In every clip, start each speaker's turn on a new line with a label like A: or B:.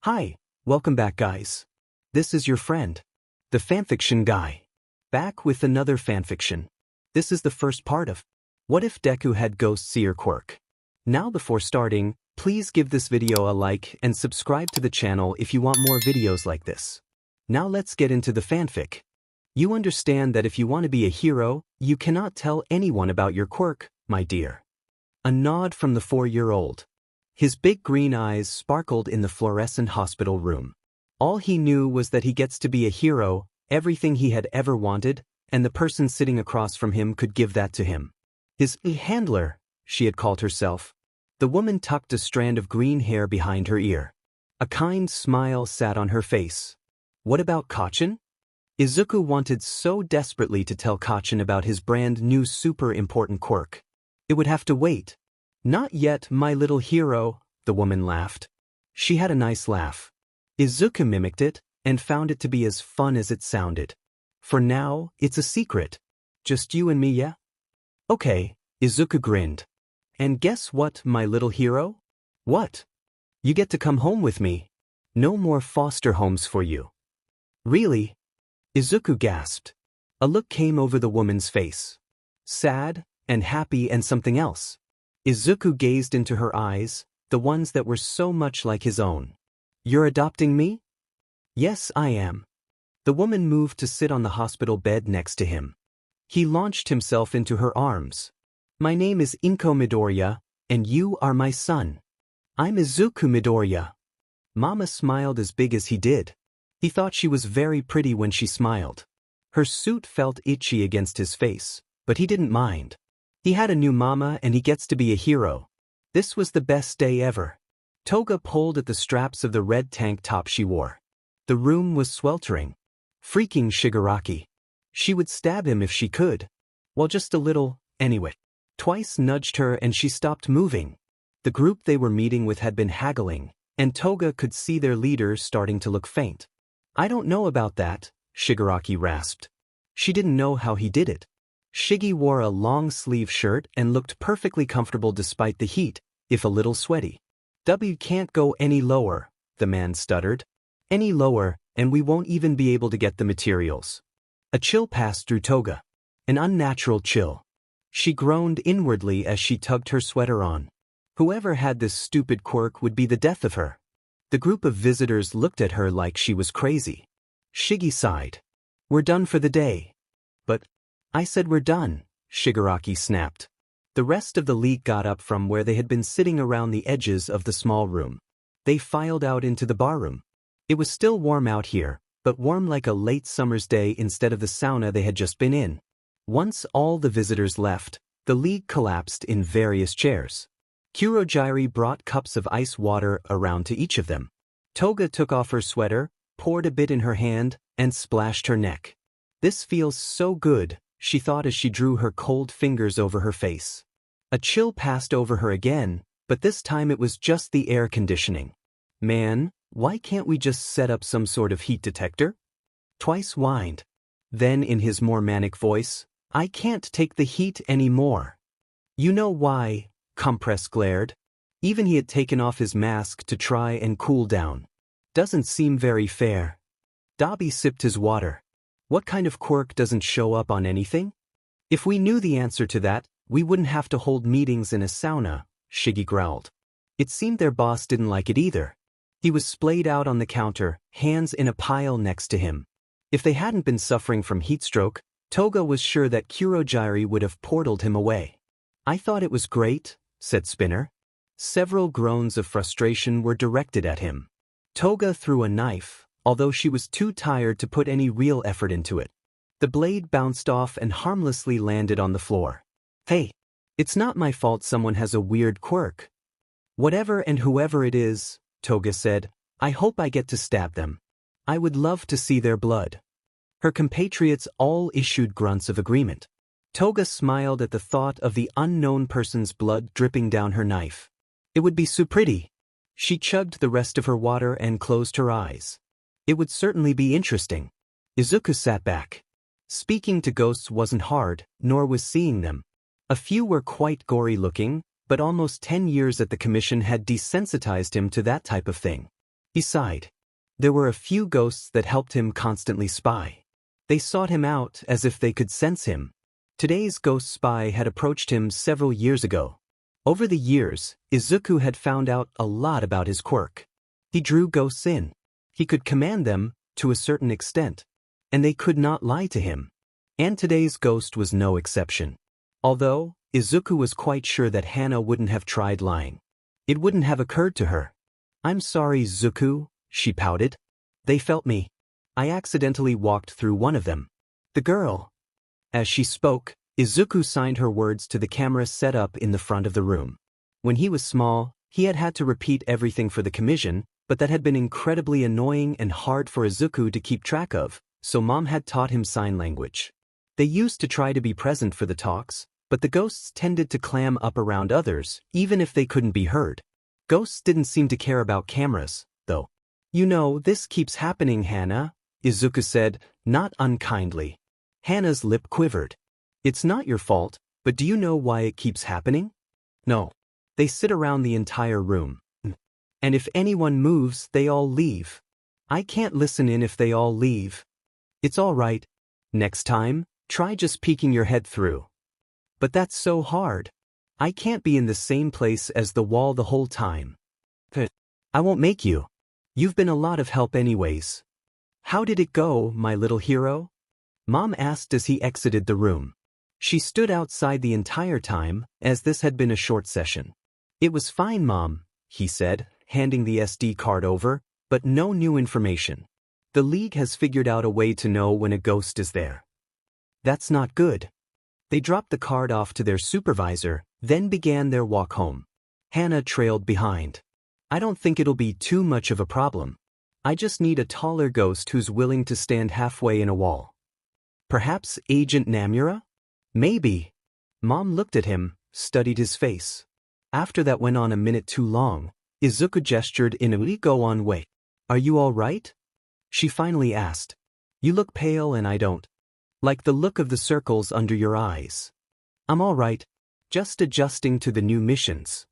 A: Hi, welcome back guys. This is your friend, the fanfiction guy. Back with another fanfiction. This is the first part of What If Deku Had Ghost Seer Quirk. Now before starting, please give this video a like and subscribe to the channel if you want more videos like this. Now let's get into the fanfic. You understand that if you want to be a hero, you cannot tell anyone about your quirk, my dear. A nod from the 4-year-old. His big green eyes sparkled in the fluorescent hospital room. All he knew was that he gets to be a hero, everything he had ever wanted, and the person sitting across from him could give that to him. His handler, she had called herself. The woman tucked a strand of green hair behind her ear. A kind smile sat on her face. What about Kacchan? Izuku wanted so desperately to tell Kacchan about his brand new super important quirk. It would have to wait. Not yet, my little hero, the woman laughed. She had a nice laugh. Izuku mimicked it, and found it to be as fun as it sounded. For now, it's a secret. Just you and me, yeah? Okay, Izuku grinned. And guess what, my little hero? What? You get to come home with me. No more foster homes for you. Really? Izuku gasped. A look came over the woman's face. Sad, and happy, and something else. Izuku gazed into her eyes, the ones that were so much like his own. You're adopting me? Yes, I am. The woman moved to sit on the hospital bed next to him. He launched himself into her arms. My name is Inko Midoriya, and you are my son. I'm Izuku Midoriya. Mama smiled as big as he did. He thought she was very pretty when she smiled. Her suit felt itchy against his face, but he didn't mind. He had a new mama and he gets to be a hero. This was the best day ever. Toga pulled at the straps of the red tank top she wore. The room was sweltering. Freaking Shigaraki. She would stab him if she could. Well, just a little, anyway. Twice nudged her and she stopped moving. The group they were meeting with had been haggling, and Toga could see their leader starting to look faint. I don't know about that, Shigaraki rasped. She didn't know how he did it. Shiggy wore a long-sleeve shirt and looked perfectly comfortable despite the heat, if a little sweaty. W can't go any lower, the man stuttered. Any lower, and we won't even be able to get the materials. A chill passed through Toga. An unnatural chill. She groaned inwardly as she tugged her sweater on. Whoever had this stupid quirk would be the death of her. The group of visitors looked at her like she was crazy. Shiggy sighed. We're done for the day. But I said we're done, Shigaraki snapped. The rest of the league got up from where they had been sitting around the edges of the small room. They filed out into the barroom. It was still warm out here, but warm like a late summer's day instead of the sauna they had just been in. Once all the visitors left, the league collapsed in various chairs. Kurogiri brought cups of ice water around to each of them. Toga took off her sweater, poured a bit in her hand, and splashed her neck. This feels so good, she thought as she drew her cold fingers over her face. A chill passed over her again, but this time it was just the air conditioning. Man, why can't we just set up some sort of heat detector? Twice whined. Then in his more manic voice, I can't take the heat anymore. You know why, Compress glared. Even he had taken off his mask to try and cool down. Doesn't seem very fair. Dabi sipped his water. What kind of quirk doesn't show up on anything? If we knew the answer to that, we wouldn't have to hold meetings in a sauna, Shiggy growled. It seemed their boss didn't like it either. He was splayed out on the counter, hands in a pile next to him. If they hadn't been suffering from heatstroke, Toga was sure that Kurogiri would have portaled him away. I thought it was great, said Spinner. Several groans of frustration were directed at him. Toga threw a knife, although she was too tired to put any real effort into it. The blade bounced off and harmlessly landed on the floor. Hey, it's not my fault someone has a weird quirk. Whatever and whoever it is, Toga said, I hope I get to stab them. I would love to see their blood. Her compatriots all issued grunts of agreement. Toga smiled at the thought of the unknown person's blood dripping down her knife. It would be so pretty. She chugged the rest of her water and closed her eyes. It would certainly be interesting. Izuku sat back. Speaking to ghosts wasn't hard, nor was seeing them. A few were quite gory looking, but almost 10 years at the commission had desensitized him to that type of thing. He sighed. There were a few ghosts that helped him constantly spy. They sought him out as if they could sense him. Today's ghost spy had approached him several years ago. Over the years, Izuku had found out a lot about his quirk. He drew ghosts in. He could command them, to a certain extent. And they could not lie to him. And today's ghost was no exception. Although, Izuku was quite sure that Hana wouldn't have tried lying. It wouldn't have occurred to her. "I'm sorry, Izuku," she pouted. "They felt me. I accidentally walked through one of them." The girl. As she spoke, Izuku signed her words to the camera set up in the front of the room. When he was small, he had had to repeat everything for the commission, but that had been incredibly annoying and hard for Izuku to keep track of, so Mom had taught him sign language. They used to try to be present for the talks, but the ghosts tended to clam up around others, even if they couldn't be heard. Ghosts didn't seem to care about cameras, though. "You know, this keeps happening, Hana," Izuku said, not unkindly. Hana's lip quivered. "It's not your fault, but do you know why it keeps happening?" "No." "They sit around the entire room. And if anyone moves, they all leave. I can't listen in if they all leave." "It's all right. Next time, try just peeking your head through." "But that's so hard. I can't be in the same place as the wall the whole time." "I won't make you. You've been a lot of help anyways." "How did it go, my little hero?" Mom asked as he exited the room. She stood outside the entire time, as this had been a short session. "It was fine, Mom," he said, handing the SD card over, "but no new information. The League has figured out a way to know when a ghost is there." "That's not good." They dropped the card off to their supervisor, then began their walk home. Hana trailed behind. "I don't think it'll be too much of a problem. I just need a taller ghost who's willing to stand halfway in a wall." "Perhaps Agent Namura?" "Maybe." Mom looked at him, studied his face. After that went on a minute too long, Izuku gestured in a go-on way. "Are you all right?" She finally asked. "You look pale and I don't. Like the look of the circles under your eyes." "I'm all right. Just adjusting to the new missions."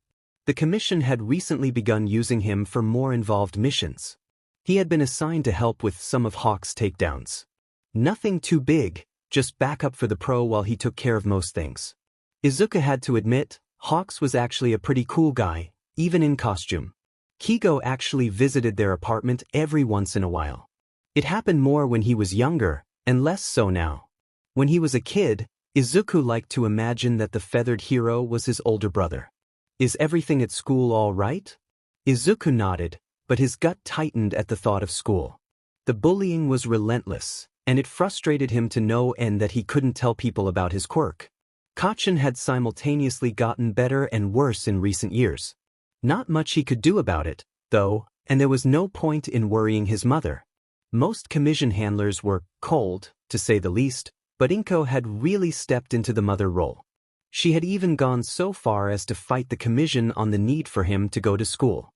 A: The commission had recently begun using him for more involved missions. He had been assigned to help with some of Hawk's takedowns. Nothing too big, just backup for the pro while he took care of most things. Izuku had to admit, Hawks was actually a pretty cool guy, even in costume. Keigo actually visited their apartment every once in a while. It happened more when he was younger, and less so now. When he was a kid, Izuku liked to imagine that the feathered hero was his older brother. "Is everything at school all right?" Izuku nodded, but his gut tightened at the thought of school. The bullying was relentless, and it frustrated him to no end that he couldn't tell people about his quirk. Kacchan had simultaneously gotten better and worse in recent years. Not much he could do about it, though, and there was no point in worrying his mother. Most commission handlers were cold, to say the least, but Inko had really stepped into the mother role. She had even gone so far as to fight the commission on the need for him to go to school.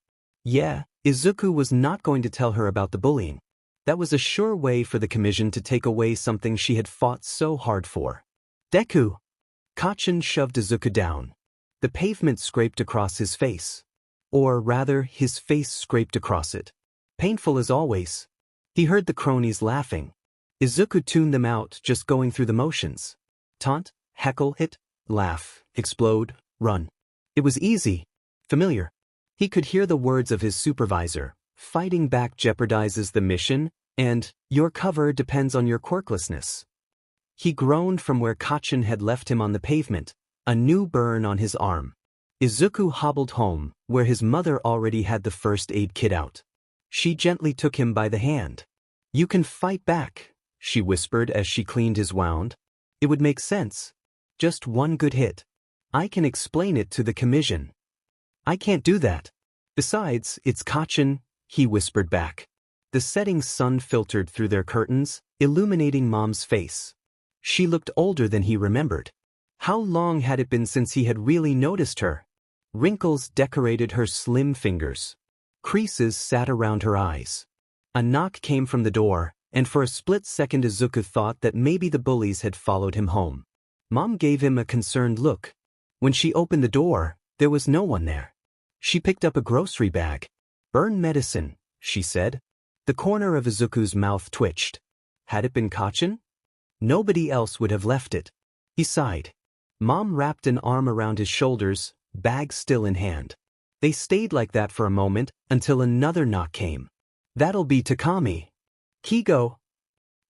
A: Yeah, Izuku was not going to tell her about the bullying. That was a sure way for the commission to take away something she had fought so hard for. "Deku!" Kacchan shoved Izuku down. The pavement scraped across his face. Or rather, his face scraped across it. Painful as always. He heard the cronies laughing. Izuku tuned them out, just going through the motions. Taunt, heckle, hit, laugh, explode, run. It was easy. Familiar. He could hear the words of his supervisor. "Fighting back jeopardizes the mission, and your cover depends on your quirklessness." He groaned from where Kacchan had left him on the pavement, a new burn on his arm. Izuku hobbled home, where his mother already had the first aid kit out. She gently took him by the hand. "You can fight back," she whispered as she cleaned his wound. "It would make sense. Just one good hit. I can explain it to the commission." "I can't do that. Besides, it's Kacchan," he whispered back. The setting sun filtered through their curtains, illuminating Mom's face. She looked older than he remembered. How long had it been since he had really noticed her? Wrinkles decorated her slim fingers. Creases sat around her eyes. A knock came from the door, and for a split second Izuku thought that maybe the bullies had followed him home. Mom gave him a concerned look. When she opened the door, there was no one there. She picked up a grocery bag. "Burn medicine," she said. The corner of Izuku's mouth twitched. Had it been Kachin? Nobody else would have left it. He sighed. Mom wrapped an arm around his shoulders, bag still in hand. They stayed like that for a moment, until another knock came. That'll be Takami. Keigo.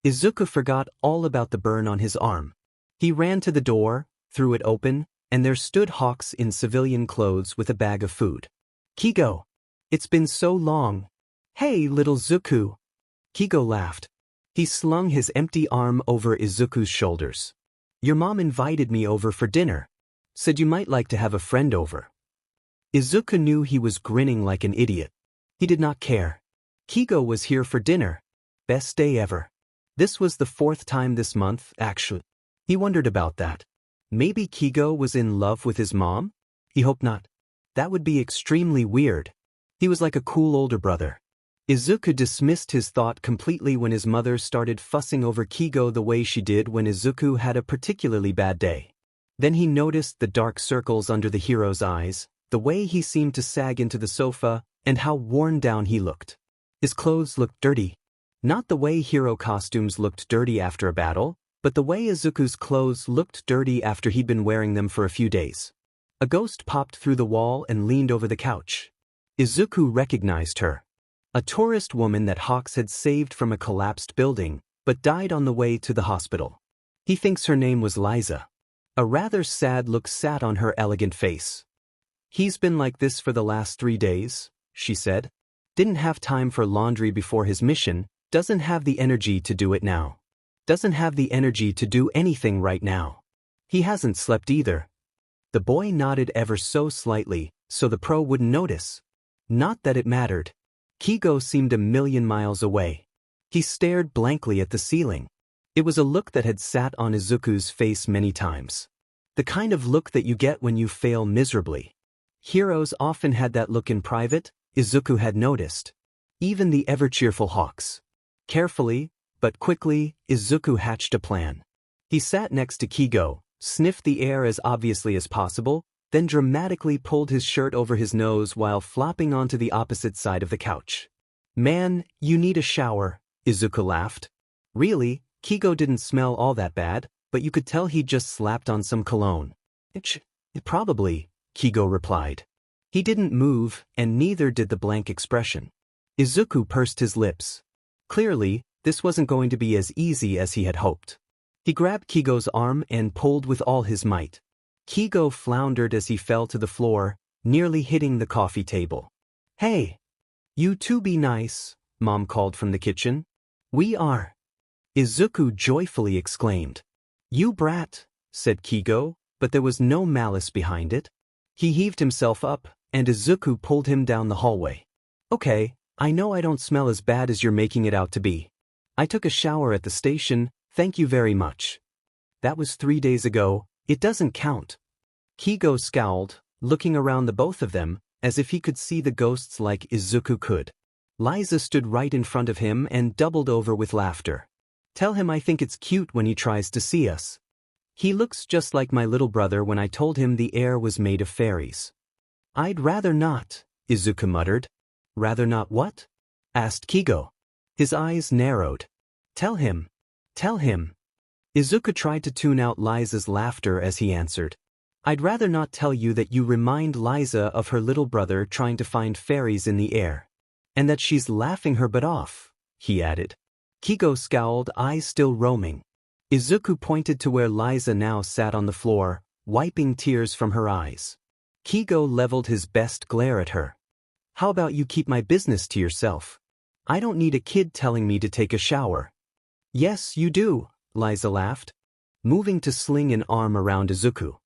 A: Izuku forgot all about the burn on his arm. He ran to the door, threw it open, and there stood Hawks in civilian clothes with a bag of food. Keigo. It's been so long. Hey, little Zuku. Keigo laughed. He slung his empty arm over Izuku's shoulders. Your mom invited me over for dinner. Said you might like to have a friend over. Izuku knew he was grinning like an idiot. He did not care. Keigo was here for dinner. Best day ever. This was the 4th time this month, actually. He wondered about that. Maybe Keigo was in love with his mom? He hoped not. That would be extremely weird. He was like a cool older brother. Izuku dismissed his thought completely when his mother started fussing over Keigo the way she did when Izuku had a particularly bad day. Then he noticed the dark circles under the hero's eyes, the way he seemed to sag into the sofa, and how worn down he looked. His clothes looked dirty. Not the way hero costumes looked dirty after a battle, but the way Izuku's clothes looked dirty after he'd been wearing them for a few days. A ghost popped through the wall and leaned over the couch. Izuku recognized her. A tourist woman that Hawks had saved from a collapsed building, but died on the way to the hospital. He thinks her name was Liza. A rather sad look sat on her elegant face. He's been like this for the last 3 days, she said. Didn't have time for laundry before his mission, doesn't have the energy to do it now. Doesn't have the energy to do anything right now. He hasn't slept either. The boy nodded ever so slightly, so the pro wouldn't notice. Not that it mattered. Keigo seemed a million miles away. He stared blankly at the ceiling. It was a look that had sat on Izuku's face many times. The kind of look that you get when you fail miserably. Heroes often had that look in private, Izuku had noticed. Even the ever-cheerful Hawks. Carefully, but quickly, Izuku hatched a plan. He sat next to Keigo, sniffed the air as obviously as possible, then dramatically pulled his shirt over his nose while flopping onto the opposite side of the couch. Man, you need a shower, Izuku laughed. Really, Keigo didn't smell all that bad, but you could tell he'd just slapped on some cologne. Probably, Keigo replied. He didn't move, and neither did the blank expression. Izuku pursed his lips. Clearly, this wasn't going to be as easy as he had hoped. He grabbed Keigo's arm and pulled with all his might. Keigo floundered as he fell to the floor, nearly hitting the coffee table. Hey! You two be nice, Mom called from the kitchen. We are. Izuku joyfully exclaimed. You brat, said Keigo, but there was no malice behind it. He heaved himself up, and Izuku pulled him down the hallway. Okay, I know I don't smell as bad as you're making it out to be. I took a shower at the station, thank you very much. That was 3 days ago, it doesn't count. Keigo scowled, looking around the both of them, as if he could see the ghosts like Izuku could. Liza stood right in front of him and doubled over with laughter. Tell him I think it's cute when he tries to see us. He looks just like my little brother when I told him the air was made of fairies. I'd rather not, Izuku muttered. Rather not what? Asked Keigo. His eyes narrowed. Tell him. Tell him. Izuku tried to tune out Liza's laughter as he answered. I'd rather not tell you that you remind Liza of her little brother trying to find fairies in the air. And that she's laughing her butt off, he added. Keigo scowled, eyes still roaming. Izuku pointed to where Liza now sat on the floor, wiping tears from her eyes. Keigo leveled his best glare at her. How about you keep my business to yourself? I don't need a kid telling me to take a shower. Yes, you do, Liza laughed, moving to sling an arm around Izuku.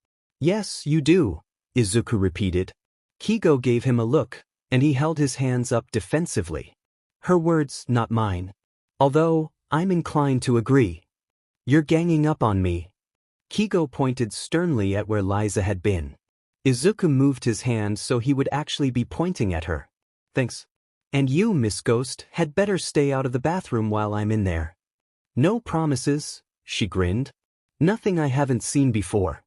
A: Yes, you do, Izuku repeated. Keigo gave him a look, and he held his hands up defensively. Her words, not mine. Although, I'm inclined to agree. You're ganging up on me. Keigo pointed sternly at where Liza had been. Izuku moved his hand so he would actually be pointing at her. Thanks. And you, Miss Ghost, had better stay out of the bathroom while I'm in there. No promises, she grinned. Nothing I haven't seen before.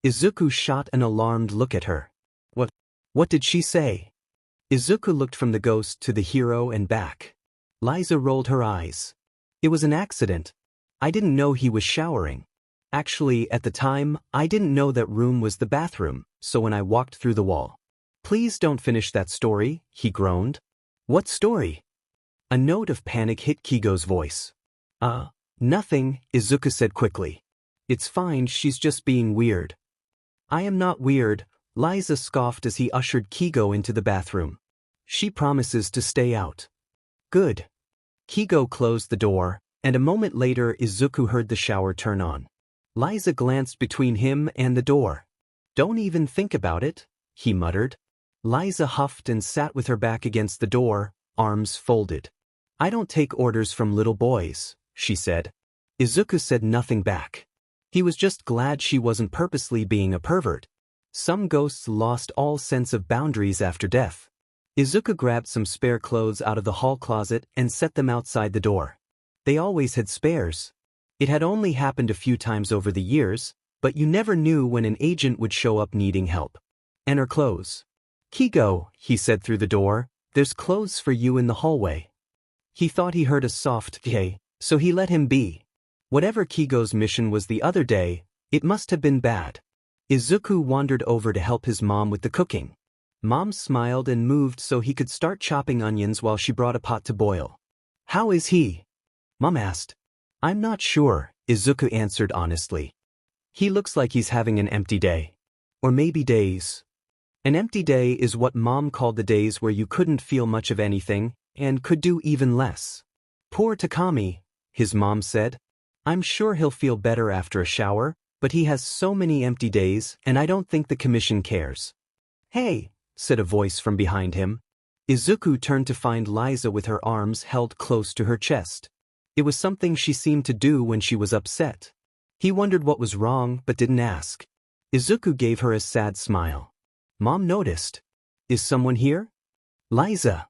A: Izuku shot an alarmed look at her. What did she say? Izuku looked from the ghost to the hero and back. Liza rolled her eyes. It was an accident. I didn't know he was showering. Actually, at the time, I didn't know that room was the bathroom, so when I walked through the wall. Please don't finish that story, he groaned. What story? A note of panic hit Keigo's voice. Nothing, Izuku said quickly. It's fine, she's just being weird. I am not weird, Liza scoffed as he ushered Keigo into the bathroom. She promises to stay out. Good. Keigo closed the door, and a moment later Izuku heard the shower turn on. Liza glanced between him and the door. Don't even think about it, he muttered. Liza huffed and sat with her back against the door, arms folded. I don't take orders from little boys, she said. Izuku said nothing back. He was just glad she wasn't purposely being a pervert. Some ghosts lost all sense of boundaries after death. Izuku grabbed some spare clothes out of the hall closet and set them outside the door. They always had spares. It had only happened a few times over the years, but you never knew when an agent would show up needing help. And her clothes. Keigo, he said through the door, there's clothes for you in the hallway. He thought he heard a soft "hey," so he let him be. Whatever Keigo's mission was the other day, it must have been bad. Izuku wandered over to help his mom with the cooking. Mom smiled and moved so he could start chopping onions while she brought a pot to boil. How is he? Mom asked. I'm not sure, Izuku answered honestly. He looks like he's having an empty day. Or maybe days. An empty day is what Mom called the days where you couldn't feel much of anything, and could do even less. Poor Takami, his mom said. I'm sure he'll feel better after a shower, but he has so many empty days, and I don't think the commission cares. Hey, said a voice from behind him. Izuku turned to find Liza with her arms held close to her chest. It was something she seemed to do when she was upset. He wondered what was wrong but didn't ask. Izuku gave her a sad smile. Mom noticed. Is someone here? Liza.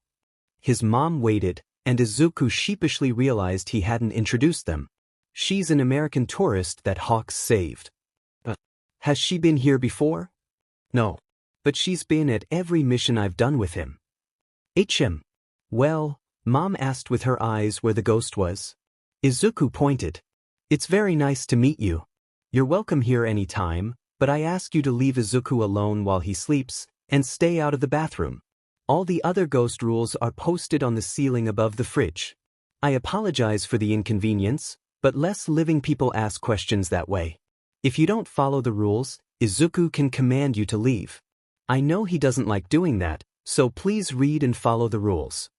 A: His mom waited, and Izuku sheepishly realized he hadn't introduced them. She's an American tourist that Hawks saved. Has she been here before? No. But she's been at every mission I've done with him. Well, Mom asked with her eyes where the ghost was. Izuku pointed. It's very nice to meet you. You're welcome here any time, but I ask you to leave Izuku alone while he sleeps, and stay out of the bathroom. All the other ghost rules are posted on the ceiling above the fridge. I apologize for the inconvenience, but less living people ask questions that way. If you don't follow the rules, Izuku can command you to leave. I know he doesn't like doing that, so please read and follow the rules.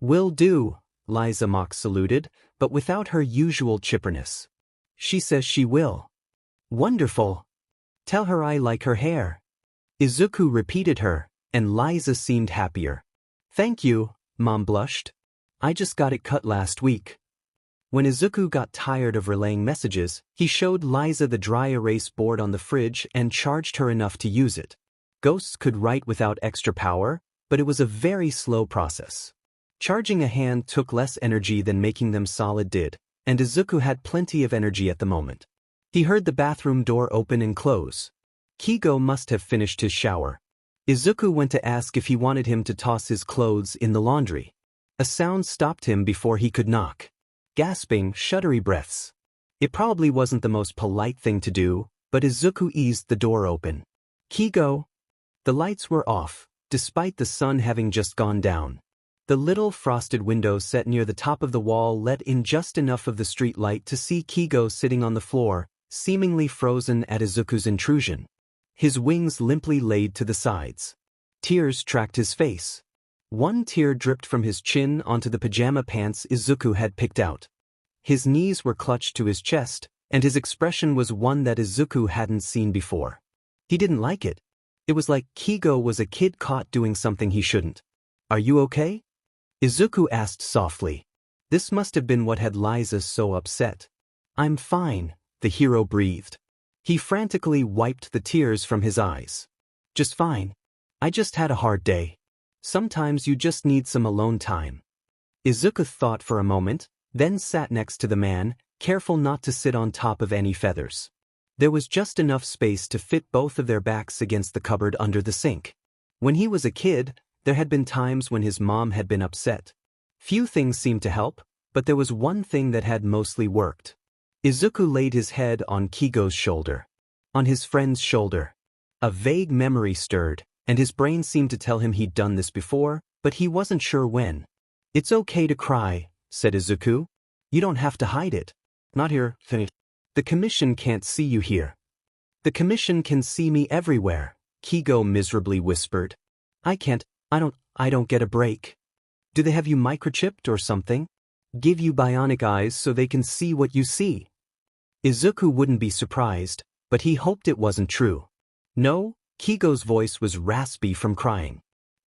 A: Will do, Liza mock saluted, but without her usual chipperness. She says she will. Wonderful. Tell her I like her hair. Izuku repeated her, and Liza seemed happier. Thank you, Mom blushed. I just got it cut last week. When Izuku got tired of relaying messages, he showed Liza the dry erase board on the fridge and charged her enough to use it. Ghosts could write without extra power, but it was a very slow process. Charging a hand took less energy than making them solid did, and Izuku had plenty of energy at the moment. He heard the bathroom door open and close. Keigo must have finished his shower. Izuku went to ask if he wanted him to toss his clothes in the laundry. A sound stopped him before he could knock. Gasping, shuddery breaths. It probably wasn't the most polite thing to do, but Izuku eased the door open. Keigo. The lights were off, despite the sun having just gone down. The little frosted window set near the top of the wall let in just enough of the street light to see Keigo sitting on the floor, seemingly frozen at Izuku's intrusion. His wings limply laid to the sides. Tears tracked his face. One tear dripped from his chin onto the pajama pants Izuku had picked out. His knees were clutched to his chest, and his expression was one that Izuku hadn't seen before. He didn't like it. It was like Keigo was a kid caught doing something he shouldn't. Are you okay? Izuku asked softly. This must have been what had Liza so upset. I'm fine, the hero breathed. He frantically wiped the tears from his eyes. Just fine. I just had a hard day. Sometimes you just need some alone time. Izuku thought for a moment, then sat next to the man, careful not to sit on top of any feathers. There was just enough space to fit both of their backs against the cupboard under the sink. When he was a kid, There had been times when his mom had been upset. Few things seemed to help, but there was one thing that had mostly worked. Izuku laid his head on Keigo's shoulder. On his friend's shoulder. A vague memory stirred, and his brain seemed to tell him he'd done this before, but he wasn't sure when. "It's okay to cry," said Izuku. "You don't have to hide it." "Not here, finish. The commission can't see you here." "The commission can see me everywhere," Keigo miserably whispered. I don't get a break." "Do they have you microchipped or something? Give you bionic eyes so they can see what you see?" Izuku wouldn't be surprised, but he hoped it wasn't true. "No," Keigo's voice was raspy from crying.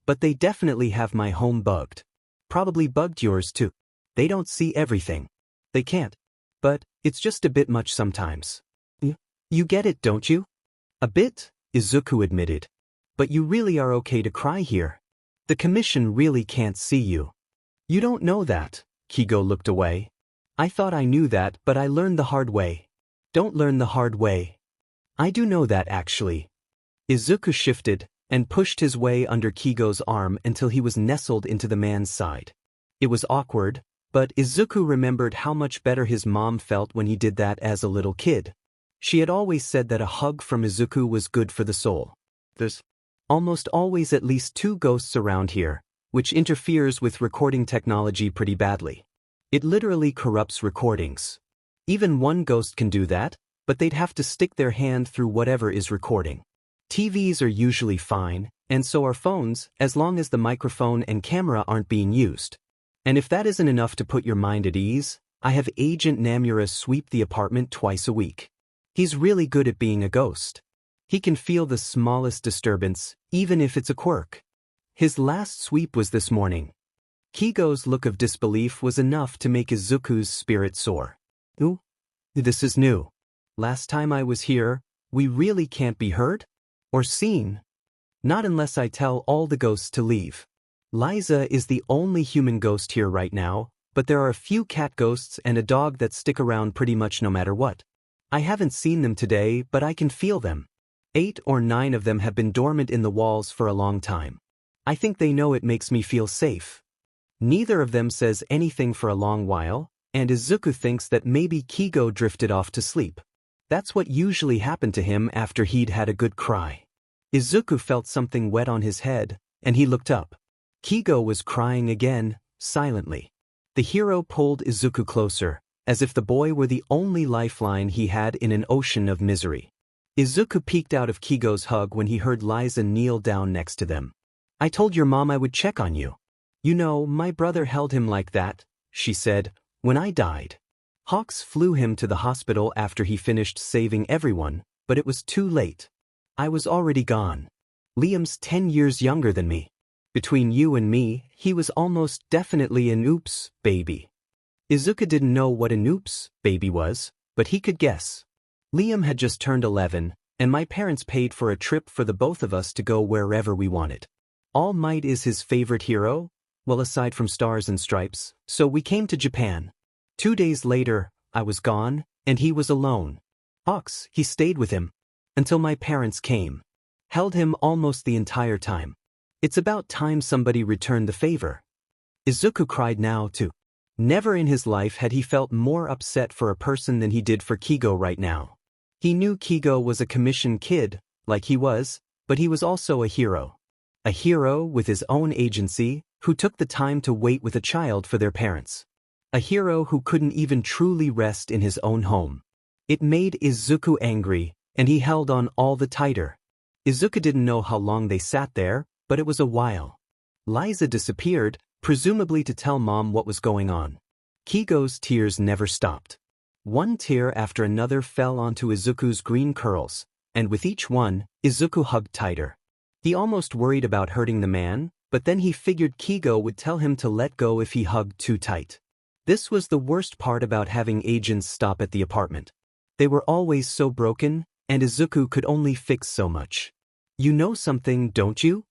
A: "But they definitely have my home bugged. Probably bugged yours too. They don't see everything. They can't. But it's just a bit much sometimes. You get it, don't you?" "A bit," Izuku admitted. "But you really are okay to cry here. The commission really can't see you." "You don't know that." Keigo looked away. "I thought I knew that, but I learned the hard way." "Don't learn the hard way." "I do know that actually." Izuku shifted and pushed his way under Keigo's arm until he was nestled into the man's side. It was awkward, but Izuku remembered how much better his mom felt when he did that as a little kid. She had always said that a hug from Izuku was good for the soul. There's almost always at least 2 ghosts around here, which interferes with recording technology pretty badly. It literally corrupts recordings. Even one ghost can do that, but they'd have to stick their hand through whatever is recording. TVs are usually fine, and so are phones, as long as the microphone and camera aren't being used. And if that isn't enough to put your mind at ease, I have Agent Namura sweep the apartment twice a week. He's really good at being a ghost. He can feel the smallest disturbance, even if it's a quirk. His last sweep was this morning. Keigo's look of disbelief was enough to make Izuku's spirit soar. "Ooh, this is new. Last time I was here, we really can't be heard? Or seen? Not unless I tell all the ghosts to leave. Liza is the only human ghost here right now, but there are a few cat ghosts and a dog that stick around pretty much no matter what. I haven't seen them today, but I can feel them. 8 or 9 of them have been dormant in the walls for a long time. I think they know it makes me feel safe. Neither of them says anything for a long while, and Izuku thinks that maybe Keigo drifted off to sleep. That's what usually happened to him after he'd had a good cry." Izuku felt something wet on his head, and he looked up. Keigo was crying again, silently. The hero pulled Izuku closer, as if the boy were the only lifeline he had in an ocean of misery. Izuku peeked out of Keigo's hug when he heard Liza kneel down next to them. "I told your mom I would check on you. You know, my brother held him like that," she said, "when I died. Hawks flew him to the hospital after he finished saving everyone, but it was too late. I was already gone. Liam's 10 years younger than me. Between you and me, he was almost definitely an oops baby." Izuku didn't know what an oops baby was, but he could guess. "Liam had just turned 11, and my parents paid for a trip for the both of us to go wherever we wanted. All Might is his favorite hero, well aside from Stars and Stripes, so we came to Japan. 2 days later, I was gone, and he was alone. Hawks, he stayed with him. Until my parents came. Held him almost the entire time. It's about time somebody returned the favor." Izuku cried now too. Never in his life had he felt more upset for a person than he did for Keigo right now. He knew Keigo was a commission kid, like he was, but he was also a hero. A hero with his own agency, who took the time to wait with a child for their parents. A hero who couldn't even truly rest in his own home. It made Izuku angry, and he held on all the tighter. Izuku didn't know how long they sat there, but it was a while. Liza disappeared, presumably to tell Mom what was going on. Keigo's tears never stopped. One tear after another fell onto Izuku's green curls, and with each one, Izuku hugged tighter. He almost worried about hurting the man, but then he figured Keigo would tell him to let go if he hugged too tight. This was the worst part about having agents stop at the apartment. They were always so broken, and Izuku could only fix so much. "You know something, don't you?"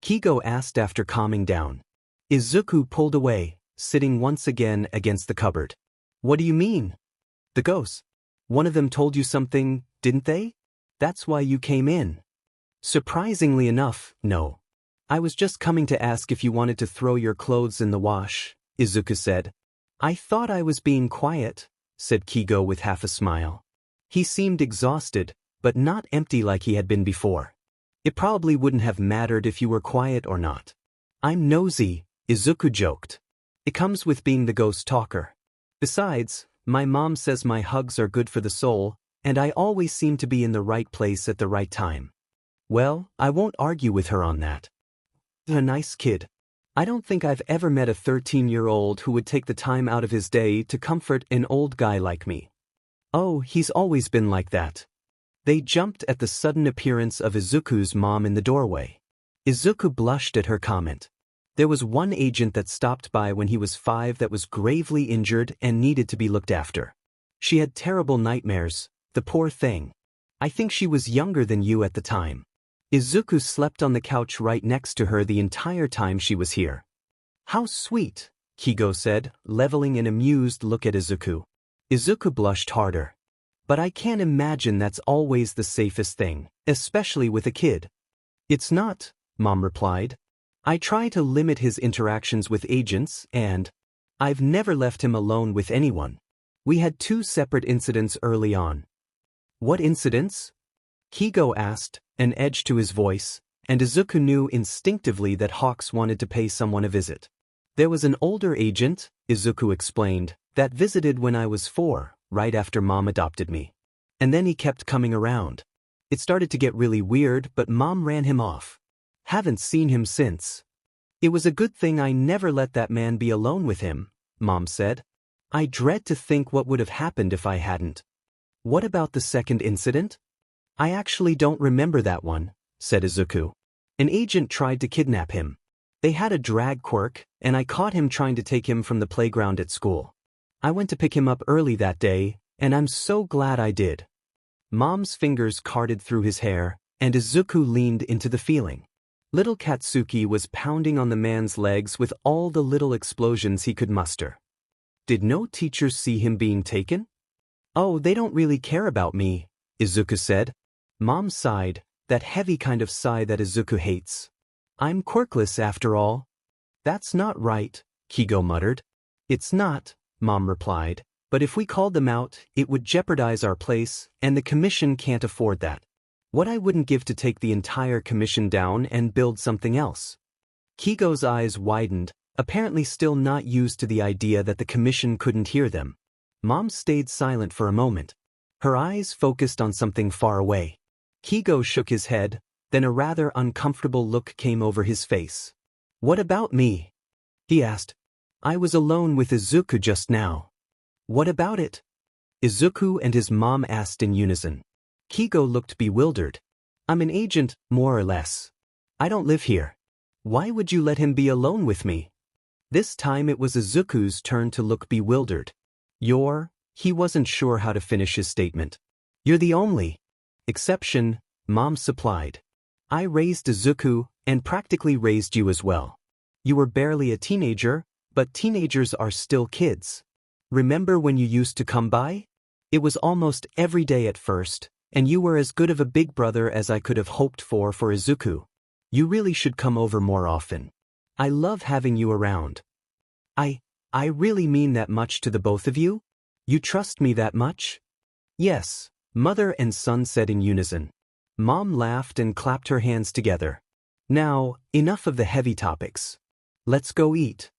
A: Keigo asked after calming down. Izuku pulled away, sitting once again against the cupboard. "What do you mean?" "The ghosts. One of them told you something, didn't they? That's why you came in." "Surprisingly enough, no. I was just coming to ask if you wanted to throw your clothes in the wash, Izuku said. I thought I was being quiet, said Keigo with half a smile. He seemed exhausted, but not empty like he had been before. It probably wouldn't have mattered if you were quiet or not. I'm nosy, Izuku joked. It comes with being the ghost talker. Besides, my mom says my hugs are good for the soul, and I always seem to be in the right place at the right time. Well, I won't argue with her on that. A nice kid. I don't think I've ever met a 13-year-old who would take the time out of his day to comfort an old guy like me. Oh, he's always been like that. They jumped at the sudden appearance of Izuku's mom in the doorway. Izuku blushed at her comment. There was one agent that stopped by when he was 5 that was gravely injured and needed to be looked after. She had terrible nightmares, the poor thing. I think she was younger than you at the time. Izuku slept on the couch right next to her the entire time she was here. How sweet, Keigo said, leveling an amused look at Izuku. Izuku blushed harder. But I can't imagine that's always the safest thing, especially with a kid. It's not, Mom replied. I try to limit his interactions with agents and I've never left him alone with anyone. We had 2 separate incidents early on. What incidents? Keigo asked, an edge to his voice, and Izuku knew instinctively that Hawks wanted to pay someone a visit. There was an older agent, Izuku explained, that visited when I was 4, right after Mom adopted me. And then he kept coming around. It started to get really weird, but Mom ran him off. Haven't seen him since. It was a good thing I never let that man be alone with him, Mom said. I dread to think what would have happened if I hadn't. What about the second incident? I actually don't remember that one, said Izuku. An agent tried to kidnap him. They had a drag quirk, and I caught him trying to take him from the playground at school. I went to pick him up early that day, and I'm so glad I did. Mom's fingers carted through his hair, and Izuku leaned into the feeling. Little Katsuki was pounding on the man's legs with all the little explosions he could muster. Did no teachers see him being taken? Oh, they don't really care about me, Izuku said. Mom sighed, that heavy kind of sigh that Izuku hates. I'm quirkless after all. That's not right, Keigo muttered. It's not, Mom replied, but if we called them out, it would jeopardize our place, and the commission can't afford that. What I wouldn't give to take the entire commission down and build something else. Keigo's eyes widened, apparently still not used to the idea that the commission couldn't hear them. Mom stayed silent for a moment. Her eyes focused on something far away. Keigo shook his head, then a rather uncomfortable look came over his face. What about me? He asked. I was alone with Izuku just now. What about it? Izuku and his mom asked in unison. Keigo looked bewildered. I'm an agent, more or less. I don't live here. Why would you let him be alone with me? This time it was Izuku's turn to look bewildered. He wasn't sure how to finish his statement. You're the only exception, Mom supplied. I raised Izuku, and practically raised you as well. You were barely a teenager, but teenagers are still kids. Remember when you used to come by? It was almost every day at first, and you were as good of a big brother as I could have hoped for Izuku. You really should come over more often. I love having you around. I really mean that much to the both of you? You trust me that much? Yes, mother and son said in unison. Mom laughed and clapped her hands together. Now, enough of the heavy topics. Let's go eat.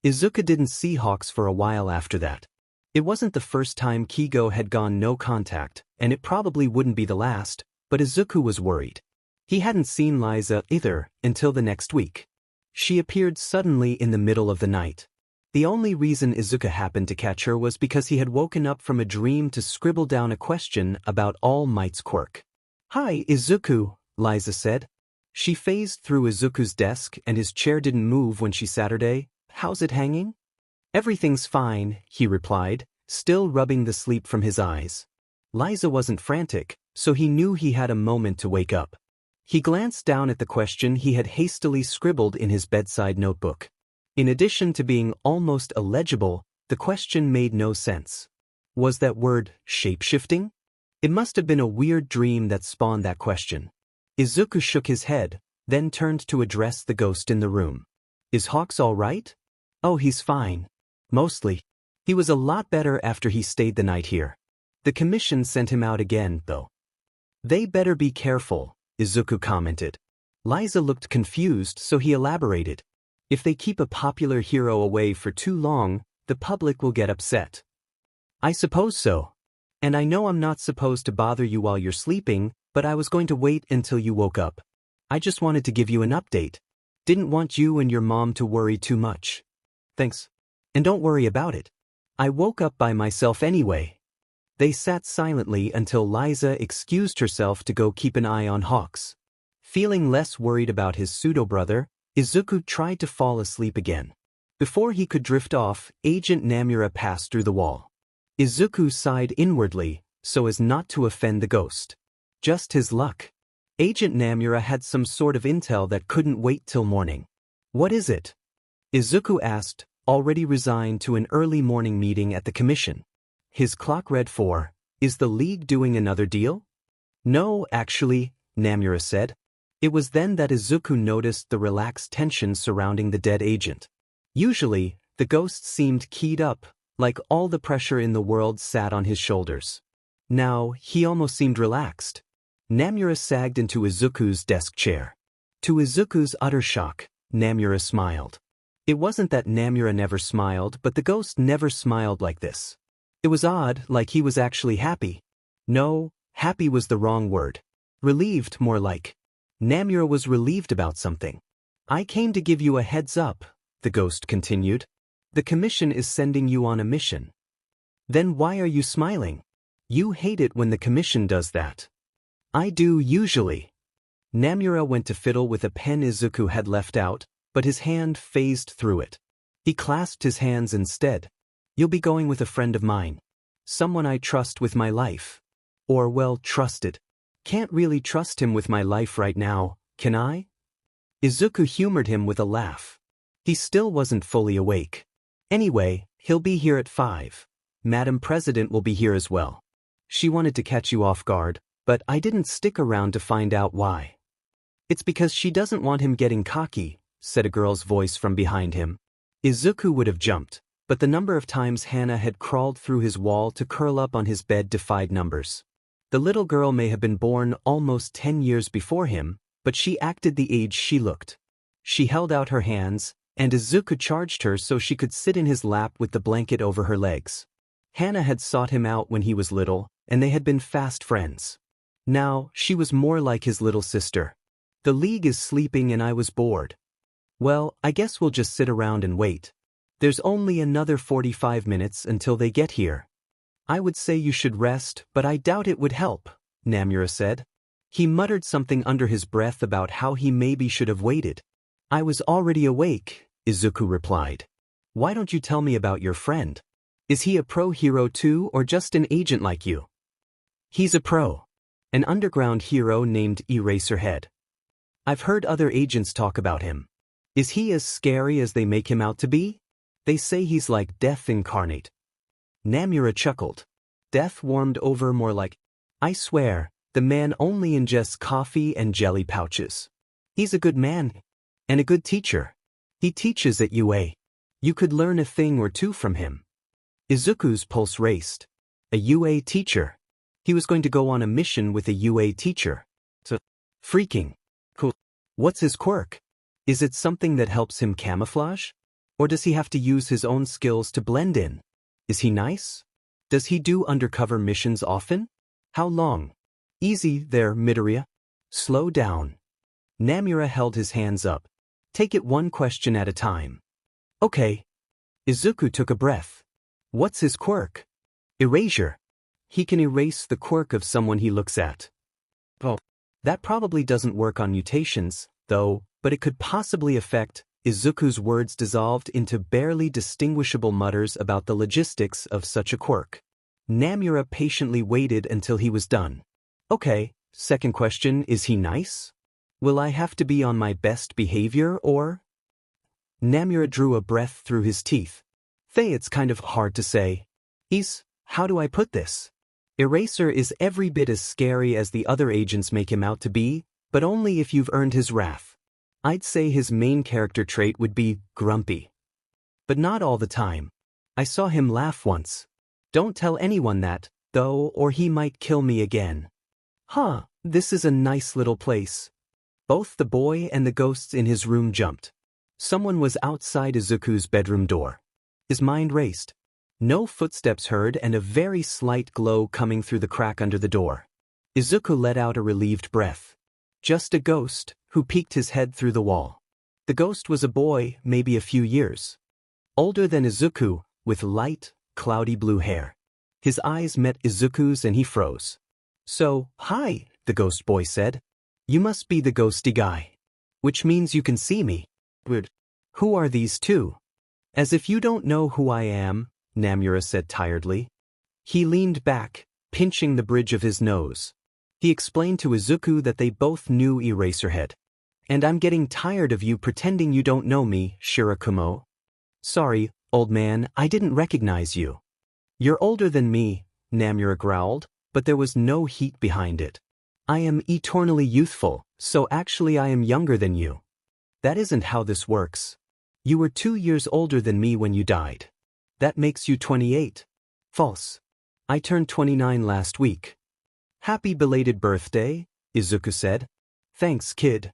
A: Izuku didn't see Hawks for a while after that. It wasn't the first time Keigo had gone no contact, and it probably wouldn't be the last, but Izuku was worried. He hadn't seen Liza either until the next week. She appeared suddenly in the middle of the night. The only reason Izuku happened to catch her was because he had woken up from a dream to scribble down a question about All Might's quirk. Hi, Izuku, Liza said. She phased through Izuku's desk and his chair didn't move when she Saturday. How's it hanging? Everything's fine, he replied, still rubbing the sleep from his eyes. Liza wasn't frantic, so he knew he had a moment to wake up. He glanced down at the question he had hastily scribbled in his bedside notebook. In addition to being almost illegible, the question made no sense. Was that word shape-shifting? It must have been a weird dream that spawned that question. Izuku shook his head, then turned to address the ghost in the room. Is Hawks all right? Oh, he's fine. Mostly. He was a lot better after he stayed the night here. The commission sent him out again, though. They better be careful, Izuku commented. Liza looked confused, so he elaborated. If they keep a popular hero away for too long, the public will get upset. I suppose so. And I know I'm not supposed to bother you while you're sleeping, but I was going to wait until you woke up. I just wanted to give you an update. Didn't want you and your mom to worry too much. Thanks. And don't worry about it. I woke up by myself anyway. They sat silently until Liza excused herself to go keep an eye on Hawks. Feeling less worried about his pseudo-brother, Izuku tried to fall asleep again. Before he could drift off, Agent Namura passed through the wall. Izuku sighed inwardly, so as not to offend the ghost. Just his luck. Agent Namura had some sort of intel that couldn't wait till morning. What is it? Izuku asked, already resigned to an early morning meeting at the commission. His clock read 4. Is the League doing another deal? No, actually, Namura said. It was then that Izuku noticed the relaxed tension surrounding the dead agent. Usually, the ghost seemed keyed up, like all the pressure in the world sat on his shoulders. Now, he almost seemed relaxed. Namura sagged into Izuku's desk chair. To Izuku's utter shock, Namura smiled. It wasn't that Namura never smiled, but the ghost never smiled like this. It was odd, like he was actually happy. No, happy was the wrong word. Relieved, more like. Namura was relieved about something. I came to give you a heads up, the ghost continued. The commission is sending you on a mission. Then why are you smiling? You hate it when the commission does that. I do usually. Namura went to fiddle with a pen Izuku had left out, but his hand phased through it. He clasped his hands instead. You'll be going with a friend of mine. Someone I trust with my life. Or, well, trusted. Can't really trust him with my life right now, can I? Izuku humored him with a laugh. He still wasn't fully awake. Anyway, he'll be here at 5. Madam President will be here as well. She wanted to catch you off guard, but I didn't stick around to find out why. It's because she doesn't want him getting cocky, said a girl's voice from behind him. Izuku would have jumped, but the number of times Hana had crawled through his wall to curl up on his bed defied numbers. The little girl may have been born almost 10 years before him, but she acted the age she looked. She held out her hands, and Izuku charged her so she could sit in his lap with the blanket over her legs. Hana had sought him out when he was little, and they had been fast friends. Now, she was more like his little sister. The League is sleeping and I was bored. Well, I guess we'll just sit around and wait. There's only another 45 minutes until they get here. I would say you should rest, but I doubt it would help, Namura said. He muttered something under his breath about how he maybe should have waited. I was already awake, Izuku replied. Why don't you tell me about your friend? Is he a pro hero too or just an agent like you? He's a pro. An underground hero named Eraserhead. I've heard other agents talk about him. Is he as scary as they make him out to be? They say he's like death incarnate. Namura chuckled. Death warmed over more like, I swear, the man only ingests coffee and jelly pouches. He's a good man. And a good teacher. He teaches at UA. You could learn a thing or two from him. Izuku's pulse raced. A UA teacher. He was going to go on a mission with a UA teacher. So, freaking cool. What's his quirk? Is it something that helps him camouflage? Or does he have to use his own skills to blend in? Is he nice? Does he do undercover missions often? How long? Easy there, Midoriya. Slow down. Namura held his hands up. Take it one question at a time. Okay. Izuku took a breath. What's his quirk? Erasure. He can erase the quirk of someone he looks at. Oh, that probably doesn't work on mutations, though, but it could possibly affect. Izuku's words dissolved into barely distinguishable mutters about the logistics of such a quirk. Namura patiently waited until he was done. Okay, second question, is he nice? Will I have to be on my best behavior or? Namura drew a breath through his teeth. It's kind of hard to say. How do I put this? Eraser is every bit as scary as the other agents make him out to be, but only if you've earned his wrath. I'd say his main character trait would be grumpy. But not all the time. I saw him laugh once. Don't tell anyone that, though, or he might kill me again. Huh, this is a nice little place. Both the boy and the ghosts in his room jumped. Someone was outside Izuku's bedroom door. His mind raced. No footsteps heard and a very slight glow coming through the crack under the door. Izuku let out a relieved breath. Just a ghost, who peeked his head through the wall. The ghost was a boy, maybe a few years older than Izuku, with light, cloudy blue hair. His eyes met Izuku's and he froze. So, hi, the ghost boy said. You must be the ghosty guy. Which means you can see me. Weird. Who are these two? As if you don't know who I am, Namura said tiredly. He leaned back, pinching the bridge of his nose. He explained to Izuku that they both knew Eraserhead. And I'm getting tired of you pretending you don't know me, Shirakumo. Sorry, old man, I didn't recognize you. You're older than me, Namura growled, but there was no heat behind it. I am eternally youthful, so actually I am younger than you. That isn't how this works. You were 2 years older than me when you died. That makes you 28. False. I turned 29 last week. Happy belated birthday, Izuku said. Thanks, kid.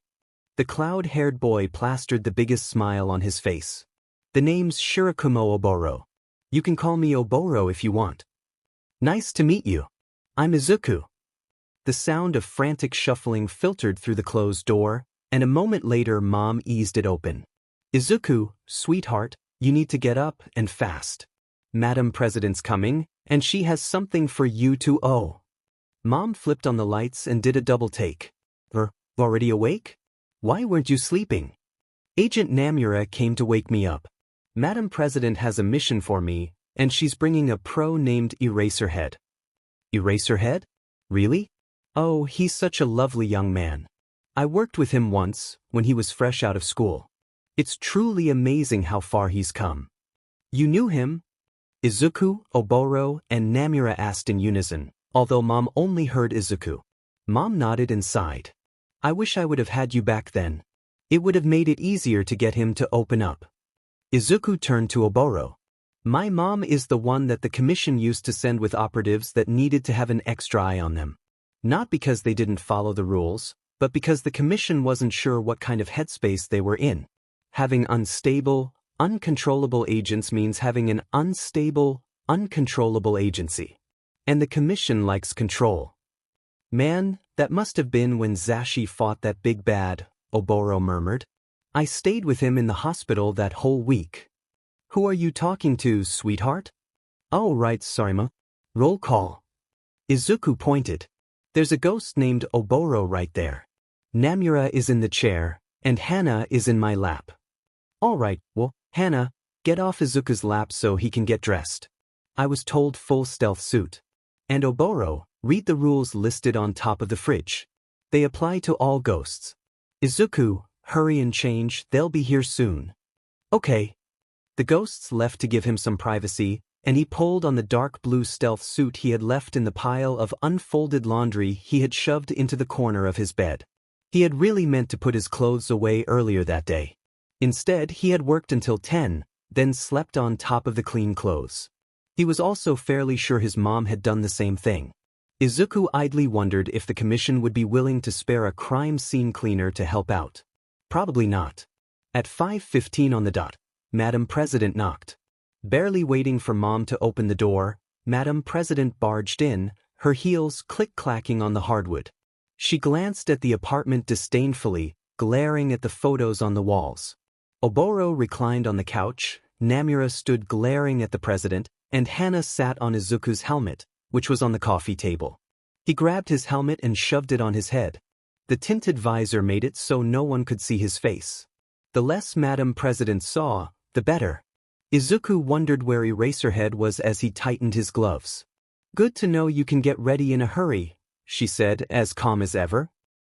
A: The cloud-haired boy plastered the biggest smile on his face. The name's Shirakumo Oboro. You can call me Oboro if you want. Nice to meet you. I'm Izuku. The sound of frantic shuffling filtered through the closed door, and a moment later Mom eased it open. Izuku, sweetheart, you need to get up and fast. Madam President's coming, and she has something for you to owe. Mom flipped on the lights and did a double take. Already awake? Why weren't you sleeping? Agent Namura came to wake me up. Madam President has a mission for me, and she's bringing a pro named Eraserhead. Eraserhead? Really? Oh, he's such a lovely young man. I worked with him once, when he was fresh out of school. It's truly amazing how far he's come. You knew him? Izuku, Oboro, and Namura asked in unison, although Mom only heard Izuku. Mom nodded and sighed. I wish I would have had you back then. It would have made it easier to get him to open up. Izuku turned to Oboro. My mom is the one that the commission used to send with operatives that needed to have an extra eye on them. Not because they didn't follow the rules, but because the commission wasn't sure what kind of headspace they were in. Having unstable, uncontrollable agents means having an unstable, uncontrollable agency. And the commission likes control. Man, that must have been when Zashi fought that big bad, Oboro murmured. I stayed with him in the hospital that whole week. Who are you talking to, sweetheart? Oh, right, Sarima. Roll call. Izuku pointed. There's a ghost named Oboro right there. Namura is in the chair, and Hana is in my lap. All right, well, Hana, get off Izuku's lap so he can get dressed. I was told full stealth suit. And Oboro, read the rules listed on top of the fridge. They apply to all ghosts. Izuku, hurry and change, they'll be here soon. Okay. The ghosts left to give him some privacy, and he pulled on the dark blue stealth suit he had left in the pile of unfolded laundry he had shoved into the corner of his bed. He had really meant to put his clothes away earlier that day. Instead, he had worked until 10, then slept on top of the clean clothes. He was also fairly sure his mom had done the same thing. Izuku idly wondered if the commission would be willing to spare a crime scene cleaner to help out. Probably not. At 5:15 on the dot, Madam President knocked. Barely waiting for Mom to open the door, Madam President barged in, her heels click-clacking on the hardwood. She glanced at the apartment disdainfully, glaring at the photos on the walls. Oboro reclined on the couch, Namura stood glaring at the president, and Hana sat on Izuku's helmet, which was on the coffee table. He grabbed his helmet and shoved it on his head. The tinted visor made it so no one could see his face. The less Madam President saw, the better. Izuku wondered where Eraserhead was as he tightened his gloves. Good to know you can get ready in a hurry, she said, as calm as ever.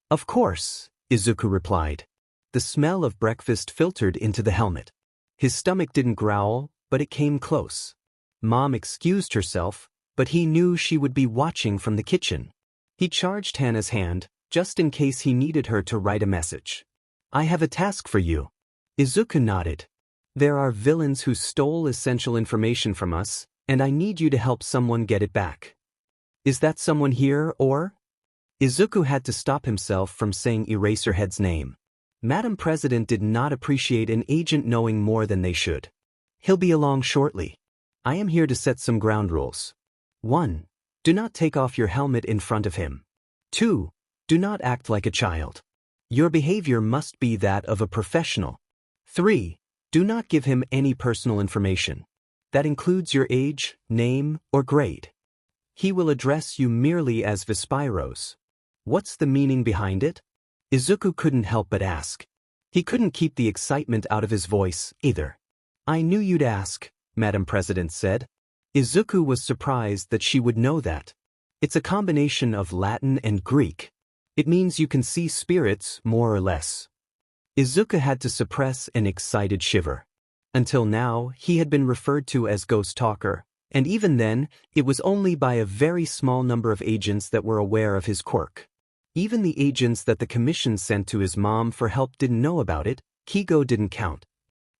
A: Of course, Izuku replied. The smell of breakfast filtered into the helmet. His stomach didn't growl, but it came close. Mom excused herself, but he knew she would be watching from the kitchen. He charged Hana's hand, just in case he needed her to write a message. I have a task for you. Izuku nodded. There are villains who stole essential information from us, and I need you to help someone get it back. Is that someone here, or? Izuku had to stop himself from saying Eraserhead's name. Madam President did not appreciate an agent knowing more than they should. He'll be along shortly. I am here to set some ground rules. 1. Do not take off your helmet in front of him. 2. Do not act like a child. Your behavior must be that of a professional. 3. Do not give him any personal information. That includes your age, name, or grade. He will address you merely as Vispiros. What's the meaning behind it? Izuku couldn't help but ask. He couldn't keep the excitement out of his voice, either. I knew you'd ask, Madam President said. Izuku was surprised that she would know that. It's a combination of Latin and Greek. It means you can see spirits, more or less. Izuku had to suppress an excited shiver. Until now, he had been referred to as Ghost Talker, and even then, it was only by a very small number of agents that were aware of his quirk. Even the agents that the commission sent to his mom for help didn't know about it. Keigo didn't count.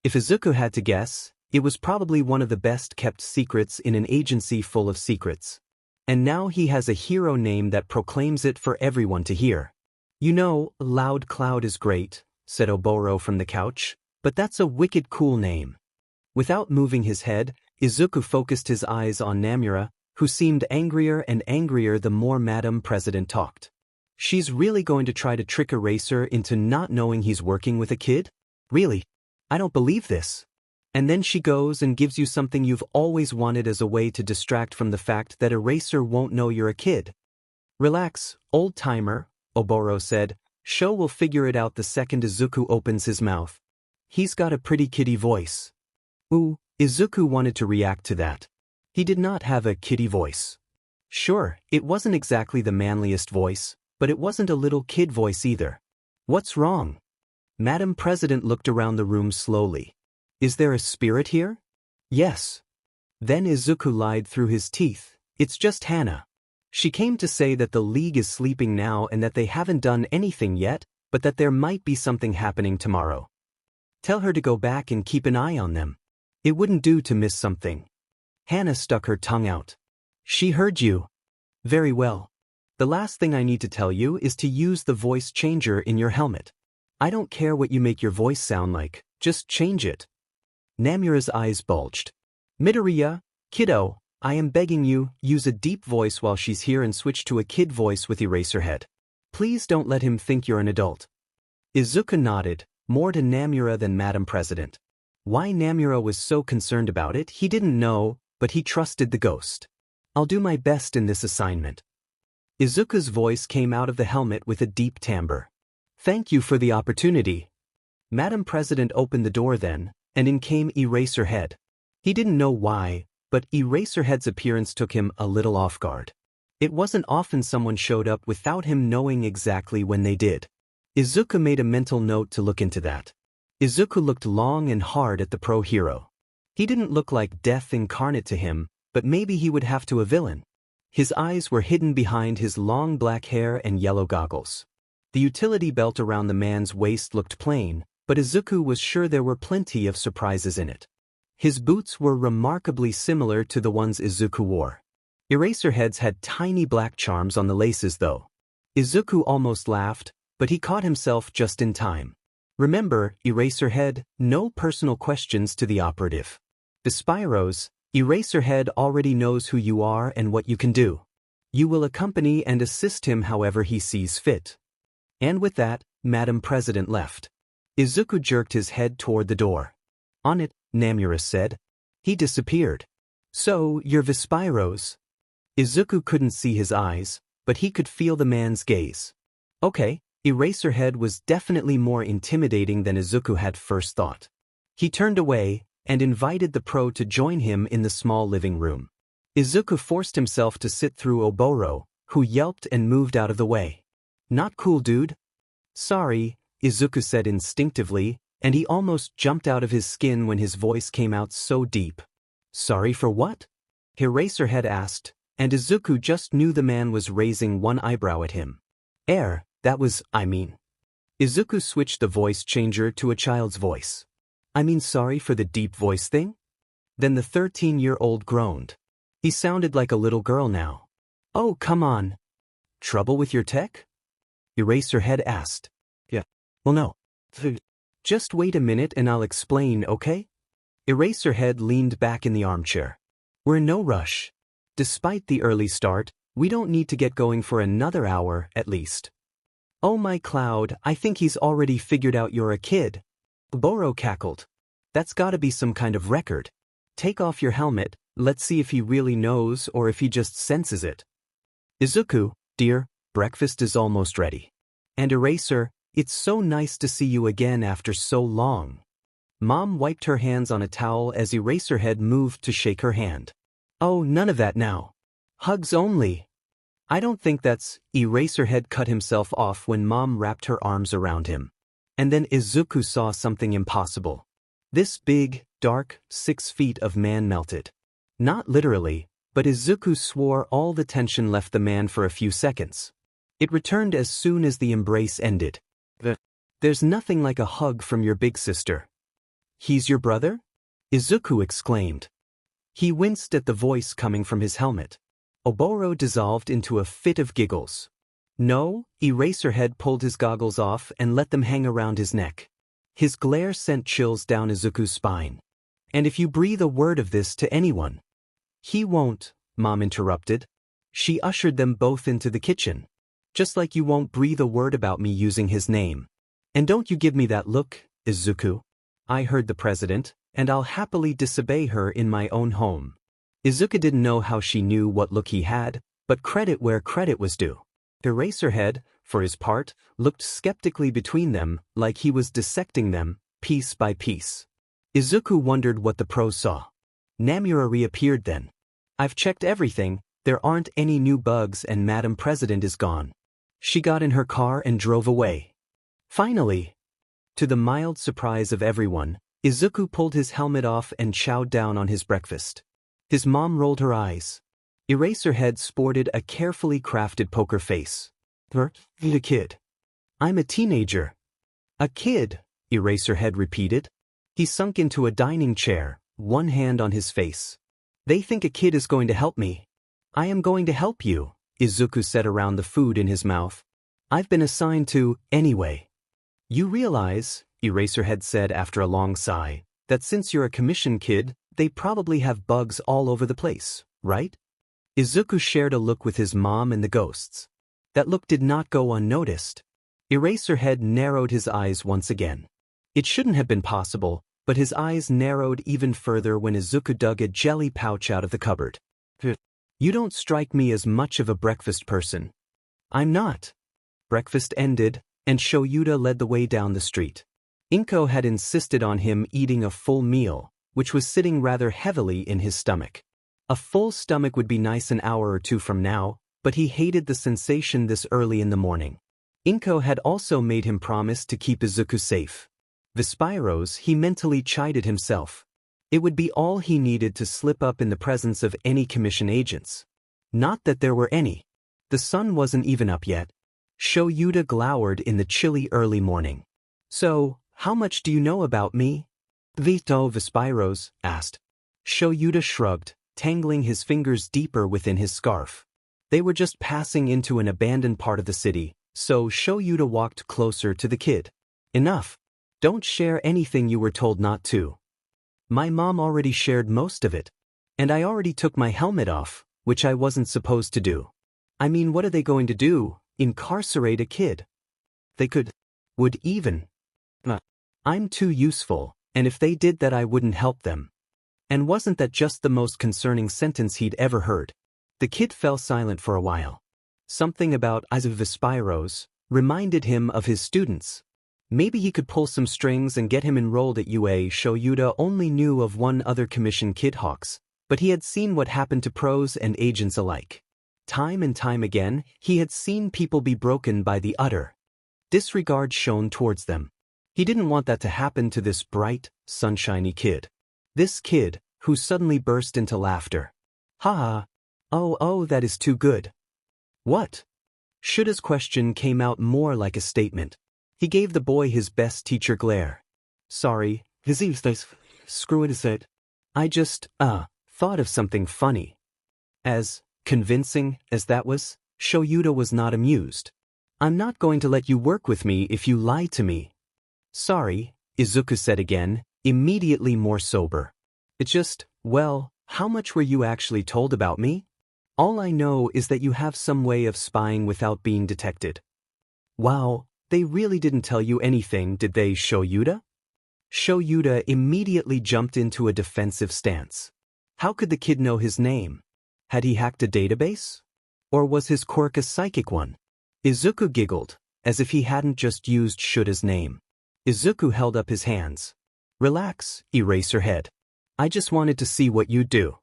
A: If Izuku had to guess, it was probably one of the best-kept secrets in an agency full of secrets. And now he has a hero name that proclaims it for everyone to hear. You know, Loud Cloud is great, said Oboro from the couch, but that's a wicked cool name. Without moving his head, Izuku focused his eyes on Namura, who seemed angrier and angrier the more Madam President talked. She's really going to try to trick Eraser into not knowing he's working with a kid? Really? I don't believe this. And then she goes and gives you something you've always wanted as a way to distract from the fact that Eraser won't know you're a kid. Relax, old-timer, Oboro said. Sho will figure it out the second Izuku opens his mouth. He's got a pretty kiddie voice. Ooh, Izuku wanted to react to that. He did not have a kiddie voice. Sure, it wasn't exactly the manliest voice, but it wasn't a little kid voice either. What's wrong? Madam President looked around the room slowly. Is there a spirit here? Yes. Then Izuku lied through his teeth. It's just Hana. She came to say that the League is sleeping now and that they haven't done anything yet, but that there might be something happening tomorrow. Tell her to go back and keep an eye on them. It wouldn't do to miss something. Hana stuck her tongue out. She heard you. Very well. The last thing I need to tell you is to use the voice changer in your helmet. I don't care what you make your voice sound like, just change it. Namura's eyes bulged. Midoriya, kiddo, I am begging you, use a deep voice while she's here and switch to a kid voice with Eraserhead. Please don't let him think you're an adult. Izuku nodded, more to Namura than Madam President. Why Namura was so concerned about it, he didn't know, but he trusted the ghost. I'll do my best in this assignment. Izuku's voice came out of the helmet with a deep timbre. Thank you for the opportunity. Madam President opened the door then, and in came Eraserhead. He didn't know why, but Eraserhead's appearance took him a little off guard. It wasn't often someone showed up without him knowing exactly when they did. Izuku made a mental note to look into that. Izuku looked long and hard at the pro-hero. He didn't look like death incarnate to him, but maybe he would have to a villain. His eyes were hidden behind his long black hair and yellow goggles. The utility belt around the man's waist looked plain, but Izuku was sure there were plenty of surprises in it. His boots were remarkably similar to the ones Izuku wore. Eraserhead's had tiny black charms on the laces though. Izuku almost laughed, but he caught himself just in time. Remember, Eraserhead, no personal questions to the operative. The Spyros, Eraserhead already knows who you are and what you can do. You will accompany and assist him however he sees fit. And with that, Madam President left. Izuku jerked his head toward the door. On it, Namura said. He disappeared. So, you're Vispiros? Izuku couldn't see his eyes, but he could feel the man's gaze. Okay, Eraserhead was definitely more intimidating than Izuku had first thought. He turned away, and invited the pro to join him in the small living room. Izuku forced himself to sit through Oboro, who yelped and moved out of the way. Not cool, dude. Sorry, Izuku said instinctively, and he almost jumped out of his skin when his voice came out so deep. Sorry for what? Eraserhead asked, and Izuku just knew the man was raising one eyebrow at him. That was, I mean. Izuku switched the voice changer to a child's voice. I mean, sorry for the deep voice thing? Then the 13-year-old groaned. He sounded like a little girl now. Oh, come on. Trouble with your tech? Eraserhead asked. Yeah. Well, no. Just wait a minute and I'll explain, okay? Eraserhead leaned back in the armchair. We're in no rush. Despite the early start, we don't need to get going for another hour, at least. Oh my Cloud, I think he's already figured out you're a kid. Boro cackled. That's gotta be some kind of record. Take off your helmet, let's see if he really knows or if he just senses it. Izuku, dear, breakfast is almost ready. And Eraser, it's so nice to see you again after so long. Mom wiped her hands on a towel as Eraserhead moved to shake her hand. Oh, none of that now. Hugs only. I don't think that's... Eraserhead cut himself off when Mom wrapped her arms around him. And then Izuku saw something impossible. This big, dark, 6 feet of man melted. Not literally, but Izuku swore all the tension left the man for a few seconds. It returned as soon as the embrace ended. There's nothing like a hug from your big sister. He's your brother? Izuku exclaimed. He winced at the voice coming from his helmet. Oboro dissolved into a fit of giggles. No, Eraserhead pulled his goggles off and let them hang around his neck. His glare sent chills down Izuku's spine. And if you breathe a word of this to anyone... He won't, Mom interrupted. She ushered them both into the kitchen. Just like you won't breathe a word about me using his name. And don't you give me that look, Izuku. I heard the president, and I'll happily disobey her in my own home. Izuku didn't know how she knew what look he had, but credit where credit was due. Eraserhead, for his part, looked skeptically between them like he was dissecting them, piece by piece. Izuku wondered what the pros saw. Namura reappeared then. I've checked everything, there aren't any new bugs and Madam President is gone. She got in her car and drove away. Finally. To the mild surprise of everyone, Izuku pulled his helmet off and chowed down on his breakfast. His mom rolled her eyes. Eraserhead sported a carefully crafted poker face. The kid. I'm a teenager. A kid, Eraserhead repeated. He sunk into a dining chair, one hand on his face. They think a kid is going to help me. I am going to help you, Izuku said around the food in his mouth. I've been assigned to, anyway. You realize, Eraserhead said after a long sigh, that since you're a commission kid, they probably have bugs all over the place, right? Izuku shared a look with his mom and the ghosts. That look did not go unnoticed. Eraserhead narrowed his eyes once again. It shouldn't have been possible, but his eyes narrowed even further when Izuku dug a jelly pouch out of the cupboard. You don't strike me as much of a breakfast person. I'm not. Breakfast ended, and Shoyuta led the way down the street. Inko had insisted on him eating a full meal, which was sitting rather heavily in his stomach. A full stomach would be nice an hour or two from now, but he hated the sensation this early in the morning. Inko had also made him promise to keep Izuku safe. Vispiros, he mentally chided himself. It would be all he needed to slip up in the presence of any commission agents. Not that there were any. The sun wasn't even up yet. Shoyuta glowered in the chilly early morning. So, how much do you know about me? Vito Vispiros asked. Shoyuta shrugged, tangling his fingers deeper within his scarf. They were just passing into an abandoned part of the city, so Shoyuta walked closer to the kid. Enough. Don't share anything you were told not to. My mom already shared most of it. And I already took my helmet off, which I wasn't supposed to do. I mean, what are they going to do? Incarcerate a kid? They would even. I'm too useful, and if they did that I wouldn't help them. And wasn't that just the most concerning sentence he'd ever heard? The kid fell silent for a while. Something about Aizawa Vispiros reminded him of his students. Maybe he could pull some strings and get him enrolled at UA. Shoyuta only knew of one other commission kid Hawks, but he had seen what happened to pros and agents alike. Time and time again, he had seen people be broken by the utter disregard shown towards them. He didn't want that to happen to this bright, sunshiny kid. This kid, who suddenly burst into laughter. Ha ha. Oh, that is too good. What? Shuta's question came out more like a statement. He gave the boy his best teacher glare. Sorry, screw it, is it? I just, thought of something funny. As convincing as that was, Shoyuta was not amused. I'm not going to let you work with me if you lie to me. Sorry, Izuku said again, immediately more sober. It's just, well, how much were you actually told about me? All I know is that you have some way of spying without being detected. Wow, they really didn't tell you anything, did they, Shoyuta? Shoyuta immediately jumped into a defensive stance. How could the kid know his name? Had he hacked a database? Or was his quirk a psychic one? Izuku giggled, as if he hadn't just used Shuta's name. Izuku held up his hands. Relax, Eraserhead. I just wanted to see what you'd do.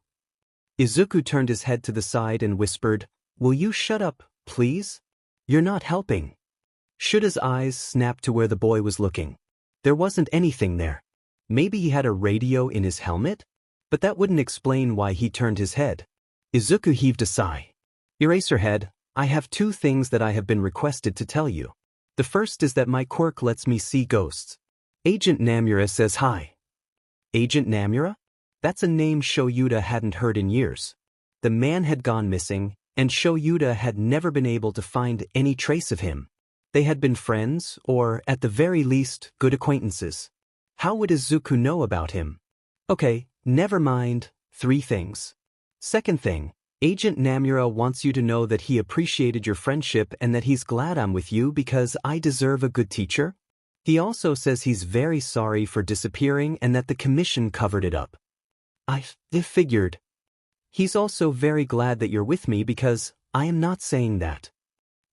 A: Izuku turned his head to the side and whispered, Will you shut up, please? You're not helping. Shuta's eyes snapped to where the boy was looking. There wasn't anything there. Maybe he had a radio in his helmet? But that wouldn't explain why he turned his head. Izuku heaved a sigh. Eraserhead, I have 2 things that I have been requested to tell you. The first is that my quirk lets me see ghosts. Agent Namura says hi. Agent Namura? That's a name Shoyuta hadn't heard in years. The man had gone missing, and Shoyuta had never been able to find any trace of him. They had been friends, or, at the very least, good acquaintances. How would Izuku know about him? Okay, never mind, 3 things. Second thing, Agent Namura wants you to know that he appreciated your friendship and that he's glad I'm with you because I deserve a good teacher. He also says he's very sorry for disappearing and that the commission covered it up. I figured. He's also very glad that you're with me because I am not saying that.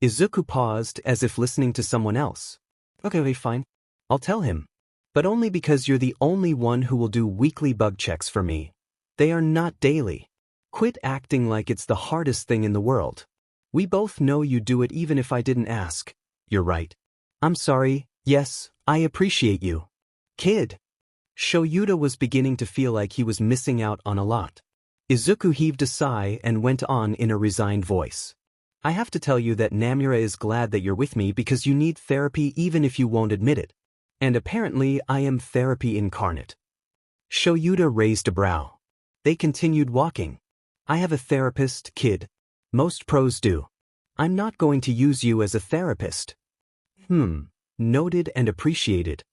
A: Izuku paused as if listening to someone else. Okay, fine. I'll tell him. But only because you're the only one who will do weekly bug checks for me. They are not daily. Quit acting like it's the hardest thing in the world. We both know you do it even if I didn't ask. You're right. I'm sorry, yes, I appreciate you. Kid. Shoyuta was beginning to feel like he was missing out on a lot. Izuku heaved a sigh and went on in a resigned voice. I have to tell you that Namura is glad that you're with me because you need therapy even if you won't admit it. And apparently I am therapy incarnate. Shoyuta raised a brow. They continued walking. I have a therapist, kid. Most pros do. I'm not going to use you as a therapist. Noted and appreciated.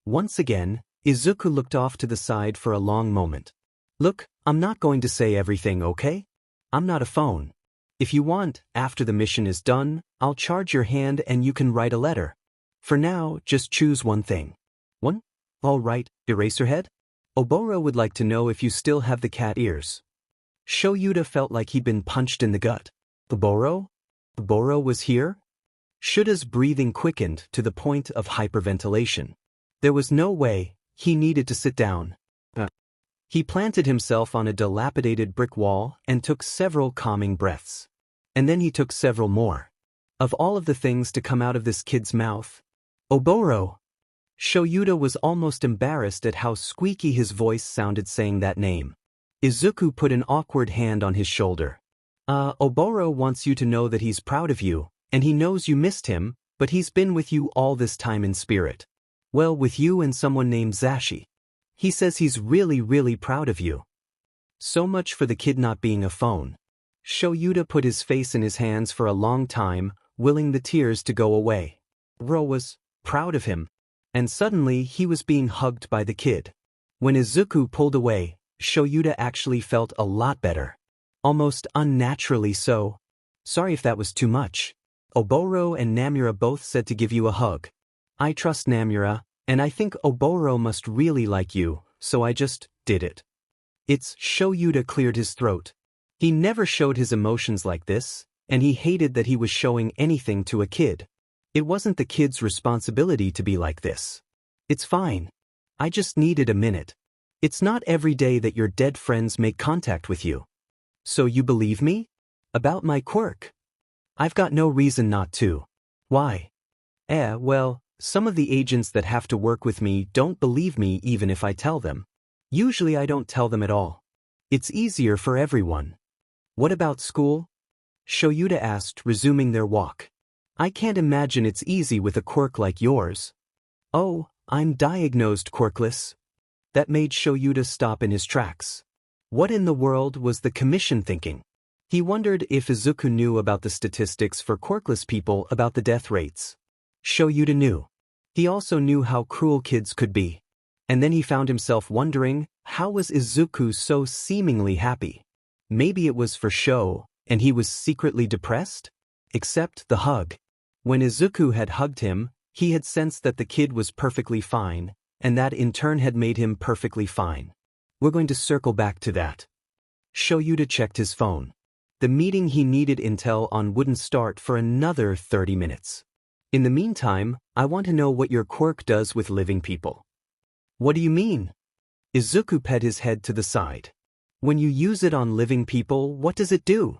A: Once again, Izuku looked off to the side for a long moment. Look, I'm not going to say everything, okay? I'm not a phone. If you want, after the mission is done, I'll charge your hand and you can write a letter. For now, just choose one thing. One? All right, Eraserhead? Oboro would like to know if you still have the cat ears. Shoyuta felt like he'd been punched in the gut. Oboro? Oboro was here? Shuta's breathing quickened to the point of hyperventilation. There was no way, he needed to sit down. He planted himself on a dilapidated brick wall and took several calming breaths. And then he took several more. Of all of the things to come out of this kid's mouth, Oboro! Shoyuta was almost embarrassed at how squeaky his voice sounded saying that name. Izuku put an awkward hand on his shoulder. Oboro wants you to know that he's proud of you, and he knows you missed him, but he's been with you all this time in spirit. Well, with you and someone named Zashi. He says he's really proud of you. So much for the kid not being a phone. Shoyuta put his face in his hands for a long time, willing the tears to go away. Ro was proud of him. And suddenly he was being hugged by the kid. When Izuku pulled away, Shoyuta actually felt a lot better. Almost unnaturally so. Sorry if that was too much. Oboro and Namura both said to give you a hug. I trust Namura, and I think Oboro must really like you, so I just did it. Shoyuta cleared his throat. He never showed his emotions like this, and he hated that he was showing anything to a kid. It wasn't the kid's responsibility to be like this. It's fine. I just needed a minute. It's not every day that your dead friends make contact with you. So you believe me? About my quirk? I've got no reason not to. Why? Well, some of the agents that have to work with me don't believe me even if I tell them. Usually I don't tell them at all. It's easier for everyone. What about school? Shoyuta asked, resuming their walk. I can't imagine it's easy with a quirk like yours. Oh, I'm diagnosed quirkless. That made Shoyuta stop in his tracks. What in the world was the commission thinking? He wondered if Izuku knew about the statistics for quirkless people about the death rates. Shoyuta knew. He also knew how cruel kids could be. And then he found himself wondering, how was Izuku so seemingly happy? Maybe it was for show, and he was secretly depressed? Except the hug. When Izuku had hugged him, he had sensed that the kid was perfectly fine, and that in turn had made him perfectly fine. We're going to circle back to that. Shoyuta checked his phone. The meeting he needed intel on wouldn't start for another 30 minutes. In the meantime, I want to know what your quirk does with living people. What do you mean? Izuku pet his head to the side. When you use it on living people, what does it do?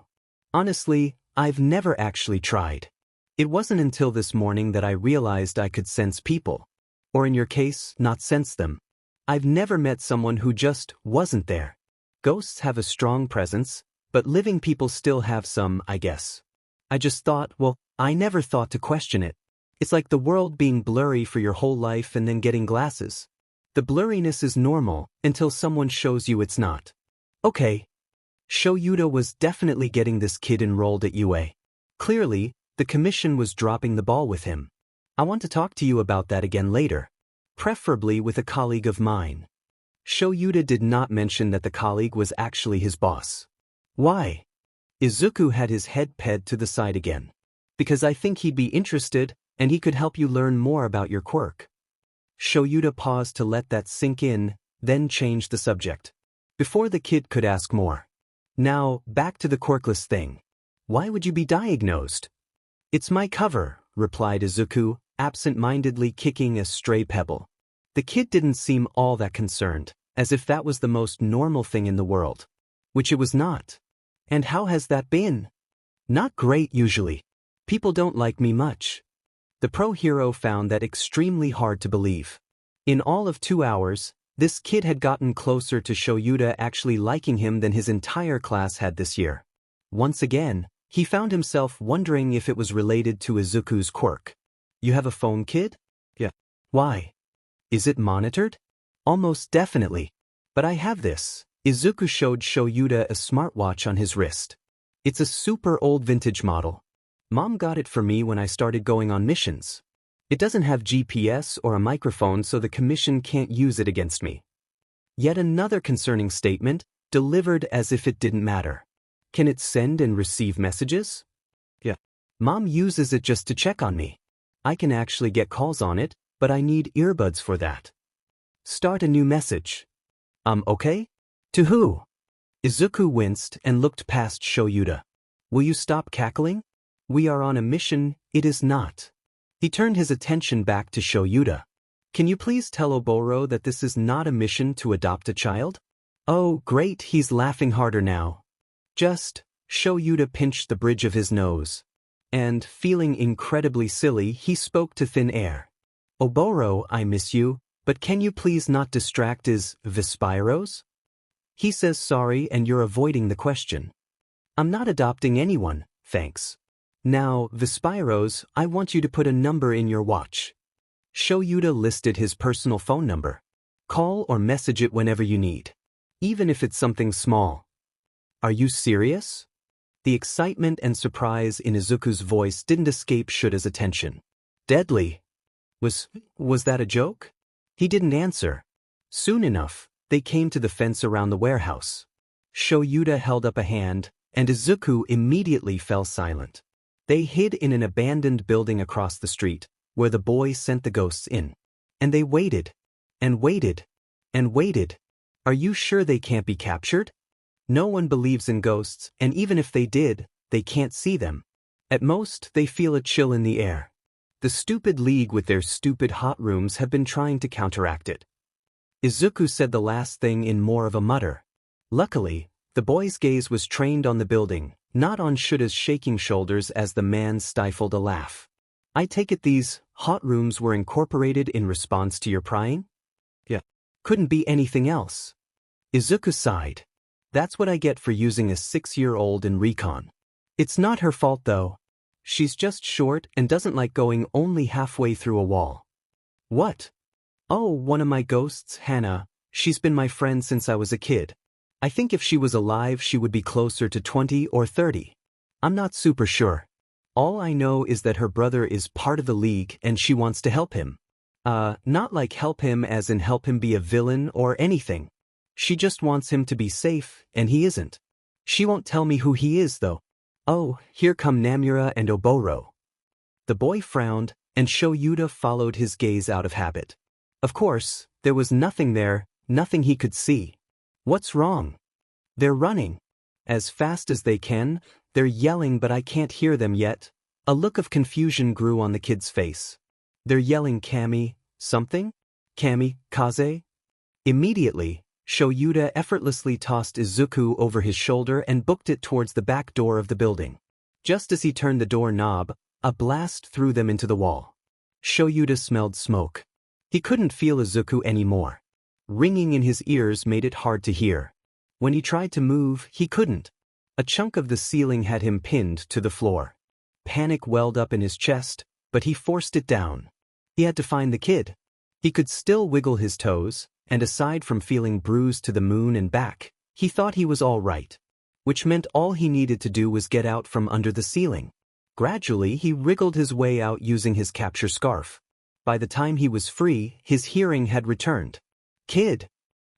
A: Honestly, I've never actually tried. It wasn't until this morning that I realized I could sense people. Or in your case, not sense them. I've never met someone who just wasn't there. Ghosts have a strong presence, but living people still have some, I guess. I just thought, well, I never thought to question it. It's like the world being blurry for your whole life and then getting glasses. The blurriness is normal until someone shows you it's not. Okay. Shoyuta was definitely getting this kid enrolled at UA. Clearly, the commission was dropping the ball with him. I want to talk to you about that again later. Preferably with a colleague of mine. Shoyuta did not mention that the colleague was actually his boss. Why? Izuku had his head ped to the side again. Because I think he'd be interested, and he could help you learn more about your quirk. Shoyuta paused to let that sink in, then changed the subject. Before the kid could ask more. Now, back to the quirkless thing. Why would you be diagnosed? It's my cover, replied Izuku, absent-mindedly kicking a stray pebble. The kid didn't seem all that concerned, as if that was the most normal thing in the world. Which it was not. And how has that been? Not great usually. People don't like me much. The pro-hero found that extremely hard to believe. In all of 2 hours, this kid had gotten closer to Shoyuta actually liking him than his entire class had this year. Once again, he found himself wondering if it was related to Izuku's quirk. You have a phone, kid? Yeah. Why? Is it monitored? Almost definitely. But I have this. Izuku showed Shoyuta a smartwatch on his wrist. It's a super old vintage model. Mom got it for me when I started going on missions. It doesn't have GPS or a microphone, so the commission can't use it against me. Yet another concerning statement, delivered as if it didn't matter. Can it send and receive messages? Yeah. Mom uses it just to check on me. I can actually get calls on it, but I need earbuds for that. Start a new message. Okay? To who? Izuku winced and looked past Shoyuta. Will you stop cackling? We are on a mission, it is not. He turned his attention back to Shoyuta. Can you please tell Oboro that this is not a mission to adopt a child? Oh, great, he's laughing harder now. Just, Shoyuta pinched the bridge of his nose. And, feeling incredibly silly, he spoke to thin air. Oboro, I miss you, but can you please not distract his Vispiros? He says sorry and you're avoiding the question. I'm not adopting anyone, thanks. Now, Vispiros, I want you to put a number in your watch. Shoyuta listed his personal phone number. Call or message it whenever you need. Even if it's something small. Are you serious? The excitement and surprise in Izuku's voice didn't escape Shuta's attention. Deadly. Was that a joke? He didn't answer. Soon enough, they came to the fence around the warehouse. Shoyuta held up a hand, and Izuku immediately fell silent. They hid in an abandoned building across the street, where the boy sent the ghosts in. And they waited. And waited. And waited. Are you sure they can't be captured? No one believes in ghosts, and even if they did, they can't see them. At most, they feel a chill in the air. The stupid league with their stupid hot rooms have been trying to counteract it. Izuku said the last thing in more of a mutter. Luckily, the boy's gaze was trained on the building, not on Shuta's shaking shoulders as the man stifled a laugh. I take it these hot rooms were incorporated in response to your prying? Yeah. Couldn't be anything else. Izuku sighed. That's what I get for using a 6-year-old in recon. It's not her fault though. She's just short and doesn't like going only halfway through a wall. What? Oh, one of my ghosts, Hannah. She's been my friend since I was a kid. I think if she was alive she would be closer to 20 or 30. I'm not super sure. All I know is that her brother is part of the league and she wants to help him. Not like help him as in help him be a villain or anything. She just wants him to be safe, and he isn't. She won't tell me who he is though. Oh, here come Namura and Oboro. The boy frowned, and Shoyuta followed his gaze out of habit. Of course, there was nothing there, nothing he could see. What's wrong? They're running. As fast as they can, they're yelling but I can't hear them yet. A look of confusion grew on the kid's face. They're yelling Kami, something? Kami, Kaze? Immediately, Shoyuta effortlessly tossed Izuku over his shoulder and booked it towards the back door of the building. Just as he turned the door knob, a blast threw them into the wall. Shoyuta smelled smoke. He couldn't feel Izuku anymore. Ringing in his ears made it hard to hear. When he tried to move, he couldn't. A chunk of the ceiling had him pinned to the floor. Panic welled up in his chest, but he forced it down. He had to find the kid. He could still wiggle his toes, and aside from feeling bruised to the moon and back, he thought he was all right. Which meant all he needed to do was get out from under the ceiling. Gradually, he wriggled his way out using his capture scarf. By the time he was free, his hearing had returned. Kid!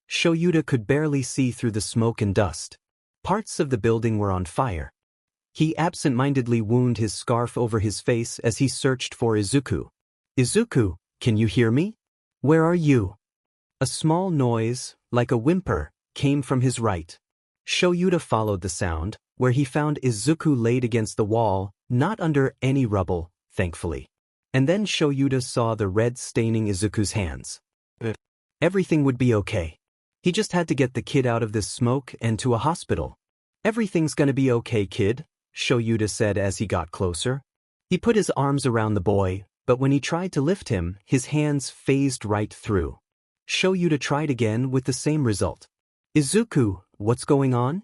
A: Shoyuta could barely see through the smoke and dust. Parts of the building were on fire. He absent-mindedly wound his scarf over his face as he searched for Izuku. Izuku, can you hear me? Where are you? A small noise, like a whimper, came from his right. Shoyuta followed the sound, where he found Izuku laid against the wall, not under any rubble, thankfully. And then Shoyuta saw the red staining Izuku's hands. Everything would be okay. He just had to get the kid out of this smoke and to a hospital. Everything's gonna be okay, kid, Shoyuta said as he got closer. He put his arms around the boy, but when he tried to lift him, his hands phased right through. Shoyuta tried again with the same result. Izuku, what's going on?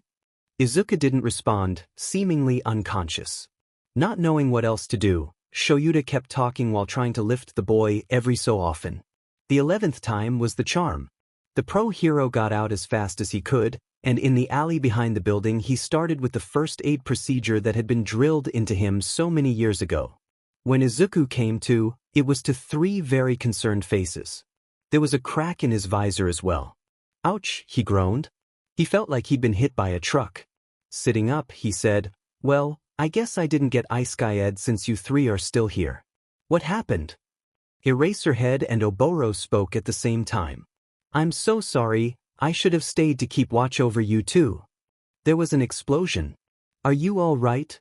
A: Izuku didn't respond, seemingly unconscious. Not knowing what else to do, Shoyuta kept talking while trying to lift the boy every so often. The 11th time was the charm. The pro hero got out as fast as he could, and in the alley behind the building he started with the first aid procedure that had been drilled into him so many years ago. When Izuku came to, it was to 3 very concerned faces. There was a crack in his visor as well. Ouch, he groaned. He felt like he'd been hit by a truck. Sitting up, he said, well, I guess I didn't get Ice-Ed since you 3 are still here. What happened? Eraserhead and Oboro spoke at the same time. I'm so sorry, I should have stayed to keep watch over you too. There was an explosion. Are you all right?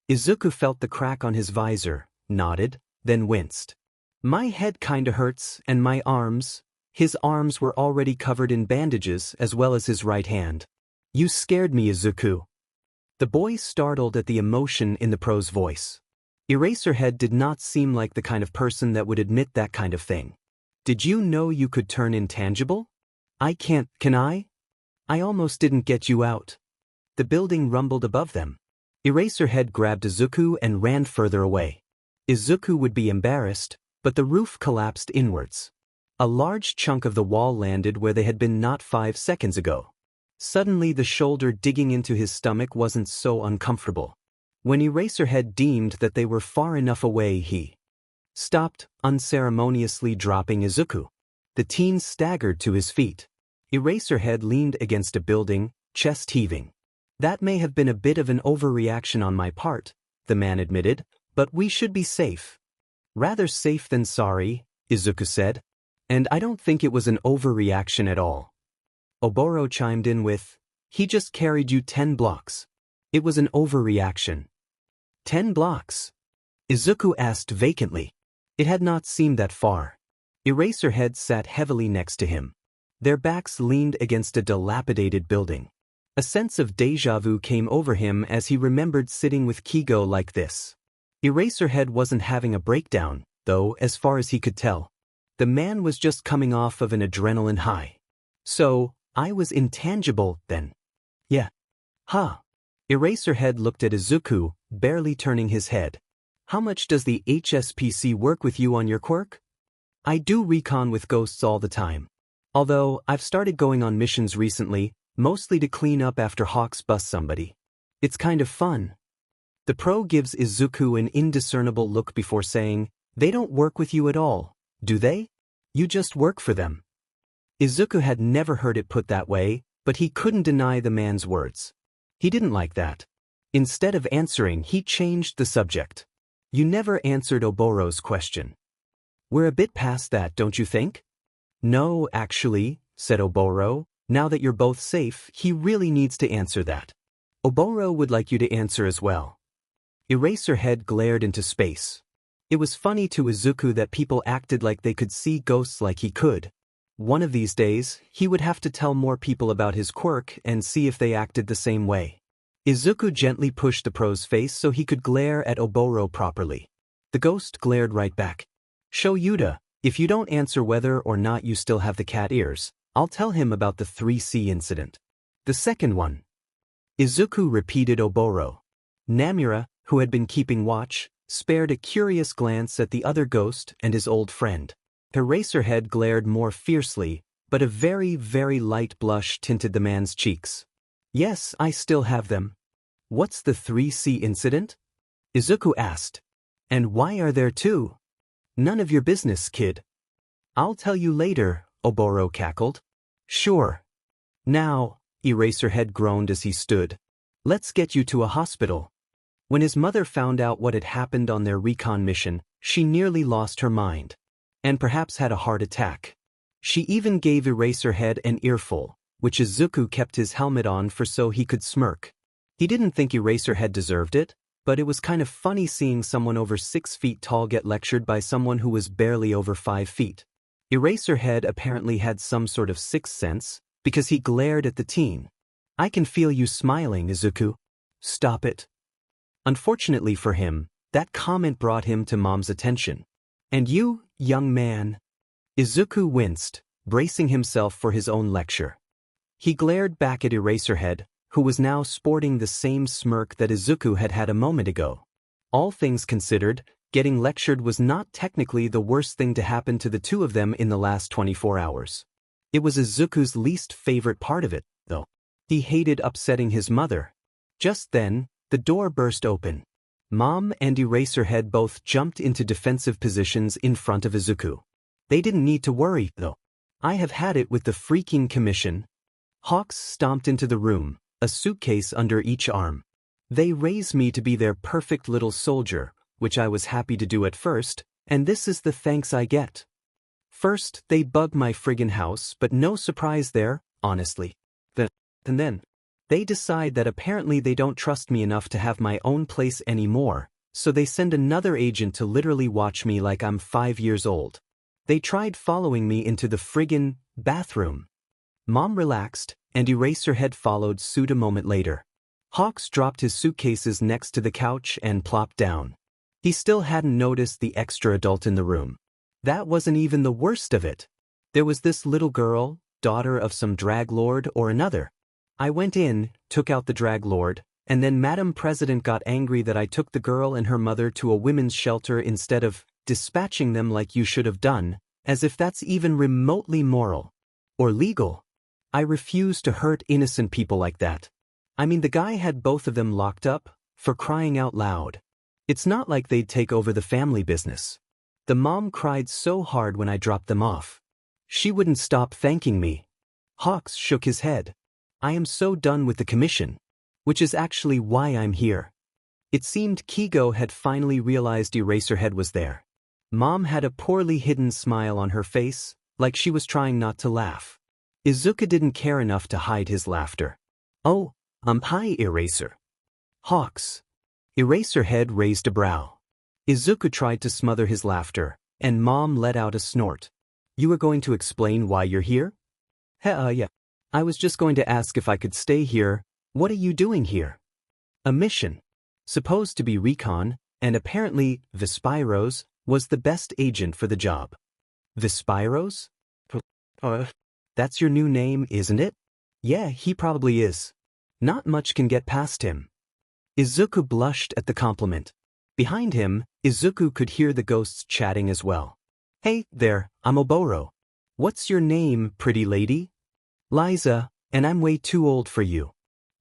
A: Izuku felt the crack on his visor, nodded, then winced. My head kinda hurts, and my arms. His arms were already covered in bandages as well as his right hand. You scared me, Izuku. The boy startled at the emotion in the pro's voice. Eraserhead did not seem like the kind of person that would admit that kind of thing. Did you know you could turn intangible? I can't, can I? I almost didn't get you out. The building rumbled above them. Eraserhead grabbed Izuku and ran further away. Izuku would be embarrassed, but the roof collapsed inwards. A large chunk of the wall landed where they had been not 5 seconds ago. Suddenly the shoulder digging into his stomach wasn't so uncomfortable. When Eraserhead deemed that they were far enough away, he stopped, unceremoniously dropping Izuku. The teen staggered to his feet. Eraserhead leaned against a building, chest heaving. That may have been a bit of an overreaction on my part, the man admitted, but we should be safe. Rather safe than sorry, Izuku said. And I don't think it was an overreaction at all. Oboro chimed in with, he just carried you 10 blocks. It was an overreaction. 10 blocks? Izuku asked vacantly. It had not seemed that far. Eraserhead sat heavily next to him. Their backs leaned against a dilapidated building. A sense of déjà vu came over him as he remembered sitting with Keigo like this. Eraserhead wasn't having a breakdown, though, as far as he could tell. The man was just coming off of an adrenaline high. So, I was intangible, then. Yeah. Huh. Eraserhead looked at Izuku, barely turning his head. How much does the HPSC work with you on your quirk? I do recon with ghosts all the time. Although, I've started going on missions recently, mostly to clean up after Hawks bust somebody. It's kind of fun. The pro gives Izuku an indiscernible look before saying, they don't work with you at all, do they? You just work for them. Izuku had never heard it put that way, but he couldn't deny the man's words. He didn't like that. Instead of answering, he changed the subject. You never answered Oboro's question. We're a bit past that, don't you think? No, actually, said Oboro. Now that you're both safe, he really needs to answer that. Oboro would like you to answer as well. Eraserhead glared into space. It was funny to Izuku that people acted like they could see ghosts like he could. One of these days, he would have to tell more people about his quirk and see if they acted the same way. Izuku gently pushed the pro's face so he could glare at Oboro properly. The ghost glared right back. Show Yuta, if you don't answer whether or not you still have the cat ears, I'll tell him about the 3C incident. The second one. Izuku repeated Oboro. Namura, who had been keeping watch, spared a curious glance at the other ghost and his old friend. Eraserhead glared more fiercely, but a very, very light blush tinted the man's cheeks. Yes, I still have them. What's the 3C incident? Izuku asked. And why are there two? None of your business, kid. I'll tell you later, Oboro cackled. Sure. Now, Eraserhead groaned as he stood. Let's get you to a hospital. When his mother found out what had happened on their recon mission, she nearly lost her mind. And perhaps had a heart attack. She even gave Eraserhead an earful, which Izuku kept his helmet on for so he could smirk. He didn't think Eraserhead deserved it, but it was kind of funny seeing someone over 6 feet tall get lectured by someone who was barely over 5 feet. Eraserhead apparently had some sort of sixth sense, because he glared at the teen. I can feel you smiling, Izuku. Stop it. Unfortunately for him, that comment brought him to Mom's attention. And you, young man? Izuku winced, bracing himself for his own lecture. He glared back at Eraserhead, who was now sporting the same smirk that Izuku had had a moment ago. All things considered, getting lectured was not technically the worst thing to happen to the two of them in the last 24 hours. It was Izuku's least favorite part of it, though. He hated upsetting his mother. Just then, the door burst open. Mom and Eraserhead both jumped into defensive positions in front of Izuku. They didn't need to worry, though. I have had it with the freaking commission. Hawks stomped into the room, a suitcase under each arm. They raised me to be their perfect little soldier, which I was happy to do at first, and this is the thanks I get. First, they bug my friggin' house, but no surprise there, honestly. And then, they decide that apparently they don't trust me enough to have my own place anymore, so they send another agent to literally watch me like I'm 5 years old. They tried following me into the friggin' bathroom. Mom relaxed, and Eraserhead followed suit a moment later. Hawks dropped his suitcases next to the couch and plopped down. He still hadn't noticed the extra adult in the room. That wasn't even the worst of it. There was this little girl, daughter of some drag lord or another. I went in, took out the drag lord, and then Madam President got angry that I took the girl and her mother to a women's shelter instead of dispatching them like you should have done, as if that's even remotely moral. Or legal. I refuse to hurt innocent people like that. I mean, the guy had both of them locked up, for crying out loud. It's not like they'd take over the family business. The mom cried so hard when I dropped them off. She wouldn't stop thanking me. Hawks shook his head. I am so done with the commission. Which is actually why I'm here. It seemed Keigo had finally realized Eraserhead was there. Mom had a poorly hidden smile on her face, like she was trying not to laugh. Izuku didn't care enough to hide his laughter. Oh, hi, Eraser. Hawks. Eraserhead raised a brow. Izuku tried to smother his laughter, and Mom let out a snort. You were going to explain why you're here? Yeah. I was just going to ask if I could stay here. What are you doing here? A mission. Supposed to be recon, and apparently, Vespiros was the best agent for the job. Vespiros? That's your new name, isn't it? Yeah, he probably is. Not much can get past him. Izuku blushed at the compliment. Behind him, Izuku could hear the ghosts chatting as well. Hey, there, I'm Oboro. What's your name, pretty lady? Liza, and I'm way too old for you.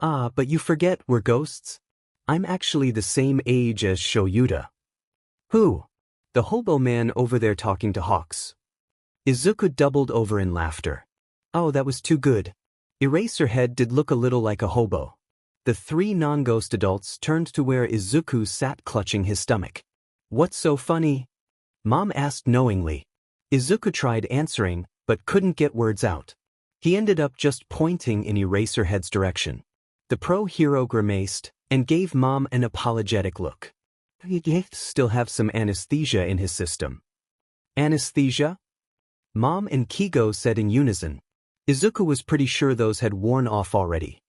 A: Ah, but you forget we're ghosts? I'm actually the same age as Shoyuta. Who? The hobo man over there talking to Hawks. Izuku doubled over in laughter. Oh, that was too good. Eraserhead did look a little like a hobo. The three non-ghost adults turned to where Izuku sat clutching his stomach. What's so funny? Mom asked knowingly. Izuku tried answering, but couldn't get words out. He ended up just pointing in Eraserhead's direction. The pro-hero grimaced and gave Mom an apologetic look. He'd still have some anesthesia in his system. Anesthesia? Mom and Keigo said in unison. Izuku was pretty sure those had worn off already.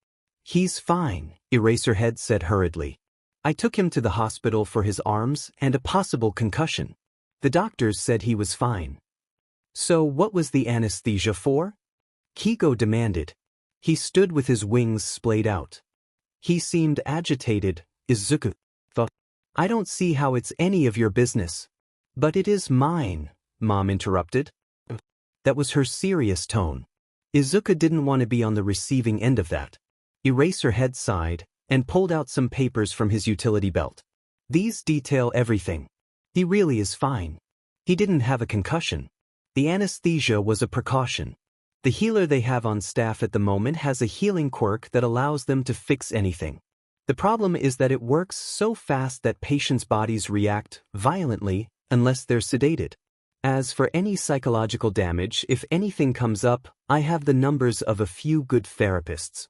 A: He's fine, Eraserhead said hurriedly. I took him to the hospital for his arms and a possible concussion. The doctors said he was fine. So what was the anesthesia for? Keigo demanded. He stood with his wings splayed out. He seemed agitated, Izuku thought. I don't see how it's any of your business. But it is mine, Mom interrupted. That was her serious tone. Izuku didn't want to be on the receiving end of that. Eraserhead sighed and pulled out some papers from his utility belt. These detail everything. He really is fine. He didn't have a concussion. The anesthesia was a precaution. The healer they have on staff at the moment has a healing quirk that allows them to fix anything. The problem is that it works so fast that patients' bodies react violently unless they're sedated. As for any psychological damage, if anything comes up, I have the numbers of a few good therapists.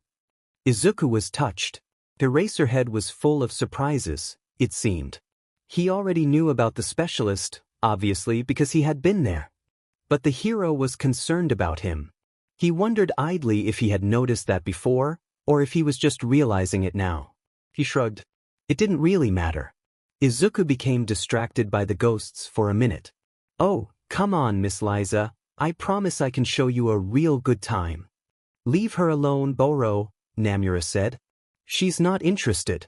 A: Izuku was touched. Eraserhead was full of surprises, it seemed. He already knew about the specialist, obviously because he had been there. But the hero was concerned about him. He wondered idly if he had noticed that before, or if he was just realizing it now. He shrugged. It didn't really matter. Izuku became distracted by the ghosts for a minute. Oh, come on, Miss Liza, I promise I can show you a real good time. Leave her alone, Boro, Namura said. She's not interested.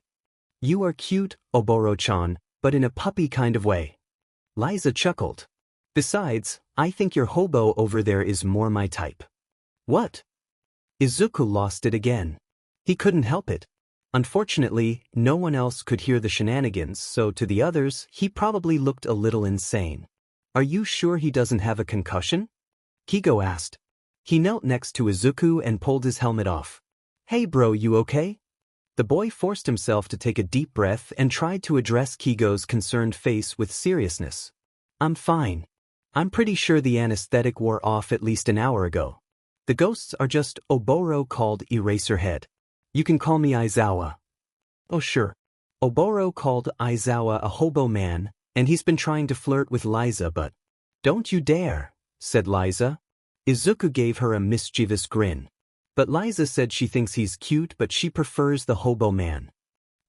A: You are cute, Oboro-chan, but in a puppy kind of way. Liza chuckled. Besides, I think your hobo over there is more my type. What? Izuku lost it again. He couldn't help it. Unfortunately, no one else could hear the shenanigans, so to the others, he probably looked a little insane. Are you sure he doesn't have a concussion? Keigo asked. He knelt next to Izuku and pulled his helmet off. Hey bro, you okay? The boy forced himself to take a deep breath and tried to address Keigo's concerned face with seriousness. I'm fine. I'm pretty sure the anesthetic wore off at least an hour ago. The ghosts are just Oboro called Eraserhead. You can call me Aizawa. Oh sure. Oboro called Aizawa a hobo man, and he's been trying to flirt with Liza but... Don't you dare, said Liza. Izuku gave her a mischievous grin. But Liza said she thinks he's cute but she prefers the hobo man.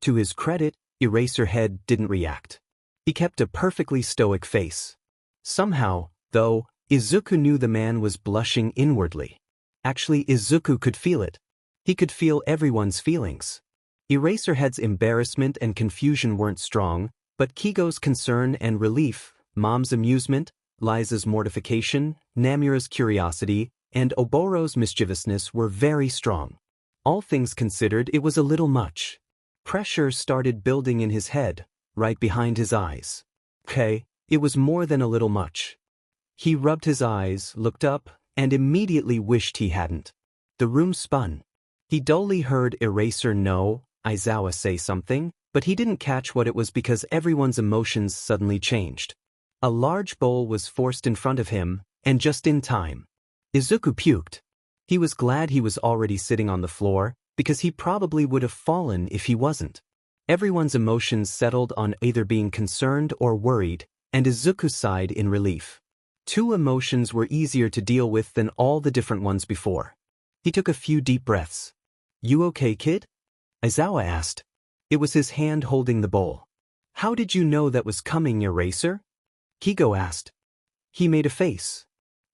A: To his credit, Eraserhead didn't react. He kept a perfectly stoic face. Somehow, though, Izuku knew the man was blushing inwardly. Actually, Izuku could feel it. He could feel everyone's feelings. Eraserhead's embarrassment and confusion weren't strong, but Keigo's concern and relief, Mom's amusement, Liza's mortification, Namura's curiosity, and Oboro's mischievousness were very strong. All things considered, it was a little much. Pressure started building in his head, right behind his eyes. Okay, it was more than a little much. He rubbed his eyes, looked up, and immediately wished he hadn't. The room spun. He dully heard Aizawa say something, but he didn't catch what it was because everyone's emotions suddenly changed. A large bowl was forced in front of him, and just in time. Izuku puked. He was glad he was already sitting on the floor, because he probably would have fallen if he wasn't. Everyone's emotions settled on either being concerned or worried, and Izuku sighed in relief. Two emotions were easier to deal with than all the different ones before. He took a few deep breaths. You okay, kid? Aizawa asked. It was his hand holding the bowl. How did you know that was coming, Eraser? Keigo asked. He made a face.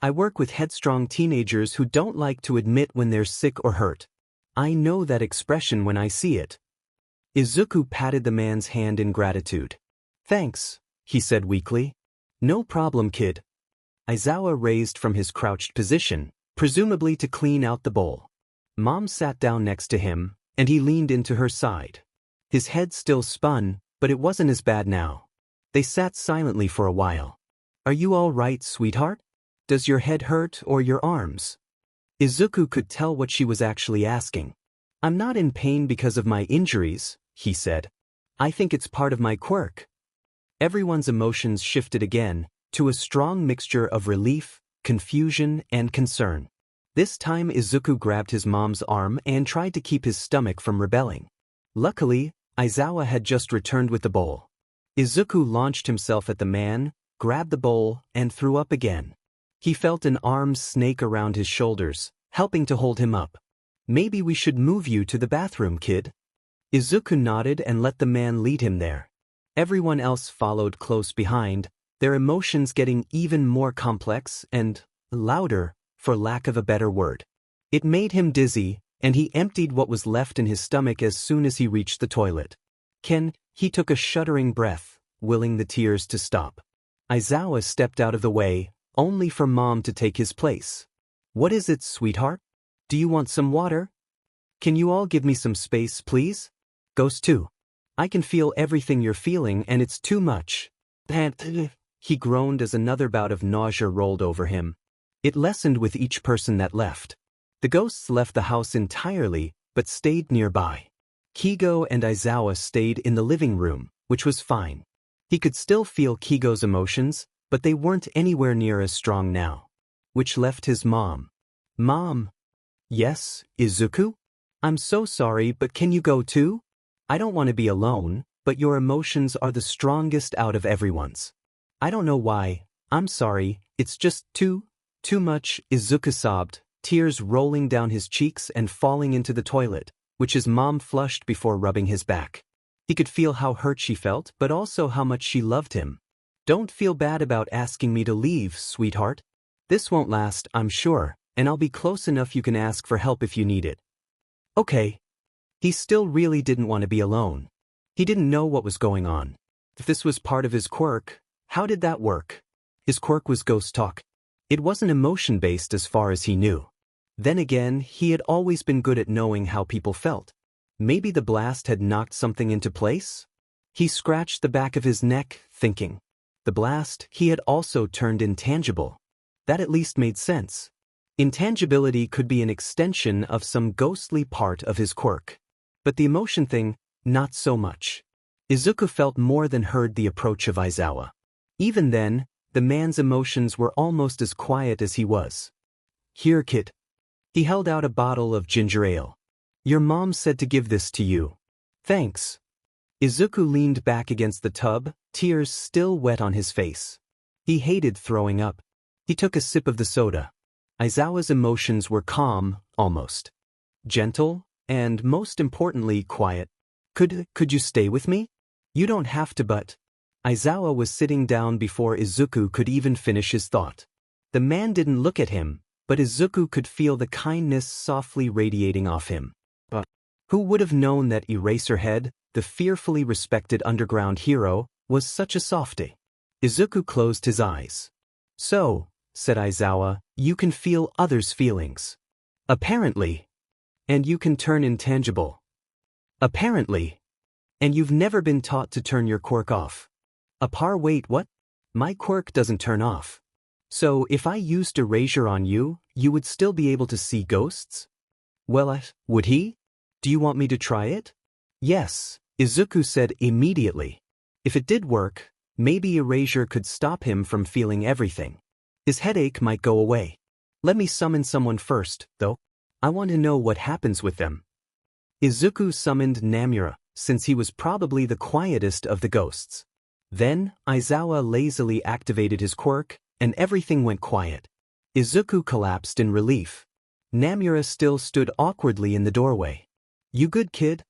A: I work with headstrong teenagers who don't like to admit when they're sick or hurt. I know that expression when I see it. Izuku patted the man's hand in gratitude. Thanks, he said weakly. No problem, kid. Aizawa raised from his crouched position, presumably to clean out the bowl. Mom sat down next to him, and he leaned into her side. His head still spun, but it wasn't as bad now. They sat silently for a while. Are you all right, sweetheart? Does your head hurt or your arms? Izuku could tell what she was actually asking. I'm not in pain because of my injuries, he said. I think it's part of my quirk. Everyone's emotions shifted again, to a strong mixture of relief, confusion, and concern. This time Izuku grabbed his mom's arm and tried to keep his stomach from rebelling. Luckily, Aizawa had just returned with the bowl. Izuku launched himself at the man, grabbed the bowl, and threw up again. He felt an arm snake around his shoulders, helping to hold him up. Maybe we should move you to the bathroom, kid. Izuku nodded and let the man lead him there. Everyone else followed close behind, their emotions getting even more complex and louder, for lack of a better word. It made him dizzy, and he emptied what was left in his stomach as soon as he reached the toilet. He took a shuddering breath, willing the tears to stop. Aizawa stepped out of the way, only for Mom to take his place. What is it, sweetheart? Do you want some water? Can you all give me some space, please? Ghost 2. I can feel everything you're feeling and it's too much. He groaned as another bout of nausea rolled over him. It lessened with each person that left. The ghosts left the house entirely, but stayed nearby. Keigo and Aizawa stayed in the living room, which was fine. He could still feel Keigo's emotions, but they weren't anywhere near as strong now. Which left his mom. Mom. Yes, Izuku? I'm so sorry, but can you go too? I don't want to be alone, but your emotions are the strongest out of everyone's. I don't know why, I'm sorry, it's just too much, Izuku sobbed, tears rolling down his cheeks and falling into the toilet, which his mom flushed before rubbing his back. He could feel how hurt she felt, but also how much she loved him. Don't feel bad about asking me to leave, sweetheart. This won't last, I'm sure, and I'll be close enough you can ask for help if you need it. Okay. He still really didn't want to be alone. He didn't know what was going on. If this was part of his quirk, how did that work? His quirk was ghost talk. It wasn't emotion-based as far as he knew. Then again, he had always been good at knowing how people felt. Maybe the blast had knocked something into place? He scratched the back of his neck, thinking. The blast, he had also turned intangible. That at least made sense. Intangibility could be an extension of some ghostly part of his quirk. But the emotion thing, not so much. Izuku felt more than heard the approach of Aizawa. Even then, the man's emotions were almost as quiet as he was. Here, kid. He held out a bottle of ginger ale. Your mom said to give this to you. Thanks. Izuku leaned back against the tub, tears still wet on his face. He hated throwing up. He took a sip of the soda. Aizawa's emotions were calm, almost. Gentle, and most importantly, quiet. Could you stay with me? You don't have to, but... Aizawa was sitting down before Izuku could even finish his thought. The man didn't look at him, but Izuku could feel the kindness softly radiating off him. But who would have known that Eraserhead, the fearfully respected underground hero, was such a softie? Izuku closed his eyes. So, said Aizawa, you can feel others' feelings. Apparently. And you can turn intangible. Apparently. And you've never been taught to turn your quirk off. Wait, what? My quirk doesn't turn off. So if I used erasure on you, you would still be able to see ghosts? Well, would he? Do you want me to try it? Yes, Izuku said immediately. If it did work, maybe erasure could stop him from feeling everything. His headache might go away. Let me summon someone first, though. I want to know what happens with them. Izuku summoned Namura, since he was probably the quietest of the ghosts. Then, Aizawa lazily activated his quirk, and everything went quiet. Izuku collapsed in relief. Namura still stood awkwardly in the doorway. You good, kid?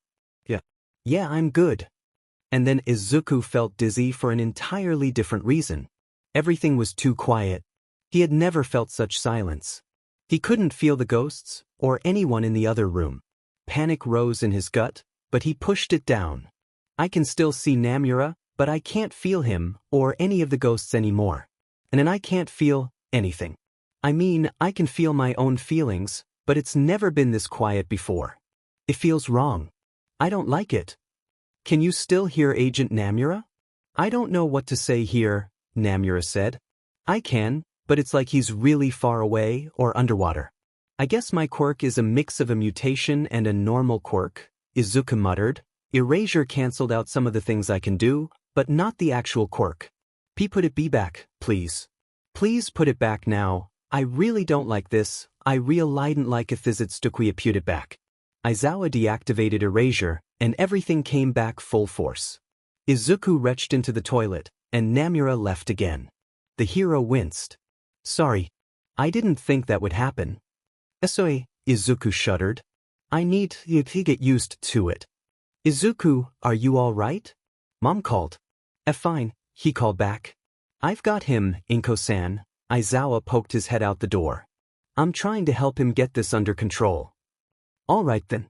A: Yeah, I'm good. And then Izuku felt dizzy for an entirely different reason. Everything was too quiet. He had never felt such silence. He couldn't feel the ghosts, or anyone in the other room. Panic rose in his gut, but he pushed it down. I can still see Namura, but I can't feel him or any of the ghosts anymore. And then I can't feel anything. I mean, I can feel my own feelings, but it's never been this quiet before. It feels wrong. I don't like it. Can you still hear Agent Namura? I don't know what to say here, Namura said. I can, but it's like he's really far away or underwater. I guess my quirk is a mix of a mutation and a normal quirk, Izuku muttered. Erasure cancelled out some of the things I can do, but not the actual quirk. Put it back, please. Please put it back now. I really don't like this. I really don't like if this it's put it back. Aizawa deactivated erasure, and everything came back full force. Izuku retched into the toilet, and Namura left again. The hero winced. Sorry. I didn't think that would happen. Soe, Izuku shuddered. I need to get used to it. Izuku, are you all right? Mom called. Fine, he called back. I've got him, Inko-san. Aizawa poked his head out the door. I'm trying to help him get this under control. All right then.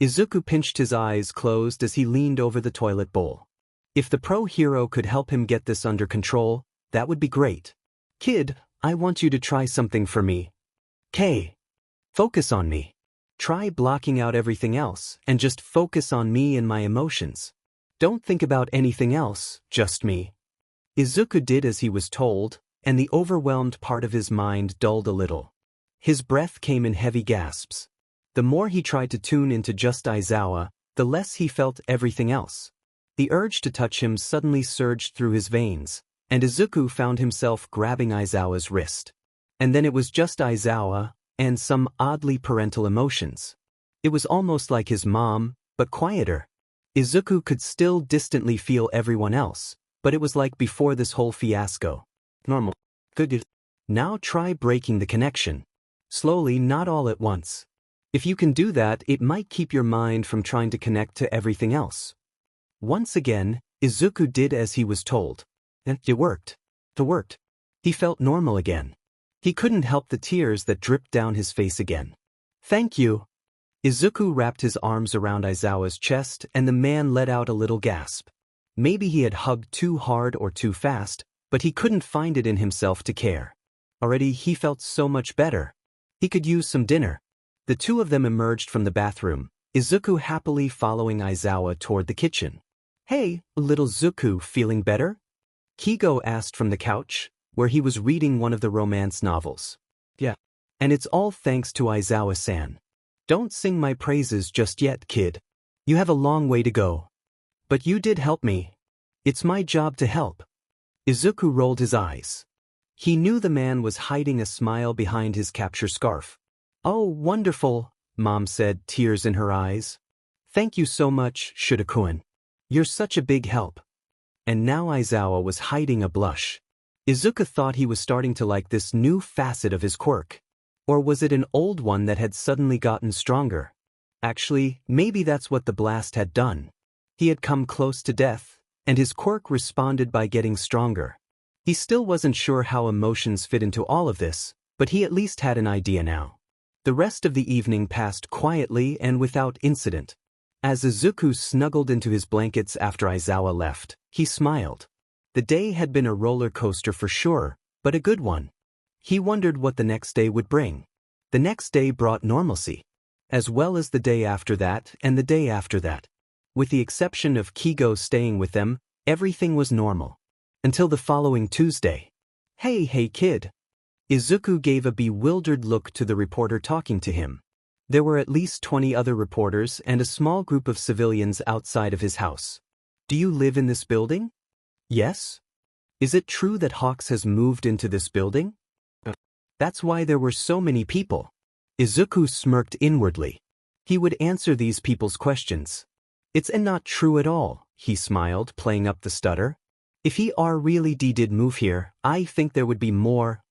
A: Izuku pinched his eyes closed as he leaned over the toilet bowl. If the pro hero could help him get this under control, that would be great. Kid, I want you to try something for me. K. Focus on me. Try blocking out everything else and just focus on me and my emotions. Don't think about anything else, just me. Izuku did as he was told, and the overwhelmed part of his mind dulled a little. His breath came in heavy gasps. The more he tried to tune into just Aizawa, the less he felt everything else. The urge to touch him suddenly surged through his veins, and Izuku found himself grabbing Aizawa's wrist. And then it was just Aizawa, and some oddly parental emotions. It was almost like his mom, but quieter. Izuku could still distantly feel everyone else, but it was like before this whole fiasco. Normal. Good. Now try breaking the connection. Slowly, not all at once. If you can do that, it might keep your mind from trying to connect to everything else. Once again, Izuku did as he was told. And it worked. It worked. He felt normal again. He couldn't help the tears that dripped down his face again. Thank you. Izuku wrapped his arms around Aizawa's chest and the man let out a little gasp. Maybe he had hugged too hard or too fast, but he couldn't find it in himself to care. Already he felt so much better. He could use some dinner. The two of them emerged from the bathroom, Izuku happily following Aizawa toward the kitchen. Hey, little Zuku, feeling better? Keigo asked from the couch, where he was reading one of the romance novels. Yeah. And it's all thanks to Aizawa-san. Don't sing my praises just yet, kid. You have a long way to go. But you did help me. It's my job to help. Izuku rolled his eyes. He knew the man was hiding a smile behind his capture scarf. Oh, wonderful, Mom said, tears in her eyes. Thank you so much, Shida-kun. You're such a big help. And now Aizawa was hiding a blush. Izuku thought he was starting to like this new facet of his quirk. Or was it an old one that had suddenly gotten stronger? Actually, maybe that's what the blast had done. He had come close to death, and his quirk responded by getting stronger. He still wasn't sure how emotions fit into all of this, but he at least had an idea now. The rest of the evening passed quietly and without incident. As Izuku snuggled into his blankets after Aizawa left, he smiled. The day had been a roller coaster for sure, but a good one. He wondered what the next day would bring. The next day brought normalcy, as well as the day after that and the day after that. With the exception of Keigo staying with them, everything was normal. Until the following Tuesday. Hey kid. Izuku gave a bewildered look to the reporter talking to him. There were at least 20 other reporters and a small group of civilians outside of his house. Do you live in this building? Yes. Is it true that Hawks has moved into this building? That's why there were so many people. Izuku smirked inwardly. He would answer these people's questions. It's not true at all, he smiled, playing up the stutter. If he really did move here, I think there would be more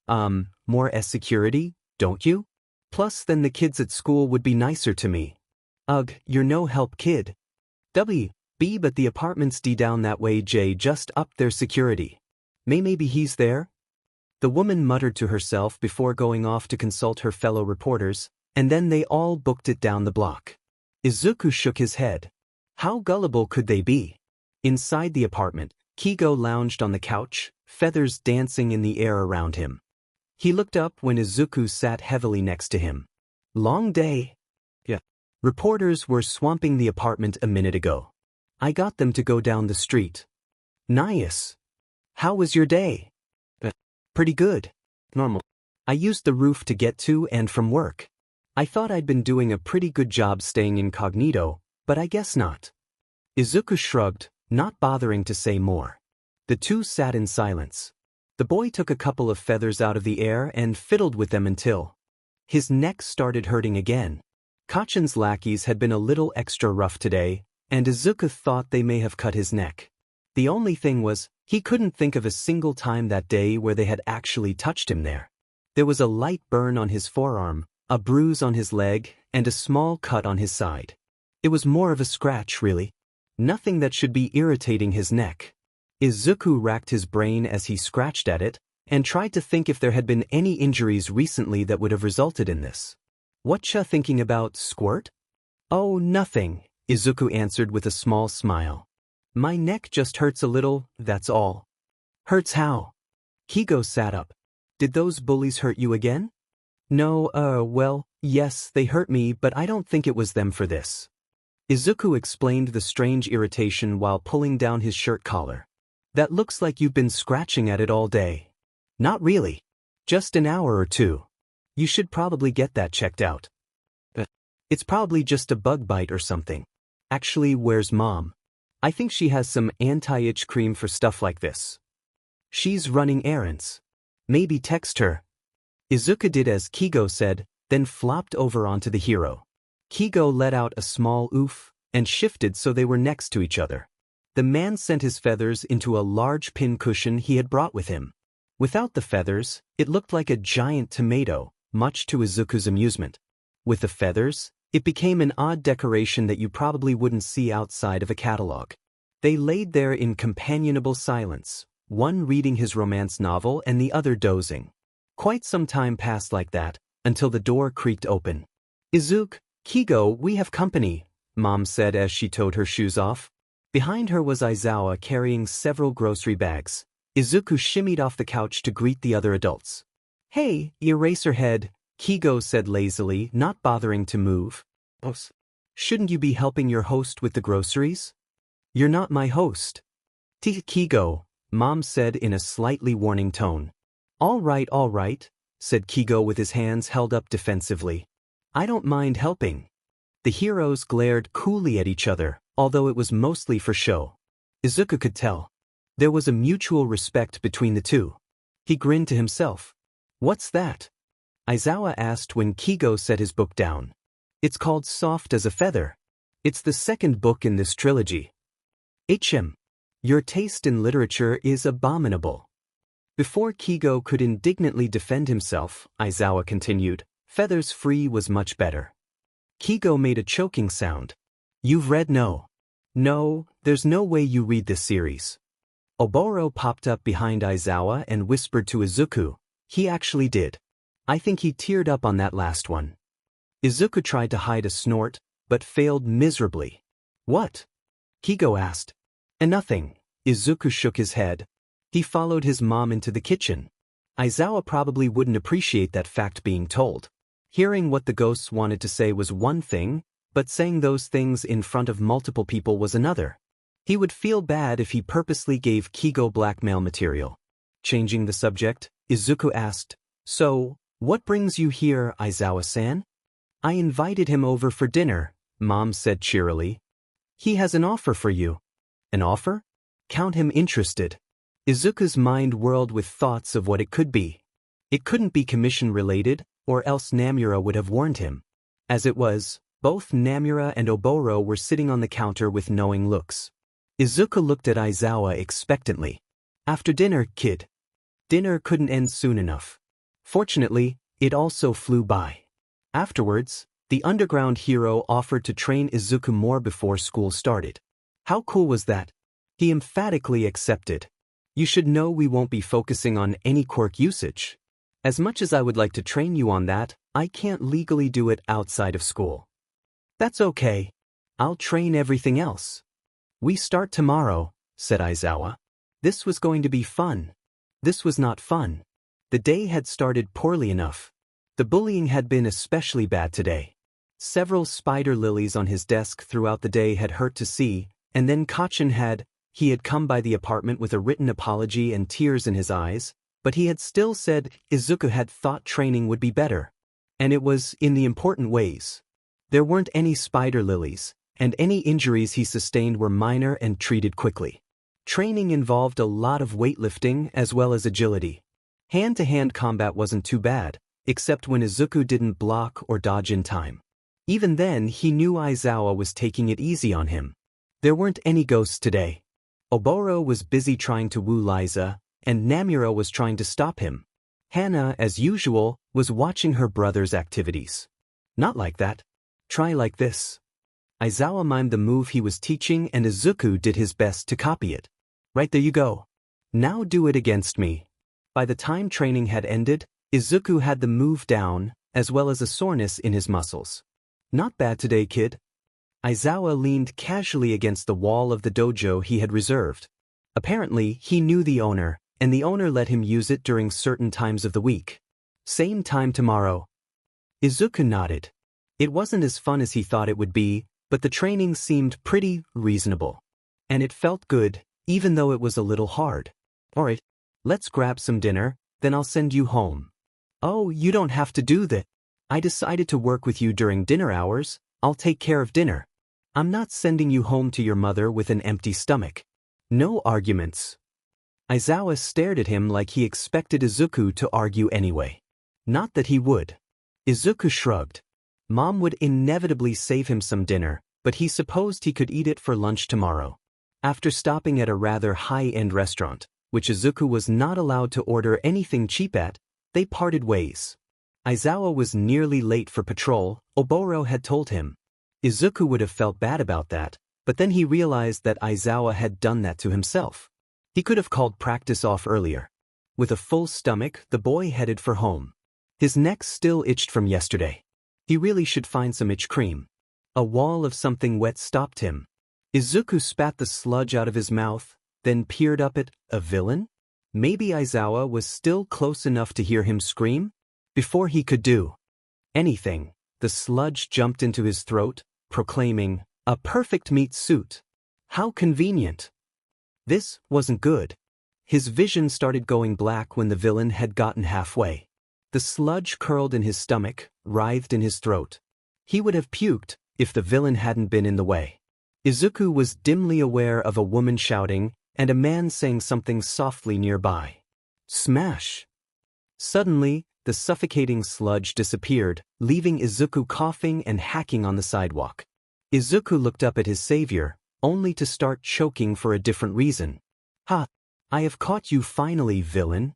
A: security, don't you? Plus then the kids at school would be nicer to me. Ugh, you're no help, kid. B, but the apartments down that way just upped their security. Maybe he's there? The woman muttered to herself before going off to consult her fellow reporters, and then they all booked it down the block. Izuku shook his head. How gullible could they be? Inside the apartment, Keigo lounged on the couch, feathers dancing in the air around him. He looked up when Izuku sat heavily next to him. Long day? Yeah. Reporters were swamping the apartment a minute ago. I got them to go down the street. Nice. How was your day? Pretty good. Normal. I used the roof to get to and from work. I thought I'd been doing a pretty good job staying incognito, but I guess not. Izuku shrugged, not bothering to say more. The two sat in silence. The boy took a couple of feathers out of the air and fiddled with them until his neck started hurting again. Kachan's lackeys had been a little extra rough today, and Izuku thought they may have cut his neck. The only thing was, he couldn't think of a single time that day where they had actually touched him there. There was a light burn on his forearm, a bruise on his leg, and a small cut on his side. It was more of a scratch, really. Nothing that should be irritating his neck. Izuku racked his brain as he scratched at it, and tried to think if there had been any injuries recently that would have resulted in this. Whatcha thinking about, Squirt? Oh, nothing, Izuku answered with a small smile. My neck just hurts a little, that's all. Hurts how? Keigo sat up. Did those bullies hurt you again? No, well, yes, they hurt me, but I don't think it was them for this. Izuku explained the strange irritation while pulling down his shirt collar. That looks like you've been scratching at it all day. Not really. Just an hour or two. You should probably get that checked out. It's probably just a bug bite or something. Actually, where's Mom? I think she has some anti-itch cream for stuff like this. She's running errands. Maybe text her. Izuku did as Keigo said, then flopped over onto the hero. Keigo let out a small oof, and shifted so they were next to each other. The man sent his feathers into a large pin cushion he had brought with him. Without the feathers, it looked like a giant tomato, much to Izuku's amusement. With the feathers, it became an odd decoration that you probably wouldn't see outside of a catalog. They laid there in companionable silence, one reading his romance novel and the other dozing. Quite some time passed like that, until the door creaked open. Izuku, Keigo, we have company, Mom said as she towed her shoes off. Behind her was Aizawa carrying several grocery bags. Izuku shimmied off the couch to greet the other adults. Hey, Eraserhead, Keigo said lazily, not bothering to move. Shouldn't you be helping your host with the groceries? You're not my host. Keigo, Mom said in a slightly warning tone. All right, said Keigo with his hands held up defensively. I don't mind helping. The heroes glared coolly at each other, although it was mostly for show. Izuku could tell. There was a mutual respect between the two. He grinned to himself. What's that? Aizawa asked when Keigo set his book down. It's called Soft as a Feather. It's the second book in this trilogy. Your taste in literature is abominable. Before Keigo could indignantly defend himself, Aizawa continued, Feathers Free was much better. Keigo made a choking sound. You've read No. No, there's no way you read this series. Oboro popped up behind Aizawa and whispered to Izuku. He actually did. I think he teared up on that last one. Izuku tried to hide a snort, but failed miserably. What? Keigo asked. Nothing. Izuku shook his head. He followed his mom into the kitchen. Aizawa probably wouldn't appreciate that fact being told. Hearing what the ghosts wanted to say was one thing, but saying those things in front of multiple people was another. He would feel bad if he purposely gave Keigo blackmail material. Changing the subject, Izuku asked, So, what brings you here, Aizawa-san? I invited him over for dinner, Mom said cheerily. He has an offer for you. An offer? Count him interested. Izuku's mind whirled with thoughts of what it could be. It couldn't be commission-related, or else Namura would have warned him. As it was, both Namura and Oboro were sitting on the counter with knowing looks. Izuku looked at Aizawa expectantly. After dinner, kid. Dinner couldn't end soon enough. Fortunately, it also flew by. Afterwards, the underground hero offered to train Izuku more before school started. How cool was that? He emphatically accepted. You should know we won't be focusing on any quirk usage. As much as I would like to train you on that, I can't legally do it outside of school. That's okay. I'll train everything else. We start tomorrow, said Aizawa. This was going to be fun. This was not fun. The day had started poorly enough. The bullying had been especially bad today. Several spider lilies on his desk throughout the day had hurt to see, and then he had come by the apartment with a written apology and tears in his eyes, but he had still said Izuku had thought training would be better. And it was in the important ways. There weren't any spider lilies, and any injuries he sustained were minor and treated quickly. Training involved a lot of weightlifting as well as agility. Hand-to-hand combat wasn't too bad, except when Izuku didn't block or dodge in time. Even then, he knew Aizawa was taking it easy on him. There weren't any ghosts today. Oboro was busy trying to woo Liza, and Namura was trying to stop him. Hana, as usual, was watching her brother's activities. Not like that. Try like this. Aizawa mimed the move he was teaching and Izuku did his best to copy it. Right, there you go. Now do it against me. By the time training had ended, Izuku had the move down, as well as a soreness in his muscles. Not bad today, kid. Aizawa leaned casually against the wall of the dojo he had reserved. Apparently, he knew the owner, and the owner let him use it during certain times of the week. Same time tomorrow. Izuku nodded. It wasn't as fun as he thought it would be, but the training seemed pretty reasonable. And it felt good, even though it was a little hard. Alright, let's grab some dinner, then I'll send you home. Oh, you don't have to do that. I decided to work with you during dinner hours. I'll take care of dinner. I'm not sending you home to your mother with an empty stomach. No arguments. Aizawa stared at him like he expected Izuku to argue anyway. Not that he would. Izuku shrugged. Mom would inevitably save him some dinner, but he supposed he could eat it for lunch tomorrow. After stopping at a rather high-end restaurant, which Izuku was not allowed to order anything cheap at, they parted ways. Aizawa was nearly late for patrol, Oboro had told him. Izuku would have felt bad about that, but then he realized that Aizawa had done that to himself. He could have called practice off earlier. With a full stomach, the boy headed for home. His neck still itched from yesterday. He really should find some itch cream. A wall of something wet stopped him. Izuku spat the sludge out of his mouth, then peered up at a villain? Maybe Aizawa was still close enough to hear him scream? Before he could do anything, the sludge jumped into his throat, proclaiming, "A perfect meat suit. How convenient." This wasn't good. His vision started going black when the villain had gotten halfway. The sludge curled in his stomach, writhed in his throat. He would have puked if the villain hadn't been in the way. Izuku was dimly aware of a woman shouting and a man saying something softly nearby. Smash! Suddenly, the suffocating sludge disappeared, leaving Izuku coughing and hacking on the sidewalk. Izuku looked up at his savior, only to start choking for a different reason. Ha! I have caught you finally, villain!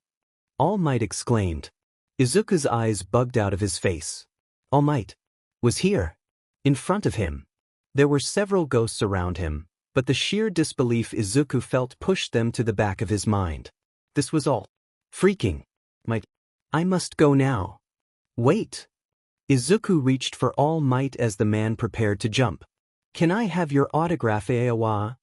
A: All Might exclaimed. Izuku's eyes bugged out of his face. All Might was here, in front of him. There were several ghosts around him, but the sheer disbelief Izuku felt pushed them to the back of his mind. This was all freaking. I must go now. Wait. Izuku reached for All Might as the man prepared to jump. Can I have your autograph, Aizawa?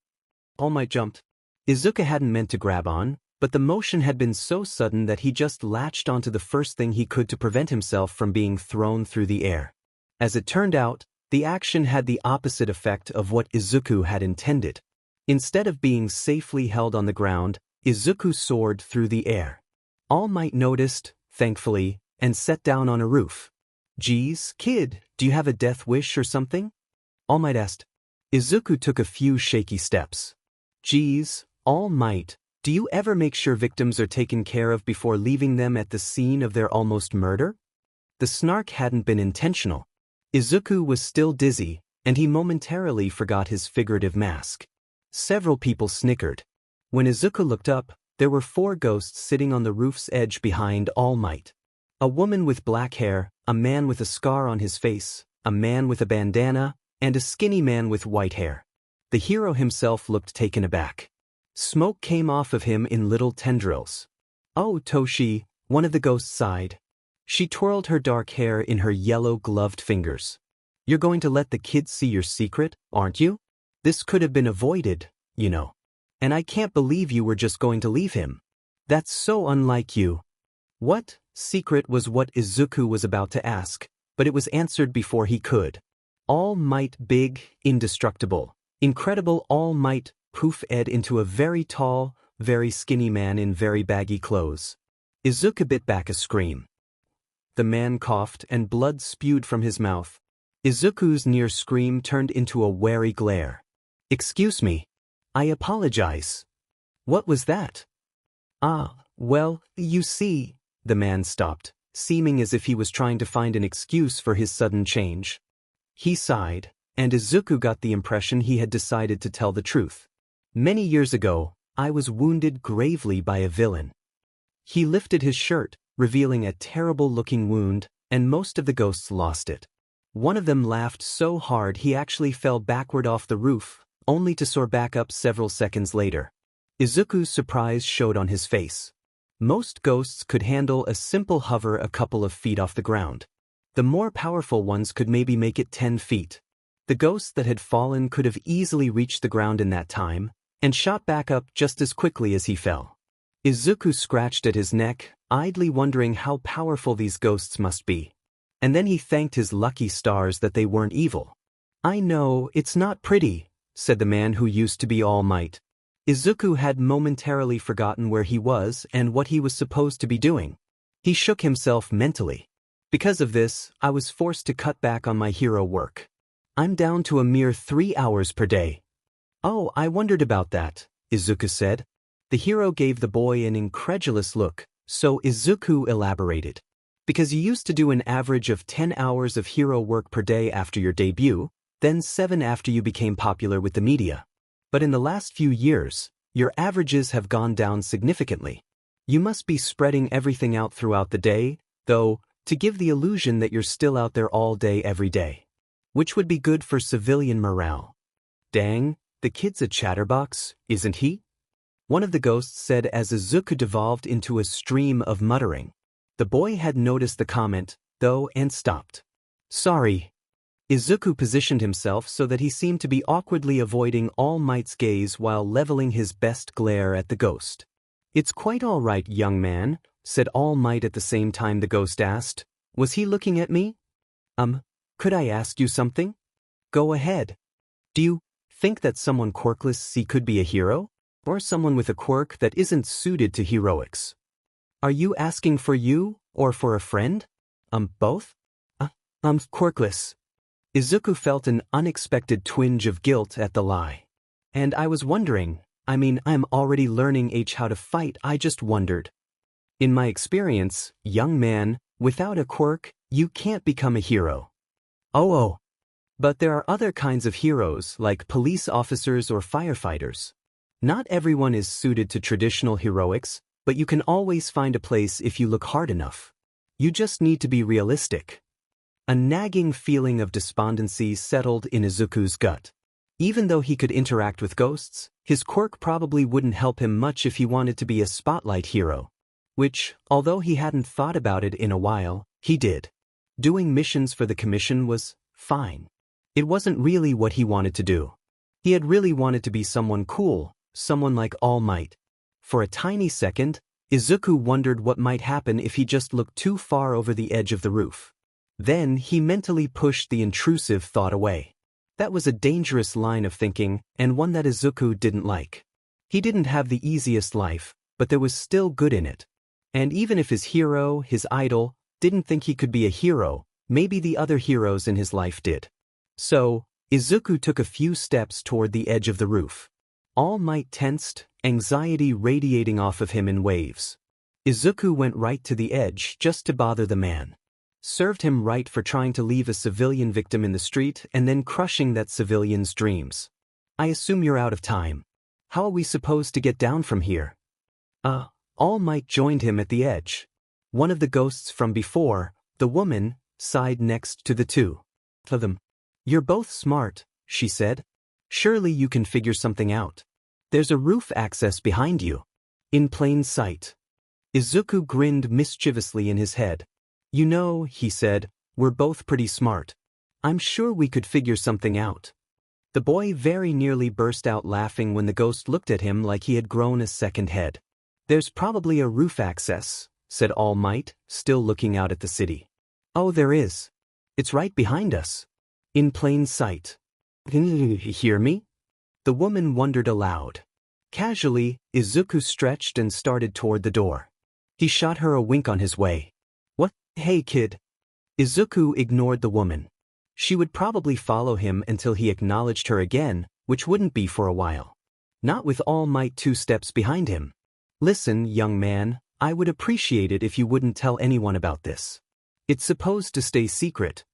A: All Might jumped. Izuku hadn't meant to grab on, but the motion had been so sudden that he just latched onto the first thing he could to prevent himself from being thrown through the air. As it turned out, the action had the opposite effect of what Izuku had intended. Instead of being safely held on the ground, Izuku soared through the air. All Might noticed, thankfully, and sat down on a roof. Geez, kid, do you have a death wish or something? All Might asked. Izuku took a few shaky steps. Geez, All Might, do you ever make sure victims are taken care of before leaving them at the scene of their almost murder? The snark hadn't been intentional. Izuku was still dizzy, and he momentarily forgot his figurative mask. Several people snickered. When Izuku looked up, there were 4 ghosts sitting on the roof's edge behind All Might. A woman with black hair, a man with a scar on his face, a man with a bandana, and a skinny man with white hair. The hero himself looked taken aback. Smoke came off of him in little tendrils. Oh, Toshi, one of the ghosts sighed. She twirled her dark hair in her yellow-gloved fingers. You're going to let the kids see your secret, aren't you? This could have been avoided, you know. And I can't believe you were just going to leave him. That's so unlike you. What? Secret was what Izuku was about to ask, but it was answered before he could. All Might big, indestructible, incredible All Might poof ed into a very tall, very skinny man in very baggy clothes. Izuku bit back a scream. The man coughed and blood spewed from his mouth. Izuku's near scream turned into a wary glare. Excuse me. I apologize. What was that? Well, you see, the man stopped, seeming as if he was trying to find an excuse for his sudden change. He sighed, and Izuku got the impression he had decided to tell the truth. Many years ago, I was wounded gravely by a villain. He lifted his shirt, revealing a terrible-looking wound, and most of the ghosts lost it. One of them laughed so hard he actually fell backward off the roof, only to soar back up several seconds later. Izuku's surprise showed on his face. Most ghosts could handle a simple hover a couple of feet off the ground. The more powerful ones could maybe make it 10 feet. The ghost that had fallen could have easily reached the ground in that time, and shot back up just as quickly as he fell. Izuku scratched at his neck, idly wondering how powerful these ghosts must be. And then he thanked his lucky stars that they weren't evil. I know, it's not pretty, said the man who used to be All Might. Izuku had momentarily forgotten where he was and what he was supposed to be doing. He shook himself mentally. Because of this, I was forced to cut back on my hero work. I'm down to a mere 3 hours per day. Oh, I wondered about that, Izuku said. The hero gave the boy an incredulous look, so Izuku elaborated. Because you used to do an average of 10 hours of hero work per day after your debut, then 7 after you became popular with the media. But in the last few years, your averages have gone down significantly. You must be spreading everything out throughout the day, though, to give the illusion that you're still out there all day every day. Which would be good for civilian morale. Dang, the kid's a chatterbox, isn't he? One of the ghosts said as Izuku devolved into a stream of muttering. The boy had noticed the comment, though, and stopped. Sorry. Izuku positioned himself so that he seemed to be awkwardly avoiding All Might's gaze while leveling his best glare at the ghost. It's quite all right, young man, said All Might at the same time the ghost asked. Was he looking at me? Could I ask you something? Go ahead. Do you think that someone quirkless could be a hero? Or someone with a quirk that isn't suited to heroics? Are you asking for you, or for a friend? Both? Quirkless. Izuku felt an unexpected twinge of guilt at the lie. And I was wondering, I'm already learning how to fight, I just wondered. In my experience, young man, without a quirk, you can't become a hero. Oh. But there are other kinds of heroes, like police officers or firefighters. Not everyone is suited to traditional heroics, but you can always find a place if you look hard enough. You just need to be realistic. A nagging feeling of despondency settled in Izuku's gut. Even though he could interact with ghosts, his quirk probably wouldn't help him much if he wanted to be a spotlight hero. Which, although he hadn't thought about it in a while, he did. Doing missions for the commission was fine. It wasn't really what he wanted to do. He had really wanted to be someone cool, someone like All Might. For a tiny second, Izuku wondered what might happen if he just looked too far over the edge of the roof. Then he mentally pushed the intrusive thought away. That was a dangerous line of thinking, and one that Izuku didn't like. He didn't have the easiest life, but there was still good in it. And even if his hero, his idol, didn't think he could be a hero, maybe the other heroes in his life did. So, Izuku took a few steps toward the edge of the roof. All Might tensed, anxiety radiating off of him in waves. Izuku went right to the edge just to bother the man. Served him right for trying to leave a civilian victim in the street and then crushing that civilian's dreams. I assume you're out of time. How are we supposed to get down from here? All Might joined him at the edge. One of the ghosts from before, the woman, sighed next to the two. To them. You're both smart, she said. Surely you can figure something out. There's a roof access behind you. In plain sight. Izuku grinned mischievously in his head. You know, he said, we're both pretty smart. I'm sure we could figure something out. The boy very nearly burst out laughing when the ghost looked at him like he had grown a second head. "There's probably a roof access," said All Might, still looking out at the city. "Oh, there is. It's right behind us. In plain sight. Can you hear me?" The woman wondered aloud. Casually, Izuku stretched and started toward the door. He shot her a wink on his way. "What? Hey kid." Izuku ignored the woman. She would probably follow him until he acknowledged her again, which wouldn't be for a while. Not with All Might 2 steps behind him. "Listen, young man, I would appreciate it if you wouldn't tell anyone about this. It's supposed to stay secret."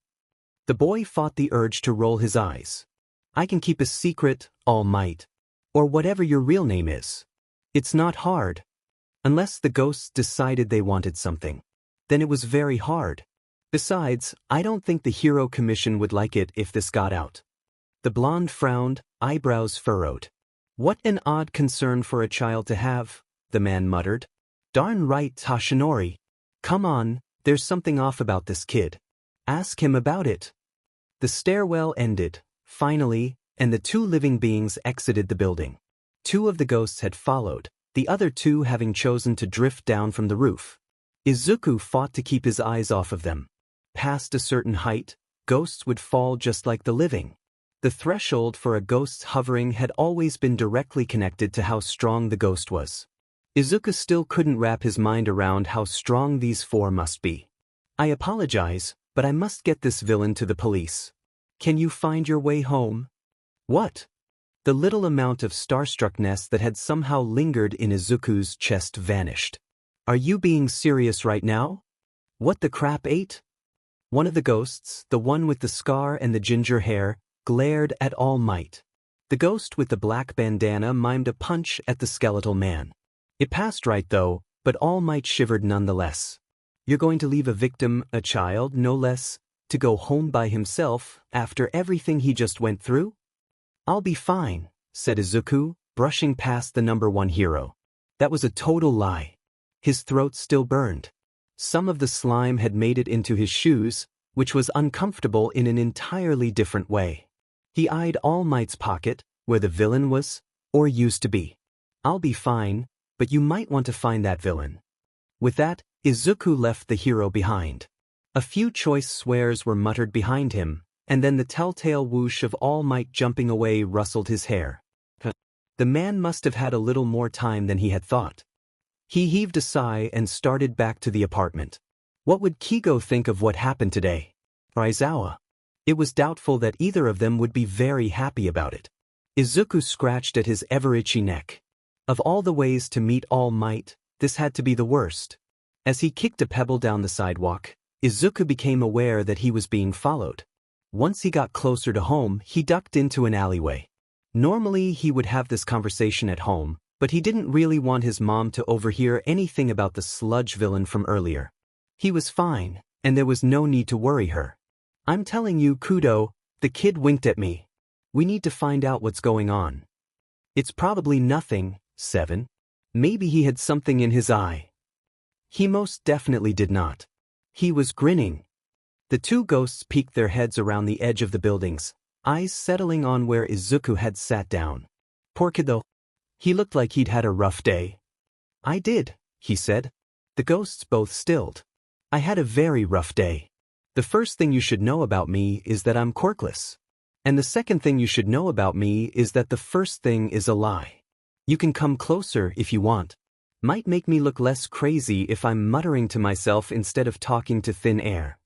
A: The boy fought the urge to roll his eyes. "I can keep a secret, All Might. Or whatever your real name is. It's not hard. Unless the ghosts decided they wanted something. Then it was very hard. Besides, I don't think the Hero Commission would like it if this got out." The blonde frowned, eyebrows furrowed. "What an odd concern for a child to have," the man muttered. "Darn right, Tashinori. Come on, there's something off about this kid. Ask him about it." The stairwell ended, finally, and the 2 living beings exited the building. 2 of the ghosts had followed, the other 2 having chosen to drift down from the roof. Izuku fought to keep his eyes off of them. Past a certain height, ghosts would fall just like the living. The threshold for a ghost's hovering had always been directly connected to how strong the ghost was. Izuku still couldn't wrap his mind around how strong these 4 must be. "I apologize, but I must get this villain to the police. Can you find your way home?" "What?" The little amount of starstruckness that had somehow lingered in Izuku's chest vanished. "Are you being serious right now? What the crap, 8? One of the ghosts, the one with the scar and the ginger hair, glared at All Might. The ghost with the black bandana mimed a punch at the skeletal man. It passed right though, but All Might shivered nonetheless. "You're going to leave a victim, a child no less, to go home by himself after everything he just went through?" "I'll be fine," said Izuku, brushing past the number 1 hero. That was a total lie. His throat still burned. Some of the slime had made it into his shoes, which was uncomfortable in an entirely different way. He eyed All Might's pocket, where the villain was, or used to be. "I'll be fine, but you might want to find that villain." With that, Izuku left the hero behind. A few choice swears were muttered behind him, and then the telltale whoosh of All Might jumping away rustled his hair. The man must have had a little more time than he had thought. He heaved a sigh and started back to the apartment. What would Keigo think of what happened today? Or Aizawa? It was doubtful that either of them would be very happy about it. Izuku scratched at his ever-itchy neck. Of all the ways to meet All Might, this had to be the worst. As he kicked a pebble down the sidewalk, Izuku became aware that he was being followed. Once he got closer to home, he ducked into an alleyway. Normally he would have this conversation at home, but he didn't really want his mom to overhear anything about the sludge villain from earlier. He was fine, and there was no need to worry her. "I'm telling you, Kudo," the kid winked at me. "We need to find out what's going on." "It's probably nothing, 7. Maybe he had something in his eye." He most definitely did not. He was grinning. The 2 ghosts peeked their heads around the edge of the buildings, eyes settling on where Izuku had sat down. "Poor kid though. He looked like he'd had a rough day." "I did," he said. The ghosts both stilled. "I had a very rough day. The first thing you should know about me is that I'm quirkless. And the second thing you should know about me is that the first thing is a lie. You can come closer if you want. Might make me look less crazy if I'm muttering to myself instead of talking to thin air."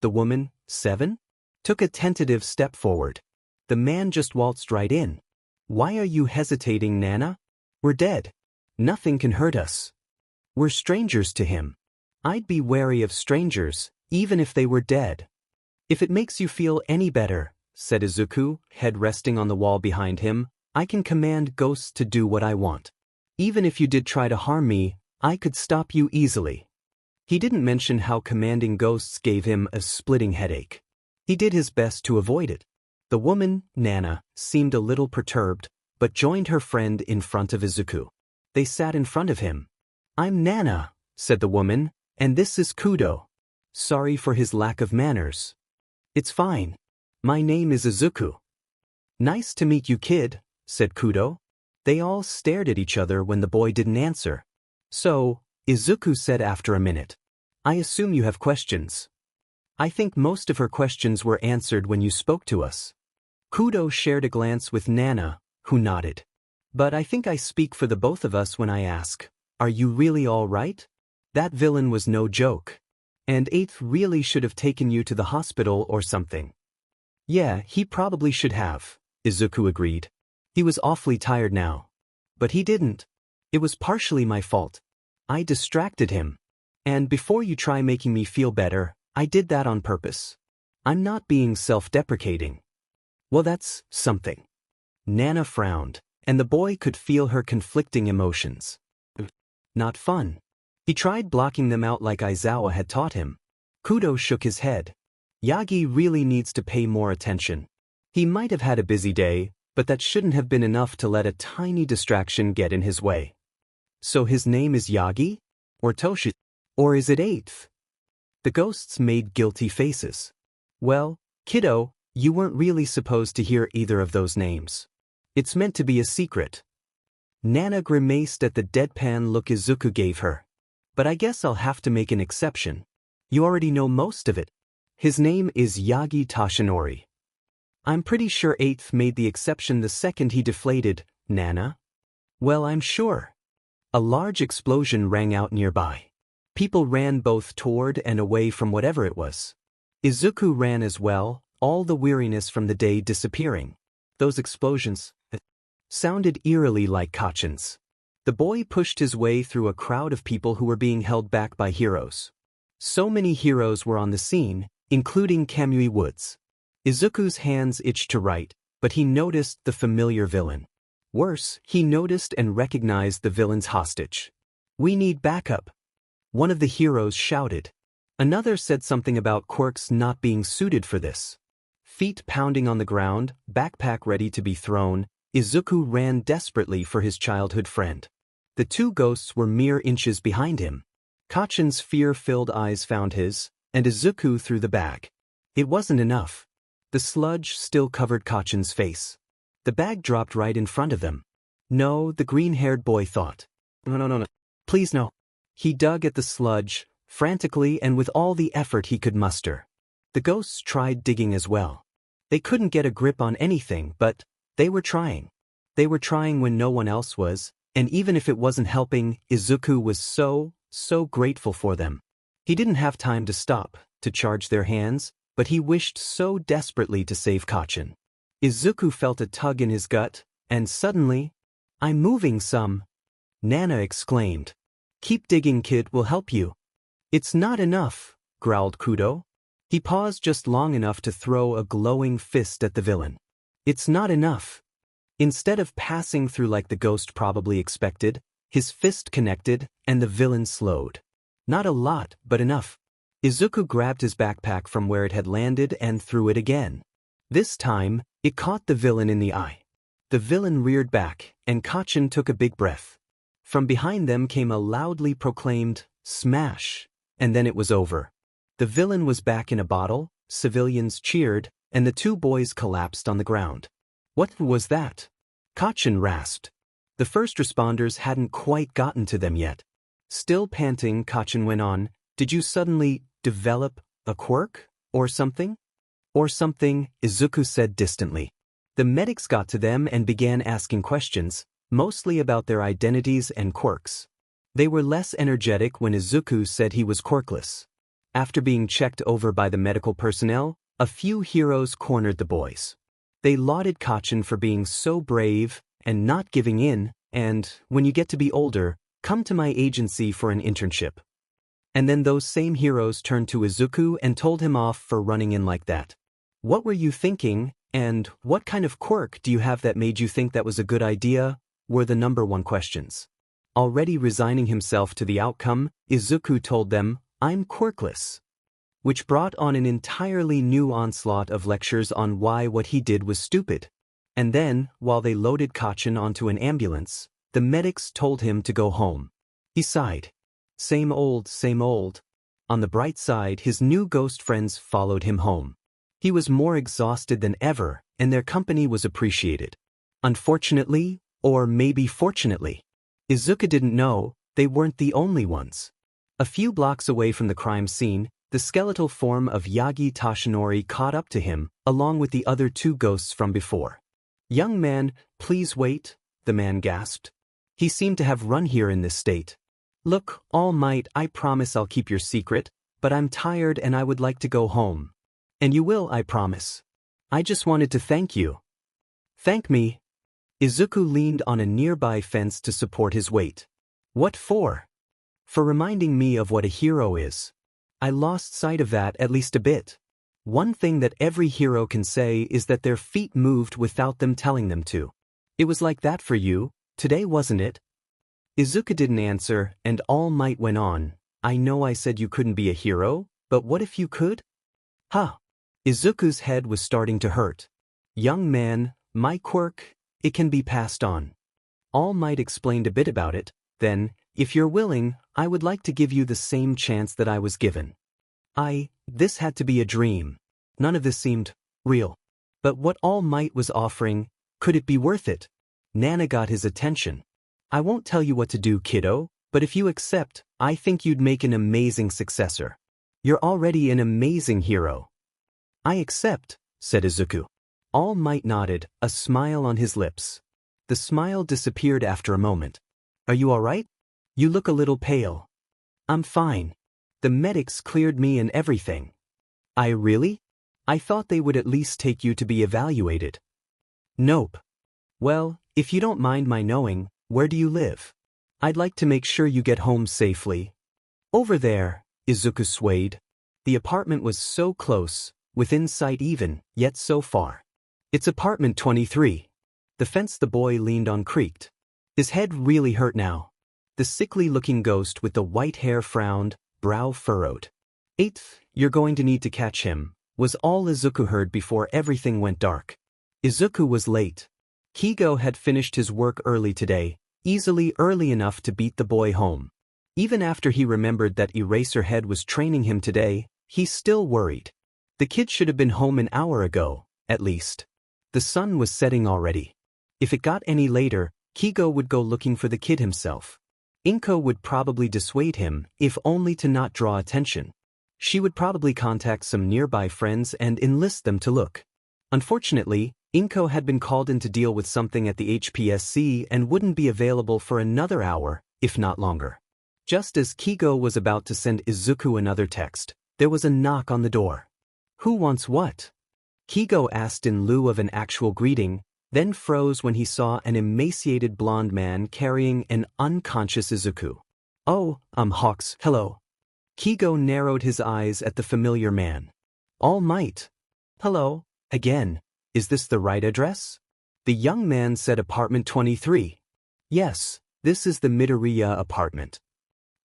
A: The woman, 7, took a tentative step forward. The man just waltzed right in. "Why are you hesitating, Nana? We're dead. Nothing can hurt us. We're strangers to him. I'd be wary of strangers, even if they were dead." "If it makes you feel any better," said Izuku, head resting on the wall behind him, "I can command ghosts to do what I want. Even if you did try to harm me, I could stop you easily." He didn't mention how commanding ghosts gave him a splitting headache. He did his best to avoid it. The woman, Nana, seemed a little perturbed, but joined her friend in front of Izuku. They sat in front of him. "I'm Nana," said the woman, "and this is Kudo. Sorry for his lack of manners." "It's fine. My name is Izuku." Nice to meet you, kid, said Kudo. They all stared at each other when the boy didn't answer. So, Izuku said after a minute. I assume you have questions. I think most of her questions were answered when you spoke to us. Kudo shared a glance with Nana, who nodded. But I think I speak for the both of us when I ask, are you really all right? That villain was no joke. And Eighth really should have taken you to the hospital or something. Yeah, he probably should have, Izuku agreed. He was awfully tired now. But he didn't. It was partially my fault. I distracted him. And before you try making me feel better, I did that on purpose. I'm not being self-deprecating. Well, that's something. Nana frowned, and the boy could feel her conflicting emotions. Not fun. He tried blocking them out like Aizawa had taught him. Kudo shook his head. Yagi really needs to pay more attention. He might have had a busy day, but that shouldn't have been enough to let a tiny distraction get in his way. So his name is Yagi? Or Toshi? Or is it Eighth? The ghosts made guilty faces. Well, kiddo, you weren't really supposed to hear either of those names. It's meant to be a secret. Nana grimaced at the deadpan look Izuku gave her. But I guess I'll have to make an exception. You already know most of it. His name is Yagi Toshinori. I'm pretty sure Eighth made the exception the second he deflated, Nana. Well, I'm sure. A large explosion rang out nearby. People ran both toward and away from whatever it was. Izuku ran as well, all the weariness from the day disappearing. Those explosions sounded eerily like Kachin's. The boy pushed his way through a crowd of people who were being held back by heroes. So many heroes were on the scene, including Kamui Woods. Izuku's hands itched to write, but he noticed the familiar villain. Worse, he noticed and recognized the villain's hostage. We need backup. One of the heroes shouted. Another said something about quirks not being suited for this. Feet pounding on the ground, backpack ready to be thrown, Izuku ran desperately for his childhood friend. The two ghosts were mere inches behind him. Kachin's fear-filled eyes found his, and Izuku threw the bag. It wasn't enough. The sludge still covered Kachin's face. The bag dropped right in front of them. No, the green-haired boy thought. No. Please no. He dug at the sludge, frantically and with all the effort he could muster. The ghosts tried digging as well. They couldn't get a grip on anything, but they were trying. They were trying when no one else was, and even if it wasn't helping, Izuku was so grateful for them. He didn't have time to stop, to charge their hands, but he wished so desperately to save Kachin. Izuku felt a tug in his gut, and suddenly, I'm moving some. Nana exclaimed. Keep digging, kid, will help you. It's not enough, growled Kudo. He paused just long enough to throw a glowing fist at the villain. It's not enough. Instead of passing through like the ghost probably expected, his fist connected, and the villain slowed. Not a lot, but enough. Izuku grabbed his backpack from where it had landed and threw it again. This time, it caught the villain in the eye. The villain reared back, and Kachin took a big breath. From behind them came a loudly proclaimed, smash, and then it was over. The villain was back in a bottle, civilians cheered, and the two boys collapsed on the ground. What was that? Kachin rasped. The first responders hadn't quite gotten to them yet. Still panting, Kachin went on, did you suddenly develop a quirk, or something? Or something, Izuku said distantly. The medics got to them and began asking questions, mostly about their identities and quirks. They were less energetic when Izuku said he was quirkless. After being checked over by the medical personnel, a few heroes cornered the boys. They lauded Kachin for being so brave and not giving in, and, when you get to be older, come to my agency for an internship. And then those same heroes turned to Izuku and told him off for running in like that. What were you thinking, and what kind of quirk do you have that made you think that was a good idea? Were the number one questions. Already resigning himself to the outcome, Izuku told them, I'm quirkless. Which brought on an entirely new onslaught of lectures on why what he did was stupid. And then, while they loaded Kachin onto an ambulance, the medics told him to go home. He sighed. Same old, same old. On the bright side, his new ghost friends followed him home. He was more exhausted than ever, and their company was appreciated. Unfortunately, or maybe fortunately, Izuku didn't know they weren't the only ones. A few blocks away from the crime scene, the skeletal form of Yagi Tashinori caught up to him, along with the other two ghosts from before. "Young man, please wait," the man gasped. He seemed to have run here in this state. "Look, All Might, I promise I'll keep your secret, but I'm tired and I would like to go home. And you will, I promise. I just wanted to thank you." "Thank me?" Izuku leaned on a nearby fence to support his weight. "What for?" "For reminding me of what a hero is. I lost sight of that at least a bit. One thing that every hero can say is that their feet moved without them telling them to. It was like that for you, today, wasn't it?" Izuku didn't answer, and All Might went on. "I know I said you couldn't be a hero, but what if you could?" "Huh." Izuku's head was starting to hurt. "Young man, my quirk, it can be passed on." All Might explained a bit about it, then, "If you're willing, I would like to give you the same chance that I was given." This had to be a dream. None of this seemed real. But what All Might was offering, could it be worth it? Nana got his attention. "I won't tell you what to do, kiddo, but if you accept, I think you'd make an amazing successor. You're already an amazing hero." "I accept," said Izuku. All Might nodded, a smile on his lips. The smile disappeared after a moment. "Are you all right? You look a little pale." "I'm fine. The medics cleared me and everything." "I really? I thought they would at least take you to be evaluated." "Nope." "Well, if you don't mind my knowing, where do you live? I'd like to make sure you get home safely." "Over there," Izuku swayed. The apartment was so close, within sight even, yet so far. "It's apartment 23. The fence the boy leaned on creaked. His head really hurt now. The sickly-looking ghost with the white hair frowned, brow furrowed. "Eighth, you're going to need to catch him," was all Izuku heard before everything went dark. Izuku was late. Keigo had finished his work early today, easily early enough to beat the boy home. Even after he remembered that Eraserhead was training him today, he still worried. The kid should have been home an hour ago, at least. The sun was setting already. If it got any later, Keigo would go looking for the kid himself. Inko would probably dissuade him, if only to not draw attention. She would probably contact some nearby friends and enlist them to look. Unfortunately, Inko had been called in to deal with something at the HPSC and wouldn't be available for another hour, if not longer. Just as Keigo was about to send Izuku another text, there was a knock on the door. "Who wants what?" Keigo asked in lieu of an actual greeting, then froze when he saw an emaciated blonde man carrying an unconscious Izuku. "Oh, Hawks, hello." Keigo narrowed his eyes at the familiar man. "All Might." "Hello, again. Is this the right address?" The young man said apartment 23. "Yes, this is the Midoriya apartment."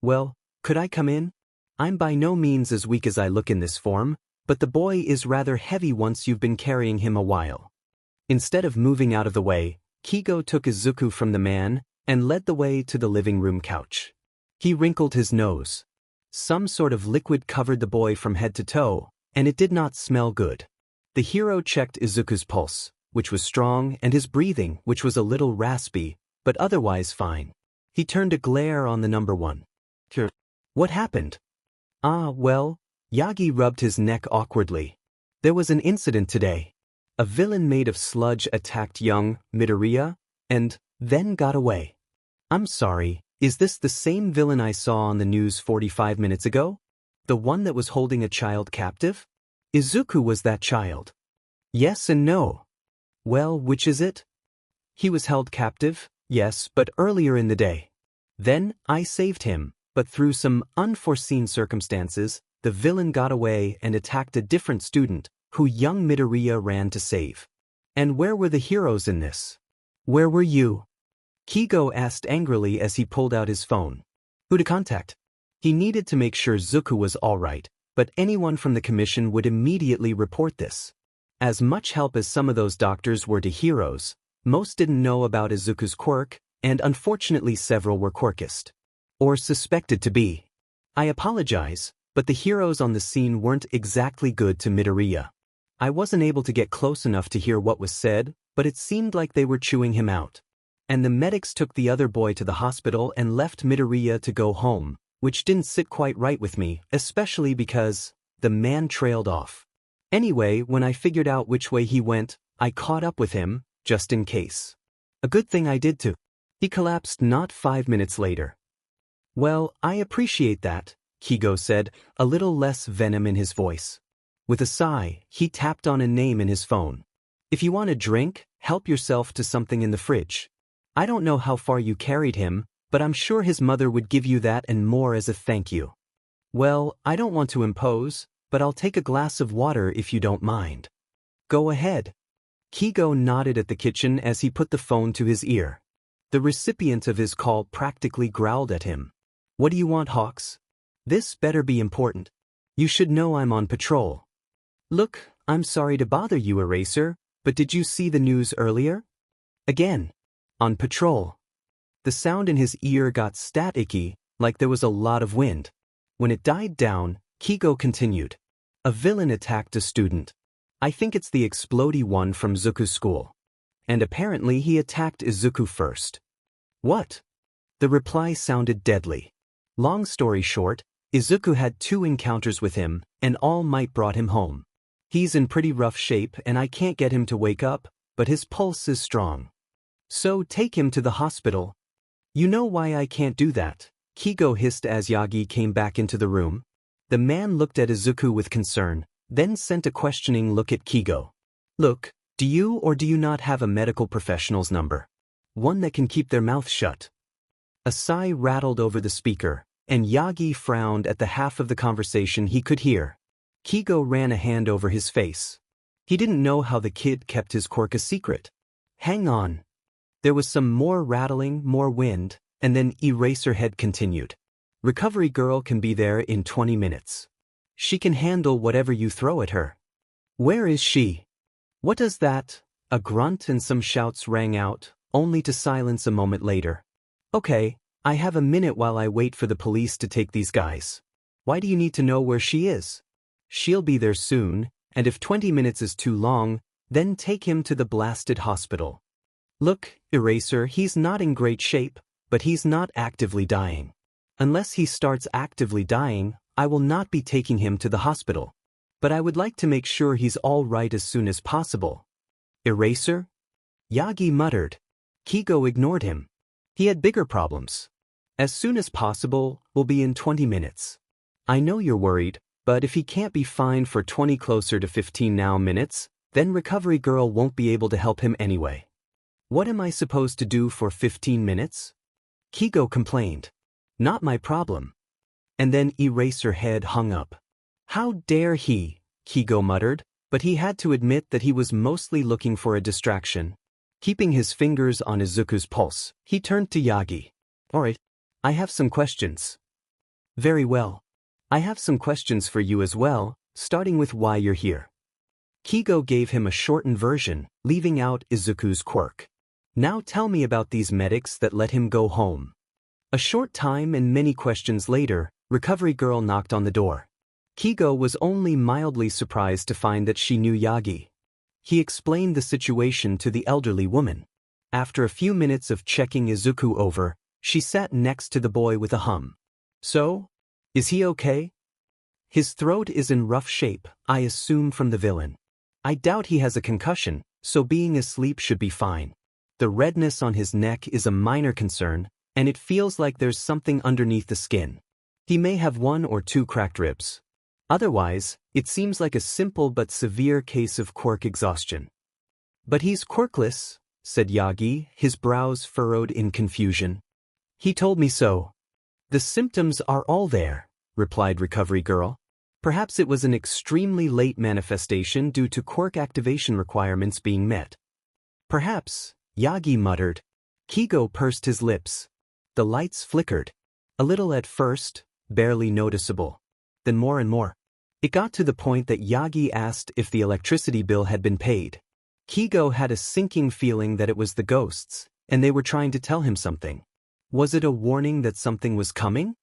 A: "Well, could I come in? I'm by no means as weak as I look in this form, but the boy is rather heavy once you've been carrying him a while." Instead of moving out of the way, Keigo took Izuku from the man and led the way to the living room couch. He wrinkled his nose. Some sort of liquid covered the boy from head to toe, and it did not smell good. The hero checked Izuku's pulse, which was strong, and his breathing, which was a little raspy, but otherwise fine. He turned a glare on the number one. "What happened?" Well, Yagi rubbed his neck awkwardly. "There was an incident today. A villain made of sludge attacked young Midoriya, and then got away." "I'm sorry, is this the same villain I saw on the news 45 minutes ago? The one that was holding a child captive?" "Izuku was that child." "Yes and no." "Well, which is it?" "He was held captive, yes, but earlier in the day. Then, I saved him, but through some unforeseen circumstances, the villain got away and attacked a different student, who young Midoriya ran to save." "And where were the heroes in this?" "Where were you?" Keigo asked angrily as he pulled out his phone. Who to contact? He needed to make sure Zuko was all right, but anyone from the commission would immediately report this. As much help as some of those doctors were to heroes, most didn't know about Izuku's quirk, and unfortunately several were quirkist. Or suspected to be. "I apologize, but the heroes on the scene weren't exactly good to Midoriya." I wasn't able to get close enough to hear what was said, but it seemed like they were chewing him out. And the medics took the other boy to the hospital and left Midoriya to go home, which didn't sit quite right with me, especially because the man trailed off. Anyway, when I figured out which way he went, I caught up with him, just in case. A good thing I did too. He collapsed not 5 minutes later. Well, I appreciate that, Keigo said, a little less venom in his voice. With a sigh, he tapped on a name in his phone. If you want a drink, help yourself to something in the fridge. I don't know how far you carried him, but I'm sure his mother would give you that and more as a thank you. Well, I don't want to impose, but I'll take a glass of water if you don't mind. Go ahead. Keigo nodded at the kitchen as he put the phone to his ear. The recipient of his call practically growled at him. What do you want, Hawks? This better be important. You should know I'm on patrol. Look, I'm sorry to bother you, Eraser, but did you see the news earlier? Again. On patrol. The sound in his ear got staticky, like there was a lot of wind. When it died down, Keigo continued. A villain attacked a student. I think it's the explodey one from Zuku's school. And apparently he attacked Izuku first. What? The reply sounded deadly. Long story short, Izuku had 2 encounters with him, and All Might brought him home. He's in pretty rough shape and I can't get him to wake up, but his pulse is strong. So take him to the hospital. You know why I can't do that, Keigo hissed as Yagi came back into the room. The man looked at Izuku with concern, then sent a questioning look at Keigo. Look, do you or do you not have a medical professional's number? One that can keep their mouth shut. A sigh rattled over the speaker, and Yagi frowned at the half of the conversation he could hear. Keigo ran a hand over his face. He didn't know how the kid kept his quirk a secret. Hang on. There was some more rattling, more wind, and then Eraserhead continued. Recovery girl can be there in 20 minutes. She can handle whatever you throw at her. Where is she? What does that? A grunt and some shouts rang out, only to silence a moment later. Okay, I have a minute while I wait for the police to take these guys. Why do you need to know where she is? She'll be there soon, and if 20 minutes is too long, then take him to the blasted hospital. Look, Eraser, he's not in great shape, but he's not actively dying. Unless he starts actively dying, I will not be taking him to the hospital. But I would like to make sure he's all right as soon as possible. Eraser? Yagi muttered. Keigo ignored him. He had bigger problems. As soon as possible, will be in 20 minutes. I know you're worried, but if he can't be fine for 20 closer to 15 now minutes, then Recovery Girl won't be able to help him anyway. What am I supposed to do for 15 minutes? Keigo complained. Not my problem. And then Eraserhead hung up. How dare he, Keigo muttered, but he had to admit that he was mostly looking for a distraction. Keeping his fingers on Izuku's pulse, he turned to Yagi. Alright, I have some questions. Very well. I have some questions for you as well, starting with why you're here. Keigo gave him a shortened version, leaving out Izuku's quirk. Now tell me about these medics that let him go home. A short time and many questions later, Recovery Girl knocked on the door. Keigo was only mildly surprised to find that she knew Yagi. He explained the situation to the elderly woman. After a few minutes of checking Izuku over, she sat next to the boy with a hum. So? Is he okay? His throat is in rough shape, I assume from the villain. I doubt he has a concussion, so being asleep should be fine. The redness on his neck is a minor concern, and it feels like there's something underneath the skin. He may have 1 or 2 cracked ribs. Otherwise, it seems like a simple but severe case of quirk exhaustion. But he's quirkless, said Yagi, his brows furrowed in confusion. He told me so. The symptoms are all there, replied Recovery Girl. Perhaps it was an extremely late manifestation due to quirk activation requirements being met. Perhaps, Yagi muttered. Keigo pursed his lips. The lights flickered. A little at first, barely noticeable. Then more and more. It got to the point that Yagi asked if the electricity bill had been paid. Keigo had a sinking feeling that it was the ghosts, and they were trying to tell him something. Was it a warning that something was coming?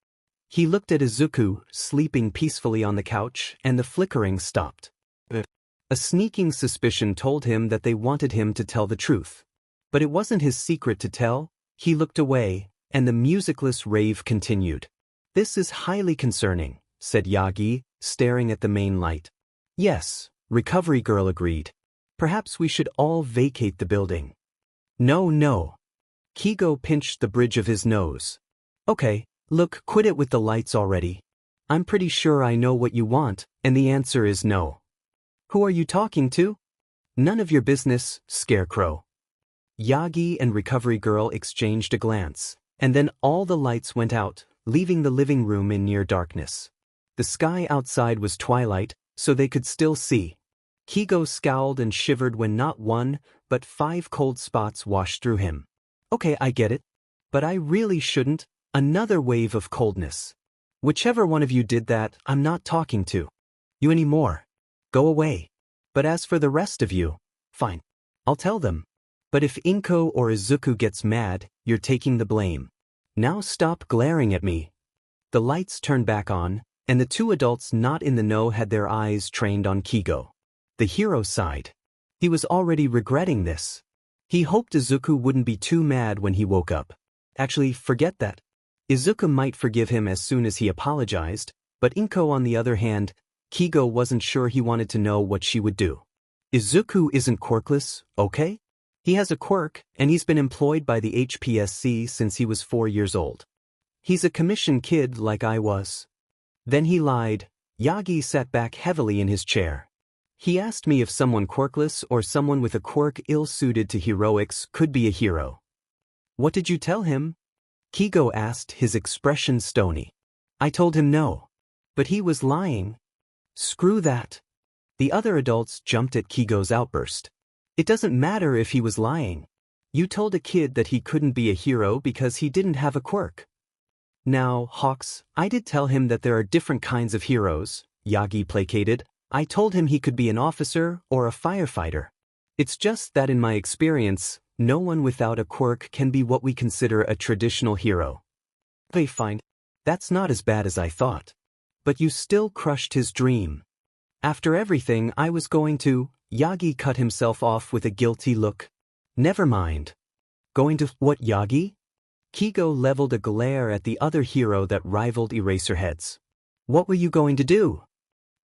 A: He looked at Izuku, sleeping peacefully on the couch, and the flickering stopped. A sneaking suspicion told him that they wanted him to tell the truth. But it wasn't his secret to tell. He looked away, and the musicless rave continued. "This is highly concerning," said Yagi, staring at the main light. "Yes," Recovery Girl agreed. "Perhaps we should all vacate the building." No. Keigo pinched the bridge of his nose. "Okay, look, quit it with the lights already. I'm pretty sure I know what you want, and the answer is no." "Who are you talking to?" "None of your business, Scarecrow." Yagi and Recovery Girl exchanged a glance, and then all the lights went out, leaving the living room in near darkness. The sky outside was twilight, so they could still see. Keigo scowled and shivered when not one, but 5 cold spots washed through him. "Okay, I get it. But I really shouldn't." Another wave of coldness. "Whichever one of you did that, I'm not talking to you anymore. Go away. But as for the rest of you, fine. I'll tell them. But if Inko or Izuku gets mad, you're taking the blame. Now stop glaring at me." The lights turned back on, and the 2 adults not in the know had their eyes trained on Keigo. The hero sighed. He was already regretting this. He hoped Izuku wouldn't be too mad when he woke up. Actually, forget that. Izuku might forgive him as soon as he apologized, but Inko on the other hand, Keigo wasn't sure he wanted to know what she would do. Izuku isn't quirkless, okay? He has a quirk, and he's been employed by the HPSC since he was 4 years old. He's a commission kid like I was. Then he lied. Yagi sat back heavily in his chair. He asked me if someone quirkless or someone with a quirk ill-suited to heroics could be a hero. "What did you tell him?" Keigo asked, his expression stony. "I told him no. But he was lying." "Screw that." The other adults jumped at Keigo's outburst. "It doesn't matter if he was lying. You told a kid that he couldn't be a hero because he didn't have a quirk." "Now, Hawks, I did tell him that there are different kinds of heroes," Yagi placated. "I told him he could be an officer or a firefighter. It's just that in my experience, no one without a quirk can be what we consider a traditional hero." "Okay, fine. That's not as bad as I thought. But you still crushed his dream. After everything I was going to..." Yagi cut himself off with a guilty look. "Never mind." "Going to what, Yagi?" Keigo leveled a glare at the other hero that rivaled Eraserhead's. "What were you going to do?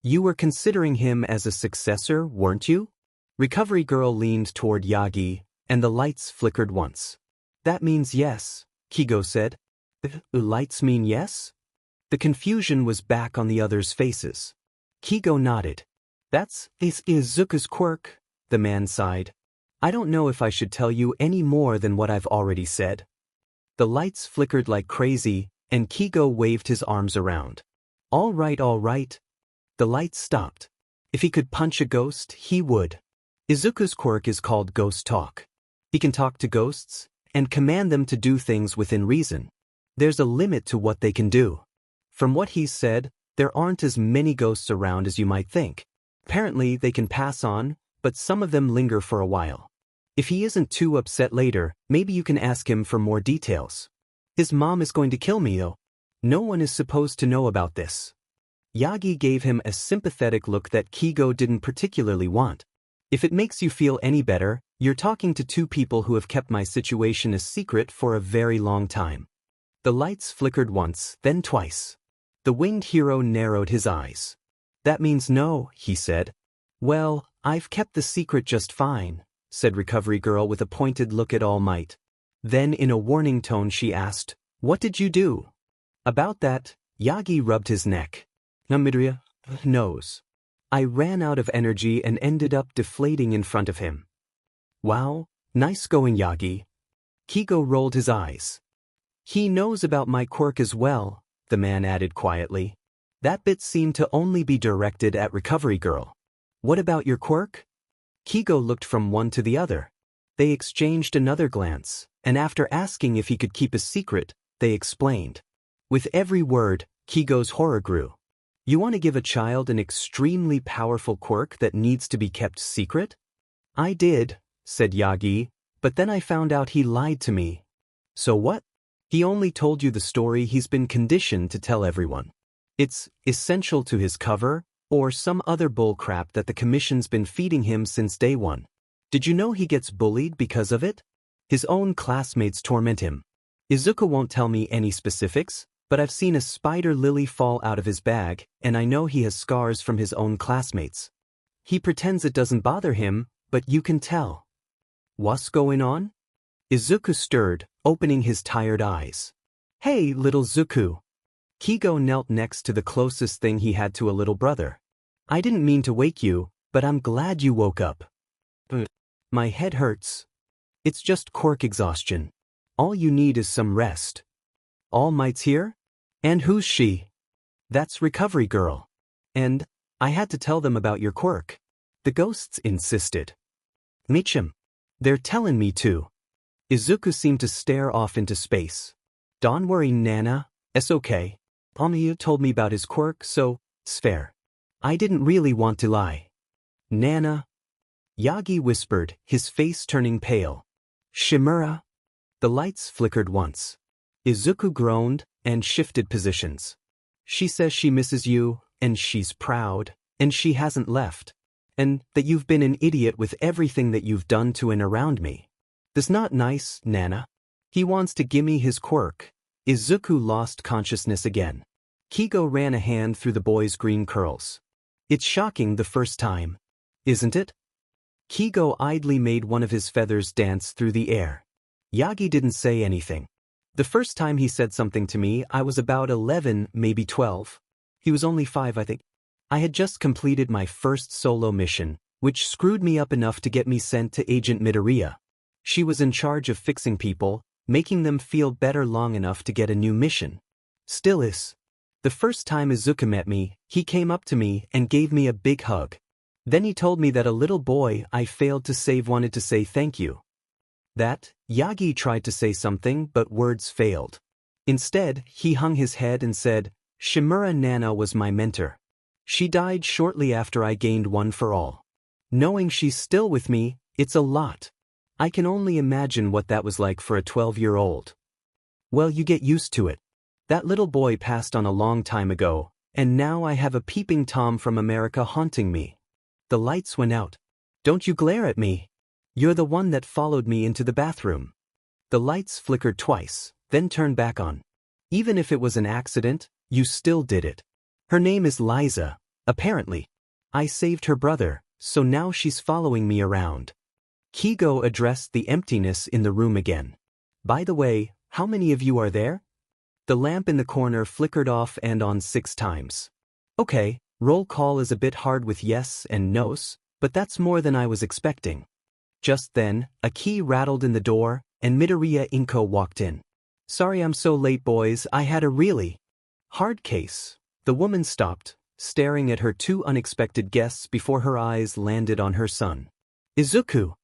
A: You were considering him as a successor, weren't you?" Recovery Girl leaned toward Yagi, and the lights flickered once. "That means yes," Keigo said. "The lights mean yes?" The confusion was back on the others' faces. Keigo nodded. "That's Izuku's quirk," the man sighed. "I don't know if I should tell you any more than what I've already said." The lights flickered like crazy, and Keigo waved his arms around. All right. The lights stopped. If he could punch a ghost, he would. Izuku's quirk is called Ghost Talk. He can talk to ghosts, and command them to do things within reason. There's a limit to what they can do. From what he's said, there aren't as many ghosts around as you might think. Apparently, they can pass on, but some of them linger for a while. If he isn't too upset later, maybe you can ask him for more details. His mom is going to kill me though. No one is supposed to know about this. Yagi gave him a sympathetic look that Keigo didn't particularly want. "If it makes you feel any better, you're talking to 2 people who have kept my situation a secret for a very long time." The lights flickered once, then twice. The winged hero narrowed his eyes. "That means no," he said. "Well, I've kept the secret just fine," said Recovery Girl with a pointed look at All Might. Then in a warning tone she asked, "What did you do?" About that, Yagi rubbed his neck. "Namidria knows. I ran out of energy and ended up deflating in front of him." "Wow, nice going, Yagi." Keigo rolled his eyes. "He knows about my quirk as well," the man added quietly. That bit seemed to only be directed at Recovery Girl. "What about your quirk?" Keigo looked from one to the other. They exchanged another glance, and after asking if he could keep a secret, they explained. With every word, Keigo's horror grew. "You want to give a child an extremely powerful quirk that needs to be kept secret?" "I did," said Yagi, "but then I found out he lied to me." "So what?" "He only told you the story he's been conditioned to tell everyone. It's essential to his cover, Or some other bullcrap that the commission's been feeding him since day one. Did you know he gets bullied because of it? His own classmates torment him. Izuku won't tell me any specifics, but I've seen a spider lily fall out of his bag, and I know he has scars from his own classmates. He pretends it doesn't bother him, but you can tell. What's going on? Izuku stirred, opening his tired eyes. Hey, little Zuku. Keigo knelt next to the closest thing he had to a little brother. I didn't mean to wake you, but I'm glad you woke up. My head hurts. It's just quirk exhaustion. All you need is some rest. All Might's here? And who's she? That's Recovery Girl. And I had to tell them about your quirk. The ghosts insisted. Meechum. They're telling me to. Izuku seemed to stare off into space. Don't worry, Nana. It's okay. Amiyu told me about his quirk, so it's fair. I didn't really want to lie. Nana. Yagi whispered, his face turning pale. Shimura. The lights flickered once. Izuku groaned and shifted positions. She says she misses you, and she's proud, and she hasn't left. And that you've been an idiot with everything that you've done to and around me. That's not nice, Nana. He wants to gimme his quirk. Izuku lost consciousness again. Keigo ran a hand through the boy's green curls. It's shocking the first time. Isn't it? Keigo idly made one of his feathers dance through the air. Yagi didn't say anything. The first time he said something to me, I was about 11, maybe 12. He was only 5, I think. I had just completed my first solo mission, which screwed me up enough to get me sent to Agent Midoriya. She was in charge of fixing people, making them feel better long enough to get a new mission. Still is. The first time Izuku met me, he came up to me and gave me a big hug. Then he told me that a little boy I failed to save wanted to say thank you. That, Yagi tried to say something but words failed. Instead, he hung his head and said, Shimura Nana was my mentor. She died shortly after I gained One for All. Knowing she's still with me, it's a lot. I can only imagine what that was like for a 12-year-old. Well, you get used to it. That little boy passed on a long time ago, and now I have a peeping Tom from America haunting me. The lights went out. Don't you glare at me. You're the one that followed me into the bathroom. The lights flickered twice, then turned back on. Even if it was an accident, you still did it. Her name is Liza, apparently. I saved her brother, so now she's following me around. Keigo addressed the emptiness in the room again. By the way, how many of you are there? The lamp in the corner flickered off and on 6 times. Okay, roll call is a bit hard with yes and no's, but that's more than I was expecting. Just then, a key rattled in the door, and Midoriya Inko walked in. Sorry I'm so late, boys, I had a really hard case. The woman stopped, staring at her 2 unexpected guests before her eyes landed on her son. Izuku!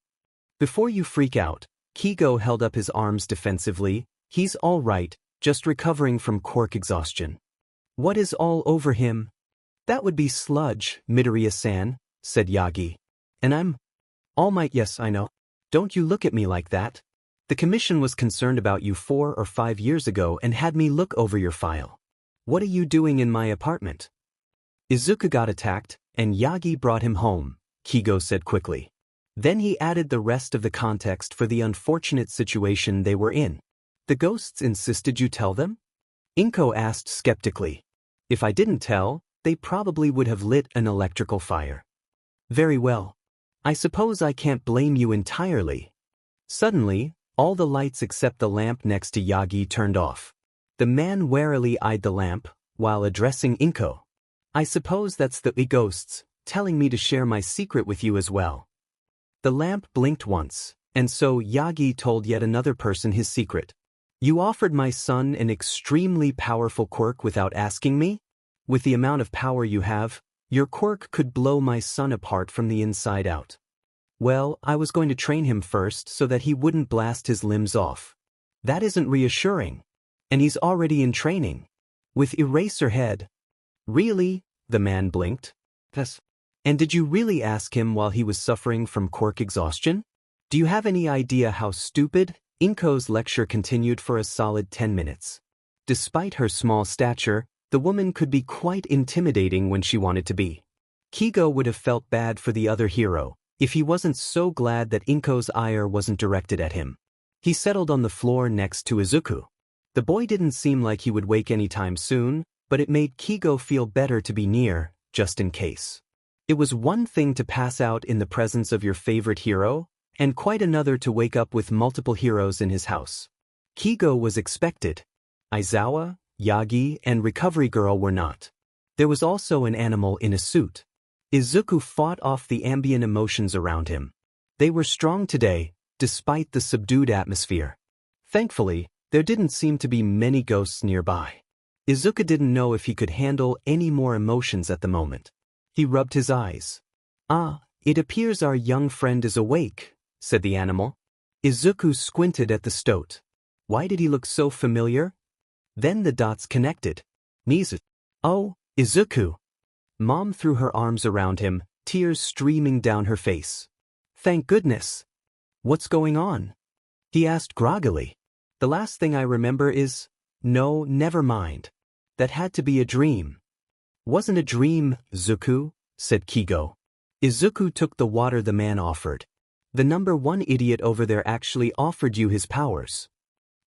A: Before you freak out, Keigo held up his arms defensively. He's all right, just recovering from quirk exhaustion. What is all over him? That would be sludge, Midoriya-san, said Yagi. And I'm All Might. Yes, I know. Don't you look at me like that. The commission was concerned about you 4 or 5 years ago and had me look over your file. What are you doing in my apartment? Izuku got attacked, and Yagi brought him home, Keigo said quickly. Then he added the rest of the context for the unfortunate situation they were in. The ghosts insisted you tell them? Inko asked skeptically. If I didn't tell, they probably would have lit an electrical fire. Very well. I suppose I can't blame you entirely. Suddenly, all the lights except the lamp next to Yagi turned off. The man warily eyed the lamp, while addressing Inko. I suppose that's the ghosts, telling me to share my secret with you as well. The lamp blinked once, and so Yagi told yet another person his secret. You offered my son an extremely powerful quirk without asking me? With the amount of power you have, your quirk could blow my son apart from the inside out. Well, I was going to train him first so that he wouldn't blast his limbs off. That isn't reassuring. And he's already in training. With Eraserhead. Really? The man blinked. Yes. And did you really ask him while he was suffering from quirk exhaustion? Do you have any idea how stupid? Inko's lecture continued for a solid 10 minutes. Despite her small stature, the woman could be quite intimidating when she wanted to be. Keigo would have felt bad for the other hero if he wasn't so glad that Inko's ire wasn't directed at him. He settled on the floor next to Izuku. The boy didn't seem like he would wake anytime soon, but it made Keigo feel better to be near, just in case. It was one thing to pass out in the presence of your favorite hero, and quite another to wake up with multiple heroes in his house. Keigo was expected. Aizawa, Yagi, and Recovery Girl were not. There was also an animal in a suit. Izuku fought off the ambient emotions around him. They were strong today, despite the subdued atmosphere. Thankfully, there didn't seem to be many ghosts nearby. Izuku didn't know if he could handle any more emotions at the moment. He rubbed his eyes. "Ah, it appears our young friend is awake," said the animal. Izuku squinted at the stoat. Why did he look so familiar? Then the dots connected. Nizu. Oh, Izuku. Mom threw her arms around him, tears streaming down her face. Thank goodness. What's going on? He asked groggily. The last thing I remember is, no, never mind. That had to be a dream. Wasn't a dream, Izuku, said Keigo. Izuku took the water the man offered. The number one idiot over there actually offered you his powers.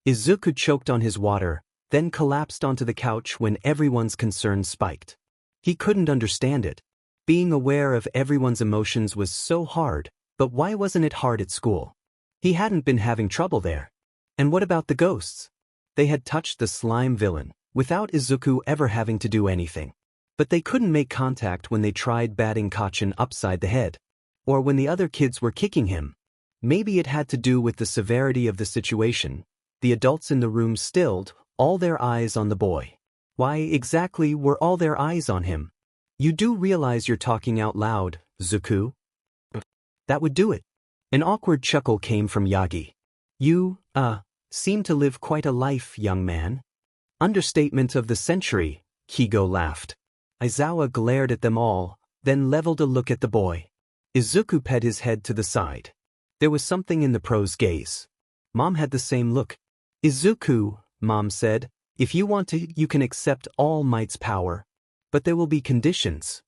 A: Izuku choked on his water, then collapsed onto the couch when everyone's concerns spiked. He couldn't understand it. Being aware of everyone's emotions was so hard, but why wasn't it hard at school? He hadn't been having trouble there. And what about the ghosts? They had touched the slime villain, without Izuku ever having to do anything. But they couldn't make contact when they tried batting Kachin upside the head. Or when the other kids were kicking him. Maybe it had to do with the severity of the situation. The adults in the room stilled, all their eyes on the boy. Why exactly were all their eyes on him? You do realize you're talking out loud, Izuku? That would do it. An awkward chuckle came from Yagi. You, seem to live quite a life, young man. Understatement of the century, Keigo laughed. Aizawa glared at them all, then leveled a look at the boy. Izuku pet his head to the side. There was something in the pro's gaze. Mom had the same look. Izuku, Mom said, if you want to, you can accept All Might's power. But there will be conditions.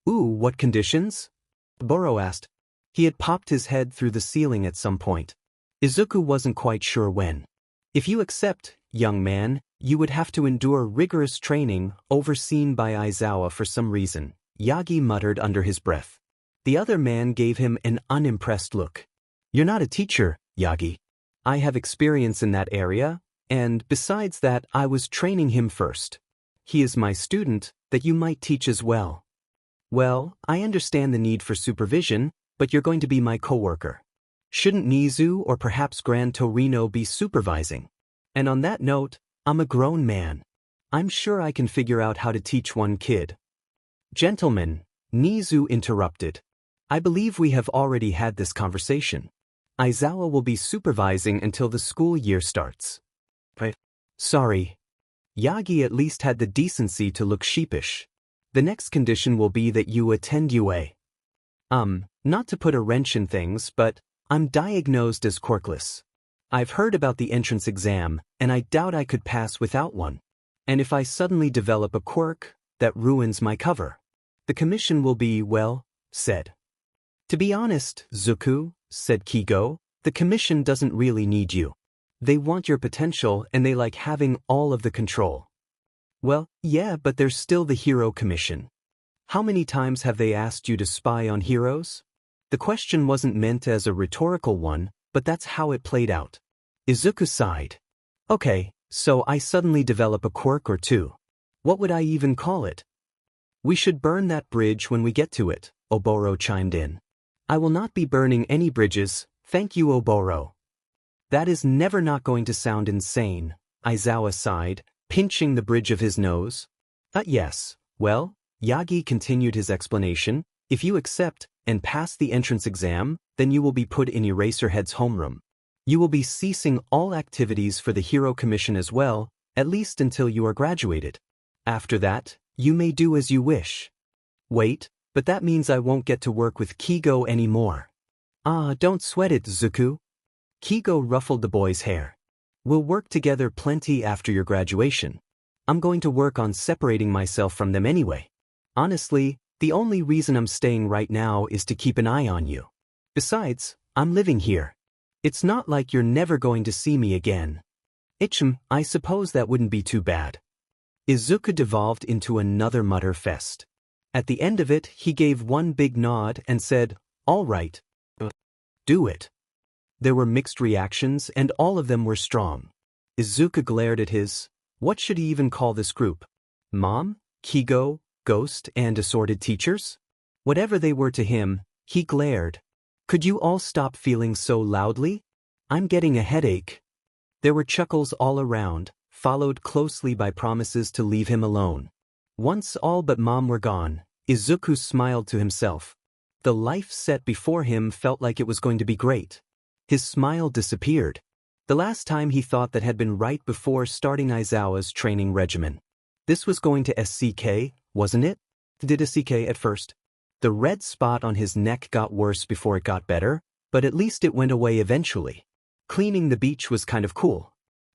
A: Ooh, what conditions? Boro asked. He had popped his head through the ceiling at some point. Izuku wasn't quite sure when. If you accept, young man, you would have to endure rigorous training, overseen by Aizawa for some reason, Yagi muttered under his breath. The other man gave him an unimpressed look. You're not a teacher, Yagi. I have experience in that area, and besides that, I was training him first. He is my student, that you might teach as well. Well, I understand the need for supervision, but you're going to be my coworker. Shouldn't Nizu or perhaps Grand Torino be supervising? And on that note, I'm a grown man. I'm sure I can figure out how to teach one kid. Gentlemen, Nizu interrupted. I believe we have already had this conversation. Aizawa will be supervising until the school year starts. Sorry. Yagi at least had the decency to look sheepish. The next condition will be that you attend UA. Not to put a wrench in things, but I'm diagnosed as quirkless. I've heard about the entrance exam, and I doubt I could pass without one. And if I suddenly develop a quirk, that ruins my cover. The commission will be, well, said. To be honest, Izuku, said Keigo, the commission doesn't really need you. They want your potential and they like having all of the control. Well, yeah, but there's still the Hero Commission. How many times have they asked you to spy on heroes? The question wasn't meant as a rhetorical one, but that's how it played out. Izuku sighed. Okay, so I suddenly develop a quirk or two. What would I even call it? We should burn that bridge when we get to it, Oboro chimed in. I will not be burning any bridges, thank you, Oboro. That is never not going to sound insane, Aizawa sighed, pinching the bridge of his nose. Yes, well, Yagi continued his explanation, if you accept and pass the entrance exam, then you will be put in Eraserhead's homeroom. You will be ceasing all activities for the Hero Commission as well, at least until you are graduated. After that, you may do as you wish. Wait, but that means I won't get to work with Keigo anymore. Don't sweat it, Izuku. Keigo ruffled the boy's hair. We'll work together plenty after your graduation. I'm going to work on separating myself from them anyway. Honestly, The only reason I'm staying right now is to keep an eye on you. Besides, I'm living here. It's not like you're never going to see me again. I suppose that wouldn't be too bad. Izuku devolved into another mutter fest. At the end of it, he gave one big nod and said, "All right. Do it." There were mixed reactions and all of them were strong. Izuku glared at what should he even call this group? Mom, Keigo, Ghost, and assorted teachers? Whatever they were to him, he glared. Could you all stop feeling so loudly? I'm getting a headache. There were chuckles all around, followed closely by promises to leave him alone. Once all but Mom were gone, Izuku smiled to himself. The life set before him felt like it was going to be great. His smile disappeared. The last time he thought that had been right before starting Aizawa's training regimen. This was going to SCK, wasn't it? Did SCK at first. The red spot on his neck got worse before it got better, but at least it went away eventually. Cleaning the beach was kind of cool.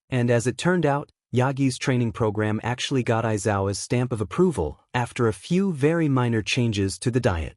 A: And as it turned out, Yagi's training program actually got Aizawa's stamp of approval after a few very minor changes to the diet.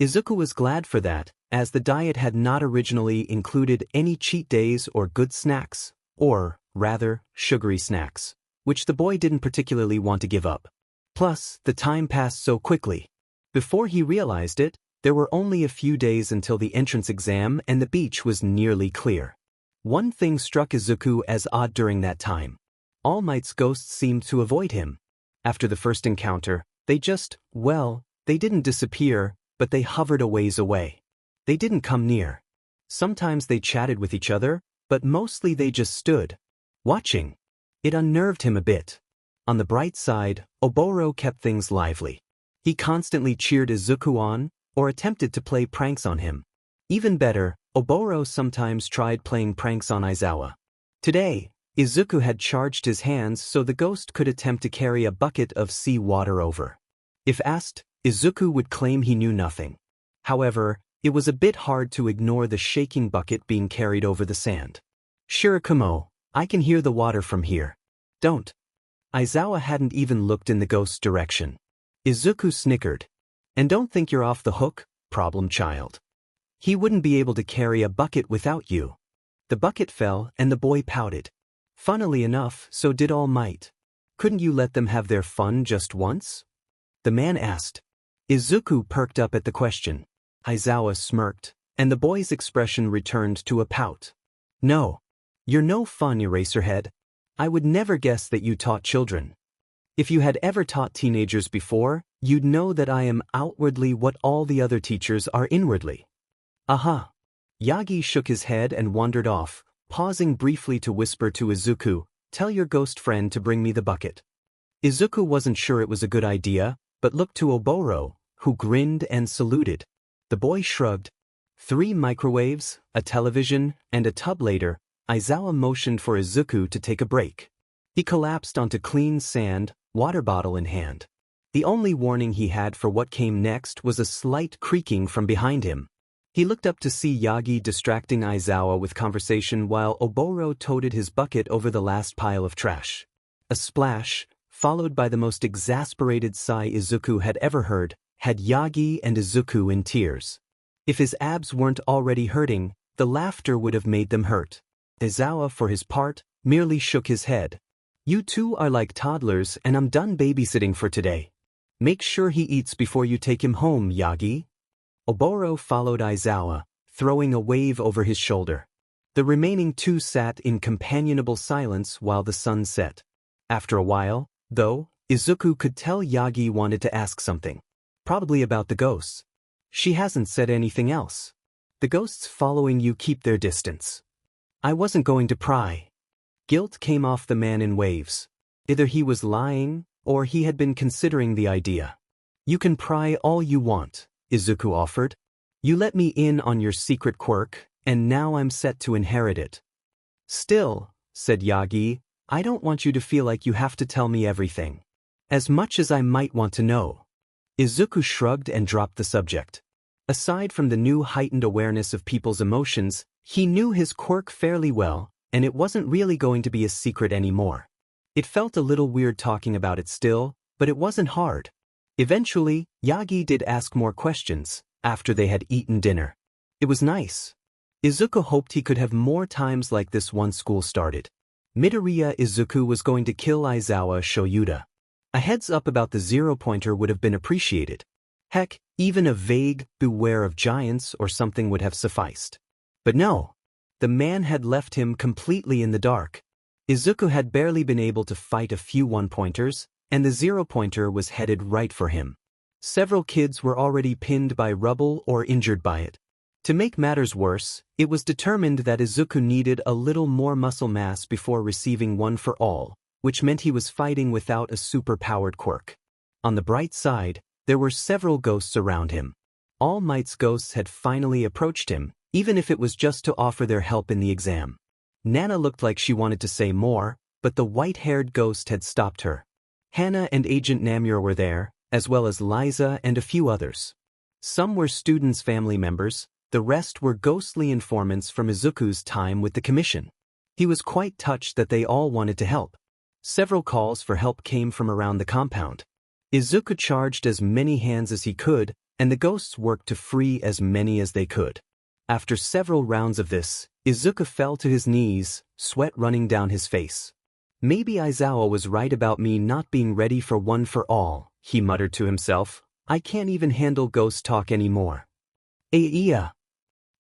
A: Izuku was glad for that, as the diet had not originally included any cheat days or good snacks, or, rather, sugary snacks, which the boy didn't particularly want to give up. Plus, the time passed so quickly. Before he realized it, there were only a few days until the entrance exam and the beach was nearly clear. One thing struck Izuku as odd during that time. All Might's ghosts seemed to avoid him. After the first encounter, they didn't disappear, but they hovered a ways away. They didn't come near. Sometimes they chatted with each other, but mostly they just stood, watching. It unnerved him a bit. On the bright side, Oboro kept things lively. He constantly cheered Izuku on, or attempted to play pranks on him. Even better, Oboro sometimes tried playing pranks on Aizawa. Today, Izuku had charged his hands so the ghost could attempt to carry a bucket of sea water over. If asked, Izuku would claim he knew nothing. However, it was a bit hard to ignore the shaking bucket being carried over the sand. "Shirakumo, I can hear the water from here. Don't." Aizawa hadn't even looked in the ghost's direction. Izuku snickered. "And don't think you're off the hook, problem child. He wouldn't be able to carry a bucket without you." The bucket fell and the boy pouted. Funnily enough, so did All Might. "Couldn't you let them have their fun just once?" the man asked. Izuku perked up at the question. Aizawa smirked, and the boy's expression returned to a pout. "No. You're no fun, Eraserhead. I would never guess that you taught children. If you had ever taught teenagers before, you'd know that I am outwardly what all the other teachers are inwardly." "Aha." Yagi shook his head and wandered off, pausing briefly to whisper to Izuku, "Tell your ghost friend to bring me the bucket." Izuku wasn't sure it was a good idea, but looked to Oboro, who grinned and saluted. The boy shrugged. 3 microwaves, a television, and a tub later, Aizawa motioned for Izuku to take a break. He collapsed onto clean sand, water bottle in hand. The only warning he had for what came next was a slight creaking from behind him. He looked up to see Yagi distracting Aizawa with conversation while Oboro toted his bucket over the last pile of trash. A splash, followed by the most exasperated sigh Izuku had ever heard, had Yagi and Izuku in tears. If his abs weren't already hurting, the laughter would have made them hurt. Aizawa, for his part, merely shook his head. "You two are like toddlers and I'm done babysitting for today. Make sure he eats before you take him home, Yagi." Oboro followed Aizawa, throwing a wave over his shoulder. The remaining 2 sat in companionable silence while the sun set. After a while, though, Izuku could tell Yagi wanted to ask something. Probably about the ghosts. "She hasn't said anything else. The ghosts following you keep their distance." "I wasn't going to pry." Guilt came off the man in waves. Either he was lying, or he had been considering the idea. "You can pry all you want," Izuku offered. "You let me in on your secret quirk, and now I'm set to inherit it." "Still," said Yagi, "I don't want you to feel like you have to tell me everything. As much as I might want to know." Izuku shrugged and dropped the subject. Aside from the new heightened awareness of people's emotions, he knew his quirk fairly well, and it wasn't really going to be a secret anymore. It felt a little weird talking about it still, but it wasn't hard. Eventually, Yagi did ask more questions, after they had eaten dinner. It was nice. Izuku hoped he could have more times like this once school started. Midoriya Izuku was going to kill Aizawa Shoyuda. A heads up about the zero-pointer would have been appreciated. Heck, even a vague, beware of giants or something would have sufficed. But no. The man had left him completely in the dark. Izuku had barely been able to fight a few one-pointers, and the zero-pointer was headed right for him. Several kids were already pinned by rubble or injured by it. To make matters worse, it was determined that Izuku needed a little more muscle mass before receiving one for all, which meant he was fighting without a super-powered quirk. On the bright side, there were several ghosts around him. All Might's ghosts had finally approached him, even if it was just to offer their help in the exam. Nana looked like she wanted to say more, but the white-haired ghost had stopped her. Hana and Agent Namura were there, as well as Liza and a few others. Some were students' family members, the rest were ghostly informants from Izuku's time with the commission. He was quite touched that they all wanted to help. Several calls for help came from around the compound. Izuku charged as many hands as he could, and the ghosts worked to free as many as they could. After several rounds of this, Izuku fell to his knees, sweat running down his face. Maybe Aizawa was right about me not being ready for one for all, he muttered to himself. I can't even handle ghost talk anymore. Aiya!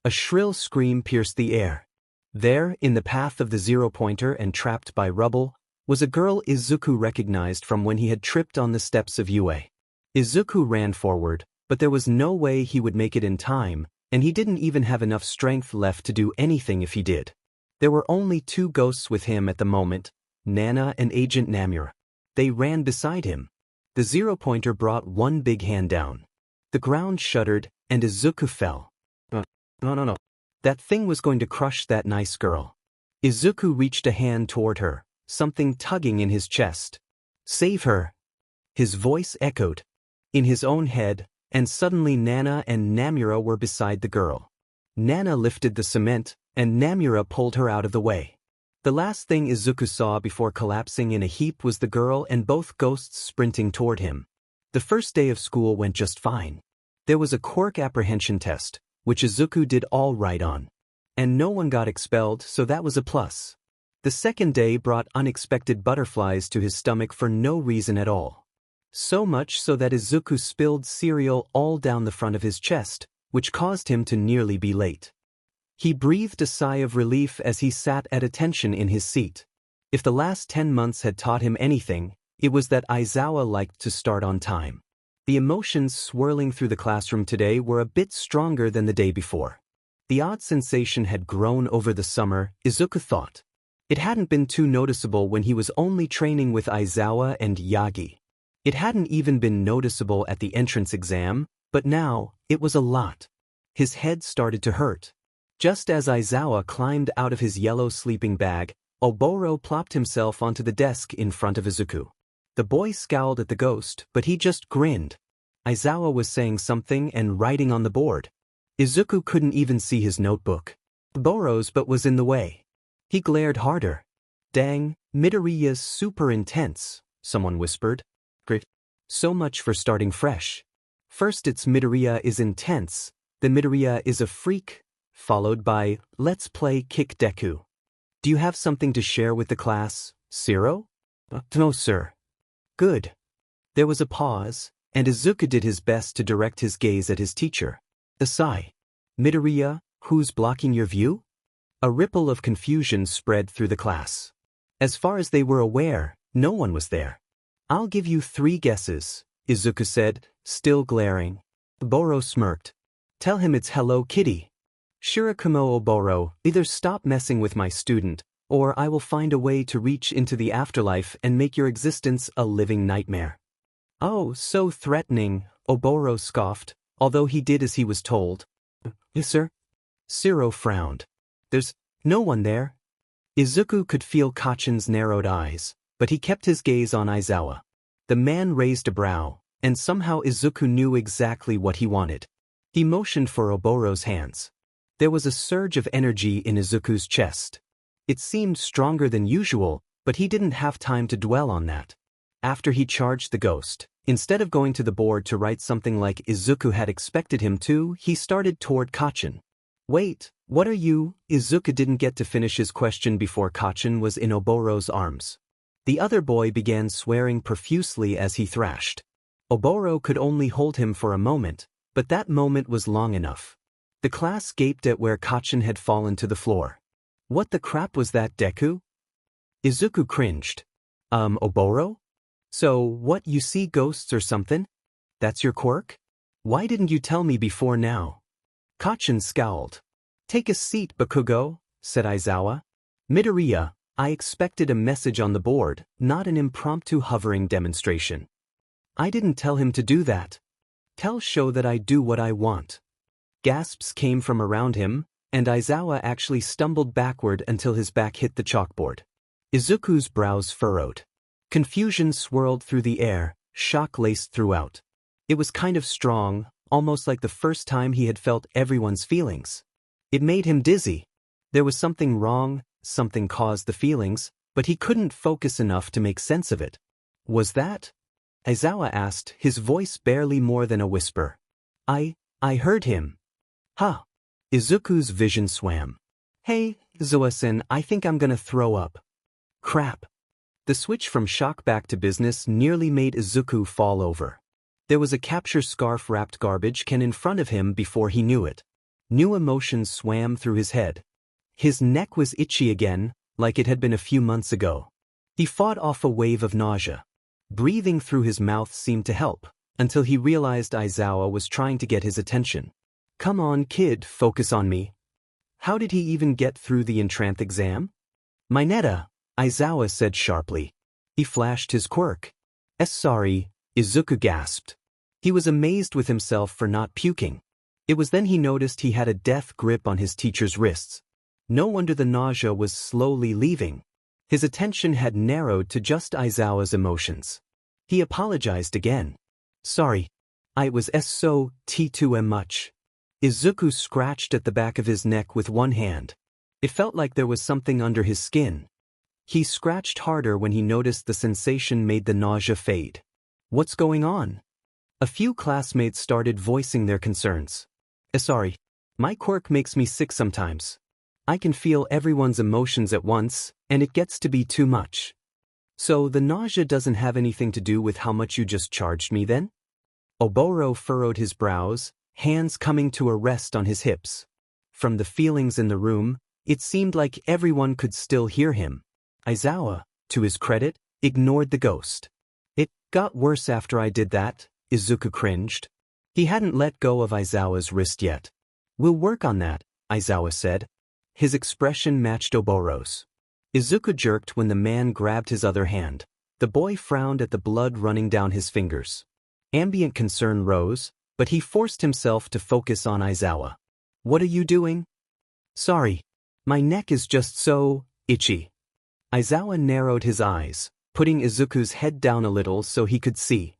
A: A shrill scream pierced the air. There, in the path of the zero-pointer and trapped by rubble, was a girl Izuku recognized from when he had tripped on the steps of Yue. Izuku ran forward, but there was no way he would make it in time, and he didn't even have enough strength left to do anything if he did. There were only two ghosts with him at the moment, Nana and Agent Namura. They ran beside him. The zero-pointer brought one big hand down. The ground shuddered, and Izuku fell. No. That thing was going to crush that nice girl. Izuku reached a hand toward her, something tugging in his chest. Save her! His voice echoed. In his own head, and suddenly Nana and Namura were beside the girl. Nana lifted the cement, and Namura pulled her out of the way. The last thing Izuku saw before collapsing in a heap was the girl and both ghosts sprinting toward him. The first day of school went just fine. There was a quirk apprehension test, which Izuku did all right on. And no one got expelled, so that was a plus. The second day brought unexpected butterflies to his stomach for no reason at all. So much so that Izuku spilled cereal all down the front of his chest, which caused him to nearly be late. He breathed a sigh of relief as he sat at attention in his seat. If the last 10 months had taught him anything, it was that Aizawa liked to start on time. The emotions swirling through the classroom today were a bit stronger than the day before. The odd sensation had grown over the summer, Izuku thought. It hadn't been too noticeable when he was only training with Aizawa and Yagi. It hadn't even been noticeable at the entrance exam, but now, it was a lot. His head started to hurt. Just as Aizawa climbed out of his yellow sleeping bag, Oboro plopped himself onto the desk in front of Izuku. The boy scowled at the ghost, but he just grinned. Aizawa was saying something and writing on the board. Izuku couldn't even see his notebook. Oboro's but was in the way. He glared harder. Dang, Midoriya's super intense, someone whispered. Great. So much for starting fresh. First it's Midoriya is intense, then Midoriya is a freak, followed by, let's play kick Deku. Do you have something to share with the class, Zero? No, sir. Good. There was a pause, and Izuku did his best to direct his gaze at his teacher. A sigh. Midoriya, who's blocking your view? A ripple of confusion spread through the class. As far as they were aware, no one was there. I'll give you 3 guesses, Izuku said, still glaring. Oboro smirked. Tell him it's Hello Kitty. Shirakumo Oboro, either stop messing with my student, or I will find a way to reach into the afterlife and make your existence a living nightmare. Oh, so threatening, Oboro scoffed, although he did as he was told. Yes, sir? Zero frowned. There's no one there. Izuku could feel Kachin's narrowed eyes, but he kept his gaze on Aizawa. The man raised a brow, and somehow Izuku knew exactly what he wanted. He motioned for Oboro's hands. There was a surge of energy in Izuku's chest. It seemed stronger than usual, but he didn't have time to dwell on that. After he charged the ghost, Instead of going to the board to write something like Izuku had expected him to, he started toward Kacchan. Wait, what are you? Izuku didn't get to finish his question before Kacchan was in Oboro's arms. The other boy began swearing profusely as he thrashed. Oboro could only hold him for a moment, but that moment was long enough. The class gaped at where Kacchan had fallen to the floor. What the crap was that, Deku? Izuku cringed. Oboro? So, what, you see ghosts or something? That's your quirk? Why didn't you tell me before now? Kacchan scowled. Take a seat, Bakugo, said Aizawa. Midoriya, I expected a message on the board, not an impromptu hovering demonstration. I didn't tell him to do that. Tell Sho that I do what I want. Gasps came from around him, and Aizawa actually stumbled backward until his back hit the chalkboard. Izuku's brows furrowed. Confusion swirled through the air, shock laced throughout. It was kind of strong, almost like the first time he had felt everyone's feelings. It made him dizzy. There was something wrong, something caused the feelings, but he couldn't focus enough to make sense of it. Was that? Aizawa asked, his voice barely more than a whisper. I heard him. Huh. Izuku's vision swam. Hey, Zoa-san, I think I'm gonna throw up. Crap. The switch from shock back to business nearly made Izuku fall over. There was a capture scarf-wrapped garbage can in front of him before he knew it. New emotions swam through his head. His neck was itchy again, like it had been a few months ago. He fought off a wave of nausea. Breathing through his mouth seemed to help, until he realized Aizawa was trying to get his attention. Come on, kid, focus on me. How did he even get through the entrance exam? Mineta, Aizawa said sharply. He flashed his quirk. Sorry, Izuku gasped. He was amazed with himself for not puking. It was then he noticed he had a death grip on his teacher's wrists. No wonder the nausea was slowly leaving. His attention had narrowed to just Aizawa's emotions. He apologized again. Sorry. I was so T2M much. Izuku scratched at the back of his neck with one hand. It felt like there was something under his skin. He scratched harder when he noticed the sensation made the nausea fade. What's going on? A few classmates started voicing their concerns. Sorry. My quirk makes me sick sometimes. I can feel everyone's emotions at once, and it gets to be too much. So the nausea doesn't have anything to do with how much you just charged me then? Oboro furrowed his brows, hands coming to a rest on his hips. From the feelings in the room, it seemed like everyone could still hear him. Aizawa, to his credit, ignored the ghost. It got worse after I did that, Izuku cringed. He hadn't let go of Aizawa's wrist yet. We'll work on that, Aizawa said. His expression matched Oboro's. Izuku jerked when the man grabbed his other hand. The boy frowned at the blood running down his fingers. Ambient concern rose, but he forced himself to focus on Aizawa. What are you doing? Sorry. My neck is just so itchy. Aizawa narrowed his eyes, putting Izuku's head down a little so he could see.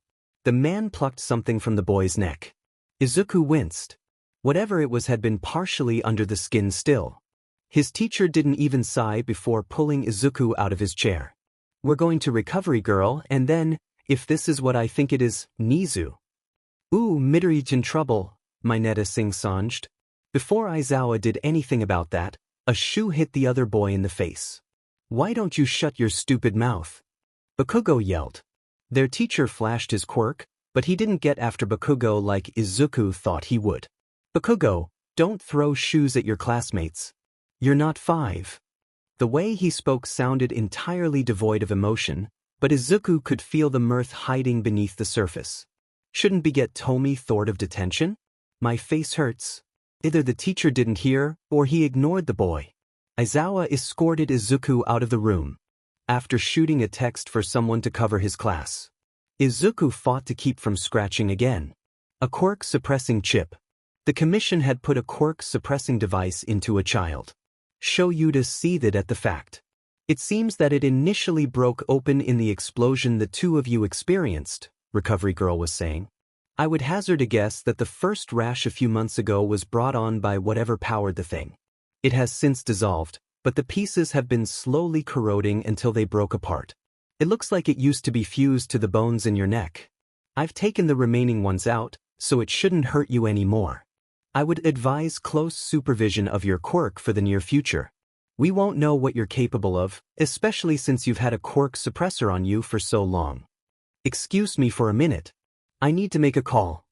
A: The man plucked something from the boy's neck. Izuku winced. Whatever it was had been partially under the skin still. His teacher didn't even sigh before pulling Izuku out of his chair. We're going to recovery, girl, and then, if this is what I think it is, Nizu. Ooh, Midori's in trouble, Mineta sing-songed. Before Aizawa did anything about that, a shoe hit the other boy in the face. Why don't you shut your stupid mouth? Bakugo yelled. Their teacher flashed his quirk, but he didn't get after Bakugo like Izuku thought he would. Bakugo, don't throw shoes at your classmates. You're not 5. The way he spoke sounded entirely devoid of emotion, but Izuku could feel the mirth hiding beneath the surface. Shouldn't we get Tomi thought of detention? My face hurts. Either the teacher didn't hear, or he ignored the boy. Aizawa escorted Izuku out of the room. After shooting a text for someone to cover his class. Izuku fought to keep from scratching again. A quirk-suppressing chip. The commission had put a quirk-suppressing device into a child. Show you to seethed at the fact. It seems that it initially broke open in the explosion the two of you experienced, Recovery Girl was saying. I would hazard a guess that the first rash a few months ago was brought on by whatever powered the thing. It has since dissolved, but the pieces have been slowly corroding until they broke apart. It looks like it used to be fused to the bones in your neck. I've taken the remaining ones out, so it shouldn't hurt you anymore. I would advise close supervision of your quirk for the near future. We won't know what you're capable of, especially since you've had a quirk suppressor on you for so long. Excuse me for a minute. I need to make a call.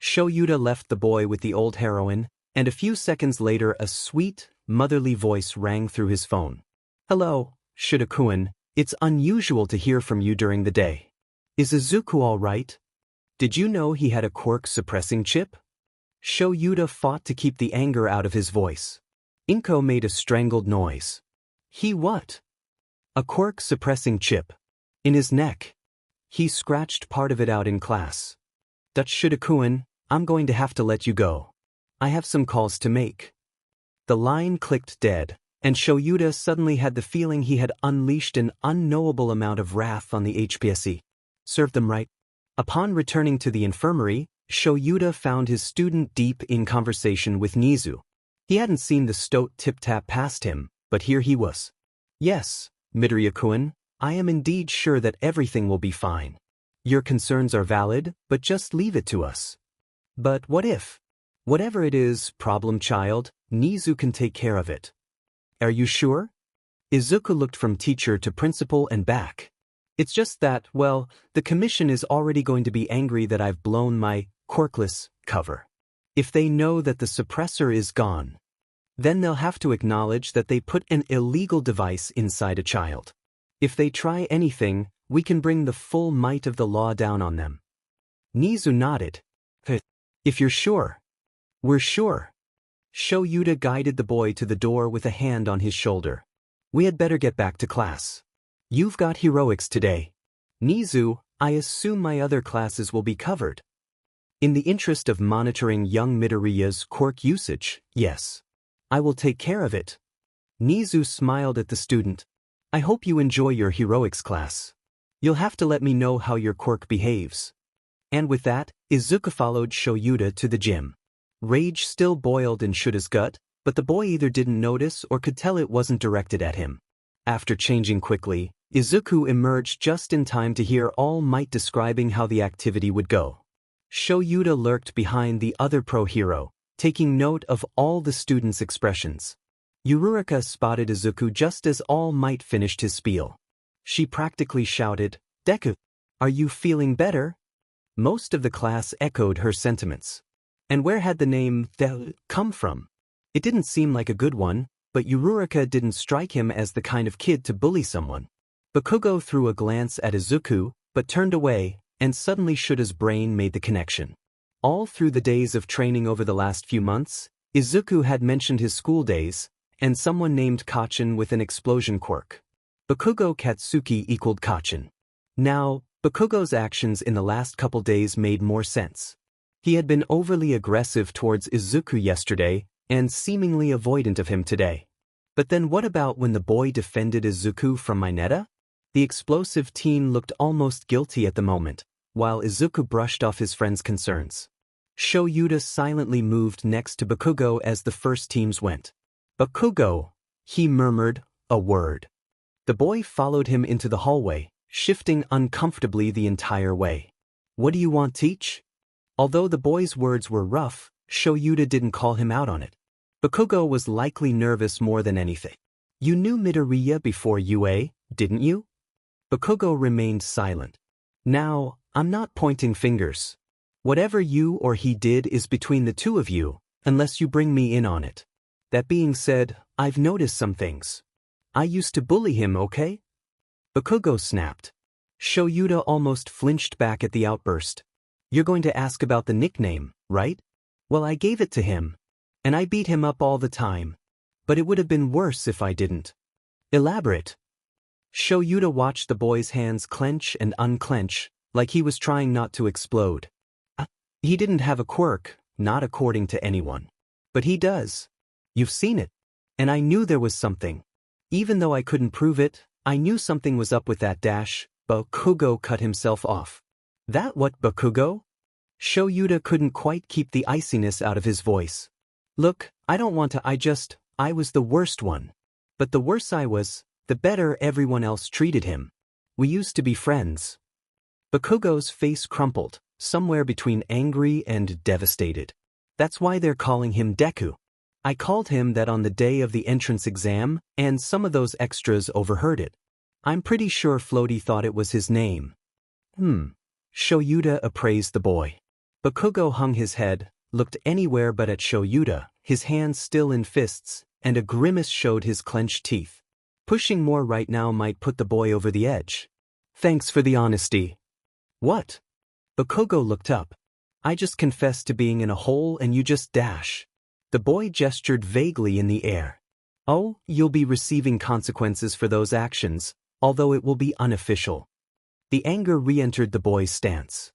A: Shoyuta left the boy with the old heroine, and a few seconds later a sweet, motherly voice rang through his phone. Hello, Shida-kun, it's unusual to hear from you during the day. Is Izuku all right? Did you know he had a quirk suppressing chip? Shoyuta fought to keep the anger out of his voice. Inko made a strangled noise. He what? A quirk suppressing chip. In his neck. He scratched part of it out in class. Dutch Shida-kun, I'm going to have to let you go. I have some calls to make. The line clicked dead, and Shoyuta suddenly had the feeling he had unleashed an unknowable amount of wrath on the HPSC. Served them right. Upon returning to the infirmary, Shoyuta found his student deep in conversation with Nizu. He hadn't seen the stoat tip-tap past him, but here he was. Yes, Midoriya-kun, I am indeed sure that everything will be fine. Your concerns are valid, but just leave it to us. But what if? Whatever it is, problem child, Nizu can take care of it. Are you sure? Izuku looked from teacher to principal and back. It's just that, well, the commission is already going to be angry that I've blown my Quirkless cover. If they know that the suppressor is gone, then they'll have to acknowledge that they put an illegal device inside a child. If they try anything, we can bring the full might of the law down on them. Nizu nodded. If you're sure. We're sure. Shoyuta guided the boy to the door with a hand on his shoulder. We had better get back to class. You've got heroics today. Nizu, I assume my other classes will be covered. In the interest of monitoring young Midoriya's quirk usage, yes. I will take care of it. Nizu smiled at the student. I hope you enjoy your heroics class. You'll have to let me know how your quirk behaves. And with that, Izuku followed Shoyuta to the gym. Rage still boiled in Shuta's gut, but the boy either didn't notice or could tell it wasn't directed at him. After changing quickly, Izuku emerged just in time to hear All Might describing how the activity would go. Shoyuta lurked behind the other pro-hero, taking note of all the students' expressions. Yururika spotted Izuku just as All Might finished his spiel. She practically shouted, Deku, are you feeling better? Most of the class echoed her sentiments. And where had the name Deku come from? It didn't seem like a good one, but Yururika didn't strike him as the kind of kid to bully someone. Bakugo threw a glance at Izuku, but turned away, and suddenly Shuta's brain made the connection. All through the days of training over the last few months, Izuku had mentioned his school days, and someone named Kacchin with an explosion quirk. Bakugo Katsuki equaled Kacchin. Now, Bakugo's actions in the last couple days made more sense. He had been overly aggressive towards Izuku yesterday, and seemingly avoidant of him today. But then what about when the boy defended Izuku from Mineta? The explosive teen looked almost guilty at the moment, while Izuku brushed off his friend's concerns. Shoyuta silently moved next to Bakugo as the first teams went. Bakugo, he murmured, a word. The boy followed him into the hallway, shifting uncomfortably the entire way. What do you want, teach? Although the boy's words were rough, Shoyuta didn't call him out on it. Bakugo was likely nervous more than anything. You knew Midoriya before UA, didn't you? Bakugo remained silent. Now, I'm not pointing fingers. Whatever you or he did is between the two of you, unless you bring me in on it. That being said, I've noticed some things. I used to bully him, okay? Bakugo snapped. Shoyuta almost flinched back at the outburst. You're going to ask about the nickname, right? Well, I gave it to him. And I beat him up all the time. But it would have been worse if I didn't. Elaborate. Shoyuta watched the boy's hands clench and unclench, like he was trying not to explode. He didn't have a quirk, not according to anyone. But he does. You've seen it. And I knew there was something. Even though I couldn't prove it, I knew something was up with that dash. Bakugo cut himself off. That what, Bakugo? Shoyuta couldn't quite keep the iciness out of his voice. Look, I don't want to, I was the worst one. But the worse I was, the better everyone else treated him. We used to be friends. Bakugo's face crumpled, somewhere between angry and devastated. That's why they're calling him Deku. I called him that on the day of the entrance exam, and some of those extras overheard it. I'm pretty sure Floaty thought it was his name. Shoyuta appraised the boy. Bakugo hung his head, looked anywhere but at Shoyuta, his hands still in fists, and a grimace showed his clenched teeth. Pushing more right now might put the boy over the edge. Thanks for the honesty. What? Bakugo looked up. I just confessed to being in a hole and you just dash. The boy gestured vaguely in the air. Oh, you'll be receiving consequences for those actions, although it will be unofficial. The anger re-entered the boy's stance.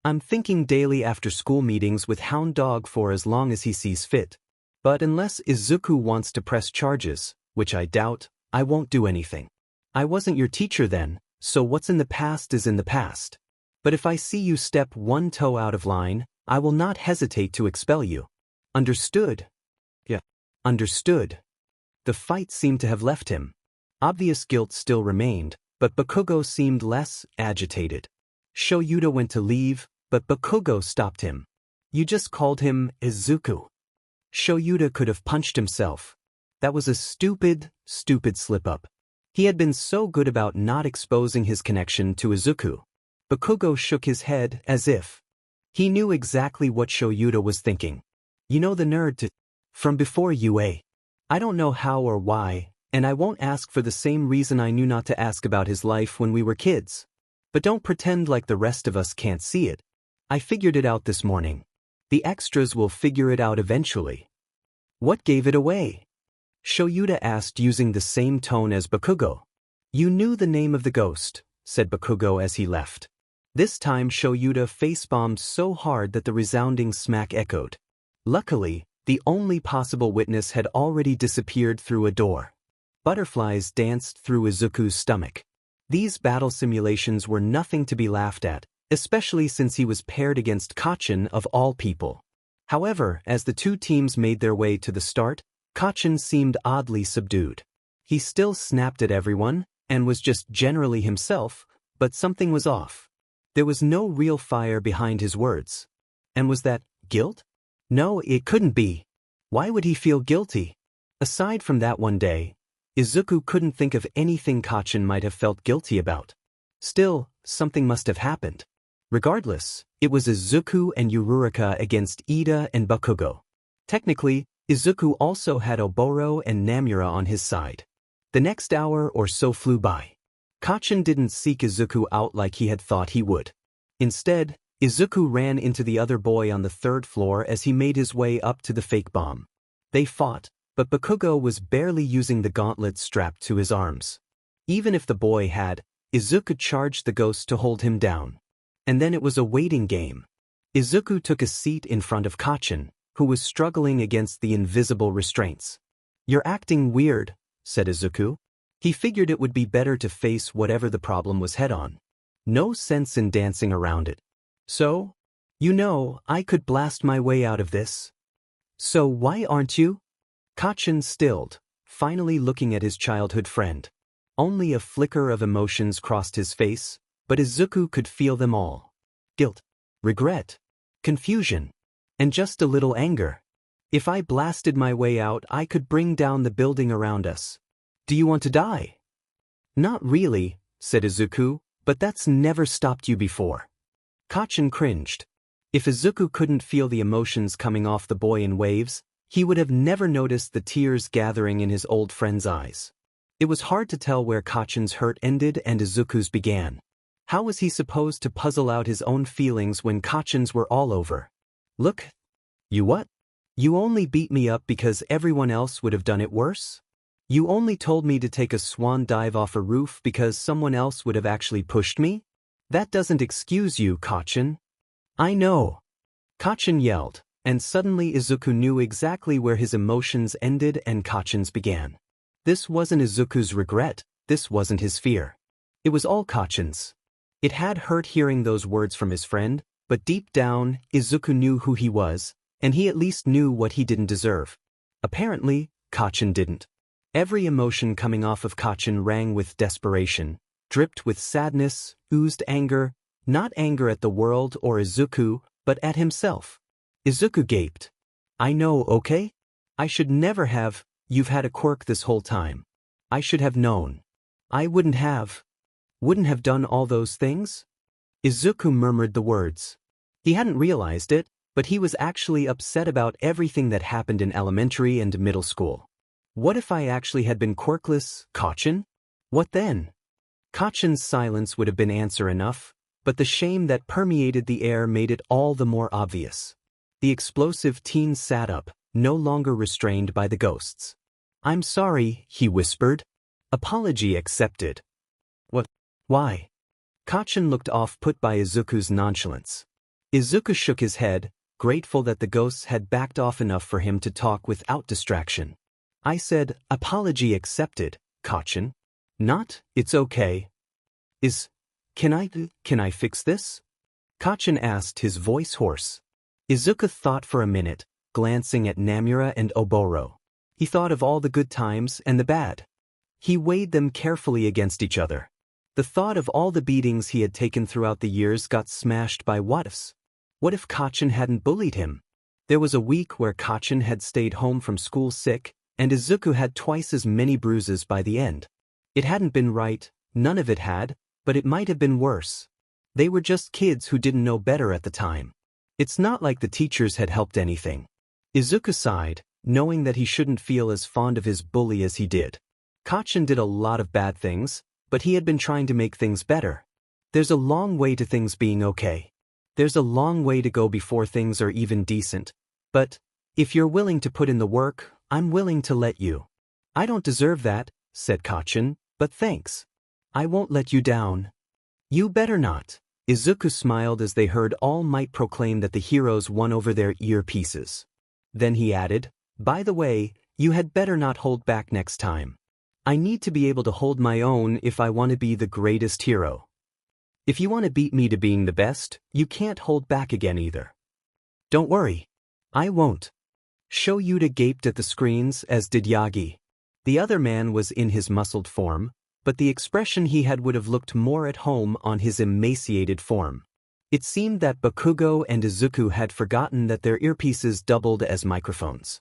A: I'm thinking daily after school meetings with Hound Dog for as long as he sees fit. But unless Izuku wants to press charges, which I doubt, I won't do anything. I wasn't your teacher then, so what's in the past is in the past. But if I see you step one toe out of line, I will not hesitate to expel you. Understood? Yeah. Understood. The fight seemed to have left him. Obvious guilt still remained, but Bakugo seemed less agitated. Shoyuta went to leave, but Bakugo stopped him. You just called him Izuku. Shoyuta could have punched himself. That was a stupid slip-up. He had been so good about not exposing his connection to Izuku. Bakugo shook his head as if he knew exactly what Shoyuta was thinking. You know the nerd from before UA. I don't know how or why, and I won't ask for the same reason I knew not to ask about his life when we were kids. But don't pretend like the rest of us can't see it. I figured it out this morning. The extras will figure it out eventually. What gave it away? Shoyuta asked using the same tone as Bakugo. You knew the name of the ghost, said Bakugo as he left. This time Shoyuta face-bombed so hard that the resounding smack echoed. Luckily, the only possible witness had already disappeared through a door. Butterflies danced through Izuku's stomach. These battle simulations were nothing to be laughed at, especially since he was paired against Kacchin of all people. However, as the two teams made their way to the start, Kacchin seemed oddly subdued. He still snapped at everyone, and was just generally himself, but something was off. There was no real fire behind his words. And was that guilt? No, it couldn't be. Why would he feel guilty? Aside from that one day, Izuku couldn't think of anything Kacchin might have felt guilty about. Still, something must have happened. Regardless, it was Izuku and Uraraka against Ida and Bakugo. Technically, Izuku also had Oboro and Namura on his side. The next hour or so flew by. Kacchin didn't seek Izuku out like he had thought he would. Instead, Izuku ran into the other boy on the third floor as he made his way up to the fake bomb. They fought, but Bakugo was barely using the gauntlet strapped to his arms. Even if the boy had, Izuku charged the ghost to hold him down. And then it was a waiting game. Izuku took a seat in front of Kacchin, who was struggling against the invisible restraints. You're acting weird, said Izuku. He figured it would be better to face whatever the problem was head-on. No sense in dancing around it. So? You know, I could blast my way out of this. So why aren't you? Kacchin stilled, finally looking at his childhood friend. Only a flicker of emotions crossed his face, but Izuku could feel them all. Guilt, regret, confusion, and just a little anger. If I blasted my way out, I could bring down the building around us. Do you want to die? Not really, said Izuku, but that's never stopped you before. Kacchin cringed. If Izuku couldn't feel the emotions coming off the boy in waves, he would have never noticed the tears gathering in his old friend's eyes. It was hard to tell where Kacchin's hurt ended and Izuku's began. How was he supposed to puzzle out his own feelings when Kacchin's were all over? Look. You what? You only beat me up because everyone else would have done it worse? You only told me to take a swan dive off a roof because someone else would have actually pushed me? That doesn't excuse you, Kacchin. I know. Kacchin yelled, and suddenly Izuku knew exactly where his emotions ended and Kacchin's began. This wasn't Izuku's regret, this wasn't his fear. It was all Kacchin's. It had hurt hearing those words from his friend, but deep down, Izuku knew who he was, and he at least knew what he didn't deserve. Apparently, Kacchin didn't. Every emotion coming off of Kacchin rang with desperation, dripped with sadness, oozed anger, Not anger at the world or Izuku, but at himself. Izuku gaped. I know, okay? I should never have. You've had a quirk this whole time. I should have known. I wouldn't have done all those things? Izuku murmured the words. He hadn't realized it, but he was actually upset about everything that happened in elementary and middle school. What if I actually had been quirkless, Kachin? What then? Kachin's silence would have been answer enough, but the shame that permeated the air made it all the more obvious. The explosive teen sat up, no longer restrained by the ghosts. I'm sorry, he whispered. Apology accepted. What? Why? Kachin looked off-put by Izuku's nonchalance. Izuku shook his head, grateful that the ghosts had backed off enough for him to talk without distraction. I said, apology accepted, Kachin. Not, it's okay. Can I fix this? Kachin asked, his voice hoarse. Izuku thought for a minute, glancing at Namura and Oboro. He thought of all the good times and the bad. He weighed them carefully against each other. The thought of all the beatings he had taken throughout the years got smashed by what-ifs. What if Kachin hadn't bullied him? There was a week where Kachin had stayed home from school sick, and Izuku had twice as many bruises by the end. It hadn't been right, none of it had, but it might have been worse. They were just kids who didn't know better at the time. It's not like the teachers had helped anything. Izuku sighed, knowing that he shouldn't feel as fond of his bully as he did. Kachin did a lot of bad things, but he had been trying to make things better. There's a long way to things being okay. There's a long way to go before things are even decent. But, if you're willing to put in the work, I'm willing to let you. I don't deserve that, said Kachin, but thanks. I won't let you down. You better not. Izuku smiled as they heard All Might proclaim that the heroes won over their earpieces. Then he added, by the way, you had better not hold back next time. I need to be able to hold my own if I want to be the greatest hero. If you want to beat me to being the best, you can't hold back again either. Don't worry. I won't. Shoyuta gaped at the screens, as did Yagi. The other man was in his muscled form, but the expression he had would have looked more at home on his emaciated form. It seemed that Bakugo and Izuku had forgotten that their earpieces doubled as microphones.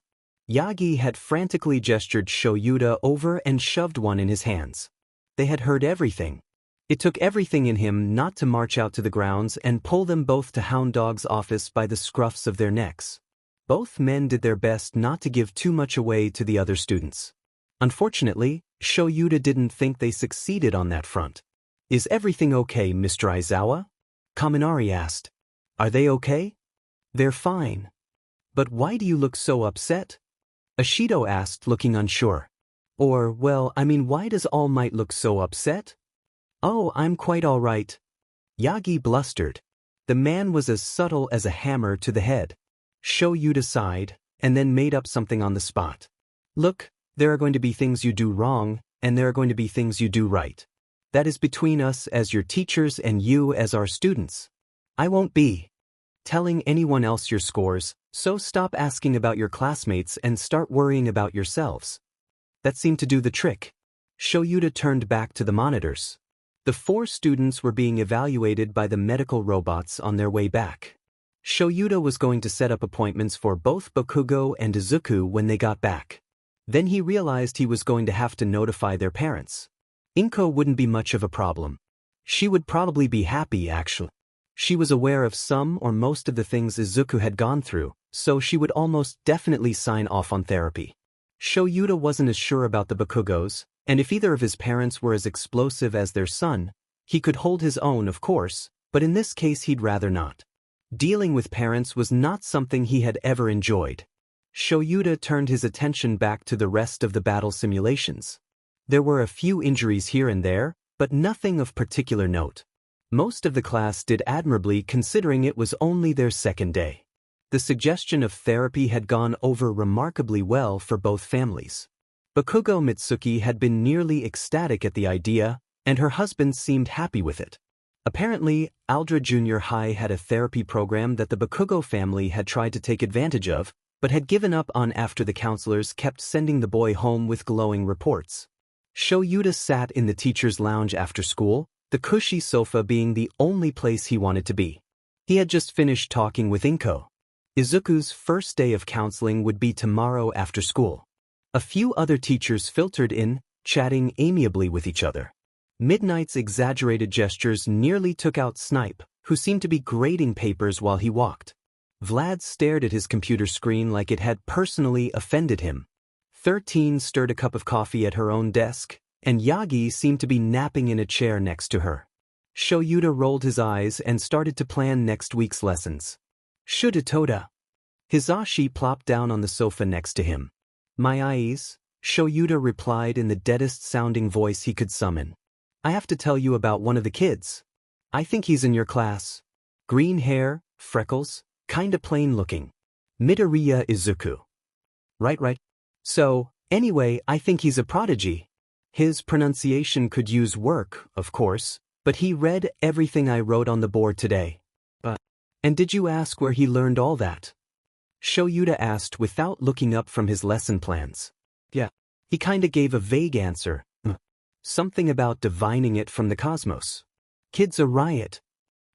A: Yagi had frantically gestured Shoyuta over and shoved one in his hands. They had heard everything. It took everything in him not to march out to the grounds and pull them both to Hound Dog's office by the scruffs of their necks. Both men did their best not to give too much away to the other students. Unfortunately, Shoyuta didn't think they succeeded on that front. Is everything okay, Mr. Aizawa? Kaminari asked. Are they okay? They're fine. But why do you look so upset? Ashido asked, looking unsure. Why does All Might look so upset? Oh, I'm quite all right. Yagi blustered. The man was as subtle as a hammer to the head. Shoyuta sighed, and then made up something on the spot. Look, there are going to be things you do wrong, and there are going to be things you do right. That is between us as your teachers and you as our students. I won't be telling anyone else your scores, so stop asking about your classmates and start worrying about yourselves. That seemed to do the trick. Shoyuta turned back to the monitors. The 4 students were being evaluated by the medical robots on their way back. Shoyuta was going to set up appointments for both Bakugo and Izuku when they got back. Then he realized he was going to have to notify their parents. Inko wouldn't be much of a problem. She would probably be happy, actually. She was aware of some or most of the things Izuku had gone through, so she would almost definitely sign off on therapy. Shoyuta wasn't as sure about the Bakugos, and if either of his parents were as explosive as their son, he could hold his own, of course, but in this case he'd rather not. Dealing with parents was not something he had ever enjoyed. Shoyuta turned his attention back to the rest of the battle simulations. There were a few injuries here and there, but nothing of particular note. Most of the class did admirably considering it was only their second day. The suggestion of therapy had gone over remarkably well for both families. Bakugo Mitsuki had been nearly ecstatic at the idea, and her husband seemed happy with it. Apparently, Aldra Junior High had a therapy program that the Bakugo family had tried to take advantage of, but had given up on after the counselors kept sending the boy home with glowing reports. Shoyuta sat in the teacher's lounge after school, the cushy sofa being the only place he wanted to be. He had just finished talking with Inko. Izuku's first day of counseling would be tomorrow after school. A few other teachers filtered in, chatting amiably with each other. Midnight's exaggerated gestures nearly took out Snipe, who seemed to be grading papers while he walked. Vlad stared at his computer screen like it had personally offended him. 13 stirred a cup of coffee at her own desk, and Yagi seemed to be napping in a chair next to her. Shoyuta rolled his eyes and started to plan next week's lessons. Shoulda toda. Hizashi plopped down on the sofa next to him. My eyes, Shoyuta replied in the deadest-sounding voice he could summon. I have to tell you about one of the kids. I think he's in your class. Green hair, freckles, kinda plain-looking. Midoriya Izuku. Right. So, anyway, I think he's a prodigy. His pronunciation could use work, of course, but he read everything I wrote on the board today. And did you ask where he learned all that? Shoyuta asked without looking up from his lesson plans. Yeah. He kinda gave a vague answer. Something about divining it from the cosmos. Kid's a riot.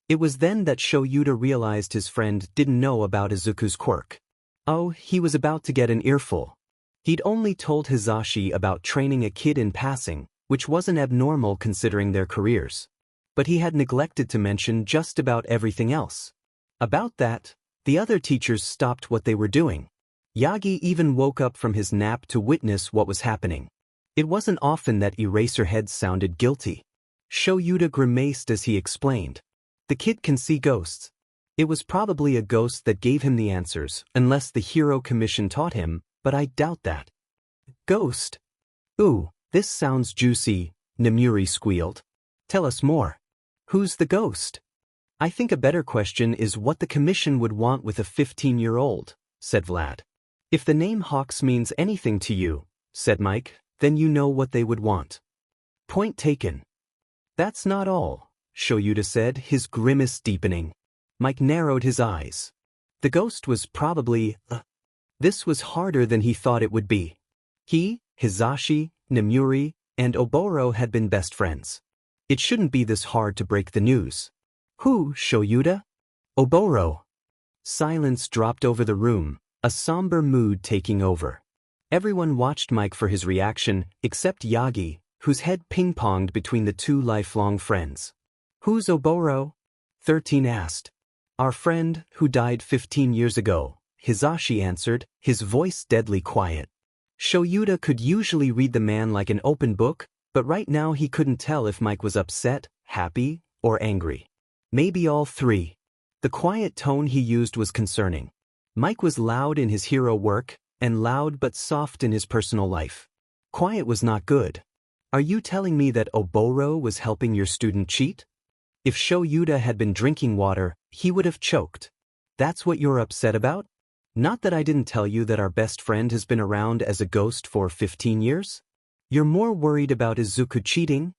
A: It was then that Shoyuta realized his friend didn't know about Izuku's quirk. Oh, he was about to get an earful. He'd only told Hizashi about training a kid in passing, which wasn't abnormal considering their careers. But he had neglected to mention just about everything else. About that, the other teachers stopped what they were doing. Yagi even woke up from his nap to witness what was happening. It wasn't often that Eraserhead sounded guilty. Shoyuta grimaced as he explained. The kid can see ghosts. It was probably a ghost that gave him the answers, unless the Hero Commission taught him, but I doubt that. Ghost? Ooh, this sounds juicy, Nemuri squealed. Tell us more. Who's the ghost? I think a better question is what the commission would want with a 15-year-old, said Vlad. If the name Hawks means anything to you, said Mike, then you know what they would want. Point taken. That's not all, Shoyuta said, his grimace deepening. Mike narrowed his eyes. The ghost was probably, This was harder than he thought it would be. He, Hizashi, Nemuri, and Oboro had been best friends. It shouldn't be this hard to break the news. Who, Shoyuta? Oboro. Silence dropped over the room, a somber mood taking over. Everyone watched Mike for his reaction, except Yagi, whose head ping-ponged between the two lifelong friends. Who's Oboro? 13 asked. Our friend, who died 15 years ago, Hizashi answered, his voice deadly quiet. Shoyuta could usually read the man like an open book, but right now he couldn't tell if Mike was upset, happy, or angry. Maybe all three. The quiet tone he used was concerning. Mike was loud in his hero work, and loud but soft in his personal life. Quiet was not good. Are you telling me that Oboro was helping your student cheat? If Shoyuta had been drinking water, he would have choked. That's what you're upset about? Not that I didn't tell you that our best friend has been around as a ghost for 15 years? You're more worried about Izuku cheating?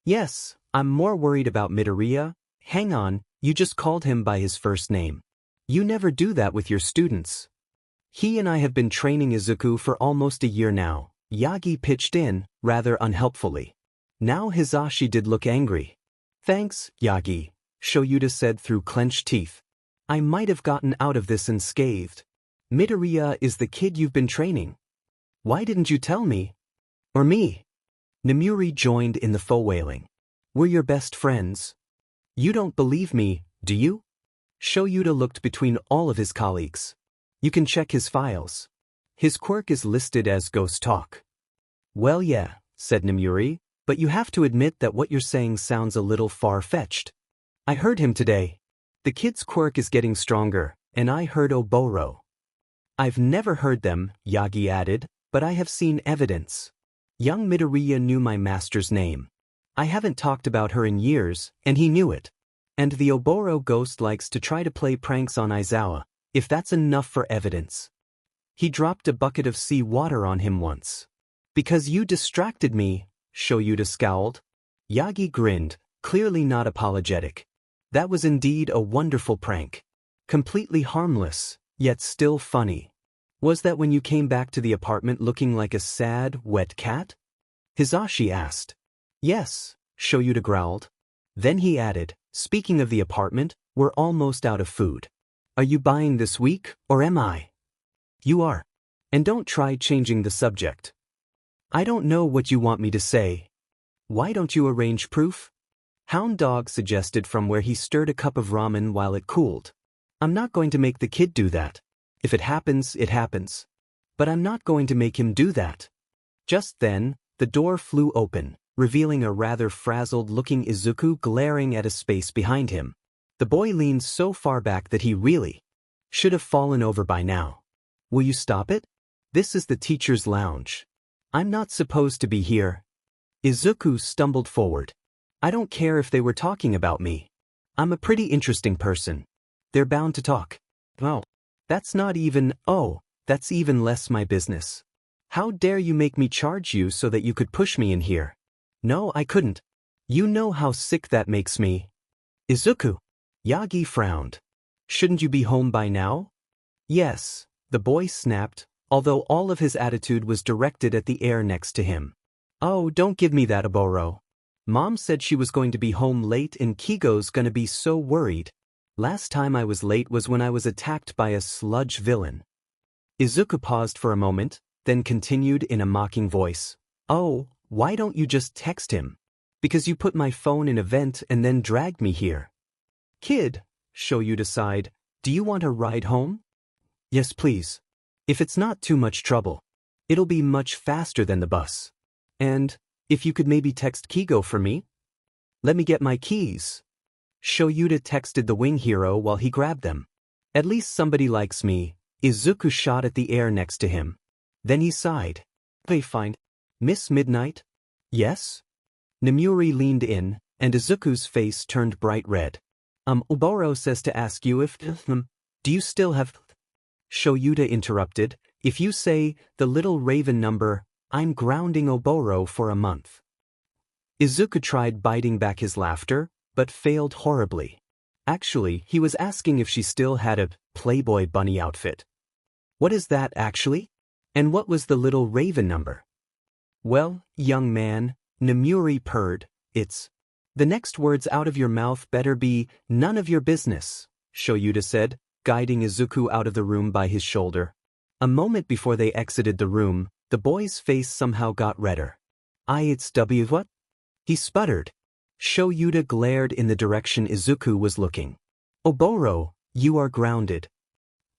A: Yes, I'm more worried about Midoriya. Hang on, you just called him by his first name. You never do that with your students. He and I have been training Izuku for almost a year now, Yagi pitched in, rather unhelpfully. Now Hizashi did look angry. Thanks, Yagi, Shoyuta said through clenched teeth. I might have gotten out of this unscathed. Midoriya is the kid you've been training. Why didn't you tell me? Or me? Nemuri joined in the faux wailing. We're your best friends. You don't believe me, do you? Shoyuta looked between all of his colleagues. You can check his files. His quirk is listed as Ghost Talk. Well yeah, said Nemuri, but you have to admit that what you're saying sounds a little far-fetched. I heard him today. The kid's quirk is getting stronger, and I heard Oboro. I've never heard them, Yagi added, but I have seen evidence. Young Midoriya knew my master's name. I haven't talked about her in years, and he knew it. And the Oboro ghost likes to try to play pranks on Aizawa, if that's enough for evidence. He dropped a bucket of sea water on him once. Because you distracted me, Shoyuta scowled. Yagi grinned, clearly not apologetic. That was indeed a wonderful prank. Completely harmless, yet still funny. Was that when you came back to the apartment looking like a sad, wet cat? Hizashi asked. Yes, Shoyuta growled. Then he added, speaking of the apartment, we're almost out of food. Are you buying this week, or am I? You are. And don't try changing the subject. I don't know what you want me to say. Why don't you arrange proof? Hound Dog suggested from where he stirred a cup of ramen while it cooled. I'm not going to make the kid do that. If it happens, it happens. But I'm not going to make him do that. Just then, the door flew open, revealing a rather frazzled-looking Izuku glaring at a space behind him. The boy leaned so far back that he really should have fallen over by now. Will you stop it? This is the teacher's lounge. I'm not supposed to be here. Izuku stumbled forward. I don't care if they were talking about me. I'm a pretty interesting person. They're bound to talk. Oh, that's even less my business. How dare you make me charge you so that you could push me in here? No, I couldn't. You know how sick that makes me. Izuku. Yagi frowned. Shouldn't you be home by now? Yes, the boy snapped, although all of his attitude was directed at the air next to him. Oh, don't give me that, Oboro. Mom said she was going to be home late and Keigo's gonna be so worried. Last time I was late was when I was attacked by a sludge villain. Izuku paused for a moment, then continued in a mocking voice. Oh, why don't you just text him? Because you put my phone in a vent and then dragged me here. Kid, Shoyuta sighed, do you want a ride home? Yes, please. If it's not too much trouble. It'll be much faster than the bus. And, if you could maybe text Keigo for me? Let me get my keys. Shoyuta texted the wing hero while he grabbed them. At least somebody likes me. Izuku shot at the air next to him. Then he sighed. They fine. Miss Midnight? Yes? Nemuri leaned in, and Izuku's face turned bright red. Oboro says to ask you if, do you still have... Shoyuta interrupted, if you say, the little raven number, I'm grounding Oboro for a month. Izuku tried biting back his laughter, but failed horribly. Actually, he was asking if she still had a Playboy bunny outfit. What is that actually? And what was the little raven number? Well, young man, Nemuri purred, it's... The next words out of your mouth better be, none of your business, Shoyuta said, guiding Izuku out of the room by his shoulder. A moment before they exited the room, the boy's face somehow got redder. It's what? He sputtered. Shoyuta glared in the direction Izuku was looking. Oboro, you are grounded.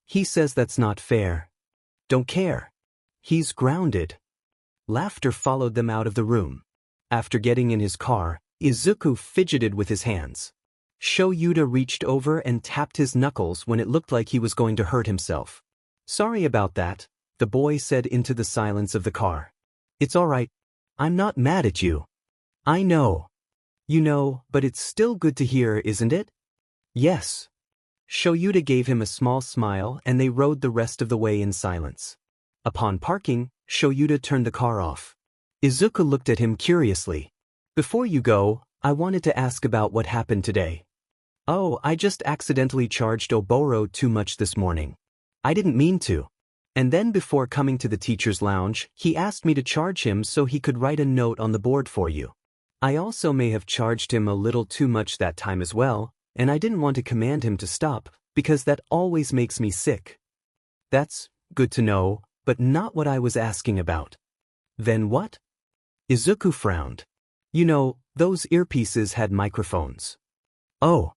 A: He says that's not fair. Don't care. He's grounded. Laughter followed them out of the room. After getting in his car, Izuku fidgeted with his hands. Shoyuta reached over and tapped his knuckles when it looked like he was going to hurt himself. Sorry about that, the boy said into the silence of the car. It's all right. I'm not mad at you. I know. You know, but it's still good to hear, isn't it? Yes. Shoyuta gave him a small smile and they rode the rest of the way in silence. Upon parking, Shoyuta turned the car off. Izuku looked at him curiously. Before you go, I wanted to ask about what happened today. Oh, I just accidentally charged Oboro too much this morning. I didn't mean to. And then before coming to the teacher's lounge, he asked me to charge him so he could write a note on the board for you. I also may have charged him a little too much that time as well, and I didn't want to command him to stop, because that always makes me sick. That's good to know, but not what I was asking about. Then what? Izuku frowned. You know, those earpieces had microphones. Oh.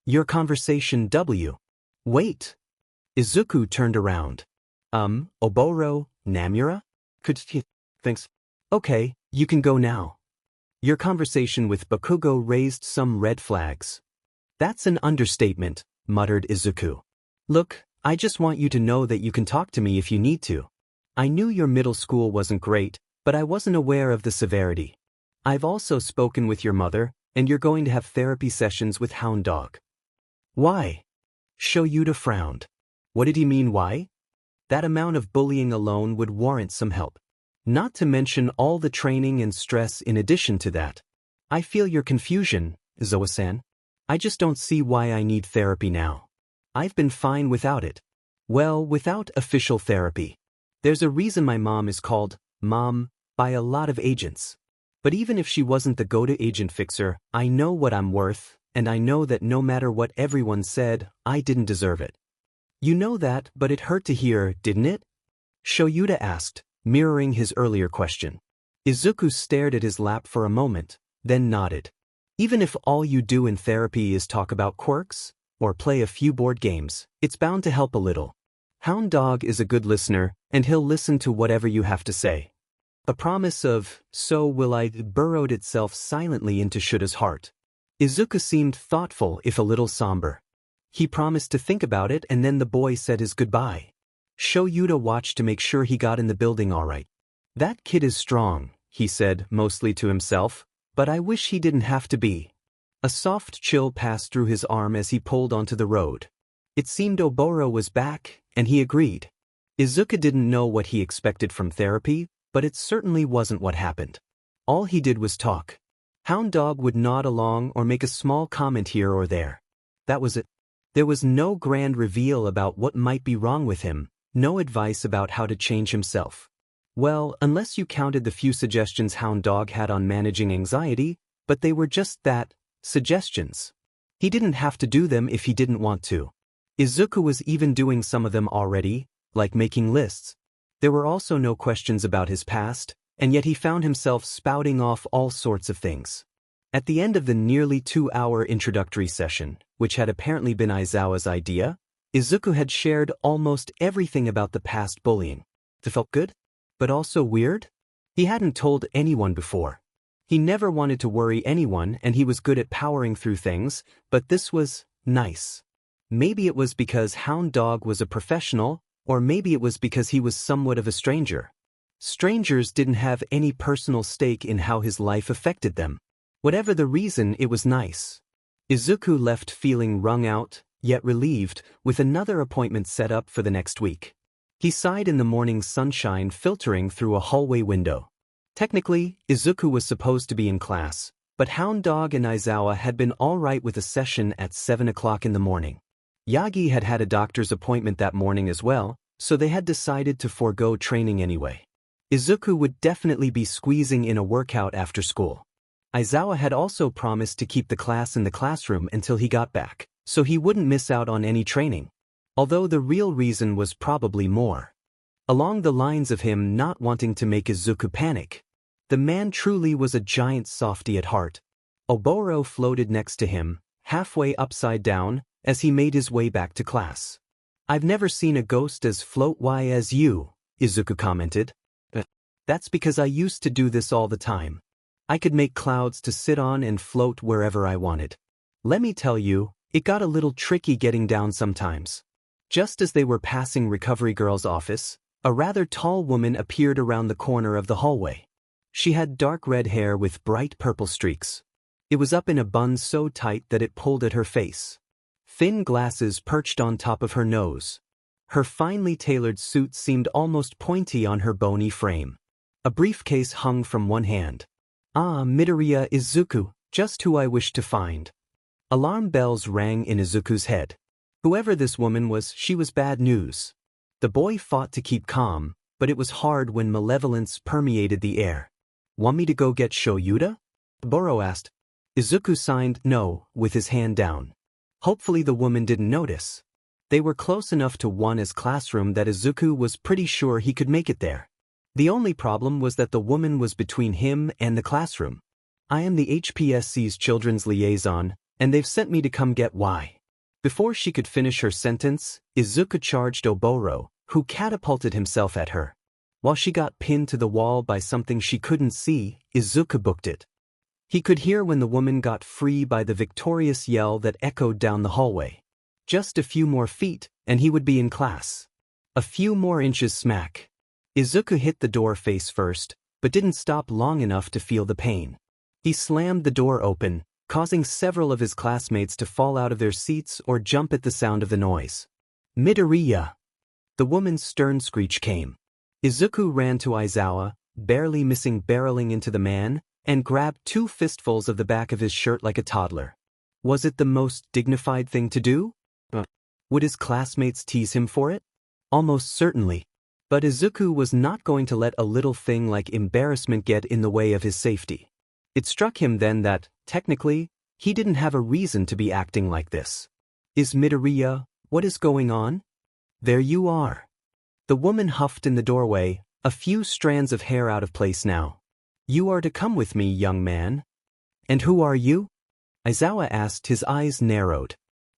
A: Your conversation W. Wait. Izuku turned around. Oboro, Namura? Thanks. Okay, you can go now. Your conversation with Bakugo raised some red flags. That's an understatement, muttered Izuku. Look, I just want you to know that you can talk to me if you need to. I knew your middle school wasn't great, but I wasn't aware of the severity. I've also spoken with your mother, and you're going to have therapy sessions with Hound Dog. Why? Shoyuta frowned. What did he mean why? That amount of bullying alone would warrant some help. Not to mention all the training and stress in addition to that. I feel your confusion, Aizawa-san. I just don't see why I need therapy now. I've been fine without it. Well, without official therapy. There's a reason my mom is called Mom by a lot of agents. But even if she wasn't the go-to agent fixer, I know what I'm worth, and I know that no matter what everyone said, I didn't deserve it. You know that, but it hurt to hear, didn't it? Shoyuta asked, mirroring his earlier question. Izuku stared at his lap for a moment, then nodded. Even if all you do in therapy is talk about quirks, or play a few board games, it's bound to help a little. Hound Dog is a good listener, and he'll listen to whatever you have to say. A promise of, so will I, burrowed itself silently into Shuta's heart. Izuku seemed thoughtful if a little somber. He promised to think about it and then the boy said his goodbye. Shoyuta watched to make sure he got in the building all right. That kid is strong, he said, mostly to himself, but I wish he didn't have to be. A soft chill passed through his arm as he pulled onto the road. It seemed Oboro was back, and he agreed. Izuku didn't know what he expected from therapy, but it certainly wasn't what happened. All he did was talk. Hound Dog would nod along or make a small comment here or there. That was it. There was no grand reveal about what might be wrong with him, no advice about how to change himself. Well, unless you counted the few suggestions Hound Dog had on managing anxiety, but they were just that, suggestions. He didn't have to do them if he didn't want to. Izuku was even doing some of them already, like making lists. There were also no questions about his past, and yet he found himself spouting off all sorts of things. At the end of the nearly 2-hour introductory session, which had apparently been Aizawa's idea, Izuku had shared almost everything about the past bullying. It felt good, but also weird. He hadn't told anyone before. He never wanted to worry anyone and he was good at powering through things, but this was nice. Maybe it was because Hound Dog was a professional, or maybe it was because he was somewhat of a stranger. Strangers didn't have any personal stake in how his life affected them. Whatever the reason, it was nice. Izuku left feeling wrung out, yet relieved, with another appointment set up for the next week. He sighed in the morning sunshine filtering through a hallway window. Technically, Izuku was supposed to be in class, but Hound Dog and Aizawa had been all right with a session at 7 o'clock in the morning. Yagi had had a doctor's appointment that morning as well, so they had decided to forego training anyway. Izuku would definitely be squeezing in a workout after school. Aizawa had also promised to keep the class in the classroom until he got back, so he wouldn't miss out on any training. Although the real reason was probably more along the lines of him not wanting to make Izuku panic. The man truly was a giant softy at heart. Oboro floated next to him, halfway upside down, as he made his way back to class. I've never seen a ghost as float-y as you, Izuku commented. That's because I used to do this all the time. I could make clouds to sit on and float wherever I wanted. Let me tell you, it got a little tricky getting down sometimes. Just as they were passing Recovery Girl's office, a rather tall woman appeared around the corner of the hallway. She had dark red hair with bright purple streaks. It was up in a bun so tight that it pulled at her face. Thin glasses perched on top of her nose. Her finely tailored suit seemed almost pointy on her bony frame. A briefcase hung from one hand. Ah, Midoriya Izuku, just who I wished to find. Alarm bells rang in Izuku's head. Whoever this woman was, she was bad news. The boy fought to keep calm, but it was hard when malevolence permeated the air. Want me to go get Shoyuta? Boro asked. Izuku signed no, with his hand down. Hopefully the woman didn't notice. They were close enough to one's classroom that Izuku was pretty sure he could make it there. The only problem was that the woman was between him and the classroom. I am the HPSC's children's liaison, and they've sent me to come get Y. Before she could finish her sentence, Izuku charged Oboro, who catapulted himself at her. While she got pinned to the wall by something she couldn't see, Izuku booked it. He could hear when the woman got free by the victorious yell that echoed down the hallway. Just a few more feet, and he would be in class. A few more inches smack. Izuku hit the door face first, but didn't stop long enough to feel the pain. He slammed the door open, causing several of his classmates to fall out of their seats or jump at the sound of the noise. Midoriya! The woman's stern screech came. Izuku ran to Aizawa, barely missing barreling into the man, and grabbed 2 fistfuls of the back of his shirt like a toddler. Was it the most dignified thing to do? Would his classmates tease him for it? Almost certainly. But Izuku was not going to let a little thing like embarrassment get in the way of his safety. It struck him then that, technically, he didn't have a reason to be acting like this. Is Midoriya, what is going on? There you are. The woman huffed in the doorway, a few strands of hair out of place now. You are to come with me, young man. And who are you? Aizawa asked, his eyes narrowed.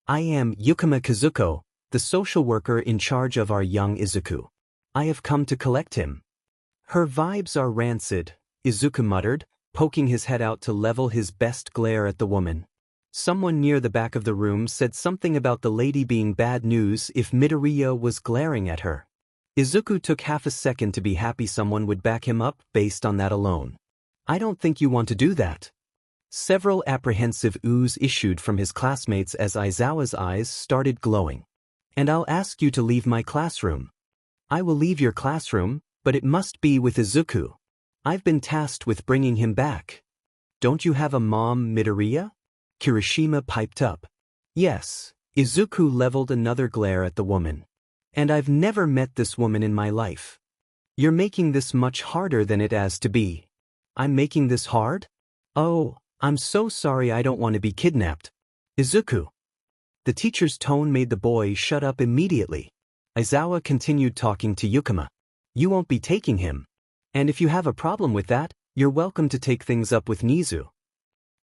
A: I am Yukima Kazuko, the social worker in charge of our young Izuku. I have come to collect him. Her vibes are rancid, Izuku muttered, poking his head out to level his best glare at the woman. Someone near the back of the room said something about the lady being bad news if Midoriya was glaring at her. Izuku took half a second to be happy someone would back him up based on that alone. I don't think you want to do that. Several apprehensive oohs issued from his classmates as Aizawa's eyes started glowing. And I'll ask you to leave my classroom. I will leave your classroom, but it must be with Izuku. I've been tasked with bringing him back. Don't you have a mom, Midoriya? Kirishima piped up. Yes. Izuku leveled another glare at the woman. And I've never met this woman in my life. You're making this much harder than it has to be. I'm making this hard? Oh, I'm so sorry, I don't want to be kidnapped. Izuku. The teacher's tone made the boy shut up immediately. Aizawa continued talking to Yukima. You won't be taking him. And if you have a problem with that, you're welcome to take things up with Nizu.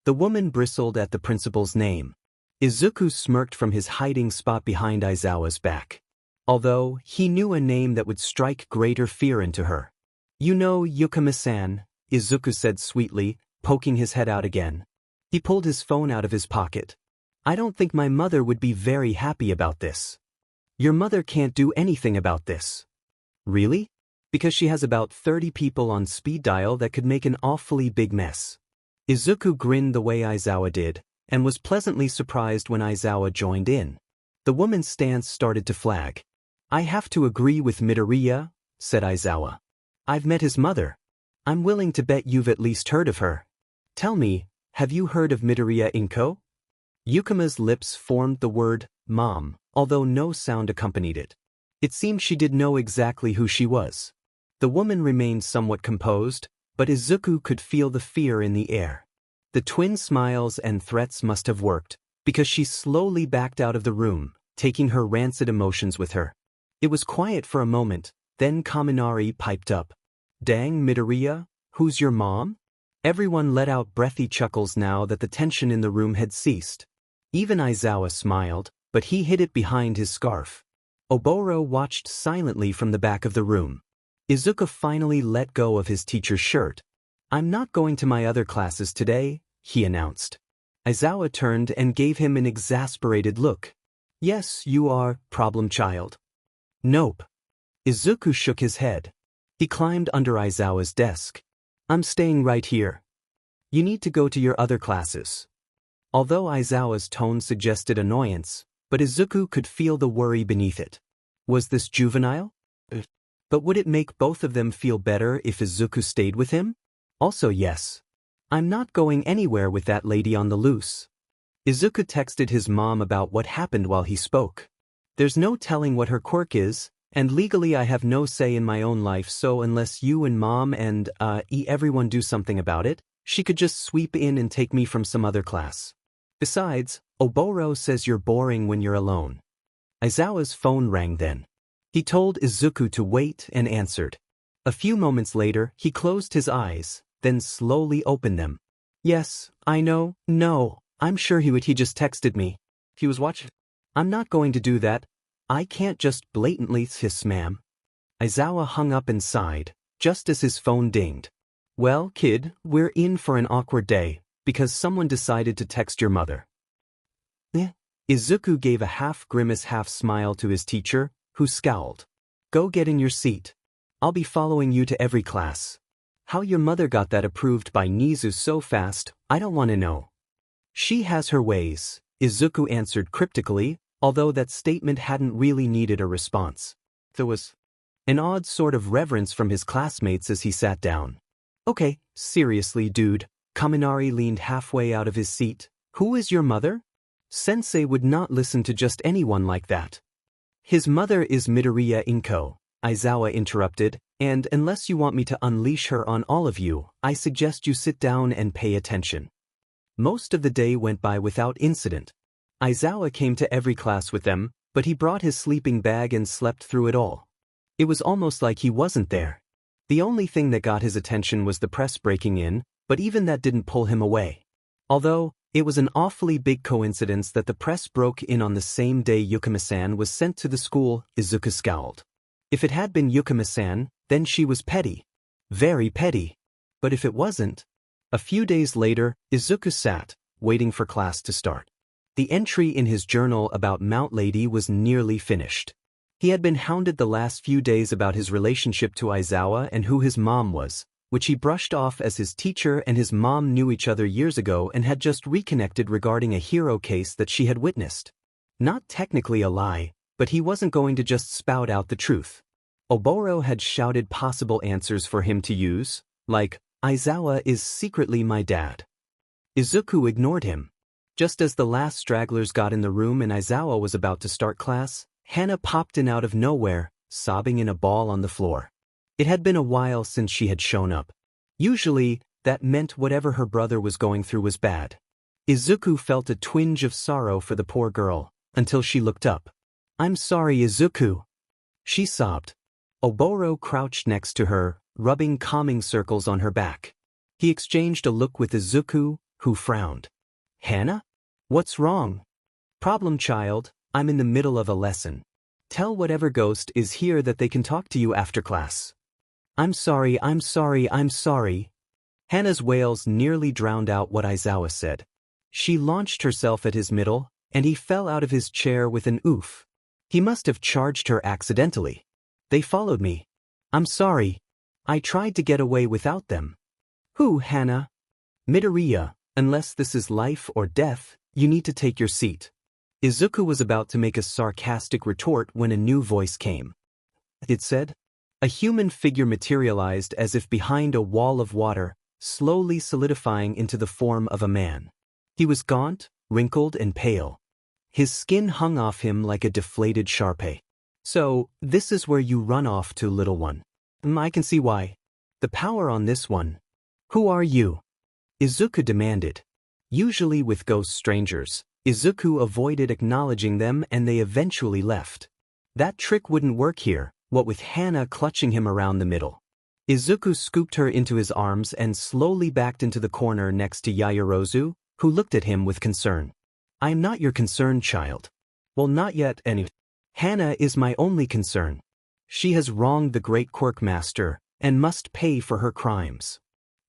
A: The woman bristled at the principal's name. Izuku smirked from his hiding spot behind Aizawa's back. Although, he knew a name that would strike greater fear into her. You know Yukima-san, Izuku said sweetly, poking his head out again. He pulled his phone out of his pocket. I don't think my mother would be very happy about this. Your mother can't do anything about this. Really? Because she has about 30 people on speed dial that could make an awfully big mess. Izuku grinned the way Aizawa did, and was pleasantly surprised when Aizawa joined in. The woman's stance started to flag. I have to agree with Midoriya, said Aizawa. I've met his mother. I'm willing to bet you've at least heard of her. Tell me, have you heard of Midoriya Inko? Yukima's lips formed the word, mom, although no sound accompanied it. It seemed she did know exactly who she was. The woman remained somewhat composed, but Izuku could feel the fear in the air. The twin smiles and threats must have worked, because she slowly backed out of the room, taking her rancid emotions with her. It was quiet for a moment, then Kaminari piped up. Dang, Midoriya, who's your mom? Everyone let out breathy chuckles now that the tension in the room had ceased. Even Aizawa smiled, but he hid it behind his scarf. Oboro watched silently from the back of the room. Izuku finally let go of his teacher's shirt. I'm not going to my other classes today, he announced. Aizawa turned and gave him an exasperated look. Yes, you are, problem child. Nope. Izuku shook his head. He climbed under Aizawa's desk. I'm staying right here. You need to go to your other classes. Although Aizawa's tone suggested annoyance, but Izuku could feel the worry beneath it. Was this juvenile? But would it make both of them feel better if Izuku stayed with him? Also yes. I'm not going anywhere with that lady on the loose. Izuku texted his mom about what happened while he spoke. There's no telling what her quirk is, and legally I have no say in my own life, so unless you and mom and everyone do something about it, she could just sweep in and take me from some other class. Besides, Oboro says you're boring when you're alone. Aizawa's phone rang then. He told Izuku to wait and answered. A few moments later, he closed his eyes, then slowly opened them. Yes, I know, no, I'm sure he just texted me. He was watching. I'm not going to do that. I can't just blatantly hiss, ma'am. Aizawa hung up and sighed, just as his phone dinged. Well, kid, we're in for an awkward day, because someone decided to text your mother. Izuku gave a half-grimace half-smile to his teacher, who scowled. Go get in your seat. I'll be following you to every class. How your mother got that approved by Nizu so fast, I don't want to know. She has her ways, Izuku answered cryptically, although that statement hadn't really needed a response. There was an odd sort of reverence from his classmates as he sat down. Okay, seriously, dude. Kaminari leaned halfway out of his seat. Who is your mother? Sensei would not listen to just anyone like that. His mother is Midoriya Inko, Aizawa interrupted, and unless you want me to unleash her on all of you, I suggest you sit down and pay attention. Most of the day went by without incident. Aizawa came to every class with them, but he brought his sleeping bag and slept through it all. It was almost like he wasn't there. The only thing that got his attention was the press breaking in, but even that didn't pull him away. Although, it was an awfully big coincidence that the press broke in on the same day Yukima-san was sent to the school. Izuku scowled. If it had been Yukima-san, then she was petty. Very petty. But if it wasn't... A few days later, Izuku sat, waiting for class to start. The entry in his journal about Mount Lady was nearly finished. He had been hounded the last few days about his relationship to Aizawa and who his mom was, which he brushed off as his teacher and his mom knew each other years ago and had just reconnected regarding a hero case that she had witnessed. Not technically a lie, but he wasn't going to just spout out the truth. Oboro had shouted possible answers for him to use, like, Aizawa is secretly my dad. Izuku ignored him. Just as the last stragglers got in the room and Aizawa was about to start class, Hana popped in out of nowhere, sobbing in a ball on the floor. It had been a while since she had shown up. Usually, that meant whatever her brother was going through was bad. Izuku felt a twinge of sorrow for the poor girl, until she looked up. I'm sorry, Izuku. She sobbed. Oboro crouched next to her, rubbing calming circles on her back. He exchanged a look with Izuku, who frowned. Hana? What's wrong? Problem, child, I'm in the middle of a lesson. Tell whatever ghost is here that they can talk to you after class. I'm sorry, I'm sorry, I'm sorry. Hana's wails nearly drowned out what Aizawa said. She launched herself at his middle, and he fell out of his chair with an oof. He must have charged her accidentally. They followed me. I'm sorry. I tried to get away without them. Who, Hana? Midoriya, unless this is life or death, you need to take your seat. Izuku was about to make a sarcastic retort when a new voice came. It said. A human figure materialized as if behind a wall of water, slowly solidifying into the form of a man. He was gaunt, wrinkled, and pale. His skin hung off him like a deflated Sharpay. So, this is where you run off to, little one. I can see why. The power on this one. Who are you? Izuku demanded. Usually with ghost strangers, Izuku avoided acknowledging them and they eventually left. That trick wouldn't work here, what with Hana clutching him around the middle. Izuku scooped her into his arms and slowly backed into the corner next to Yaoyorozu, who looked at him with concern. I am not your concern, child. Well, not yet, anyway. Hana is my only concern. She has wronged the great Quirk Master, and must pay for her crimes.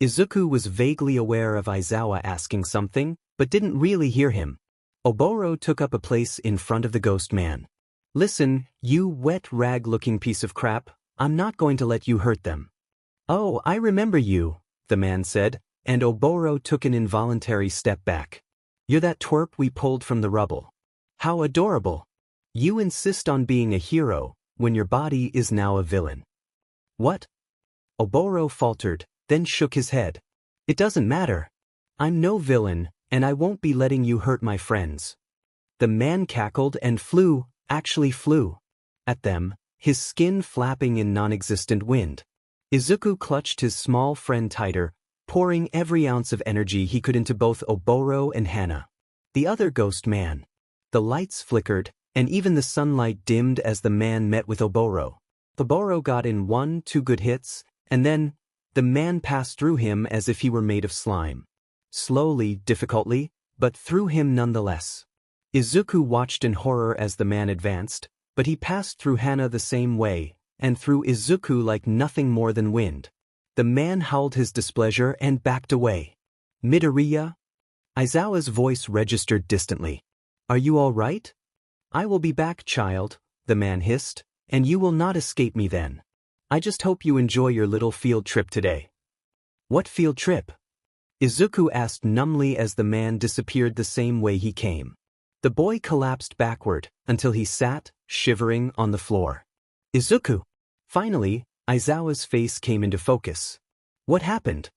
A: Izuku was vaguely aware of Aizawa asking something, but didn't really hear him. Oboro took up a place in front of the ghost man. Listen, you wet rag-looking piece of crap, I'm not going to let you hurt them. Oh, I remember you, the man said, and Oboro took an involuntary step back. You're that twerp we pulled from the rubble. How adorable. You insist on being a hero, when your body is now a villain. What? Oboro faltered, then shook his head. It doesn't matter. I'm no villain, and I won't be letting you hurt my friends. The man cackled and actually flew, at them, his skin flapping in non-existent wind. Izuku clutched his small friend tighter, pouring every ounce of energy he could into both Oboro and Hana. The other ghost man. The lights flickered, and even the sunlight dimmed as the man met with Oboro. Oboro got in 1-2 good hits, and then, the man passed through him as if he were made of slime. Slowly, difficultly, but through him nonetheless. Izuku watched in horror as the man advanced, but he passed through Hana the same way, and through Izuku like nothing more than wind. The man howled his displeasure and backed away. Midoriya? Aizawa's voice registered distantly. Are you all right? I will be back, child, the man hissed, and you will not escape me then. I just hope you enjoy your little field trip today. What field trip? Izuku asked numbly as the man disappeared the same way he came. The boy collapsed backward, until he sat, shivering, on the floor. Izuku! Finally, Aizawa's face came into focus. What happened?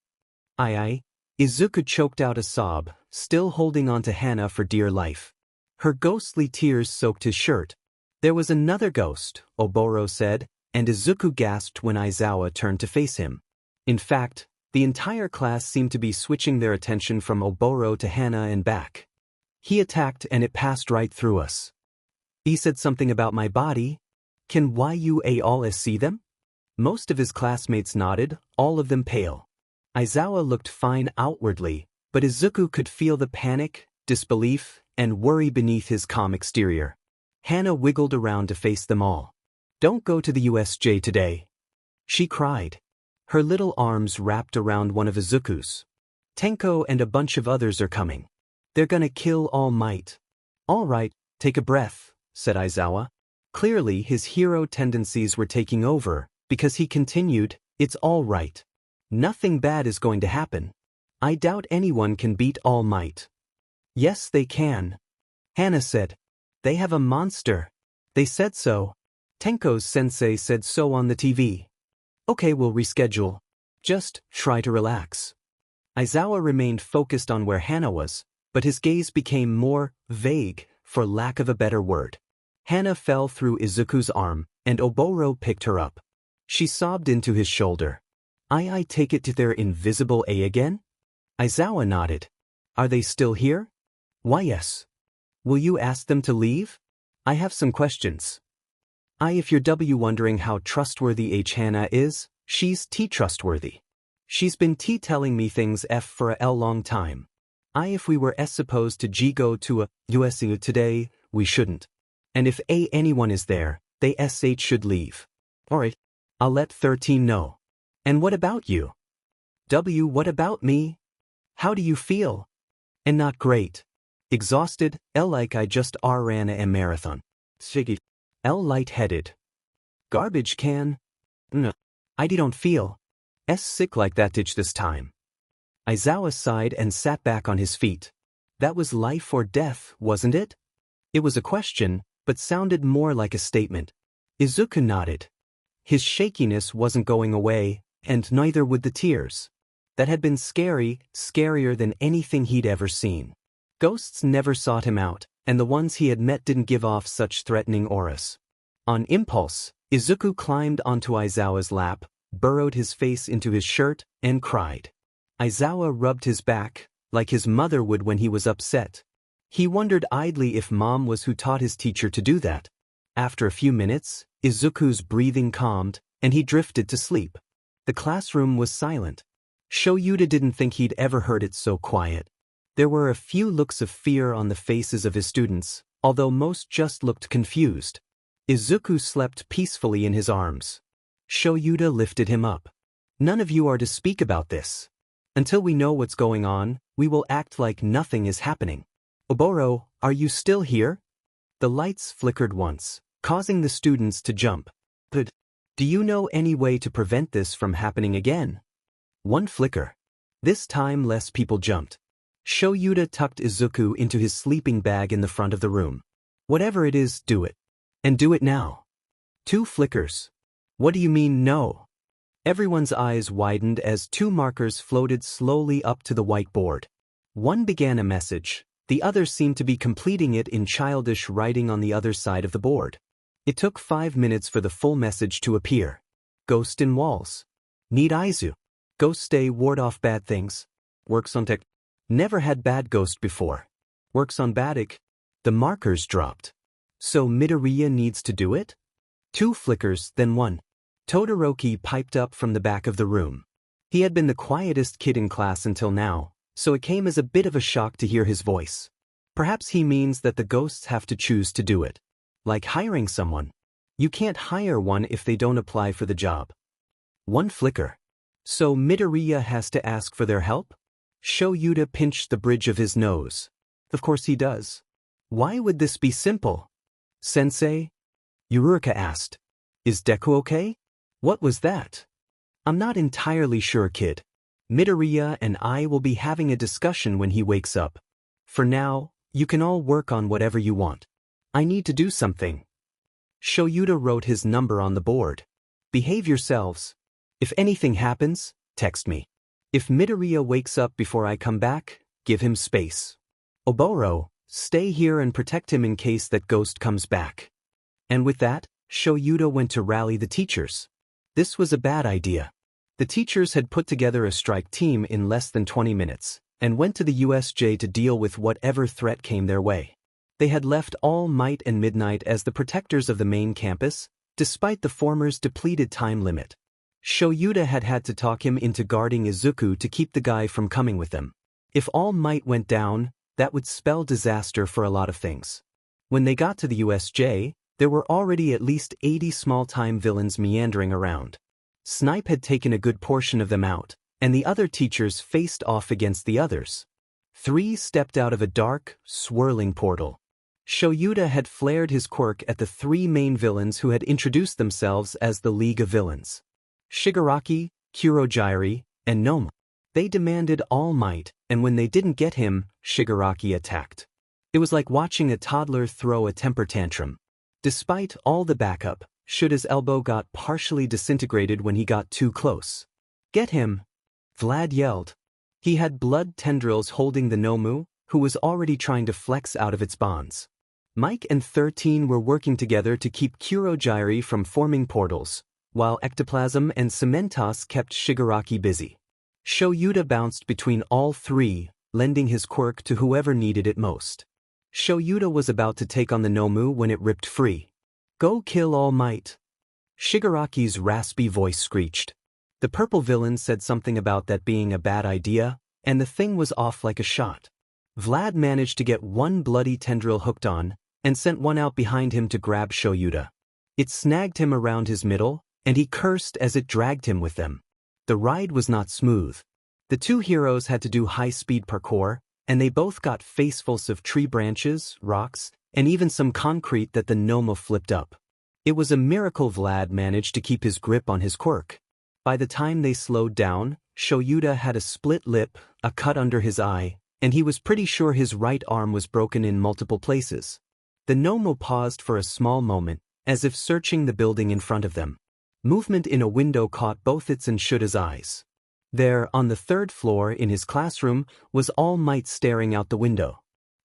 A: Izuku choked out a sob, still holding on to Hana for dear life. Her ghostly tears soaked his shirt. There was another ghost, Oboro said, and Izuku gasped when Aizawa turned to face him. In fact, the entire class seemed to be switching their attention from Oboro to Hana and back. He attacked and it passed right through us. He said something about my body. Can you all see them? Most of his classmates nodded, all of them pale. Aizawa looked fine outwardly, but Izuku could feel the panic, disbelief, and worry beneath his calm exterior. Hana wiggled around to face them all. Don't go to the USJ today, she cried. Her little arms wrapped around one of Izuku's. Tenko and a bunch of others are coming. They're gonna kill All Might. All right, take a breath, said Aizawa. Clearly his hero tendencies were taking over, because he continued, it's all right. Nothing bad is going to happen. I doubt anyone can beat All Might. Yes, they can. Hana said. They have a monster. They said so. Tenko's sensei said so on the TV. Okay, we'll reschedule. Just try to relax. Aizawa remained focused on where Hana was, but his gaze became more vague, for lack of a better word. Hana fell through Izuku's arm, and Oboro picked her up. She sobbed into his shoulder. I take it to their invisible A again? Aizawa nodded. Are they still here? Why yes. Will you ask them to leave? I have some questions. If you're wondering how trustworthy Hana is, she's trustworthy. She's been telling me things for a long time. If we were supposed to go to a USU today, we shouldn't. And if anyone is there, they should leave. Alright, I'll let 13 know. And what about you? What about me? How do you feel? And not great. Exhausted, like I just ran a marathon. Lightheaded. Garbage can? No. I don't feel sick like that this time. Aizawa sighed and sat back on his feet. That was life or death, wasn't it? It was a question, but sounded more like a statement. Izuku nodded. His shakiness wasn't going away, and neither would the tears. That had been scarier than anything he'd ever seen. Ghosts never sought him out, and the ones he had met didn't give off such threatening auras. On impulse, Izuku climbed onto Aizawa's lap, burrowed his face into his shirt, and cried. Aizawa rubbed his back, like his mother would when he was upset. He wondered idly if Mom was who taught his teacher to do that. After a few minutes, Izuku's breathing calmed, and he drifted to sleep. The classroom was silent. Shoyuta didn't think he'd ever heard it so quiet. There were a few looks of fear on the faces of his students, although most just looked confused. Izuku slept peacefully in his arms. Shoyuta lifted him up. None of you are to speak about this. Until we know what's going on, we will act like nothing is happening. Oboro, are you still here? The lights flickered once, causing the students to jump. But do you know any way to prevent this from happening again? One flicker. This time less people jumped. Shoyuta tucked Izuku into his sleeping bag in the front of the room. Whatever it is, do it. And do it now. 2 flickers. What do you mean no? Everyone's eyes widened as 2 markers floated slowly up to the whiteboard. One began a message, the other seemed to be completing it in childish writing on the other side of the board. It took 5 minutes for the full message to appear. Ghost in walls. Need Aizu. Ghost stay ward off bad things. Works on tech. Never had bad ghost before. Works on Badik. The markers dropped. So Midoriya needs to do it? 2 flickers, then 1. Todoroki piped up from the back of the room. He had been the quietest kid in class until now, so it came as a bit of a shock to hear his voice. Perhaps he means that the ghosts have to choose to do it. Like hiring someone. You can't hire one if they don't apply for the job. 1 flicker. So Midoriya has to ask for their help? Shoyuta pinched the bridge of his nose. Of course he does. Why would this be simple? Sensei? Yuruka asked. Is Deku okay? What was that? I'm not entirely sure, kid. Midoriya and I will be having a discussion when he wakes up. For now, you can all work on whatever you want. I need to do something. Shoyuta wrote his number on the board. Behave yourselves. If anything happens, text me. If Midoriya wakes up before I come back, give him space. Oboro, stay here and protect him in case that ghost comes back. And with that, Shoyuda went to rally the teachers. This was a bad idea. The teachers had put together a strike team in less than 20 minutes, and went to the USJ to deal with whatever threat came their way. They had left All Might and Midnight as the protectors of the main campus, despite the former's depleted time limit. Shoyuda had had to talk him into guarding Izuku to keep the guy from coming with them. If All Might went down, that would spell disaster for a lot of things. When they got to the USJ, there were already at least 80 small-time villains meandering around. Snipe had taken a good portion of them out, and the other teachers faced off against the others. 3 stepped out of a dark, swirling portal. Shoyuda had flared his quirk at the 3 main villains who had introduced themselves as the League of Villains. Shigaraki, Kurogyri, and Noma. They demanded All Might, and when they didn't get him, Shigaraki attacked. It was like watching a toddler throw a temper tantrum. Despite all the backup, Shuda's elbow got partially disintegrated when he got too close. "Get him!" Vlad yelled. He had blood tendrils holding the Nomu, who was already trying to flex out of its bonds. Mike and 13 were working together to keep Kurogyri from forming portals, while Ectoplasm and Cementos kept Shigaraki busy. Shoyuda bounced between all 3, lending his quirk to whoever needed it most. Shoyuda was about to take on the Nomu when it ripped free. "Go kill All Might!" Shigaraki's raspy voice screeched. The purple villain said something about that being a bad idea, and the thing was off like a shot. Vlad managed to get one bloody tendril hooked on, and sent one out behind him to grab Shoyuda. It snagged him around his middle, and he cursed as it dragged him with them. The ride was not smooth. The 2 heroes had to do high-speed parkour, and they both got facefuls of tree branches, rocks, and even some concrete that the Noma flipped up. It was a miracle Vlad managed to keep his grip on his quirk. By the time they slowed down, Shoyuda had a split lip, a cut under his eye, and he was pretty sure his right arm was broken in multiple places. The Noma paused for a small moment, as if searching the building in front of them. Movement in a window caught both its and Shuda's eyes. There, on the 3rd floor in his classroom, was All Might staring out the window.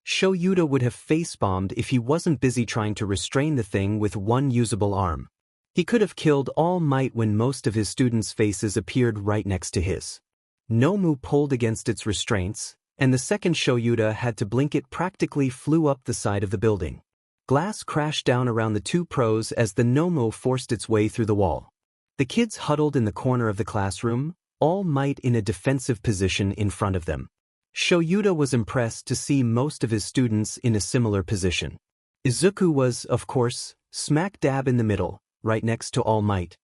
A: Shoyuda would have face-bombed if he wasn't busy trying to restrain the thing with one usable arm. He could have killed All Might when most of his students' faces appeared right next to his. Nomu pulled against its restraints, and the second Shoyuda had to blink it practically flew up the side of the building. Glass crashed down around the 2 pros as the Nomu forced its way through the wall. The kids huddled in the corner of the classroom, All Might in a defensive position in front of them. Shoyuda was impressed to see most of his students in a similar position. Izuku was, of course, smack dab in the middle, right next to All Might.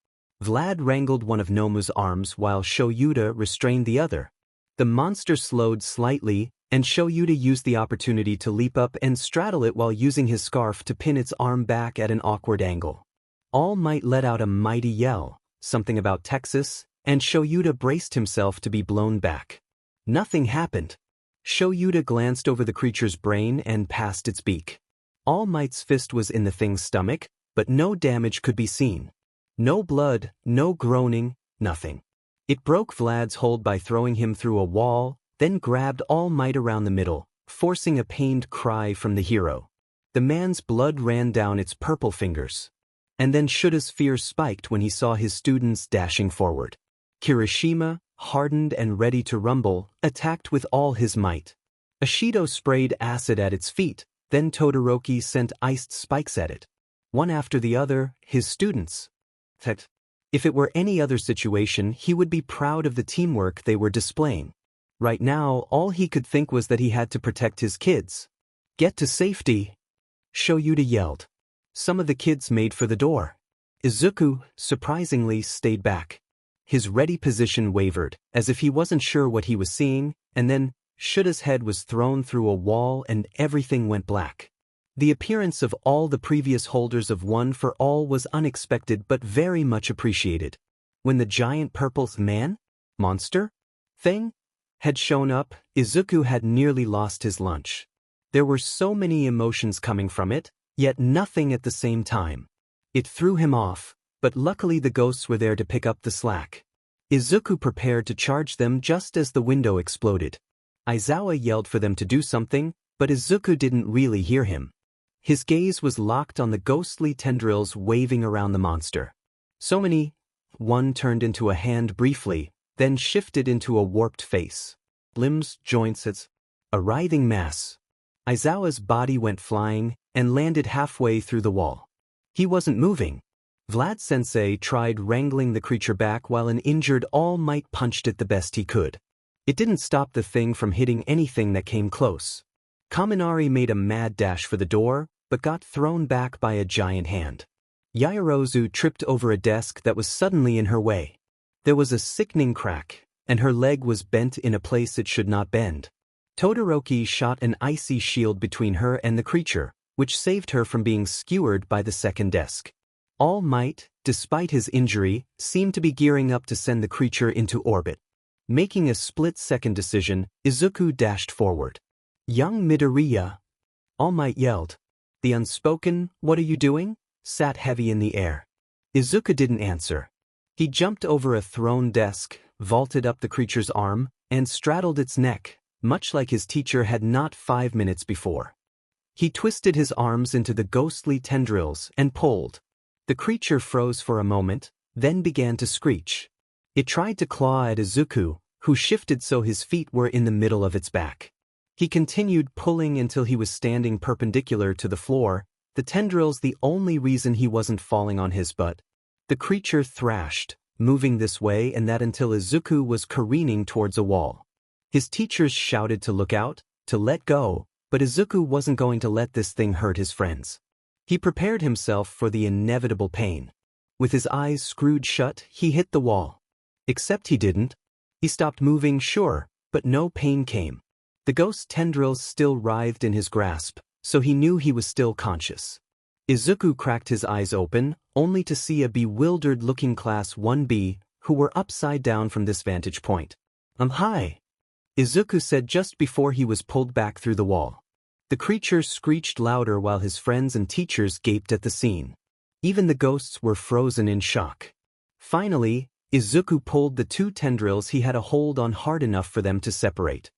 A: Vlad wrangled one of Nomu's arms while Shoyuda restrained the other. The monster slowed slightly, and Shoyuda used the opportunity to leap up and straddle it while using his scarf to pin its arm back at an awkward angle. All Might let out a mighty yell, something about Texas, and Shoyuda braced himself to be blown back. Nothing happened. Shoyuda glanced over the creature's brain and past its beak. All Might's fist was in the thing's stomach, but no damage could be seen. No blood, no groaning, nothing. It broke Vlad's hold by throwing him through a wall, then grabbed All Might around the middle, forcing a pained cry from the hero. The man's blood ran down its purple fingers. And then Shuda's fear spiked when he saw his students dashing forward. Kirishima, hardened and ready to rumble, attacked with all his might. Ashido sprayed acid at its feet, then Todoroki sent iced spikes at it. One after the other, his students. If it were any other situation, he would be proud of the teamwork they were displaying. Right now, all he could think was that he had to protect his kids. "Get to safety!" Shoyuda yelled. Some of the kids made for the door. Izuku, surprisingly, stayed back. His ready position wavered, as if he wasn't sure what he was seeing, and then, Shuda's head was thrown through a wall and everything went black. The appearance of all the previous holders of One for All was unexpected but very much appreciated. When the giant purple monster thing had shown up, Izuku had nearly lost his lunch. There were so many emotions coming from it, yet nothing at the same time. It threw him off, but luckily the ghosts were there to pick up the slack. Izuku prepared to charge them just as the window exploded. Aizawa yelled for them to do something, but Izuku didn't really hear him. His gaze was locked on the ghostly tendrils waving around the monster. So many. One turned into a hand briefly, then shifted into a warped face. Limbs, joints, it's a writhing mass. Aizawa's body went flying and landed halfway through the wall. He wasn't moving. Vlad-sensei tried wrangling the creature back while an injured All Might punched it the best he could. It didn't stop the thing from hitting anything that came close. Kaminari made a mad dash for the door, but got thrown back by a giant hand. Yaoyorozu tripped over a desk that was suddenly in her way. There was a sickening crack, and her leg was bent in a place it should not bend. Todoroki shot an icy shield between her and the creature, which saved her from being skewered by the second desk. All Might, despite his injury, seemed to be gearing up to send the creature into orbit. Making a split-second decision, Izuku dashed forward. Young Midoriya! All Might yelled. The unspoken, "What are you doing?" sat heavy in the air. Izuku didn't answer. He jumped over a thrown desk, vaulted up the creature's arm, and straddled its neck, much like his teacher had not 5 minutes before. He twisted his arms into the ghostly tendrils and pulled. The creature froze for a moment, then began to screech. It tried to claw at Izuku, who shifted so his feet were in the middle of its back. He continued pulling until he was standing perpendicular to the floor, the tendrils the only reason he wasn't falling on his butt. The creature thrashed, moving this way and that until Izuku was careening towards a wall. His teachers shouted to look out, to let go, but Izuku wasn't going to let this thing hurt his friends. He prepared himself for the inevitable pain. With his eyes screwed shut, he hit the wall. Except he didn't. He stopped moving, sure, but no pain came. The ghost tendrils still writhed in his grasp, so he knew he was still conscious. Izuku cracked his eyes open, only to see a bewildered-looking Class 1B, who were upside down from this vantage point. Hi," Izuku said just before he was pulled back through the wall. The creature screeched louder while his friends and teachers gaped at the scene. Even the ghosts were frozen in shock. Finally, Izuku pulled the two tendrils he had a hold on hard enough for them to separate.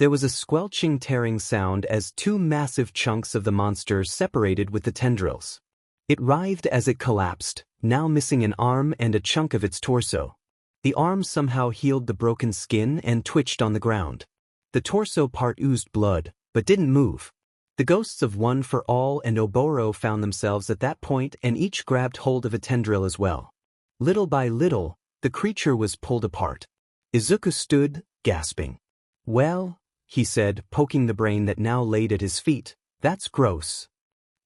A: There was a squelching tearing sound as two massive chunks of the monster separated with the tendrils. It writhed as it collapsed, now missing an arm and a chunk of its torso. The arm somehow healed the broken skin and twitched on the ground. The torso part oozed blood, but didn't move. The ghosts of One for All and Oboro found themselves at that point and each grabbed hold of a tendril as well. Little by little, the creature was pulled apart. Izuku stood, gasping. "Well," he said, poking the brain that now laid at his feet, "that's gross."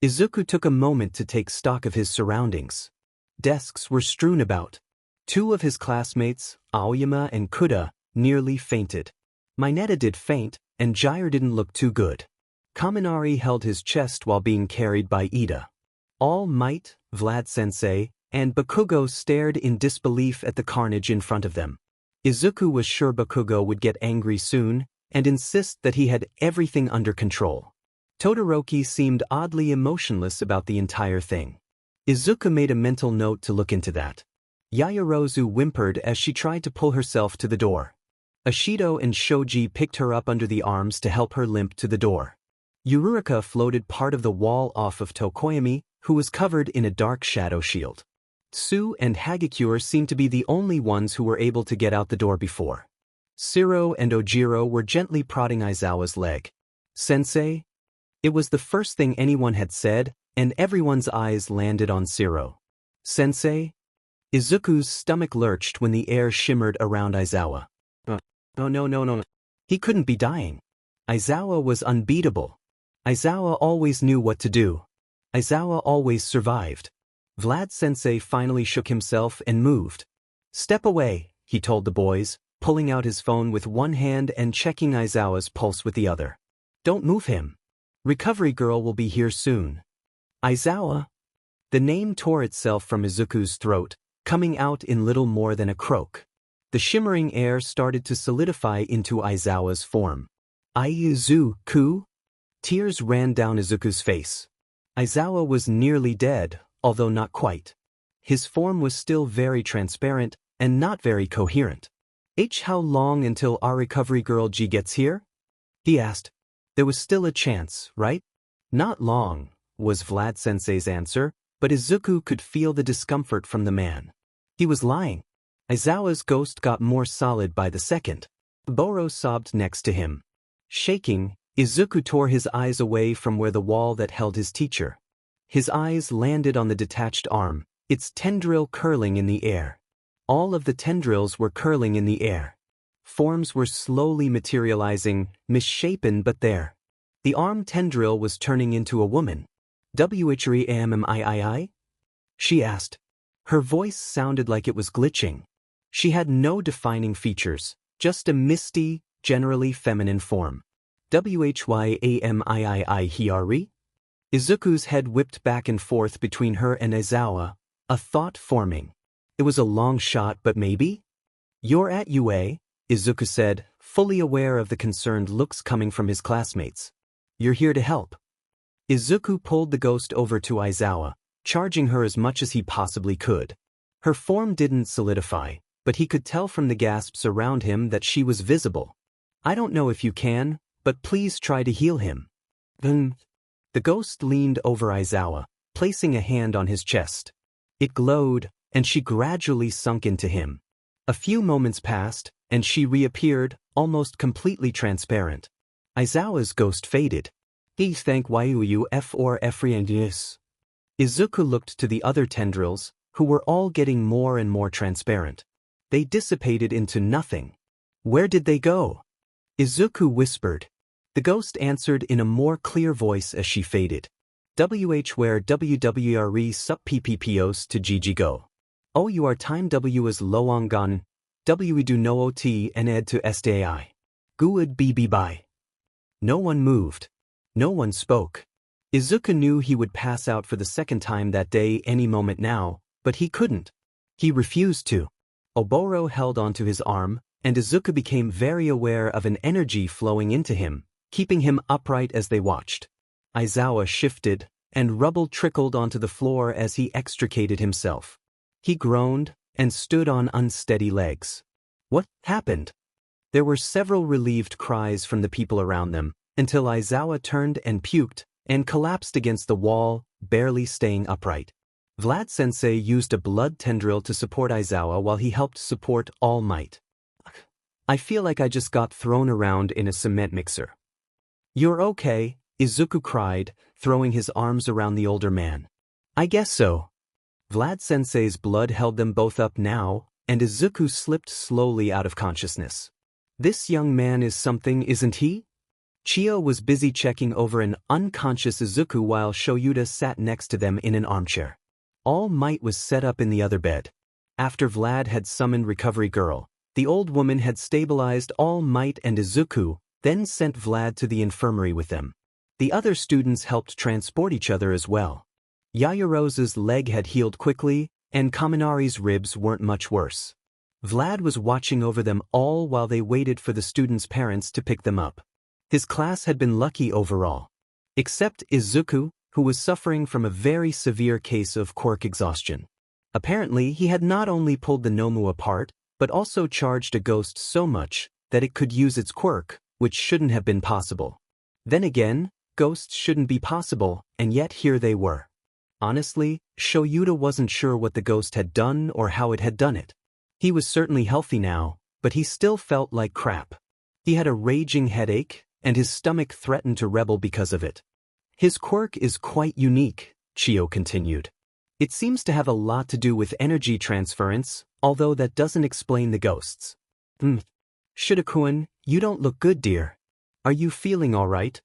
A: Izuku took a moment to take stock of his surroundings. Desks were strewn about. Two of his classmates, Aoyama and Kuda, nearly fainted. Mineta did faint, and Jair didn't look too good. Kaminari held his chest while being carried by Ida. All Might, Vlad-sensei, and Bakugo stared in disbelief at the carnage in front of them. Izuku was sure Bakugo would get angry soon, and insist that he had everything under control. Todoroki seemed oddly emotionless about the entire thing. Izuku made a mental note to look into that. Yaoyorozu whimpered as she tried to pull herself to the door. Ashido and Shoji picked her up under the arms to help her limp to the door. Yururika floated part of the wall off of Tokoyami, who was covered in a dark shadow shield. Tsu and Hagakure seemed to be the only ones who were able to get out the door before. Shiro and Ojiro were gently prodding Aizawa's leg. "Sensei?" It was the first thing anyone had said, and everyone's eyes landed on Shiro. "Sensei?" Izuku's stomach lurched when the air shimmered around Aizawa. Oh no. He couldn't be dying. Aizawa was unbeatable. Aizawa always knew what to do. Aizawa always survived. Vlad-sensei finally shook himself and moved. "Step away," he told the boys, pulling out his phone with one hand and checking Aizawa's pulse with the other. "Don't move him. Recovery girl will be here soon." Aizawa? The name tore itself from Izuku's throat, coming out in little more than a croak. The shimmering air started to solidify into Aizawa's form. Izuku? Tears ran down Izuku's face. Aizawa was nearly dead, although not quite. His form was still very transparent and not very coherent. How long until our recovery girl G gets here?" he asked. There was still a chance, right? "Not long," was Vlad-sensei's answer, but Izuku could feel the discomfort from the man. He was lying. Aizawa's ghost got more solid by the second. Boro sobbed next to him. Shaking, Izuku tore his eyes away from where the wall that held his teacher. His eyes landed on the detached arm, its tendril curling in the air. All of the tendrils were curling in the air. Forms were slowly materializing, misshapen but there. The arm tendril was turning into a woman. "Whri? She asked. Her voice sounded like it was glitching. She had no defining features, just a misty, generally feminine form. "Whyamii? Izuku's head whipped back and forth between her and Aizawa, a thought forming. It was a long shot, but maybe? "You're at UA," Izuku said, fully aware of the concerned looks coming from his classmates. "You're here to help." Izuku pulled the ghost over to Aizawa, charging her as much as he possibly could. Her form didn't solidify, but he could tell from the gasps around him that she was visible. "I don't know if you can, but please try to heal him." The ghost leaned over Aizawa, placing a hand on his chest. It glowed, and she gradually sunk into him. A few moments passed, and she reappeared, almost completely transparent. Aizawa's ghost faded. "Thank you for everything." Izuku looked to the other tendrils, who were all getting more and more transparent. They dissipated into nothing. "Where did they go?" Izuku whispered. The ghost answered in a more clear voice as she faded. "Where WWRE sup PPPOs to GGGO. Oh, you are time W is Loangan. We do no OT and ed to SDAI. Good BB bye." No one moved. No one spoke. Izuku knew he would pass out for the second time that day any moment now, but he couldn't. He refused to. Oboro held onto his arm, and Izuku became very aware of an energy flowing into him, keeping him upright as they watched. Aizawa shifted, and rubble trickled onto the floor as he extricated himself. He groaned, and stood on unsteady legs. What happened? There were several relieved cries from the people around them, until Aizawa turned and puked, and collapsed against the wall, barely staying upright. Vlad-sensei used a blood tendril to support Aizawa while he helped support All Might. "I feel like I just got thrown around in a cement mixer." "You're okay," Izuku cried, throwing his arms around the older man. "I guess so." Vlad-sensei's blood held them both up now, and Izuku slipped slowly out of consciousness. "This young man is something, isn't he?" Chio was busy checking over an unconscious Izuku while Shoyuta sat next to them in an armchair. All Might was set up in the other bed. After Vlad had summoned Recovery Girl, the old woman had stabilized All Might and Izuku, then sent Vlad to the infirmary with them. The other students helped transport each other as well. Yayarose's leg had healed quickly, and Kaminari's ribs weren't much worse. Vlad was watching over them all while they waited for the students' parents to pick them up. His class had been lucky overall. Except Izuku, who was suffering from a very severe case of quirk exhaustion. Apparently, he had not only pulled the Nomu apart, but also charged a ghost so much that it could use its quirk, which shouldn't have been possible. Then again, ghosts shouldn't be possible, and yet here they were. Honestly, Shoyuta wasn't sure what the ghost had done or how it had done it. He was certainly healthy now, but he still felt like crap. He had a raging headache, and his stomach threatened to rebel because of it. "His quirk is quite unique," Chio continued. "It seems to have a lot to do with energy transference, although that doesn't explain the ghosts." "Shida-kun, you don't look good, dear. Are you feeling all right?"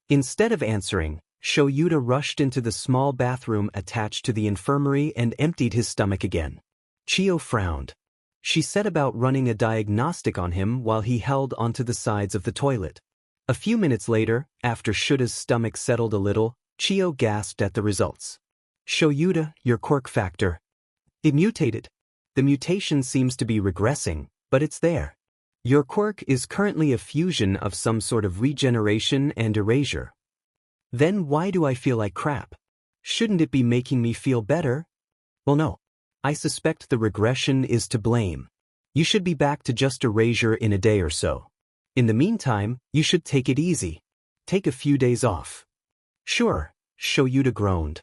A: Instead of answering, Shoyuta rushed into the small bathroom attached to the infirmary and emptied his stomach again. Chio frowned. She set about running a diagnostic on him while he held onto the sides of the toilet. A few minutes later, after Shuda's stomach settled a little, Chio gasped at the results. "Shoyuta, your quirk factor. It mutated. The mutation seems to be regressing, but it's there. Your quirk is currently a fusion of some sort of regeneration and erasure." "Then why do I feel like crap? Shouldn't it be making me feel better?" "Well, no. I suspect the regression is to blame. You should be back to just erasure in a day or so. In the meantime, you should take it easy. Take a few days off." "Sure," Shoyuta groaned.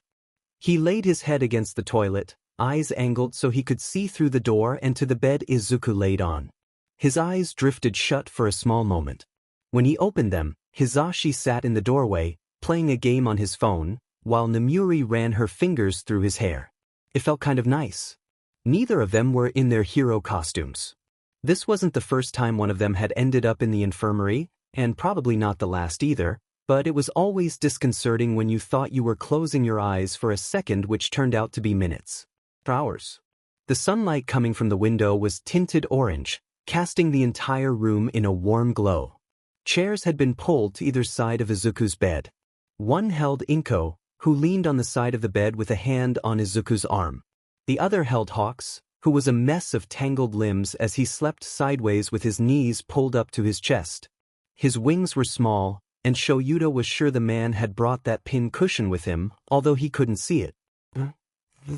A: He laid his head against the toilet, eyes angled so he could see through the door and to the bed Izuku laid on. His eyes drifted shut for a small moment. When he opened them, Hizashi sat in the doorway, playing a game on his phone, while Nemuri ran her fingers through his hair. It felt kind of nice. Neither of them were in their hero costumes. This wasn't the first time one of them had ended up in the infirmary, and probably not the last either, but it was always disconcerting when you thought you were closing your eyes for a second which turned out to be minutes. Hours. The sunlight coming from the window was tinted orange, casting the entire room in a warm glow. Chairs had been pulled to either side of Izuku's bed. One held Inko, who leaned on the side of the bed with a hand on Izuku's arm. The other held Hawks, who was a mess of tangled limbs as he slept sideways with his knees pulled up to his chest. His wings were small, and Shoyuta was sure the man had brought that pin cushion with him, although he couldn't see it.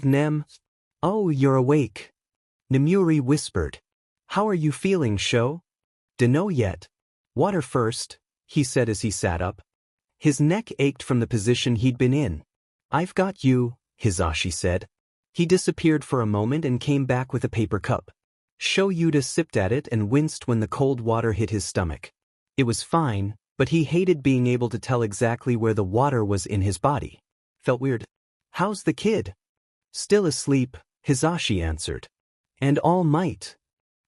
A: Nem. Oh, you're awake. Nemuri whispered. How are you feeling, Sho? Dunno yet. Water first, he said as he sat up. His neck ached from the position he'd been in. I've got you, Hizashi said. He disappeared for a moment and came back with a paper cup. Shoyuta sipped at it and winced when the cold water hit his stomach. It was fine, but he hated being able to tell exactly where the water was in his body. Felt weird. How's the kid? Still asleep, Hizashi answered. And All Might.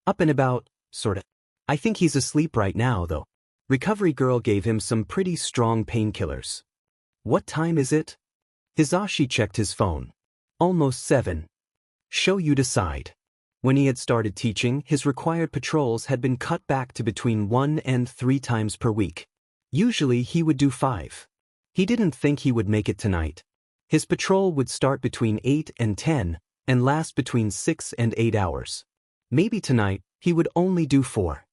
A: Up and about, sorta. I think he's asleep right now, though. Recovery girl gave him some pretty strong painkillers. What time is it? Hizashi checked his phone. Almost 7. Shoyuta sighed. When he had started teaching, his required patrols had been cut back to between 1 and 3 times per week. Usually he would do 5. He didn't think he would make it tonight. His patrol would start between 8 and 10, and last between 6 and 8 hours. Maybe tonight, he would only do 4.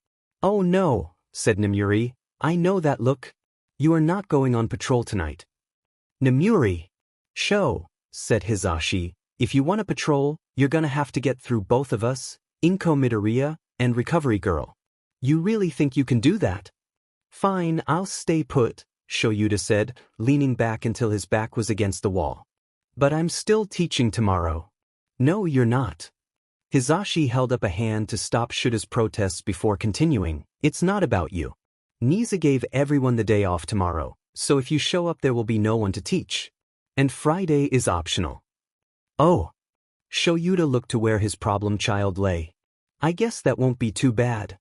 A: Oh no, said Nemuri, I know that look. You are not going on patrol tonight. Nemuri. Sho, said Hizashi, if you want a patrol, you're gonna have to get through both of us, Inko Midoriya, and Recovery Girl. You really think you can do that? Fine, I'll stay put, Shoyuta said, leaning back until his back was against the wall. But I'm still teaching tomorrow. No, you're not. Hizashi held up a hand to stop Shuta's protests before continuing. It's not about you. Nisa gave everyone the day off tomorrow, so if you show up there will be no one to teach. And Friday is optional. Oh. Shoyuta looked to where his problem child lay. I guess that won't be too bad.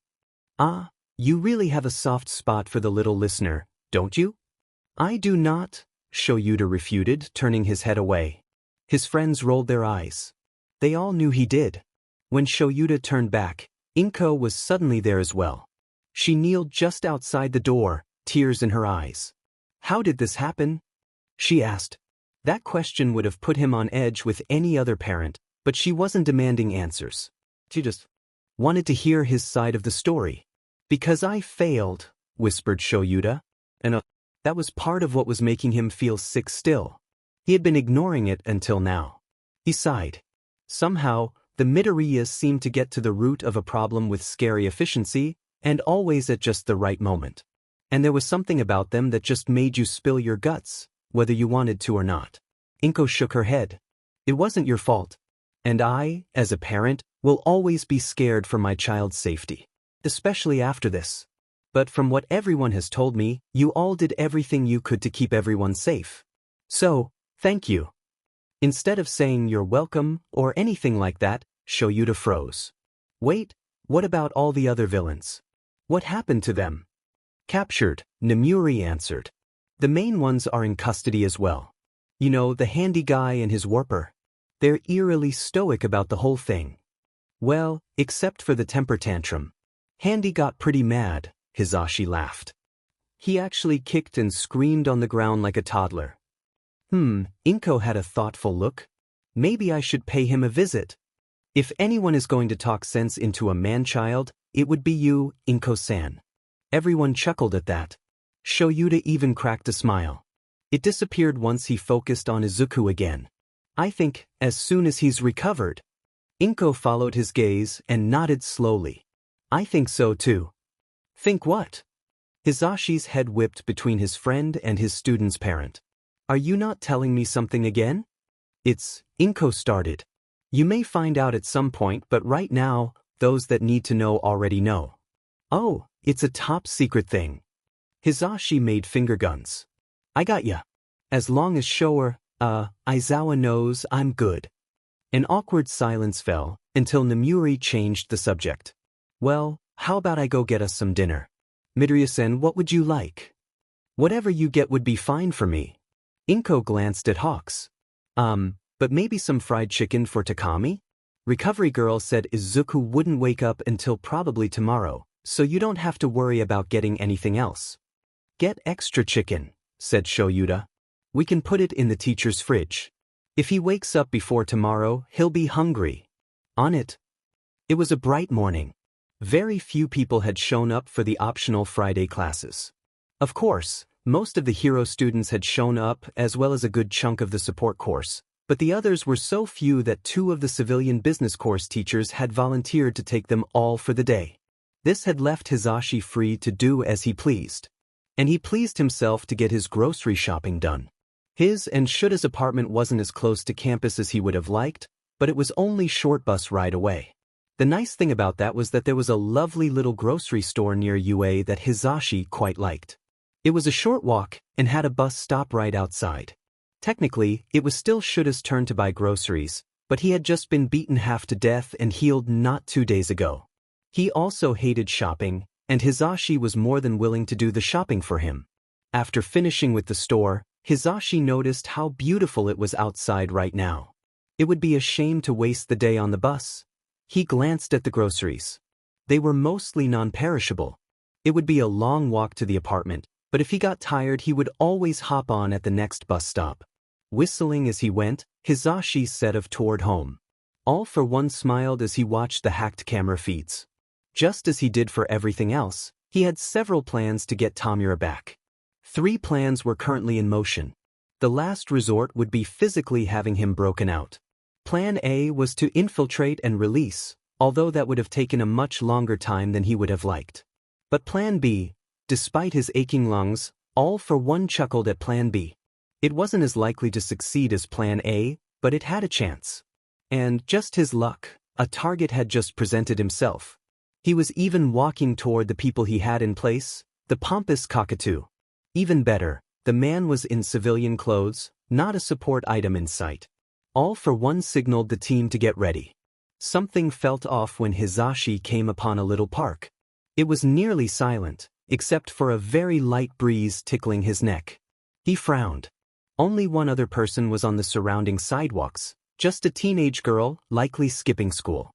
A: Ah, you really have a soft spot for the little listener, don't you? I do not, Shoyuta refuted, turning his head away. His friends rolled their eyes. They all knew he did. When Shoyuta turned back, Inko was suddenly there as well. She kneeled just outside the door, tears in her eyes. How did this happen? She asked. That question would have put him on edge with any other parent, but she wasn't demanding answers. She just wanted to hear his side of the story. Because I failed, whispered Shoyuta, and that was part of what was making him feel sick still. He had been ignoring it until now. He sighed. Somehow, the Midoriyas seemed to get to the root of a problem with scary efficiency, and always at just the right moment. And there was something about them that just made you spill your guts, whether you wanted to or not. Inko shook her head. It wasn't your fault. And I, as a parent, will always be scared for my child's safety. Especially after this. But from what everyone has told me, you all did everything you could to keep everyone safe. So, thank you. Instead of saying you're welcome or anything like that, Shoyuta froze. Wait, what about all the other villains? What happened to them? Captured, Nemuri answered. The main ones are in custody as well. You know, the handy guy and his warper. They're eerily stoic about the whole thing. Well, except for the temper tantrum. Handy got pretty mad, Hizashi laughed. He actually kicked and screamed on the ground like a toddler. Inko had a thoughtful look. Maybe I should pay him a visit. If anyone is going to talk sense into a man-child, it would be you, Inko-san. Everyone chuckled at that. Shoyuta even cracked a smile. It disappeared once he focused on Izuku again. I think, as soon as he's recovered. Inko followed his gaze and nodded slowly. I think so too. Think what? Hizashi's head whipped between his friend and his student's parent. Are you not telling me something again? It's, Inko started. You may find out at some point, but right now, those that need to know already know. Oh, it's a top secret thing. Hizashi made finger guns. I got ya. As long as Shower, Aizawa knows, I'm good. An awkward silence fell, until Namuri changed the subject. Well, how about I go get us some dinner? Midoriya-sen, what would you like? Whatever you get would be fine for me. Inko glanced at Hawks. But maybe some fried chicken for Takami? Recovery Girl said Izuku wouldn't wake up until probably tomorrow, so you don't have to worry about getting anything else. Get extra chicken, said Shoyuta. We can put it in the teacher's fridge. If he wakes up before tomorrow, he'll be hungry. On it. It was a bright morning. Very few people had shown up for the optional Friday classes. Of course, most of the hero students had shown up as well as a good chunk of the support course, but the others were so few that 2 of the civilian business course teachers had volunteered to take them all for the day. This had left Hizashi free to do as he pleased. And he pleased himself to get his grocery shopping done. His and Shuta's apartment wasn't as close to campus as he would have liked, but it was only short bus ride away. The nice thing about that was that there was a lovely little grocery store near UA that Hizashi quite liked. It was a short walk and had a bus stop right outside. Technically, it was still Shuta's turn to buy groceries, but he had just been beaten half to death and healed not 2 days ago. He also hated shopping, and Hizashi was more than willing to do the shopping for him. After finishing with the store, Hizashi noticed how beautiful it was outside right now. It would be a shame to waste the day on the bus. He glanced at the groceries. They were mostly non-perishable. It would be a long walk to the apartment, but if he got tired he would always hop on at the next bus stop. Whistling as he went, Hizashi set off toward home. All for One smiled as he watched the hacked camera feeds. Just as he did for everything else, he had several plans to get Tamura back. 3 plans were currently in motion. The last resort would be physically having him broken out. Plan A was to infiltrate and release, although that would have taken a much longer time than he would have liked. But Plan B, despite his aching lungs, All for One chuckled at Plan B. It wasn't as likely to succeed as Plan A, but it had a chance. And just his luck, a target had just presented himself. He was even walking toward the people he had in place, the pompous cockatoo. Even better, the man was in civilian clothes, not a support item in sight. All for One signaled the team to get ready. Something felt off when Hizashi came upon a little park. It was nearly silent, except for a very light breeze tickling his neck. He frowned. Only one other person was on the surrounding sidewalks, just a teenage girl, likely skipping school.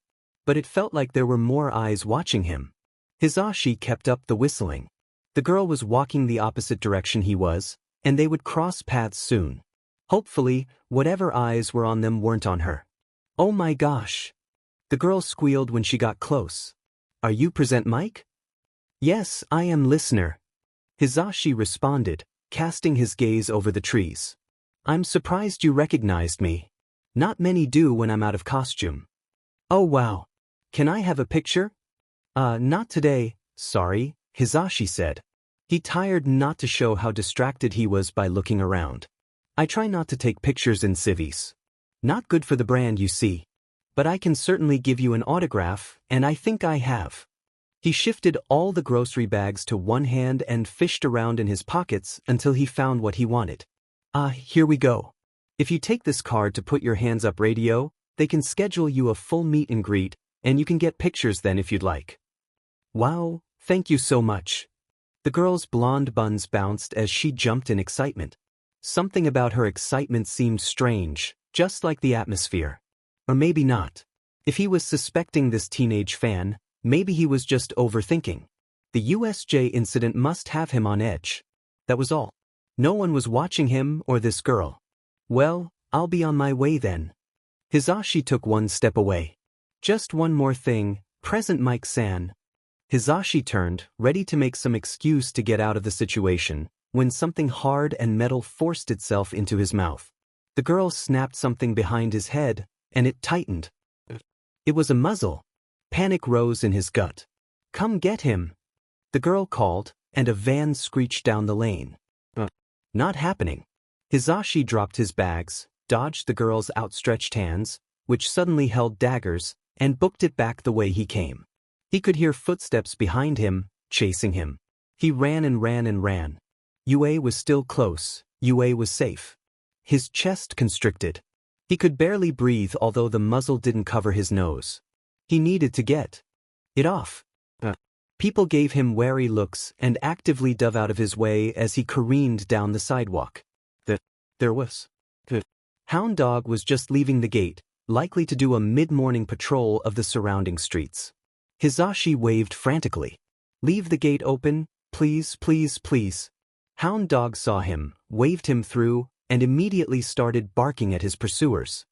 A: But it felt like there were more eyes watching him. Hizashi kept up the whistling. The girl was walking the opposite direction he was, and they would cross paths soon. Hopefully, whatever eyes were on them weren't on her. Oh my gosh! The girl squealed when she got close. Are you present, Mike? Yes, I am, listener. Hizashi responded, casting his gaze over the trees. I'm surprised you recognized me. Not many do when I'm out of costume. Oh wow. Can I have a picture? Not today, sorry, Hizashi said. He tried not to show how distracted he was by looking around. I try not to take pictures in civies. Not good for the brand, you see. But I can certainly give you an autograph, and I think I have. He shifted all the grocery bags to one hand and fished around in his pockets until he found what he wanted. Here we go. If you take this card to put your hands up radio, they can schedule you a full meet and greet, and you can get pictures then if you'd like. Wow, thank you so much. The girl's blonde buns bounced as she jumped in excitement. Something about her excitement seemed strange, just like the atmosphere. Or maybe not. If he was suspecting this teenage fan, maybe he was just overthinking. The USJ incident must have him on edge. That was all. No one was watching him or this girl. Well, I'll be on my way then. Hizashi took one step away. Just one more thing, present Mike-san. Hizashi turned, ready to make some excuse to get out of the situation, when something hard and metal forced itself into his mouth. The girl snapped something behind his head, and it tightened. It was a muzzle. Panic rose in his gut. Come get him. The girl called, and a van screeched down the lane. Not happening. Hizashi dropped his bags, dodged the girl's outstretched hands, which suddenly held daggers, and booked it back the way he came. He could hear footsteps behind him, chasing him. He ran and ran and ran. Yue was still close, Yue was safe. His chest constricted. He could barely breathe although the muzzle didn't cover his nose. He needed to get it off. People gave him wary looks and actively dove out of his way as he careened down the sidewalk. There was. Hound Dog was just leaving the gate, likely to do a mid-morning patrol of the surrounding streets. Hizashi waved frantically. Leave the gate open, please, please, please. Hound Dog saw him, waved him through, and immediately started barking at his pursuers.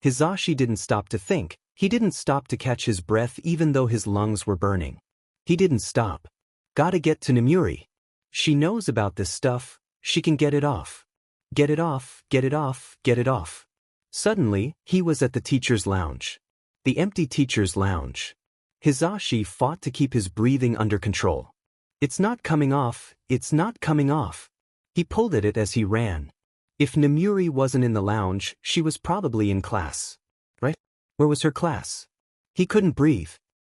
A: Hizashi didn't stop to think, he didn't stop to catch his breath even though his lungs were burning. He didn't stop. Gotta get to Nemuri. She knows about this stuff, she can get it off. Get it off, get it off, get it off. Suddenly, he was at the teacher's lounge. The empty teacher's lounge. Hizashi fought to keep his breathing under control. It's not coming off, it's not coming off. He pulled at it as he ran. If Nemuri wasn't in the lounge, she was probably in class. Right? Where was her class? He couldn't breathe.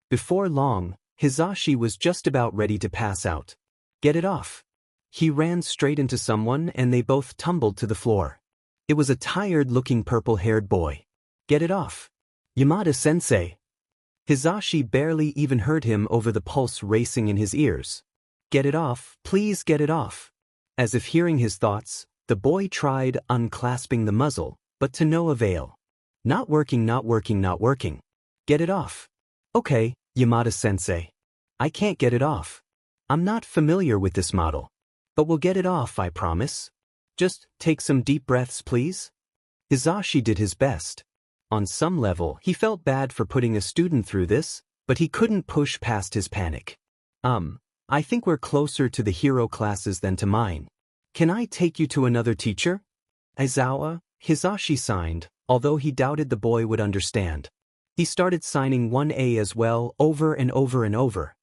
A: Before long, Hizashi was just about ready to pass out. Get it off. He ran straight into someone and they both tumbled to the floor. It was a tired-looking purple-haired boy. Get it off. Yamada-sensei. Hizashi barely even heard him over the pulse racing in his ears. Get it off, please get it off. As if hearing his thoughts, the boy tried unclasping the muzzle, but to no avail. Not working, not working, not working. Get it off. Okay, Yamada-sensei. I can't get it off. I'm not familiar with this model. But we'll get it off, I promise. Just take some deep breaths, please. Hizashi did his best. On some level, he felt bad for putting a student through this, but he couldn't push past his panic. I think we're closer to the hero classes than to mine. Can I take you to another teacher? Aizawa, Hizashi signed, although he doubted the boy would understand. He started signing 1A as well, over and over and over.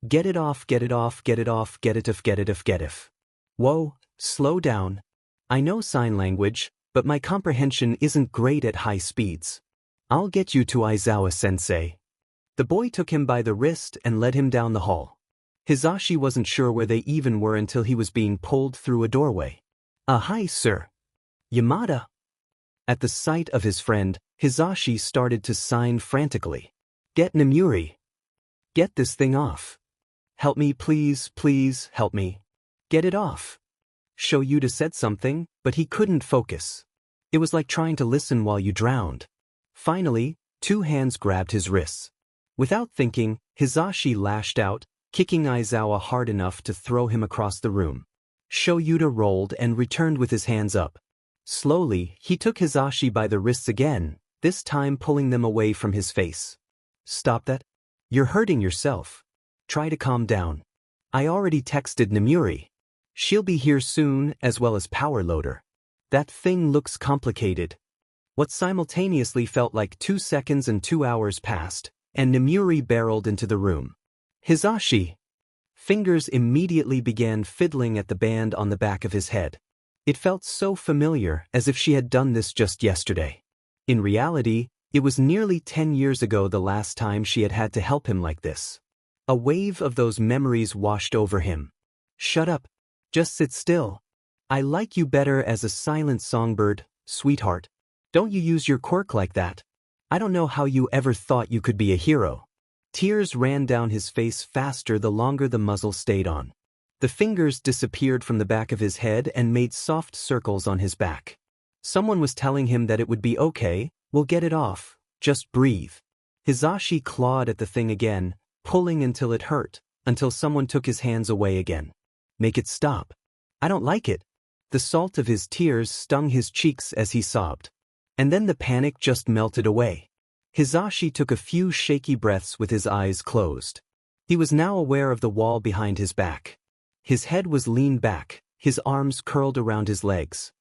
A: Get it off, get it off, get it off, get it off, get it off, get it off. Whoa, slow down. I know sign language, but my comprehension isn't great at high speeds. I'll get you to Aizawa-sensei. The boy took him by the wrist and led him down the hall. Hizashi wasn't sure where they even were until he was being pulled through a doorway. Hi, sir. Yamada. At the sight of his friend, Hizashi started to sign frantically. Get Nemuri. Get this thing off. Help me, please, please, help me. Get it off. Shoyuta said something, but he couldn't focus. It was like trying to listen while you drowned. Finally, two hands grabbed his wrists. Without thinking, Hizashi lashed out, kicking Aizawa hard enough to throw him across the room. Shoyuta rolled and returned with his hands up. Slowly, he took Hizashi by the wrists again, this time pulling them away from his face. Stop that. You're hurting yourself. Try to calm down. I already texted Nemuri. She'll be here soon, as well as Power Loader. That thing looks complicated. What simultaneously felt like 2 seconds and 2 hours passed, and Nemuri barreled into the room. Hizashi. Fingers immediately began fiddling at the band on the back of his head. It felt so familiar, as if she had done this just yesterday. In reality, it was nearly 10 years ago the last time she had had to help him like this. A wave of those memories washed over him. Shut up. Just sit still. I like you better as a silent songbird, sweetheart. Don't you use your quirk like that. I don't know how you ever thought you could be a hero. Tears ran down his face faster the longer the muzzle stayed on. The fingers disappeared from the back of his head and made soft circles on his back. Someone was telling him that it would be okay, we'll get it off, just breathe. Hizashi clawed at the thing again, pulling until it hurt, until someone took his hands away again. Make it stop. I don't like it. The salt of his tears stung his cheeks as he sobbed. And then the panic just melted away. Hizashi took a few shaky breaths with his eyes closed. He was now aware of the wall behind his back. His head was leaned back, his arms curled around his legs.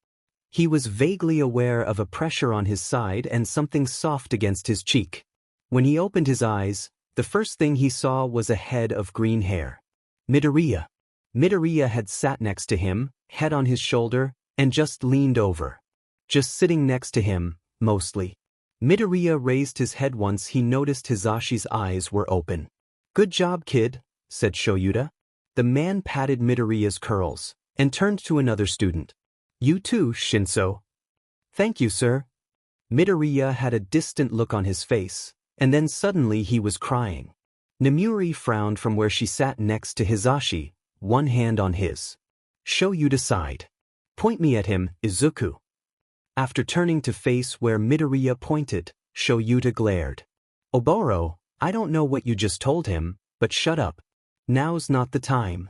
A: He was vaguely aware of a pressure on his side and something soft against his cheek. When he opened his eyes, the first thing he saw was a head of green hair. Midoriya. Midoriya had sat next to him, head on his shoulder, and just leaned over. Just sitting next to him, mostly. Midoriya raised his head once he noticed Hizashi's eyes were open. "Good job, kid," said Shoyuta. The man patted Midoriya's curls, and turned to another student. "You too, Shinso." "Thank you, sir." Midoriya had a distant look on his face, and then suddenly he was crying. Nemuri frowned from where she sat next to Hizashi, one hand on his. Shoyuta sighed. "Point me at him, Izuku." After turning to face where Midoriya pointed, Shoyuta glared. "Oboro, I don't know what you just told him, but shut up. Now's not the time.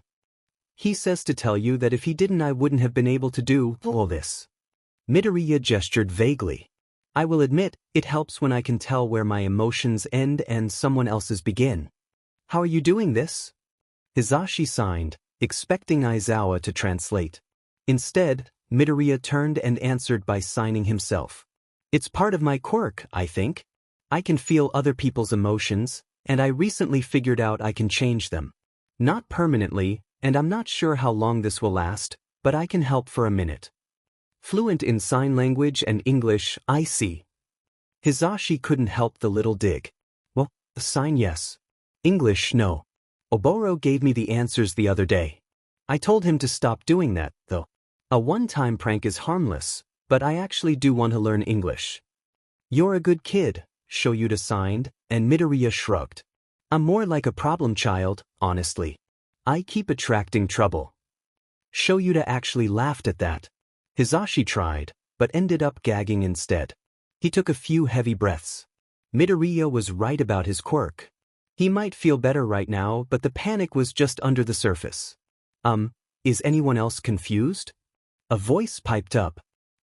A: He says to tell you that if he didn't I wouldn't have been able to do all this." Midoriya gestured vaguely. "I will admit, it helps when I can tell where my emotions end and someone else's begin. How are you doing this?" Hizashi signed, expecting Aizawa to translate. Instead, Midoriya turned and answered by signing himself. "It's part of my quirk, I think. I can feel other people's emotions, and I recently figured out I can change them. Not permanently, and I'm not sure how long this will last, but I can help for a minute. Fluent in sign language and English, I see." Hizashi couldn't help the little dig. "Well, sign yes. English no. Oboro gave me the answers the other day. I told him to stop doing that, though. A one-time prank is harmless, but I actually do want to learn English." "You're a good kid," Shoyuta signed, and Midoriya shrugged. "I'm more like a problem child, honestly. I keep attracting trouble." Shoyuta actually laughed at that. Hizashi tried, but ended up gagging instead. He took a few heavy breaths. Midoriya was right about his quirk. He might feel better right now, but the panic was just under the surface. Is anyone else confused?" A voice piped up.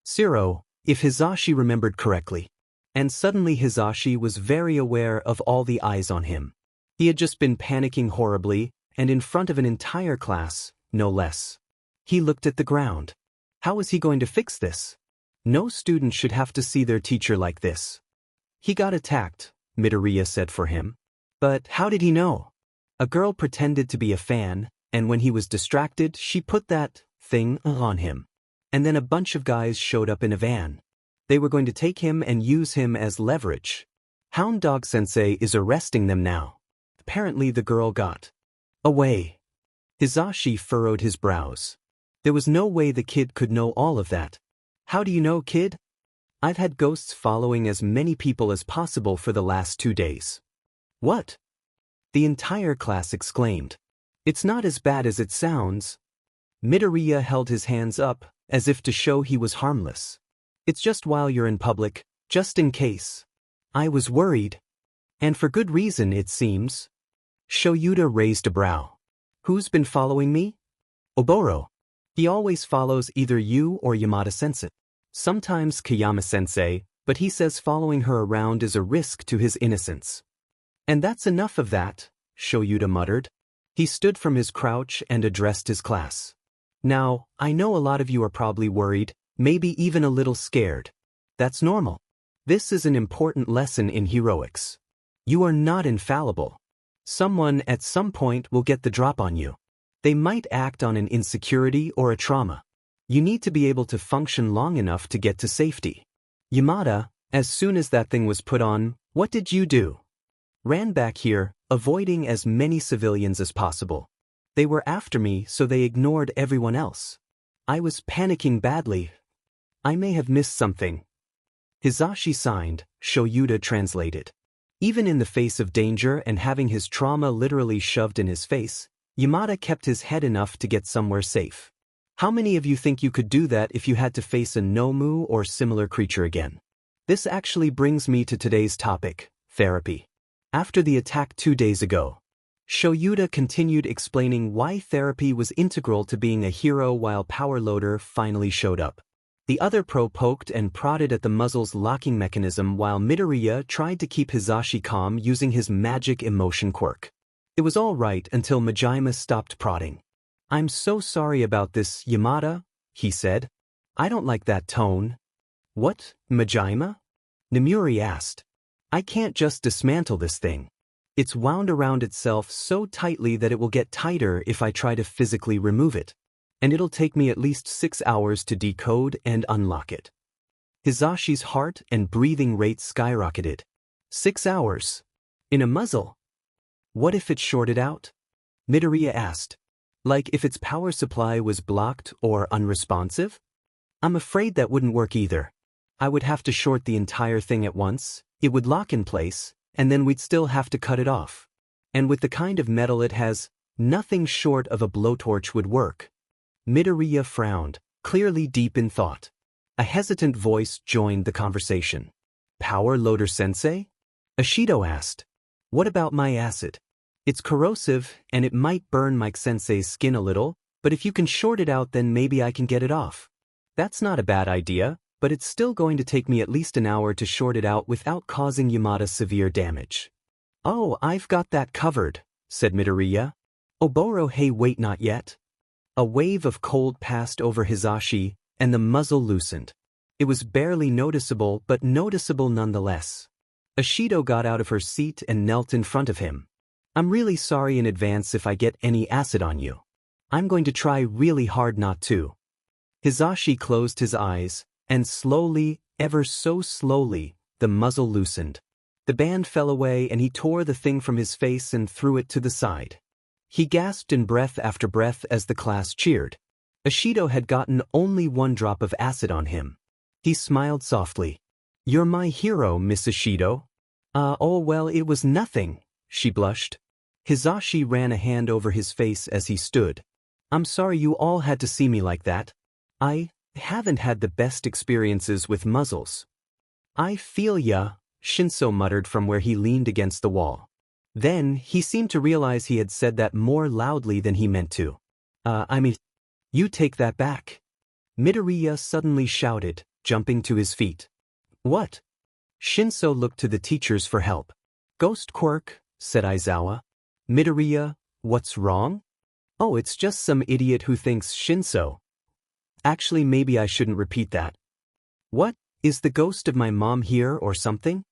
A: "Zero, if Hizashi remembered correctly." And suddenly Hizashi was very aware of all the eyes on him. He had just been panicking horribly, and in front of an entire class, no less. He looked at the ground. How was he going to fix this? No student should have to see their teacher like this. "He got attacked," Midoriya said for him. "But how did he know?" "A girl pretended to be a fan, and when he was distracted, she put that thing on him. And then a bunch of guys showed up in a van. They were going to take him and use him as leverage. Hound Dog Sensei is arresting them now." Apparently the girl got away. Hizashi furrowed his brows. There was no way the kid could know all of that. "How do you know, kid?" "I've had ghosts following as many people as possible for the last 2 days." "What?" The entire class exclaimed. "It's not as bad as it sounds." Midoriya held his hands up, as if to show he was harmless. "It's just while you're in public, just in case." "I was worried. And for good reason, it seems." Shoyuta raised a brow. "Who's been following me?" "Oboro. He always follows either you or Yamada-sensei. Sometimes Kayama-sensei, but he says following her around is a risk to his innocence." "And that's enough of that," Shoyuta muttered. He stood from his crouch and addressed his class. "Now, I know a lot of you are probably worried, maybe even a little scared. That's normal. This is an important lesson in heroics. You are not infallible. Someone at some point will get the drop on you. They might act on an insecurity or a trauma. You need to be able to function long enough to get to safety. Yamada, as soon as that thing was put on, what did you do?" "Ran back here, avoiding as many civilians as possible. They were after me, so they ignored everyone else. I was panicking badly. I may have missed something." Hizashi signed, Shoyuta translated. Even in the face of danger and having his trauma literally shoved in his face, Yamada kept his head enough to get somewhere safe. How many of you think you could do that if you had to face a Nomu or similar creature again? This actually brings me to today's topic, therapy. After the attack 2 days ago, Shoyuta continued explaining why therapy was integral to being a hero while Power Loader finally showed up. The other pro poked and prodded at the muzzle's locking mechanism while Midoriya tried to keep Hizashi calm using his magic emotion quirk. It was all right until Majima stopped prodding. "I'm so sorry about this, Yamada," he said. "I don't like that tone." "What, Majima?" Nemuri asked. "I can't just dismantle this thing. It's wound around itself so tightly that it will get tighter if I try to physically remove it." and it'll take me at least 6 hours to decode and unlock it. Hizashi's heart and breathing rate skyrocketed. 6 hours? In a muzzle? What if it shorted out? Midoriya asked. Like if its power supply was blocked or unresponsive? I'm afraid that wouldn't work either. I would have to short the entire thing at once, it would lock in place, and then we'd still have to cut it off. And with the kind of metal it has, nothing short of a blowtorch would work. Midoriya frowned, clearly deep in thought. A hesitant voice joined the conversation. Power Loader Sensei? Ashido asked. What about my acid? It's corrosive, and it might burn Mike Sensei's skin a little, but if you can short it out then maybe I can get it off. That's not a bad idea, but it's still going to take me at least an hour to short it out without causing Yamada severe damage. Oh, I've got that covered, said Midoriya. Oboro, hey, wait, not yet. A wave of cold passed over Hizashi, and the muzzle loosened. It was barely noticeable, but noticeable nonetheless. Ashido got out of her seat and knelt in front of him. I'm really sorry in advance if I get any acid on you. I'm going to try really hard not to. Hizashi closed his eyes, and slowly, ever so slowly, the muzzle loosened. The band fell away and he tore the thing from his face and threw it to the side. He gasped in breath after breath as the class cheered. Ashido had gotten only 1 drop of acid on him. He smiled softly. You're my hero, Miss Ashido. Oh well, it was nothing, she blushed. Hizashi ran a hand over his face as he stood. I'm sorry you all had to see me like that. I haven't had the best experiences with muzzles. I feel ya, Shinso muttered from where he leaned against the wall. Then, he seemed to realize he had said that more loudly than he meant to. You take that back. Midoriya suddenly shouted, jumping to his feet. What? Shinso looked to the teachers for help. Ghost Quirk, said Aizawa. Midoriya, what's wrong? Oh, it's just some idiot who thinks Shinso. Actually, maybe I shouldn't repeat that. What, is the ghost of my mom here or something?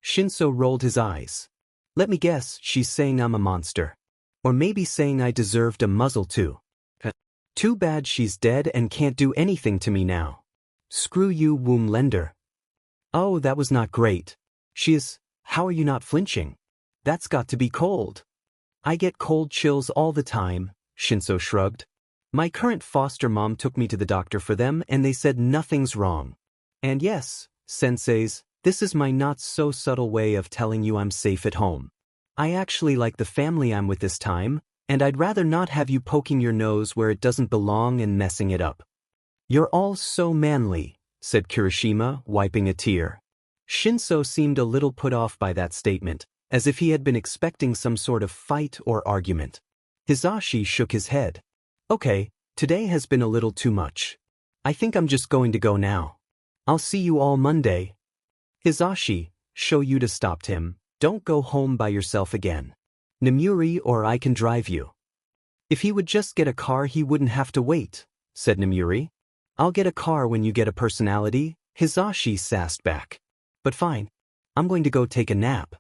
A: Shinso rolled his eyes. Let me guess, she's saying I'm a monster. Or maybe saying I deserved a muzzle too. Too bad she's dead and can't do anything to me now. Screw you, womb lender. Oh, that was not great. How are you not flinching? That's got to be cold. I get cold chills all the time, Shinso shrugged. My current foster mom took me to the doctor for them and they said nothing's wrong. And yes, senseis, this is my not-so-subtle way of telling you I'm safe at home. I actually like the family I'm with this time, and I'd rather not have you poking your nose where it doesn't belong and messing it up. You're all so manly, said Kirishima, wiping a tear. Shinso seemed a little put off by that statement, as if he had been expecting some sort of fight or argument. Hizashi shook his head. Okay, today has been a little too much. I think I'm just going to go now. I'll see you all Monday. Hizashi, Shoyuta stopped him. Don't go home by yourself again. Nemuri or I can drive you. If he would just get a car he wouldn't have to wait, said Nemuri. I'll get a car when you get a personality, Hizashi sassed back. But fine. I'm going to go take a nap.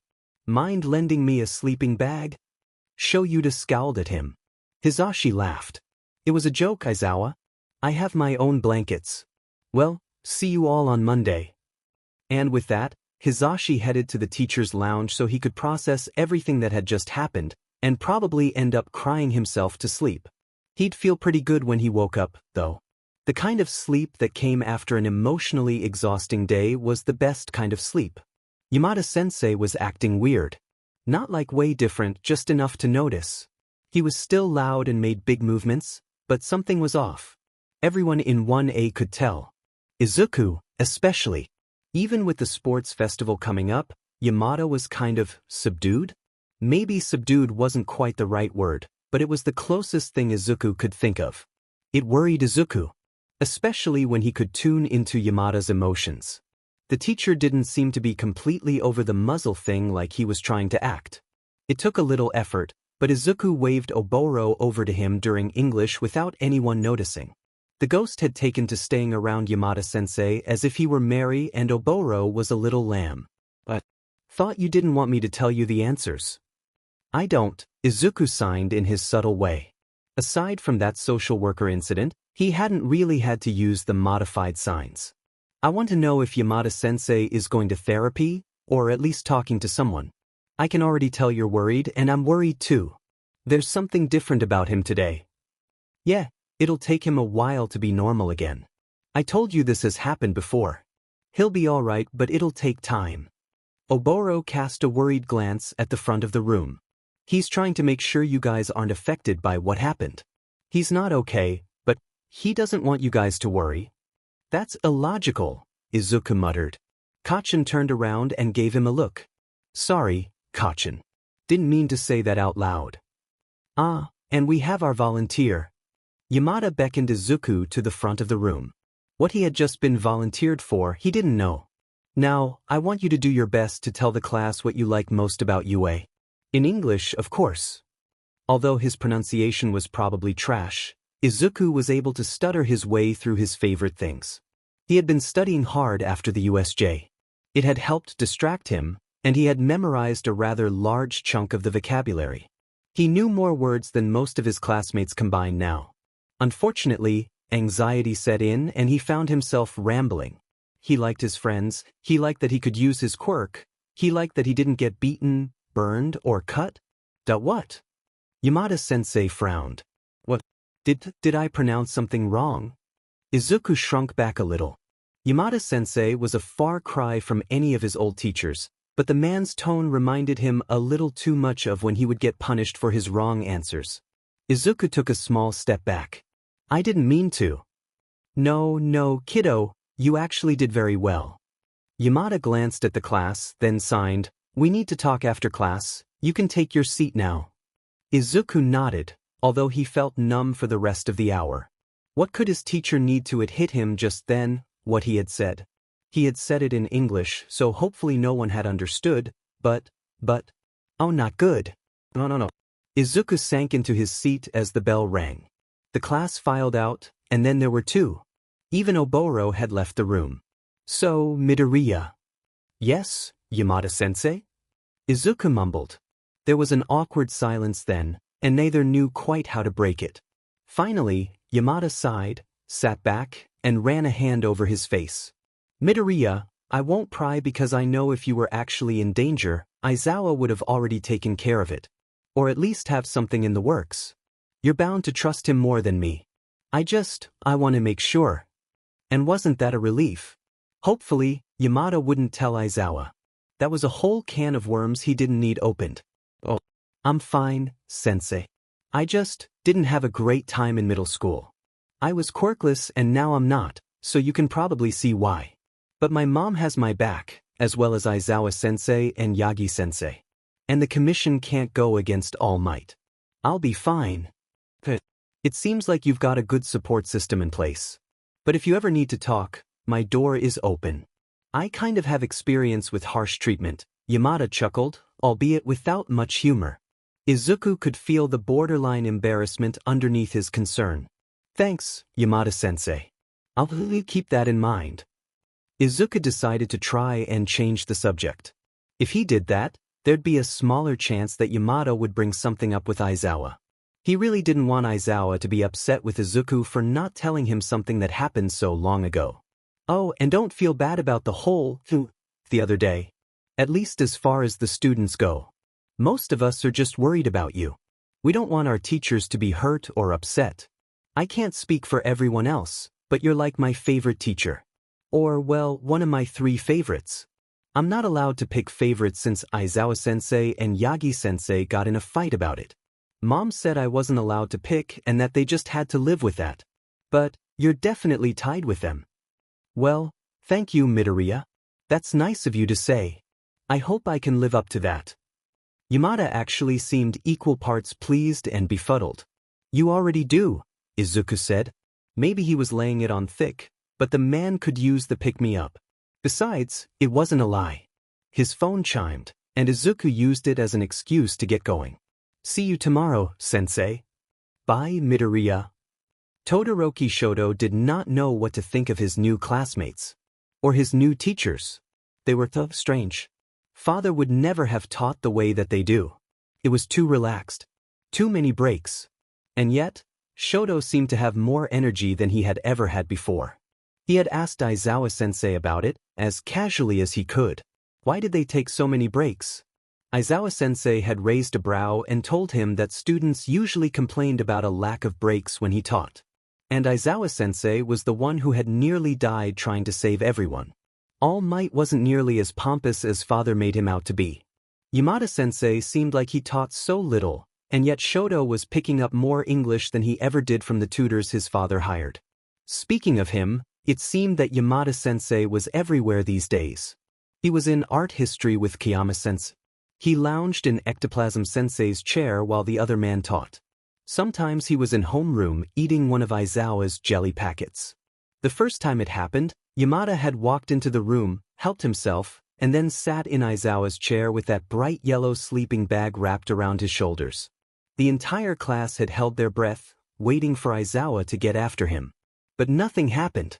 A: Mind lending me a sleeping bag? Shoyuta scowled at him. Hizashi laughed. It was a joke, Aizawa. I have my own blankets. Well, see you all on Monday. And with that, Hizashi headed to the teacher's lounge so he could process everything that had just happened, and probably end up crying himself to sleep. He'd feel pretty good when he woke up, though. The kind of sleep that came after an emotionally exhausting day was the best kind of sleep. Yamada-sensei was acting weird. Not like way different, just enough to notice. He was still loud and made big movements, but something was off. Everyone in 1A could tell. Izuku, especially. Even with the sports festival coming up, Yamada was kind of subdued? Maybe subdued wasn't quite the right word, but it was the closest thing Izuku could think of. It worried Izuku, especially when he could tune into Yamada's emotions. The teacher didn't seem to be completely over the muzzle thing like he was trying to act. It took a little effort, but Izuku waved Oboro over to him during English without anyone noticing. The ghost had taken to staying around Yamada-sensei as if he were merry and Oboro was a little lamb. But, thought you didn't want me to tell you the answers. I don't, Izuku signed in his subtle way. Aside from that social worker incident, he hadn't really had to use the modified signs. I want to know if Yamada-sensei is going to therapy, or at least talking to someone. I can already tell you're worried, and I'm worried too. There's something different about him today. Yeah, it'll take him a while to be normal again. I told you this has happened before. He'll be alright, but it'll take time. Oboro cast a worried glance at the front of the room. He's trying to make sure you guys aren't affected by what happened. He's not okay, but he doesn't want you guys to worry. That's illogical, Izuku muttered. Kacchan turned around and gave him a look. Sorry, Kacchan. Didn't mean to say that out loud. Ah, and we have our volunteer. Yamada beckoned Izuku to the front of the room. What he had just been volunteered for, he didn't know. Now, I want you to do your best to tell the class what you like most about UA. In English, of course. Although his pronunciation was probably trash, Izuku was able to stutter his way through his favorite things. He had been studying hard after the USJ. It had helped distract him, and he had memorized a rather large chunk of the vocabulary. He knew more words than most of his classmates combined now. Unfortunately, anxiety set in and he found himself rambling. He liked his friends, he liked that he could use his quirk, he liked that he didn't get beaten, burned, or cut. What? Yamada-sensei frowned. What? Did I pronounce something wrong? Izuku shrunk back a little. Yamada-sensei was a far cry from any of his old teachers, but the man's tone reminded him a little too much of when he would get punished for his wrong answers. Izuku took a small step back. I didn't mean to. No, kiddo, you actually did very well. Yamada glanced at the class, then signed, We need to talk after class, you can take your seat now. Izuku nodded, although he felt numb for the rest of the hour. What could his teacher need to it hit him just then, what he had said? He had said it in English, so hopefully no one had understood, but, oh, not good. No. Izuku sank into his seat as the bell rang. The class filed out, and then there were two. Even Oboro had left the room. So, Midoriya. Yes, Yamada-sensei? Izuku mumbled. There was an awkward silence then, and neither knew quite how to break it. Finally, Yamada sighed, sat back, and ran a hand over his face. Midoriya, I won't pry because I know if you were actually in danger, Aizawa would have already taken care of it. Or at least have something in the works. You're bound to trust him more than me. I want to make sure. And wasn't that a relief? Hopefully, Yamada wouldn't tell Aizawa. That was a whole can of worms he didn't need opened. Oh, I'm fine, sensei. I just didn't have a great time in middle school. I was quirkless and now I'm not, so you can probably see why. But my mom has my back, as well as Aizawa-sensei and Yagi-sensei. And the commission can't go against All Might. I'll be fine. It seems like you've got a good support system in place. But if you ever need to talk, my door is open. I kind of have experience with harsh treatment, Yamada chuckled, albeit without much humor. Izuku could feel the borderline embarrassment underneath his concern. Thanks, Yamada-sensei. I'll keep that in mind. Izuku decided to try and change the subject. If he did that, there'd be a smaller chance that Yamada would bring something up with Aizawa. He really didn't want Aizawa to be upset with Izuku for not telling him something that happened so long ago. Oh, and don't feel bad about the whole the other day. At least as far as the students go. Most of us are just worried about you. We don't want our teachers to be hurt or upset. I can't speak for everyone else, but you're like my favorite teacher. Or, well, one of my 3 favorites. I'm not allowed to pick favorites since Aizawa-sensei and Yagi-sensei got in a fight about it. Mom said I wasn't allowed to pick and that they just had to live with that. But you're definitely tied with them. Well, thank you, Midoriya. That's nice of you to say. I hope I can live up to that. Yamada actually seemed equal parts pleased and befuddled. You already do, Izuku said. Maybe he was laying it on thick, but the man could use the pick-me-up. Besides, it wasn't a lie. His phone chimed, and Izuku used it as an excuse to get going. See you tomorrow, sensei. Bye, Midoriya. Todoroki Shoto did not know what to think of his new classmates. Or his new teachers. They were strange. Father would never have taught the way that they do. It was too relaxed. Too many breaks. And yet, Shoto seemed to have more energy than he had ever had before. He had asked Aizawa-sensei about it, as casually as he could. Why did they take so many breaks? Aizawa-sensei had raised a brow and told him that students usually complained about a lack of breaks when he taught. And Aizawa-sensei was the one who had nearly died trying to save everyone. All Might wasn't nearly as pompous as father made him out to be. Yamada-sensei seemed like he taught so little, and yet Shoto was picking up more English than he ever did from the tutors his father hired. Speaking of him, it seemed that Yamada-sensei was everywhere these days. He was in art history with Kiyama-sensei. He lounged in Ectoplasm-sensei's chair while the other man taught. Sometimes he was in homeroom eating one of Aizawa's jelly packets. The first time it happened, Yamada had walked into the room, helped himself, and then sat in Aizawa's chair with that bright yellow sleeping bag wrapped around his shoulders. The entire class had held their breath, waiting for Aizawa to get after him. But nothing happened.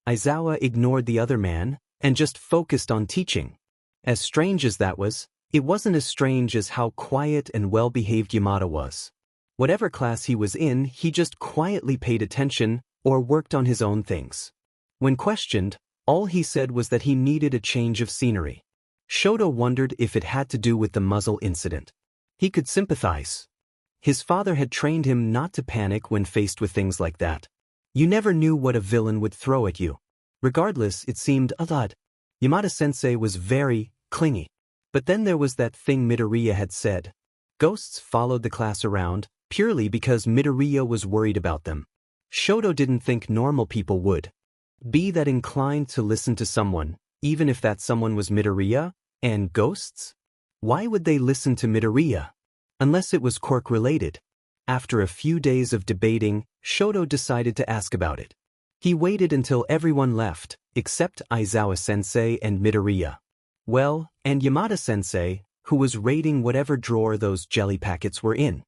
A: Aizawa ignored the other man, and just focused on teaching. As strange as that was, it wasn't as strange as how quiet and well-behaved Yamada was. Whatever class he was in, he just quietly paid attention, or worked on his own things. When questioned, all he said was that he needed a change of scenery. Shoto wondered if it had to do with the muzzle incident. He could sympathize. His father had trained him not to panic when faced with things like that. You never knew what a villain would throw at you. Regardless, it seemed odd. Yamada-sensei was very clingy. But then there was that thing Midoriya had said. Ghosts followed the class around, purely because Midoriya was worried about them. Shoto didn't think normal people would be that inclined to listen to someone, even if that someone was Midoriya, and ghosts? Why would they listen to Midoriya? Unless it was Quirk-related. After a few days of debating, Shoto decided to ask about it. He waited until everyone left, except Aizawa-sensei and Midoriya. Well, and Yamada-sensei, who was raiding whatever drawer those jelly packets were in.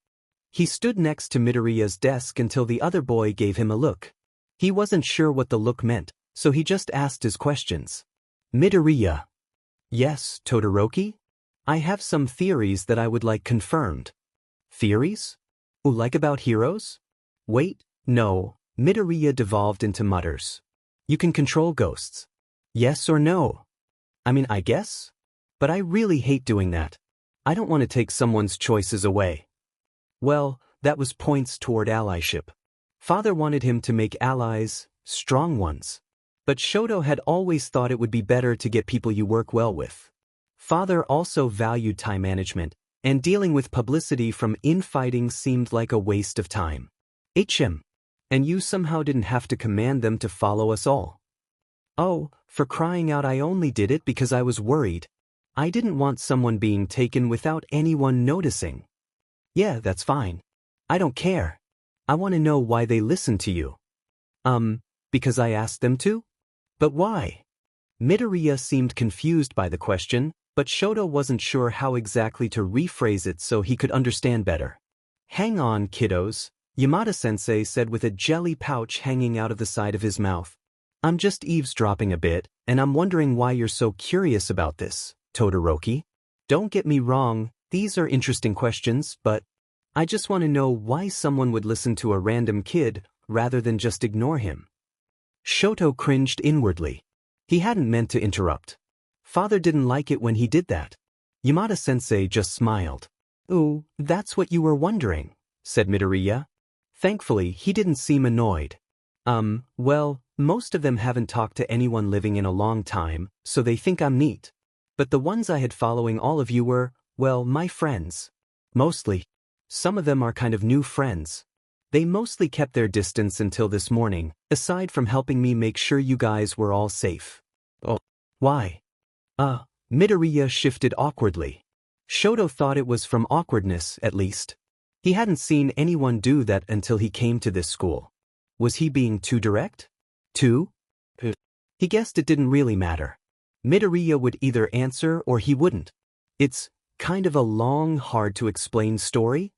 A: He stood next to Midoriya's desk until the other boy gave him a look. He wasn't sure what the look meant, so he just asked his questions. Midoriya. Yes, Todoroki? I have some theories that I would like confirmed. Theories? Like about heroes? Wait, no. Midoriya devolved into mutters. You can control ghosts. Yes or no? I mean, I guess? But I really hate doing that. I don't want to take someone's choices away. Well, that was points toward allyship. Father wanted him to make allies, strong ones. But Shoto had always thought it would be better to get people you work well with. Father also valued time management, and dealing with publicity from infighting seemed like a waste of time. And you somehow didn't have to command them to follow us all. Oh, for crying out, I only did it because I was worried. I didn't want someone being taken without anyone noticing. Yeah, that's fine. I don't care. I want to know why they listened to you. Because I asked them to? But why? Midoriya seemed confused by the question, but Shoto wasn't sure how exactly to rephrase it so he could understand better. Hang on, kiddos, Yamada-sensei said with a jelly pouch hanging out of the side of his mouth. I'm just eavesdropping a bit, and I'm wondering why you're so curious about this, Todoroki. Don't get me wrong, these are interesting questions, but I just want to know why someone would listen to a random kid rather than just ignore him. Shoto cringed inwardly. He hadn't meant to interrupt. Father didn't like it when he did that. Yamada-sensei just smiled. Ooh, that's what you were wondering, said Midoriya. Thankfully, he didn't seem annoyed. Well, most of them haven't talked to anyone living in a long time, so they think I'm neat. But the ones I had following all of you were, well, my friends. Mostly. Some of them are kind of new friends. They mostly kept their distance until this morning, aside from helping me make sure you guys were all safe. Oh, why? Midoriya shifted awkwardly. Shoto thought it was from awkwardness, at least. He hadn't seen anyone do that until he came to this school. Was he being too direct? Too? He guessed it didn't really matter. Midoriya would either answer or he wouldn't. It's kind of a long, hard-to-explain story?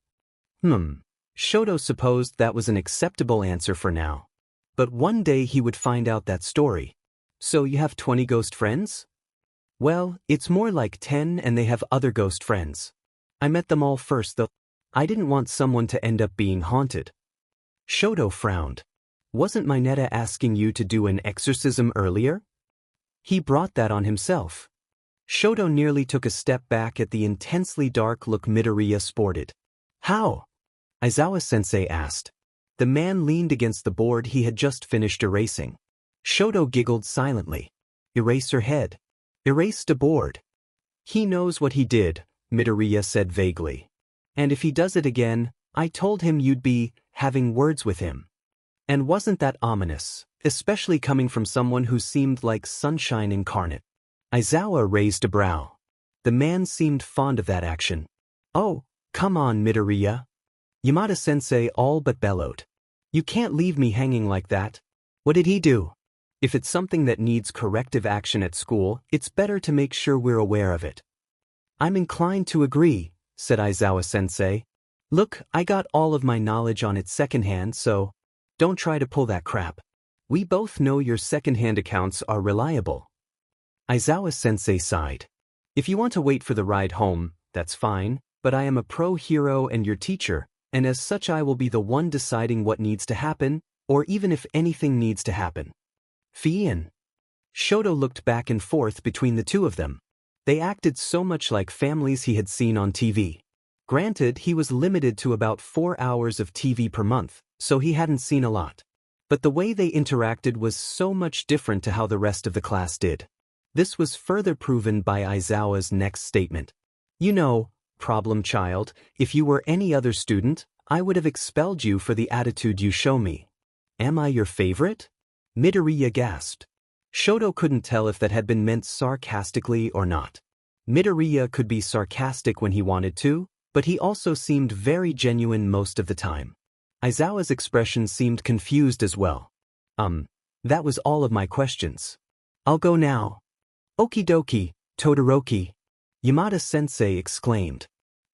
A: Shoto supposed that was an acceptable answer for now. But one day he would find out that story. So you have 20 ghost friends? Well, it's more like 10 and they have other ghost friends. I met them all first though. I didn't want someone to end up being haunted. Shoto frowned. Wasn't Mineta asking you to do an exorcism earlier? He brought that on himself. Shoto nearly took a step back at the intensely dark look Midoriya sported. How? Aizawa-sensei asked. The man leaned against the board he had just finished erasing. Shoto giggled silently. Eraserhead. Erased a board. He knows what he did, Midoriya said vaguely. And if he does it again, I told him you'd be having words with him. And wasn't that ominous, especially coming from someone who seemed like sunshine incarnate? Aizawa raised a brow. The man seemed fond of that action. Oh, come on, Midoriya. Yamada-sensei all but bellowed. You can't leave me hanging like that. What did he do? If it's something that needs corrective action at school, it's better to make sure we're aware of it. I'm inclined to agree, said Aizawa-sensei. Look, I got all of my knowledge on it secondhand, so don't try to pull that crap. We both know your secondhand accounts are reliable. Aizawa-sensei sighed. If you want to wait for the ride home, that's fine, but I am a pro-hero and your teacher, and as such I will be the one deciding what needs to happen, or even if anything needs to happen. Fiin. Shoto looked back and forth between the two of them. They acted so much like families he had seen on TV. Granted, he was limited to about 4 hours of TV per month, so he hadn't seen a lot. But the way they interacted was so much different to how the rest of the class did. This was further proven by Aizawa's next statement. You know, problem child, if you were any other student, I would have expelled you for the attitude you show me. Am I your favorite? Midoriya gasped. Shoto couldn't tell if that had been meant sarcastically or not. Midoriya could be sarcastic when he wanted to, but he also seemed very genuine most of the time. Aizawa's expression seemed confused as well. That was all of my questions. I'll go now. Okie dokie, Todoroki. Yamada-sensei exclaimed.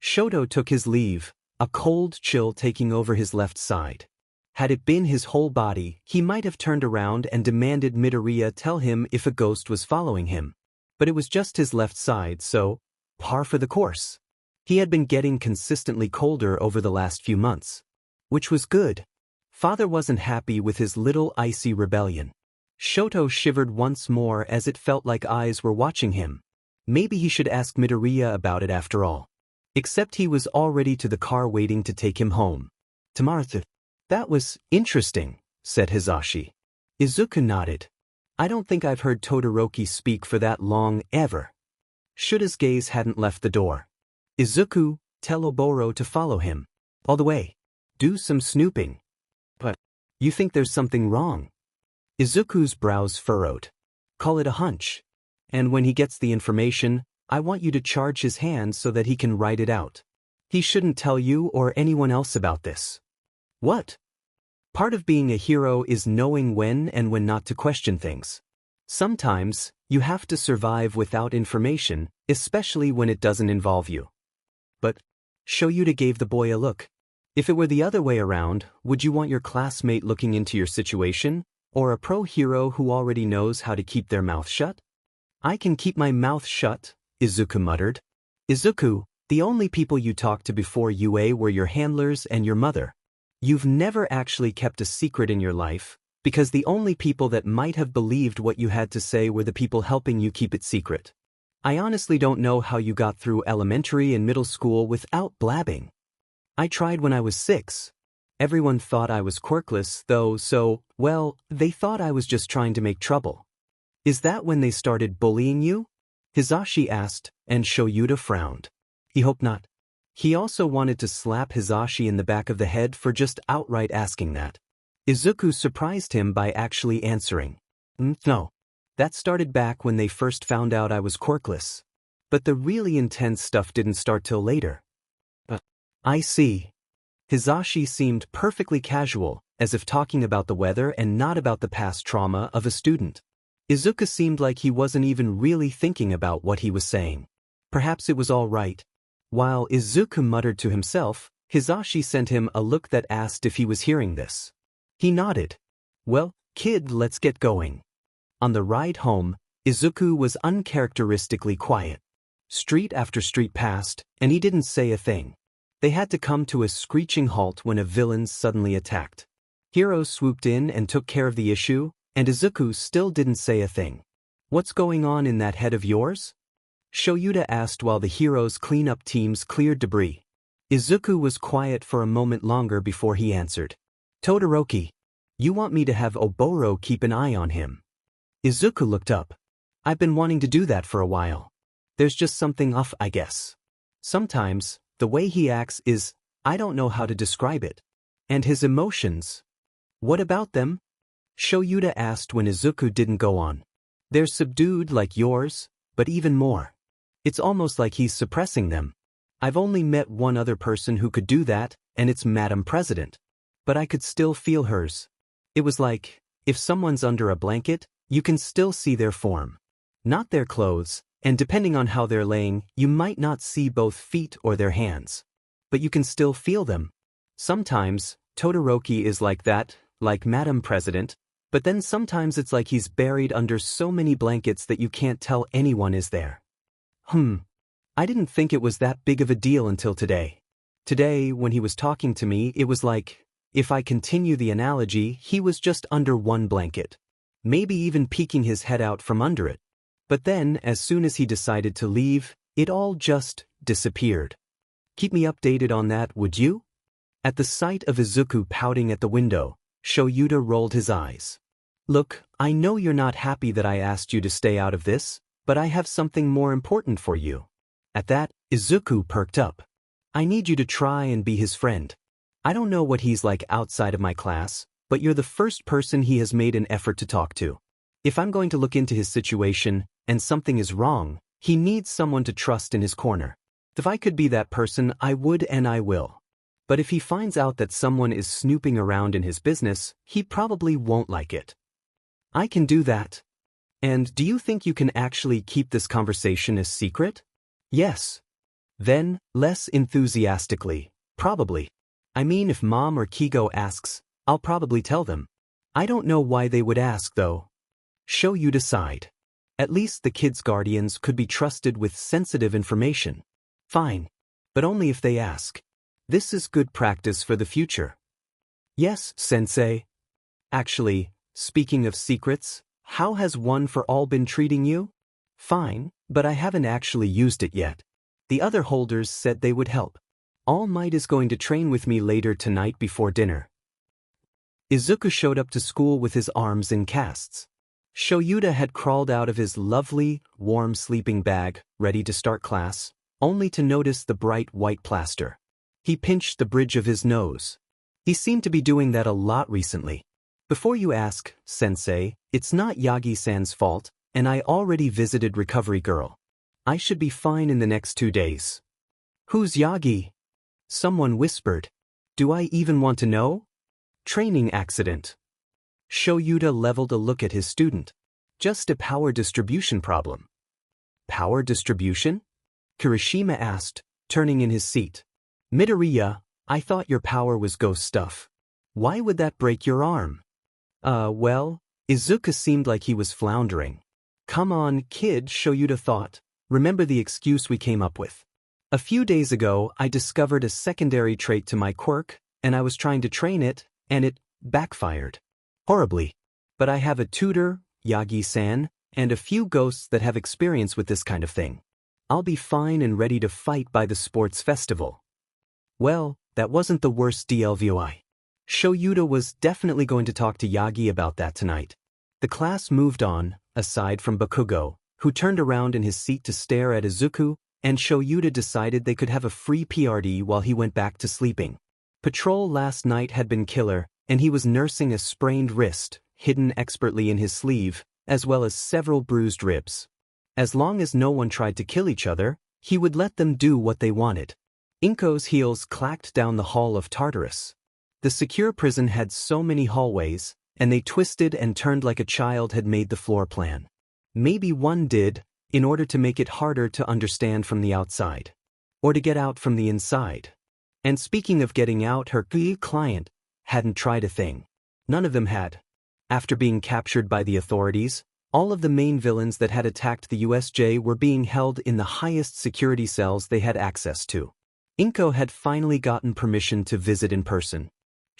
A: Shoto took his leave, a cold chill taking over his left side. Had it been his whole body, he might have turned around and demanded Midoriya tell him if a ghost was following him. But it was just his left side, so par for the course. He had been getting consistently colder over the last few months. Which was good. Father wasn't happy with his little icy rebellion. Shoto shivered once more as it felt like eyes were watching him. Maybe he should ask Midoriya about it after all. Except he was already to the car waiting to take him home. Tamartha. That was interesting, said Hizashi. Izuku nodded. I don't think I've heard Todoroki speak for that long ever. Shuta's gaze hadn't left the door. Izuku, tell Oboro to follow him. All the way. Do some snooping. But you think there's something wrong? Izuku's brows furrowed. Call it a hunch. And when he gets the information, I want you to charge his hand so that he can write it out. He shouldn't tell you or anyone else about this. What? Part of being a hero is knowing when and when not to question things. Sometimes, you have to survive without information, especially when it doesn't involve you. But Shoyuta gave the boy a look. If it were the other way around, would you want your classmate looking into your situation, or a pro-hero who already knows how to keep their mouth shut? I can keep my mouth shut, Izuku muttered. Izuku, the only people you talked to before UA were your handlers and your mother. You've never actually kept a secret in your life, because the only people that might have believed what you had to say were the people helping you keep it secret. I honestly don't know how you got through elementary and middle school without blabbing. I tried when I was 6. Everyone thought I was quirkless, though, so, well, they thought I was just trying to make trouble. Is that when they started bullying you? Hizashi asked, and Shoyuta frowned. He hoped not. He also wanted to slap Hizashi in the back of the head for just outright asking that. Izuku surprised him by actually answering. No. That started back when they first found out I was quirkless. But the really intense stuff didn't start till later. I see. Hizashi seemed perfectly casual, as if talking about the weather and not about the past trauma of a student. Izuku seemed like he wasn't even really thinking about what he was saying. Perhaps it was all right. While Izuku muttered to himself, Hizashi sent him a look that asked if he was hearing this. He nodded. Well, kid, let's get going. On the ride home, Izuku was uncharacteristically quiet. Street after street passed, and he didn't say a thing. They had to come to a screeching halt when a villain suddenly attacked. Heroes swooped in and took care of the issue, and Izuku still didn't say a thing. What's going on in that head of yours? Shoyuta asked while the heroes' cleanup teams cleared debris. Izuku was quiet for a moment longer before he answered. Todoroki, you want me to have Oboro keep an eye on him? Izuku looked up. I've been wanting to do that for a while. There's just something off, I guess. Sometimes, the way he acts is, I don't know how to describe it. And his emotions. What about them? Shoyuta asked when Izuku didn't go on. They're subdued like yours, but even more. It's almost like he's suppressing them. I've only met one other person who could do that, and it's Madam President. But I could still feel hers. It was like, if someone's under a blanket, you can still see their form. Not their clothes, and depending on how they're laying, you might not see both feet or their hands. But you can still feel them. Sometimes, Todoroki is like that, like Madam President, but then sometimes it's like he's buried under so many blankets that you can't tell anyone is there. I didn't think it was that big of a deal until today. Today, when he was talking to me, it was like, if I continue the analogy, he was just under one blanket. Maybe even peeking his head out from under it. But then, as soon as he decided to leave, it all just disappeared. Keep me updated on that, would you? At the sight of Izuku pouting at the window, Shoyuta rolled his eyes. Look, I know you're not happy that I asked you to stay out of this, but I have something more important for you. At that, Izuku perked up. I need you to try and be his friend. I don't know what he's like outside of my class, but you're the first person he has made an effort to talk to. If I'm going to look into his situation, and something is wrong, he needs someone to trust in his corner. If I could be that person, I would and I will. But if he finds out that someone is snooping around in his business, he probably won't like it. I can do that. And do you think you can actually keep this conversation a secret? Yes. Then, less enthusiastically, probably. I mean, if Mom or Keigo asks, I'll probably tell them. I don't know why they would ask, though. Shoyuta sighed. At least the kids' guardians could be trusted with sensitive information. Fine. But only if they ask. This is good practice for the future. Yes, Sensei. Actually, speaking of secrets, how has One for All been treating you? Fine, but I haven't actually used it yet. The other holders said they would help. All Might is going to train with me later tonight before dinner. Izuku showed up to school with his arms in casts. Shoyuta had crawled out of his lovely, warm sleeping bag, ready to start class, only to notice the bright white plaster. He pinched the bridge of his nose. He seemed to be doing that a lot recently. Before you ask, Sensei, it's not Yagi-san's fault, and I already visited Recovery Girl. I should be fine in the next 2 days. Who's Yagi? Someone whispered. Do I even want to know? Training accident. Shoyuta leveled a look at his student. Just a power distribution problem. Power distribution? Kirishima asked, turning in his seat. Midoriya, I thought your power was ghost stuff. Why would that break your arm? Well, Izuku seemed like he was floundering. Come on, kid, Shoyuta thought. Remember the excuse we came up with. A few days ago, I discovered a secondary trait to my quirk, and I was trying to train it, and it backfired. Horribly. But I have a tutor, Yagi-san, and a few ghosts that have experience with this kind of thing. I'll be fine and ready to fight by the sports festival. Well, that wasn't the worst DLVOI. Shoyuta was definitely going to talk to Yagi about that tonight. The class moved on, aside from Bakugo, who turned around in his seat to stare at Izuku, and Shoyuta decided they could have a free PRD while he went back to sleeping. Patrol last night had been killer, and he was nursing a sprained wrist, hidden expertly in his sleeve, as well as several bruised ribs. As long as no one tried to kill each other, he would let them do what they wanted. Inko's heels clacked down the hall of Tartarus. The secure prison had so many hallways, and they twisted and turned like a child had made the floor plan. Maybe one did, in order to make it harder to understand from the outside. Or to get out from the inside. And speaking of getting out, her client hadn't tried a thing. None of them had. After being captured by the authorities, all of the main villains that had attacked the USJ were being held in the highest security cells they had access to. Inko had finally gotten permission to visit in person.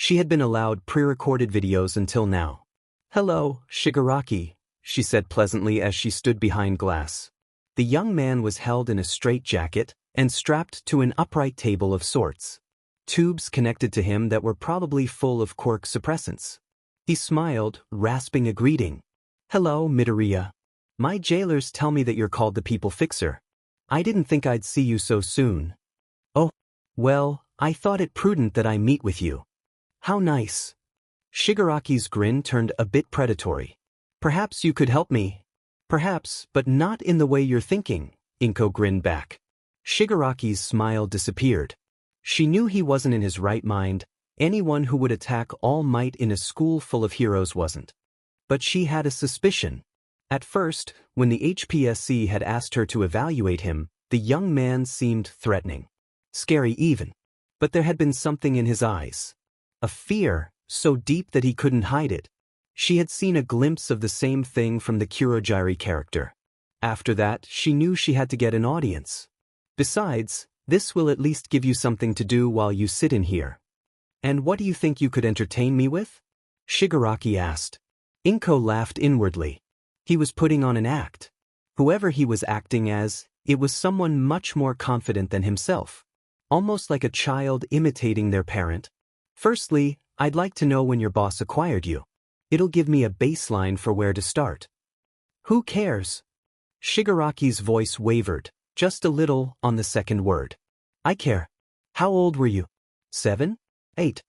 A: She had been allowed pre-recorded videos until now. "Hello, Shigaraki," she said pleasantly as she stood behind glass. The young man was held in a straitjacket and strapped to an upright table of sorts. Tubes connected to him that were probably full of quirk suppressants. He smiled, rasping a greeting. "Hello, Midoriya. My jailers tell me that you're called the People Fixer. I didn't think I'd see you so soon." "Oh, well, I thought it prudent that I meet with you." "How nice." Shigaraki's grin turned a bit predatory. "Perhaps you could help me." "Perhaps, but not in the way you're thinking," Inko grinned back. Shigaraki's smile disappeared. She knew he wasn't in his right mind. Anyone who would attack All Might in a school full of heroes wasn't. But she had a suspicion. At first, when the HPSC had asked her to evaluate him, the young man seemed threatening. Scary even. But there had been something in his eyes. A fear, so deep that he couldn't hide it. She had seen a glimpse of the same thing from the Kurogiri character. After that, she knew she had to get an audience. Besides, this will at least give you something to do while you sit in here. "And what do you think you could entertain me with?" Shigaraki asked. Inko laughed inwardly. He was putting on an act. Whoever he was acting as, it was someone much more confident than himself. Almost like a child imitating their parent. "Firstly, I'd like to know when your boss acquired you. It'll give me a baseline for where to start." "Who cares?" Shigaraki's voice wavered, just a little, on the second word. "I care. How old were you? 7? 8?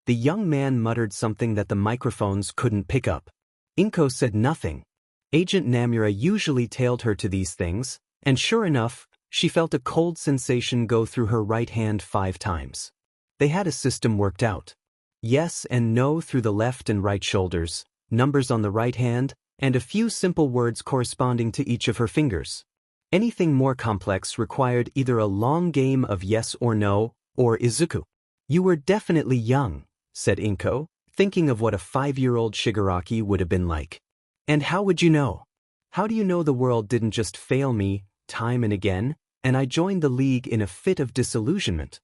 A: The young man muttered something that the microphones couldn't pick up. Inko said nothing. Agent Namura usually tailed her to these things, and sure enough, she felt a cold sensation go through her right hand 5 times. They had a system worked out. Yes and no through the left and right shoulders, numbers on the right hand, and a few simple words corresponding to each of her fingers. Anything more complex required either a long game of yes or no, or Izuku. "You were definitely young," said Inko, thinking of what a 5-year-old Shigaraki would have been like. "And how would you know? How do you know the world didn't just fail me, time and again, and I joined the league in a fit of disillusionment?"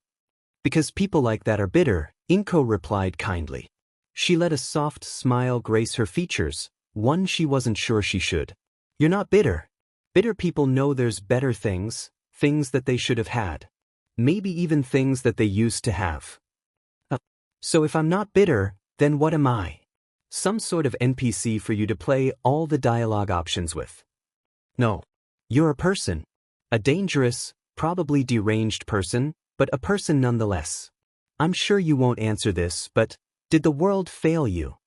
A: "Because people like that are bitter," Inko replied kindly. She let a soft smile grace her features, one she wasn't sure she should. "You're not bitter. Bitter people know there's better things, things that they should have had. Maybe even things that they used to have." So if I'm not bitter, then what am I? Some sort of NPC for you to play all the dialogue options with. "No. You're a person. A dangerous, probably deranged person, but a person nonetheless. I'm sure you won't answer this, but did the world fail you?"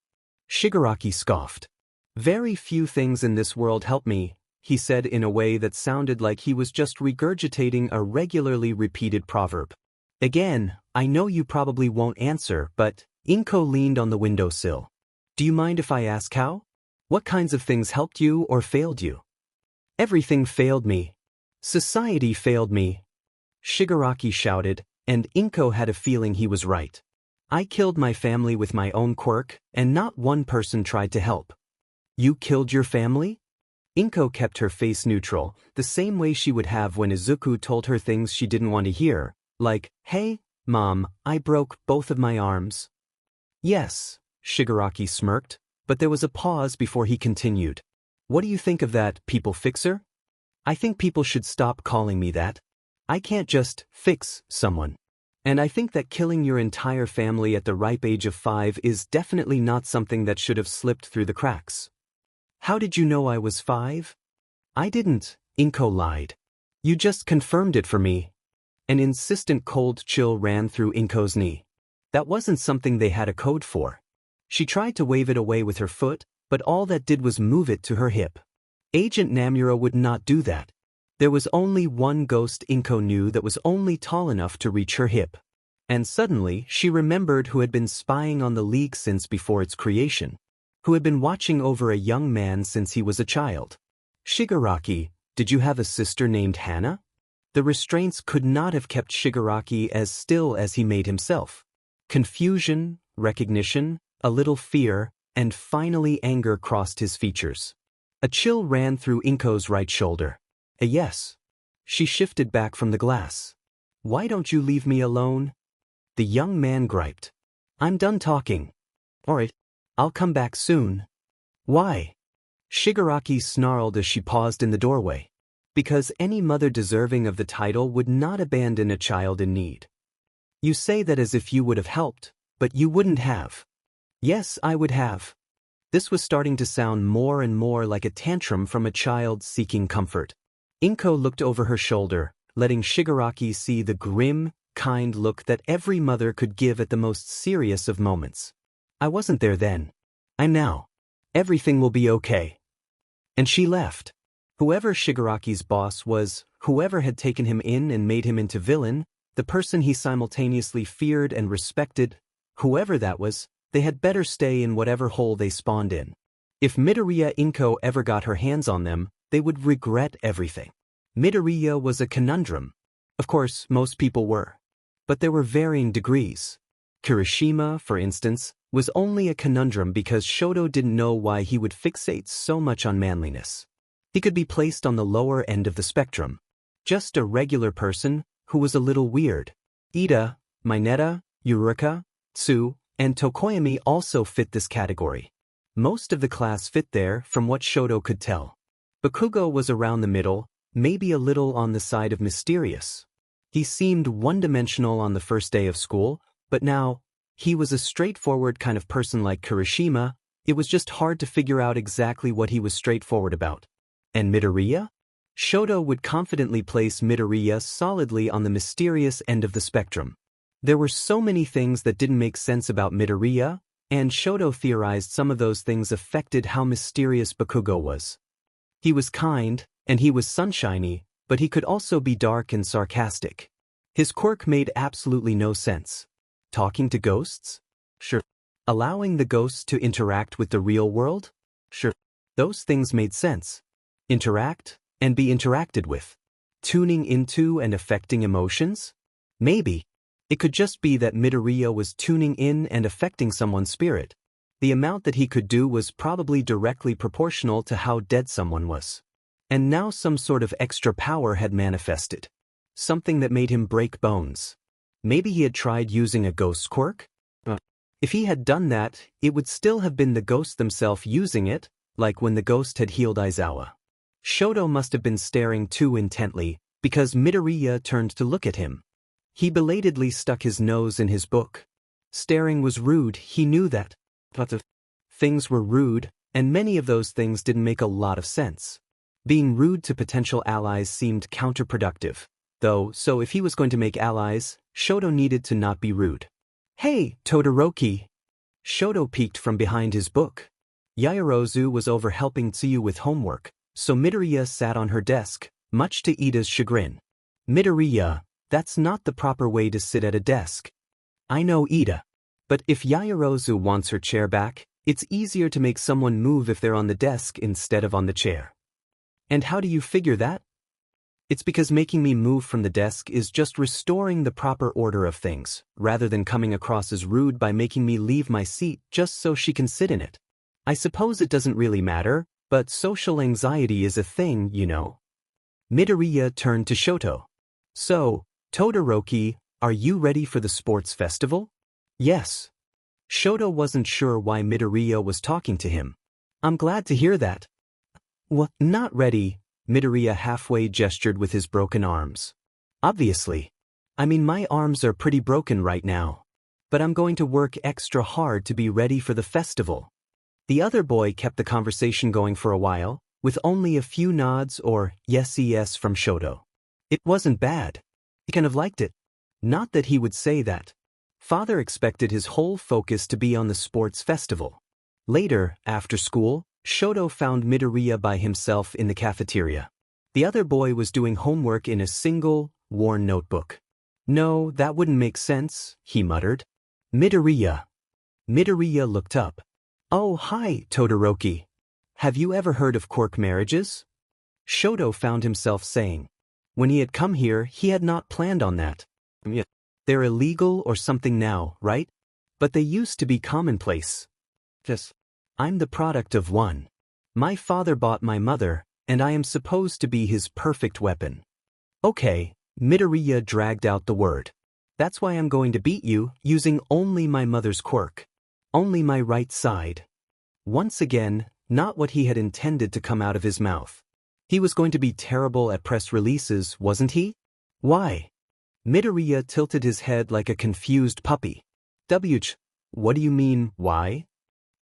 A: Shigaraki scoffed. "Very few things in this world help me," he said in a way that sounded like he was just regurgitating a regularly repeated proverb. "Again, I know you probably won't answer, but..." Inko leaned on the windowsill. "Do you mind if I ask how? What kinds of things helped you or failed you?" "Everything failed me. Society failed me," Shigaraki shouted, and Inko had a feeling he was right. "I killed my family with my own quirk, and not one person tried to help." "You killed your family?" Inko kept her face neutral, the same way she would have when Izuku told her things she didn't want to hear, like, "Hey, Mom, I broke both of my arms." "Yes," Shigaraki smirked, but there was a pause before he continued. "What do you think of that, People Fixer? I think people should stop calling me that. I can't just fix someone. And I think that killing your entire family at the ripe age of 5 is definitely not something that should have slipped through the cracks." "How did you know I was 5? "I didn't," Inko lied. "You just confirmed it for me." An insistent cold chill ran through Inko's knee. That wasn't something they had a code for. She tried to wave it away with her foot, but all that did was move it to her hip. Agent Namura would not do that. There was only one ghost Inko knew that was only tall enough to reach her hip. And suddenly, she remembered who had been spying on the League since before its creation. Who had been watching over a young man since he was a child. "Shigaraki, did you have a sister named Hana?" The restraints could not have kept Shigaraki as still as he made himself. Confusion, recognition, a little fear, and finally anger crossed his features. A chill ran through Inko's right shoulder. A yes. She shifted back from the glass. "Why don't you leave me alone?" The young man griped. I'm done talking. Alright, I'll come back soon. Why? Shigaraki snarled as she paused in the doorway. Because any mother deserving of the title would not abandon a child in need. You say that as if you would have helped, but you wouldn't have. Yes, I would have. This was starting to sound more and more like a tantrum from a child seeking comfort. Inko looked over her shoulder, letting Shigaraki see the grim, kind look that every mother could give at the most serious of moments. I wasn't there then. I'm now. Everything will be okay. And she left. Whoever Shigaraki's boss was, whoever had taken him in and made him into villain, the person he simultaneously feared and respected, whoever that was, they had better stay in whatever hole they spawned in. If Midoriya Inko ever got her hands on them, they would regret everything. Midoriya was a conundrum. Of course, most people were. But there were varying degrees. Kirishima, for instance, was only a conundrum because Shoto didn't know why he would fixate so much on manliness. He could be placed on the lower end of the spectrum. Just a regular person who was a little weird. Ida, Mineta, Eureka, Tsu, and Tokoyami also fit this category. Most of the class fit there from what Shoto could tell. Bakugo was around the middle, maybe a little on the side of mysterious. He seemed one-dimensional on the first day of school, but now, he was a straightforward kind of person like Kirishima. It was just hard to figure out exactly what he was straightforward about. And Midoriya? Shoto would confidently place Midoriya solidly on the mysterious end of the spectrum. There were so many things that didn't make sense about Midoriya, and Shoto theorized some of those things affected how mysterious Bakugo was. He was kind, and he was sunshiny, but he could also be dark and sarcastic. His quirk made absolutely no sense. Talking to ghosts? Sure. Allowing the ghosts to interact with the real world? Sure. Those things made sense. Interact, and be interacted with. Tuning into and affecting emotions? Maybe. It could just be that Midoriya was tuning in and affecting someone's spirit. The amount that he could do was probably directly proportional to how dead someone was. And now some sort of extra power had manifested. Something that made him break bones. Maybe he had tried using a ghost quirk? If he had done that, it would still have been the ghost themselves using it, like when the ghost had healed Aizawa. Shoto must have been staring too intently, because Midoriya turned to look at him. He belatedly stuck his nose in his book. Staring was rude, he knew that. But things were rude, and many of those things didn't make a lot of sense. Being rude to potential allies seemed counterproductive, though, so if he was going to make allies, Shoto needed to not be rude. Hey, Todoroki! Shoto peeked from behind his book. Yaoyorozu was over helping Tsuyu with homework, so Midoriya sat on her desk, much to Ida's chagrin. Midoriya, that's not the proper way to sit at a desk. I know, Ida. But if Yaoyorozu wants her chair back, it's easier to make someone move if they're on the desk instead of on the chair. And how do you figure that? It's because making me move from the desk is just restoring the proper order of things, rather than coming across as rude by making me leave my seat just so she can sit in it. I suppose it doesn't really matter, but social anxiety is a thing, you know. Midoriya turned to Shoto. So, Todoroki, are you ready for the sports festival? Yes. Shoto wasn't sure why Midoriya was talking to him. I'm glad to hear that. What, not ready? Midoriya halfway gestured with his broken arms. Obviously. I mean, my arms are pretty broken right now. But I'm going to work extra hard to be ready for the festival. The other boy kept the conversation going for a while, with only a few nods or yes from Shoto. It wasn't bad. He kind of liked it. Not that he would say that. Father expected his whole focus to be on the sports festival. Later, after school, Shoto found Midoriya by himself in the cafeteria. The other boy was doing homework in a single, worn notebook. No, that wouldn't make sense, he muttered. Midoriya. Midoriya looked up. Oh, hi, Todoroki. Have you ever heard of quirk marriages? Shoto found himself saying. When he had come here, he had not planned on that. They're illegal or something now, right? But they used to be commonplace. I'm the product of one. My father bought my mother, and I am supposed to be his perfect weapon. Okay, Midoriya dragged out the word. That's why I'm going to beat you, using only my mother's quirk. Only my right side. Once again, not what he had intended to come out of his mouth. He was going to be terrible at press releases, wasn't he? Why? Midoriya tilted his head like a confused puppy. What do you mean, why?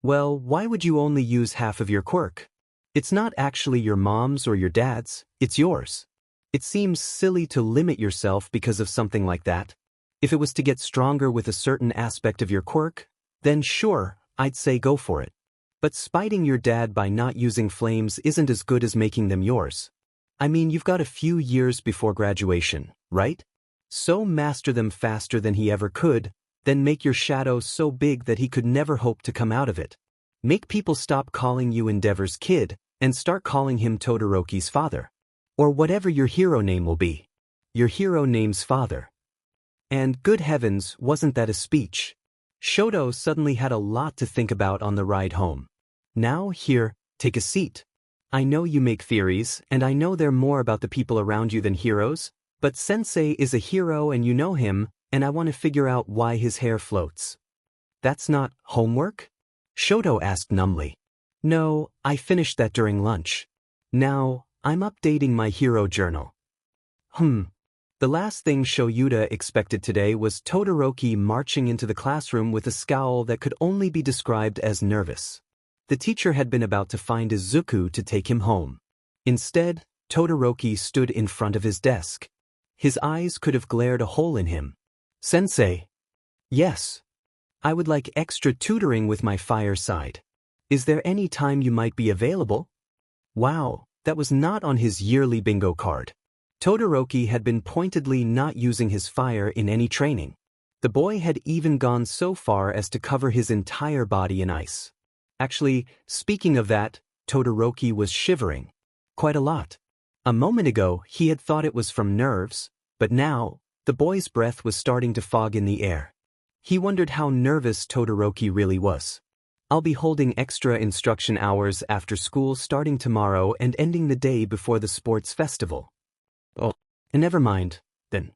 A: Well, why would you only use half of your quirk? It's not actually your mom's or your dad's, it's yours. It seems silly to limit yourself because of something like that. If it was to get stronger with a certain aspect of your quirk, then sure, I'd say go for it. But spiting your dad by not using flames isn't as good as making them yours. I mean, you've got a few years before graduation, right? So master them faster than he ever could, then make your shadow so big that he could never hope to come out of it. Make people stop calling you Endeavor's kid, and start calling him Todoroki's father. Or whatever your hero name will be. Your hero name's father. And good heavens, wasn't that a speech? Shoto suddenly had a lot to think about on the ride home. Now, here, take a seat. I know you make theories, and I know they're more about the people around you than heroes, but Sensei is a hero and you know him, and I want to figure out why his hair floats. That's not homework? Shoto asked numbly. No, I finished that during lunch. Now, I'm updating my hero journal. The last thing Shoyuta expected today was Todoroki marching into the classroom with a scowl that could only be described as nervous. The teacher had been about to find Izuku to take him home. Instead, Todoroki stood in front of his desk. His eyes could have glared a hole in him. Sensei. Yes. I would like extra tutoring with my fireside. Is there any time you might be available? Wow, that was not on his yearly bingo card. Todoroki had been pointedly not using his fire in any training. The boy had even gone so far as to cover his entire body in ice. Actually, speaking of that, Todoroki was shivering. Quite a lot. A moment ago, he had thought it was from nerves, but now, the boy's breath was starting to fog in the air. He wondered how nervous Todoroki really was. I'll be holding extra instruction hours after school starting tomorrow and ending the day before the sports festival. Oh, never mind, then.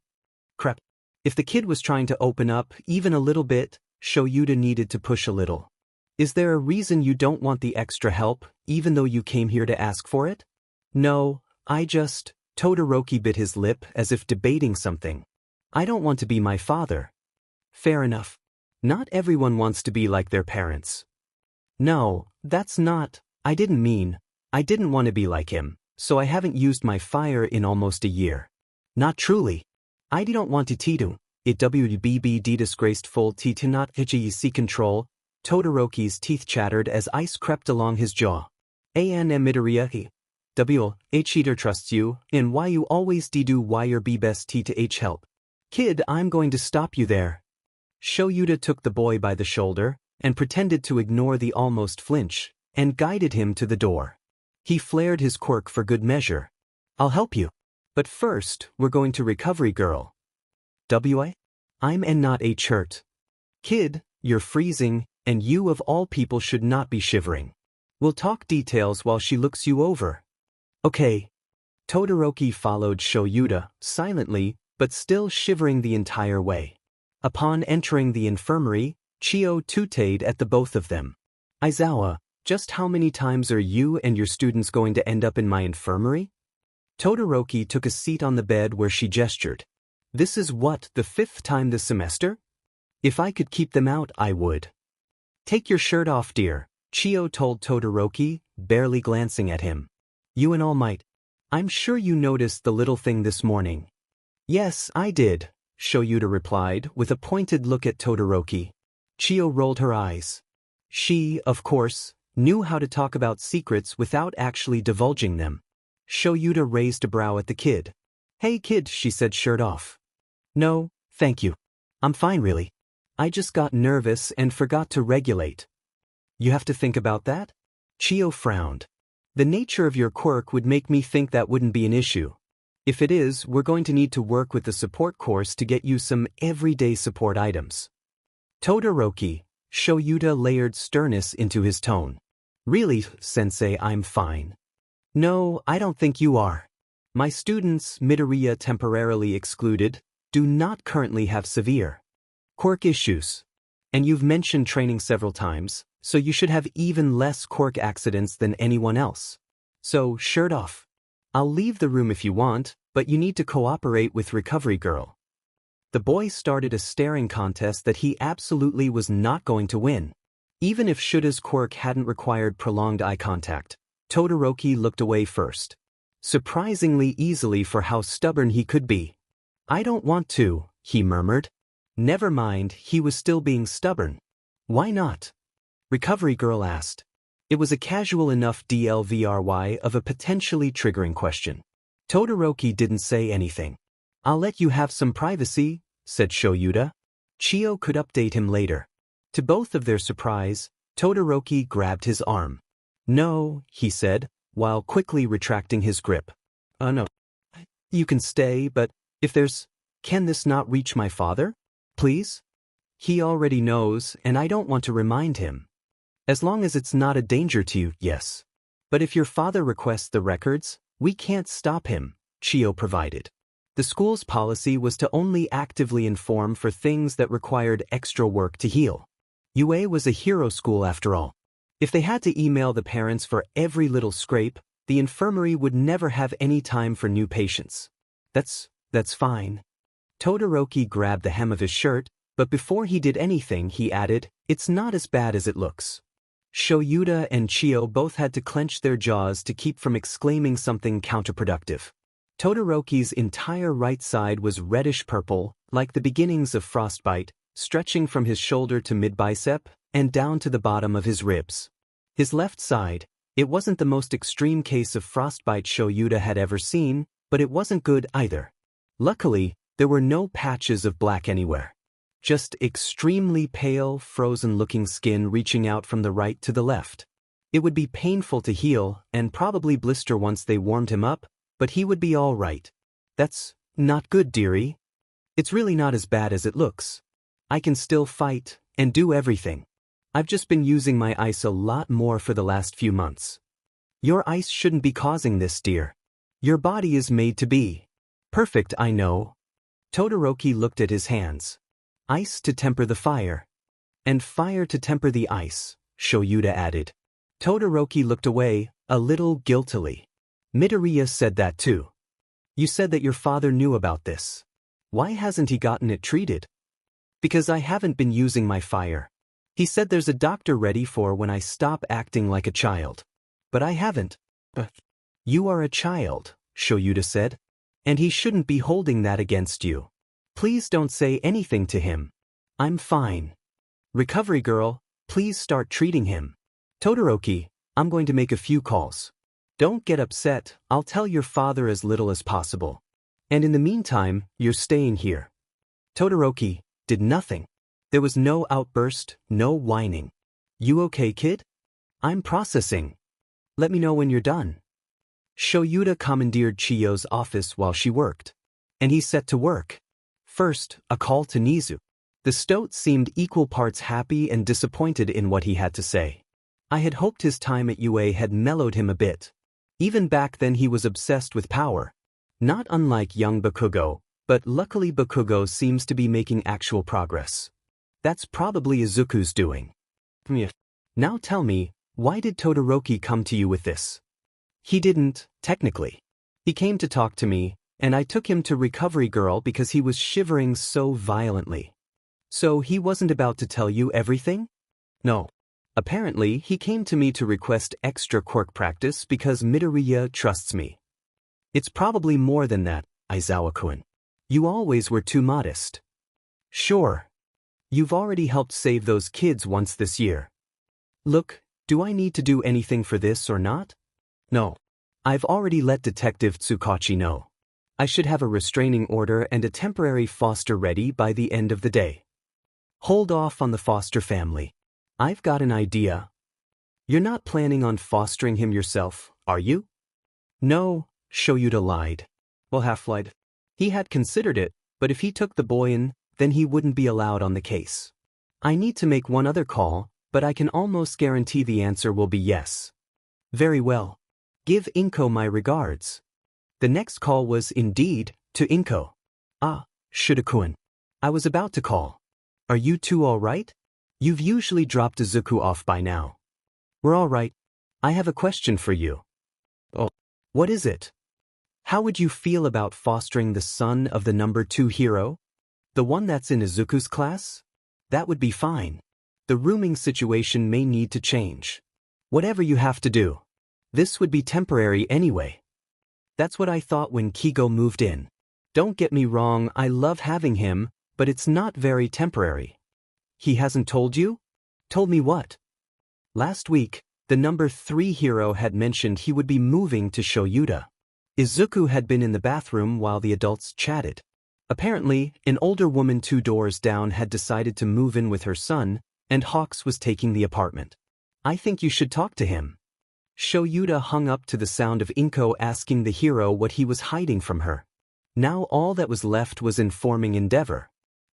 A: Crap. If the kid was trying to open up even a little bit, Shoyuta needed to push a little. Is there a reason you don't want the extra help, even though you came here to ask for it? No, Todoroki bit his lip as if debating something. I don't want to be my father. Fair enough. Not everyone wants to be like their parents. No, that's not, I didn't want to be like him, so I haven't used my fire in almost a year. Not truly. I don't want to titu, it wbbd disgraced full titu not HPSC control, Todoroki's teeth chattered as ice crept along his jaw. An Midoriya H-eater trusts you, and why you always do why your be best T to H help. Kid, I'm going to stop you there. Shoyuta took the boy by the shoulder, and pretended to ignore the almost flinch, and guided him to the door. He flared his quirk for good measure. I'll help you. But first, we're going to recovery girl. I'm not H hurt. Kid, you're freezing, and you of all people should not be shivering. We'll talk details while she looks you over. Okay. Todoroki followed Shoyuta, silently, but still shivering the entire way. Upon entering the infirmary, Chio tutade at the both of them. Aizawa, just how many times are you and your students going to end up in my infirmary? Todoroki took a seat on the bed where she gestured. This is what, the 5th time this semester? If I could keep them out, I would. Take your shirt off, dear, Chio told Todoroki, barely glancing at him. You and All Might. I'm sure you noticed the little thing this morning. Yes, I did, Shoyuta replied, with a pointed look at Todoroki. Chio rolled her eyes. She, of course, knew how to talk about secrets without actually divulging them. Shoyuta raised a brow at the kid. Hey kid, she said, shirt off. No, thank you. I'm fine really. I just got nervous and forgot to regulate. You have to think about that? Chio frowned. The nature of your quirk would make me think that wouldn't be an issue. If it is, we're going to need to work with the support course to get you some everyday support items. Todoroki, Shoyuta layered sternness into his tone. Really, sensei, I'm fine. No, I don't think you are. My students, Midoriya temporarily excluded, do not currently have severe quirk issues. And you've mentioned training several times, so you should have even less quirk accidents than anyone else. So, shirt off. I'll leave the room if you want, but you need to cooperate with Recovery Girl. The boy started a staring contest that he absolutely was not going to win. Even if Shuta's quirk hadn't required prolonged eye contact, Todoroki looked away first. Surprisingly easily for how stubborn he could be. I don't want to, he murmured. Never mind, he was still being stubborn. Why not? Recovery Girl asked. It was a casual enough DLVRY of a potentially triggering question. Todoroki didn't say anything. I'll let you have some privacy, said Shoyuta. Chio could update him later. To both of their surprise, Todoroki grabbed his arm. No, he said, while quickly retracting his grip. No. You can stay, but if there's... Can this not reach my father? Please? He already knows, and I don't want to remind him. As long as it's not a danger to you, yes. But if your father requests the records, we can't stop him, Chio provided. The school's policy was to only actively inform for things that required extra work to heal. UA was a hero school after all. If they had to email the parents for every little scrape, the infirmary would never have any time for new patients. That's fine. Todoroki grabbed the hem of his shirt, but before he did anything he added, it's not as bad as it looks. Shoyuta and Chio both had to clench their jaws to keep from exclaiming something counterproductive. Todoroki's entire right side was reddish-purple, like the beginnings of frostbite, stretching from his shoulder to mid-bicep, and down to the bottom of his ribs. His left side, it wasn't the most extreme case of frostbite Shoyuta had ever seen, but it wasn't good either. Luckily, there were no patches of black anywhere. Just extremely pale, frozen-looking skin reaching out from the right to the left. It would be painful to heal, and probably blister once they warmed him up, but he would be all right. That's not good, dearie. It's really not as bad as it looks. I can still fight, and do everything. I've just been using my ice a lot more for the last few months. Your ice shouldn't be causing this, dear. Your body is made to be. Perfect, I know. Todoroki looked at his hands. Ice to temper the fire. And fire to temper the ice, Shoyuta added. Todoroki looked away, a little guiltily. Midoriya said that too. You said that your father knew about this. Why hasn't he gotten it treated? Because I haven't been using my fire. He said there's a doctor ready for when I stop acting like a child. But I haven't. You are a child, Shoyuta said. And he shouldn't be holding that against you. Please don't say anything to him. I'm fine. Recovery Girl, please start treating him. Todoroki, I'm going to make a few calls. Don't get upset, I'll tell your father as little as possible. And in the meantime, you're staying here. Todoroki did nothing. There was no outburst, no whining. You okay, kid? I'm processing. Let me know when you're done. Shoyuta commandeered Chiyo's office while she worked. And he set to work. First, a call to Nizu. The stoat seemed equal parts happy and disappointed in what he had to say. I had hoped his time at UA had mellowed him a bit. Even back then he was obsessed with power. Not unlike young Bakugo, but luckily Bakugo seems to be making actual progress. That's probably Izuku's doing. Now tell me, why did Todoroki come to you with this? He didn't, technically. He came to talk to me, and I took him to Recovery Girl because he was shivering so violently. So he wasn't about to tell you everything? No. Apparently, he came to me to request extra quirk practice because Midoriya trusts me. It's probably more than that, Aizawa-kun. You always were too modest. Sure. You've already helped save those kids once this year. Look, do I need to do anything for this or not? No. I've already let Detective Tsukachi know. I should have a restraining order and a temporary foster ready by the end of the day. Hold off on the foster family. I've got an idea. You're not planning on fostering him yourself, are you? No, Shoyuta lied. Well, half-lied. He had considered it, but if he took the boy in, then he wouldn't be allowed on the case. I need to make one other call, but I can almost guarantee the answer will be yes. Very well. Give Inko my regards. The next call was, indeed, to Inko. Ah, Shida-kun. I was about to call. Are you two alright? You've usually dropped Izuku off by now. We're alright. I have a question for you. Oh. What is it? How would you feel about fostering the son of the number 2 hero? The one that's in Izuku's class? That would be fine. The rooming situation may need to change. Whatever you have to do. This would be temporary anyway. That's what I thought when Keigo moved in. Don't get me wrong, I love having him, but it's not very temporary. He hasn't told you? Told me what? Last week, the number 3 hero had mentioned he would be moving to Shoyuda. Izuku had been in the bathroom while the adults chatted. Apparently, an older woman 2 doors down had decided to move in with her son, and Hawks was taking the apartment. I think you should talk to him. Shoyuda hung up to the sound of Inko asking the hero what he was hiding from her. Now all that was left was informing Endeavor.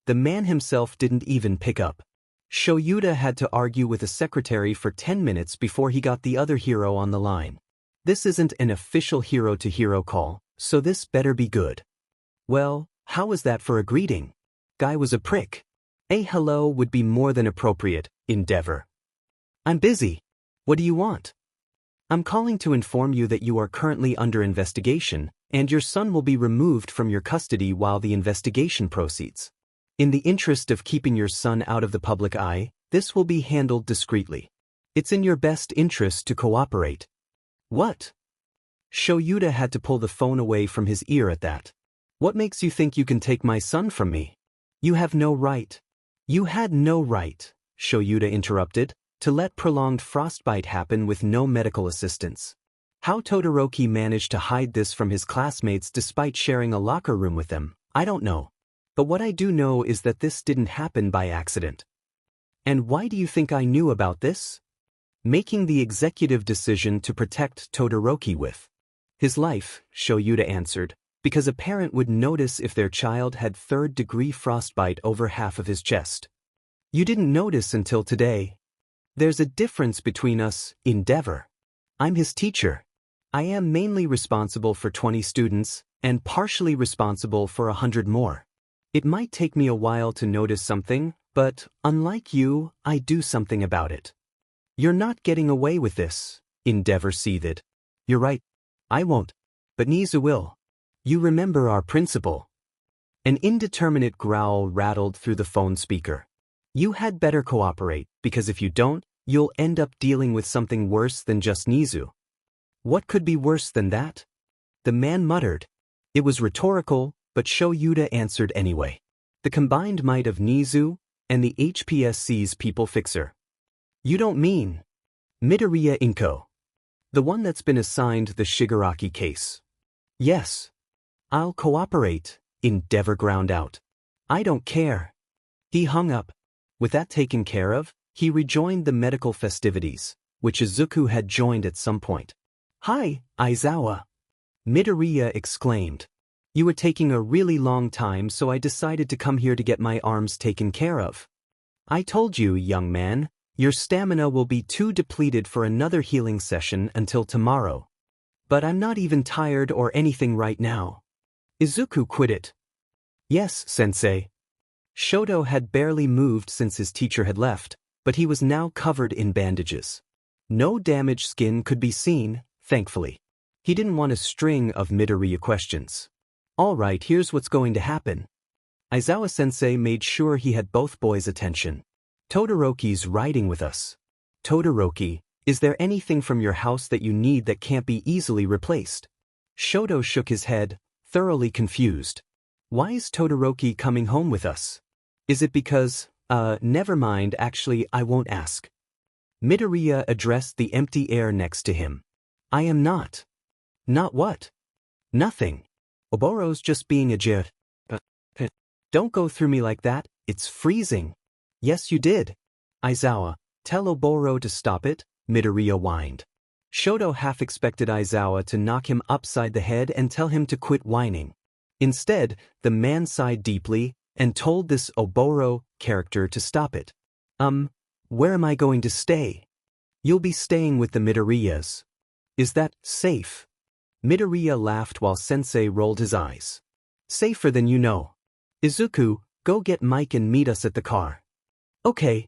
A: The man himself didn't even pick up. Shoyuda had to argue with a secretary for 10 minutes before he got the other hero on the line. This isn't an official hero-to-hero call, so this better be good. Well, how was that for a greeting? Guy was a prick. A hello would be more than appropriate, Endeavor. I'm busy. What do you want? I'm calling to inform you that you are currently under investigation, and your son will be removed from your custody while the investigation proceeds. In the interest of keeping your son out of the public eye, this will be handled discreetly. It's in your best interest to cooperate. What? Shoyuda had to pull the phone away from his ear at that. What makes you think you can take my son from me? You have no right. You had no right, Shoyuda interrupted, to let prolonged frostbite happen with no medical assistance. How Todoroki managed to hide this from his classmates despite sharing a locker room with them, I don't know. But what I do know is that this didn't happen by accident. And why do you think I knew about this? Making the executive decision to protect Todoroki with his life, Shoyuda answered, because a parent would notice if their child had 3rd-degree frostbite over half of his chest. You didn't notice until today. There's a difference between us, Endeavor. I'm his teacher. I am mainly responsible for 20 students, and partially responsible for 100 more. It might take me a while to notice something, but, unlike you, I do something about it. You're not getting away with this, Endeavor seethed. You're right. I won't. But Nizu will. You remember our principle. An indeterminate growl rattled through the phone speaker. You had better cooperate, because if you don't, you'll end up dealing with something worse than just Nizu. What could be worse than that? The man muttered. It was rhetorical, but Shoyuda answered anyway. The combined might of Nizu and the HPSC's people fixer. You don't mean Midoriya Inko, the one that's been assigned the Shigaraki case. Yes. I'll cooperate, Endeavor ground out. I don't care. He hung up. With that taken care of, he rejoined the medical festivities, which Izuku had joined at some point. Hi, Aizawa. Midoriya exclaimed. You were taking a really long time, so I decided to come here to get my arms taken care of. I told you, young man, your stamina will be too depleted for another healing session until tomorrow. But I'm not even tired or anything right now. Izuku quit it. Yes, sensei. Shoto had barely moved since his teacher had left, but he was now covered in bandages. No damaged skin could be seen, thankfully. He didn't want a string of Midoriya questions. All right, here's what's going to happen. Aizawa-sensei made sure he had both boys' attention. Todoroki's riding with us. Todoroki, is there anything from your house that you need that can't be easily replaced? Shoto shook his head, thoroughly confused. Why is Todoroki coming home with us? Is it because, never mind, actually I won't ask. Midoriya addressed the empty air next to him. I am not. Not what? Nothing. Oboro's just being a jit. Don't go through me like that, it's freezing. Yes you did. Aizawa, tell Oboro to stop it, Midoriya whined. Shoto half expected Aizawa to knock him upside the head and tell him to quit whining. Instead, the man sighed deeply and told this Oboro character to stop it. Where am I going to stay? You'll be staying with the Midoriyas. Is that safe? Midoriya laughed while Sensei rolled his eyes. Safer than you know. Izuku, go get Mike and meet us at the car. Okay.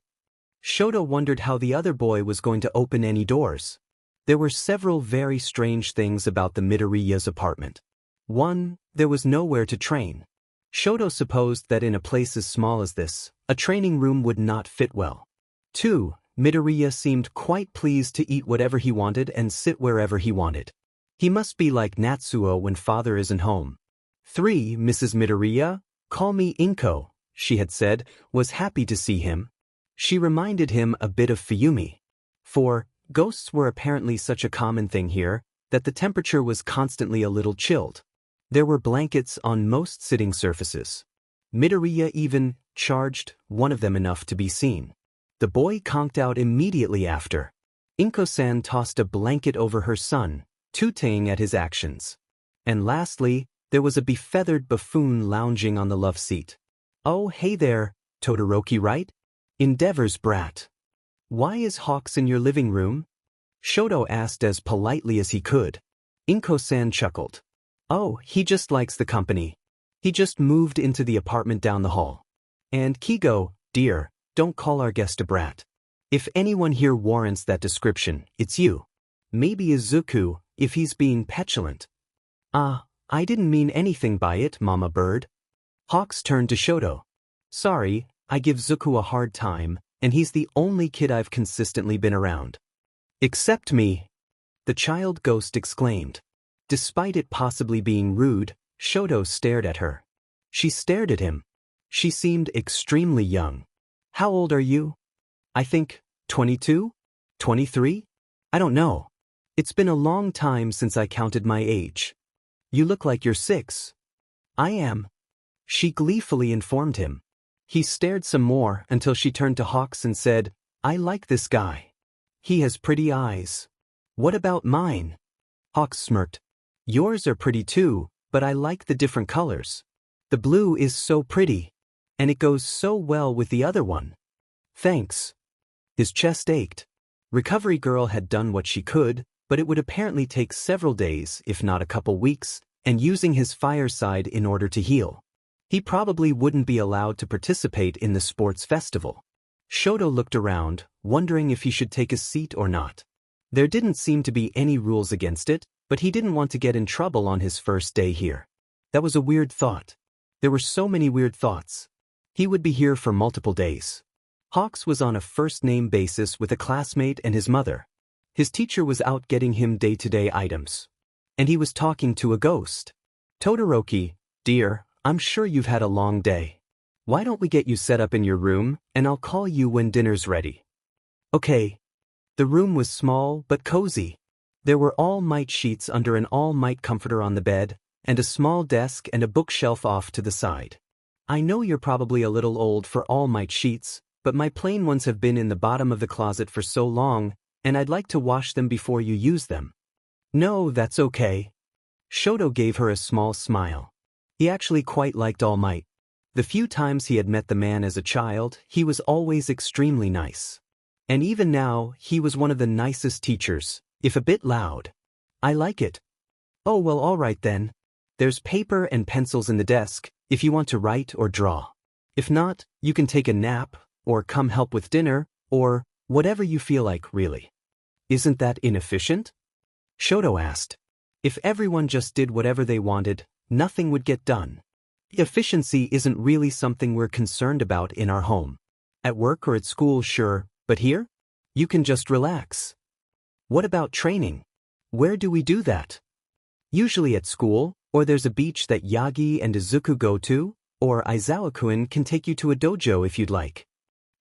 A: Shoto wondered how the other boy was going to open any doors. There were several very strange things about the Midoriya's apartment. 1. There was nowhere to train. Shoto supposed that in a place as small as this, a training room would not fit well. 2. Midoriya seemed quite pleased to eat whatever he wanted and sit wherever he wanted. He must be like Natsuo when father isn't home. 3. Mrs. Midoriya, call me Inko, she had said, was happy to see him. She reminded him a bit of Fuyumi. 4. Ghosts were apparently such a common thing here that the temperature was constantly a little chilled. There were blankets on most sitting surfaces. Midoriya even charged one of them enough to be seen. The boy conked out immediately after. Inko-san tossed a blanket over her son, tooting at his actions. And lastly, there was a befeathered buffoon lounging on the love seat. Oh, hey there, Todoroki, right? Endeavor's brat. Why is Hawks in your living room? Shoto asked as politely as he could. Inko-san chuckled. Oh, he just likes the company. He just moved into the apartment down the hall. And Keigo, dear, don't call our guest a brat. If anyone here warrants that description, it's you. Maybe Izuku, if he's being petulant. I didn't mean anything by it, Mama Bird. Hawks turned to Shoto. Sorry, I give Zuku a hard time, and he's the only kid I've consistently been around. Except me, the child ghost exclaimed. Despite it possibly being rude, Shoto stared at her. She stared at him. She seemed extremely young. How old are you? I think, 22? 23? I don't know. It's been a long time since I counted my age. You look like you're 6. I am. She gleefully informed him. He stared some more until she turned to Hawks and said, I like this guy. He has pretty eyes. What about mine? Hawks smirked. Yours are pretty too, but I like the different colors. The blue is so pretty. And it goes so well with the other one. Thanks. His chest ached. Recovery Girl had done what she could, but it would apparently take several days, if not a couple weeks, and using his fireside in order to heal. He probably wouldn't be allowed to participate in the sports festival. Shoto looked around, wondering if he should take a seat or not. There didn't seem to be any rules against it, but he didn't want to get in trouble on his first day here. That was a weird thought. There were so many weird thoughts. He would be here for multiple days. Hawks was on a first-name basis with a classmate and his mother. His teacher was out getting him day-to-day items. And he was talking to a ghost. Todoroki, dear, I'm sure you've had a long day. Why don't we get you set up in your room, and I'll call you when dinner's ready. Okay. The room was small but cozy. There were all-might sheets under an all-might comforter on the bed, and a small desk and a bookshelf off to the side. I know you're probably a little old for all-might sheets, but my plain ones have been in the bottom of the closet for so long, and I'd like to wash them before you use them. No, that's okay. Shoto gave her a small smile. He actually quite liked All Might. The few times he had met the man as a child, he was always extremely nice. And even now, he was one of the nicest teachers, if a bit loud. I like it. Oh well, all right then. There's paper and pencils in the desk, if you want to write or draw. If not, you can take a nap, or come help with dinner, or whatever you feel like, really. Isn't that inefficient? Shoto asked. If everyone just did whatever they wanted, nothing would get done. Efficiency isn't really something we're concerned about in our home. At work or at school, sure, but here? You can just relax. What about training? Where do we do that? Usually at school, or there's a beach that Yagi and Izuku go to, or Aizawa-kun can take you to a dojo if you'd like.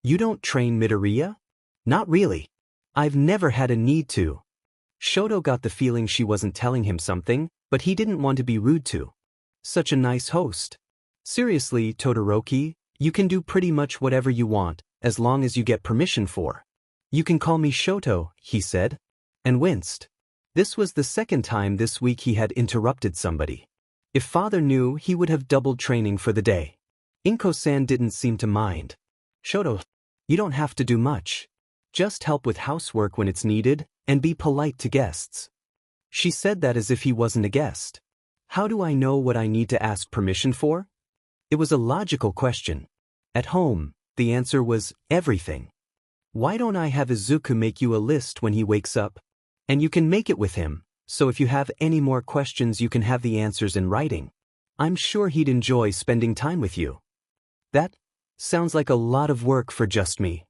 A: You don't train Midoriya? Not really. I've never had a need to. Shoto got the feeling she wasn't telling him something, but he didn't want to be rude to. Such a nice host. Seriously, Todoroki, you can do pretty much whatever you want, as long as you get permission for. You can call me Shoto, he said, and winced. This was the second time this week he had interrupted somebody. If father knew, he would have doubled training for the day. Inko-san didn't seem to mind. Shoto, you don't have to do much. Just help with housework when it's needed, and be polite to guests. She said that as if he wasn't a guest. How do I know what I need to ask permission for? It was a logical question. At home, the answer was everything. Why don't I have Izuku make you a list when he wakes up? And you can make it with him, so if you have any more questions you can have the answers in writing. I'm sure he'd enjoy spending time with you. That sounds like a lot of work for just me.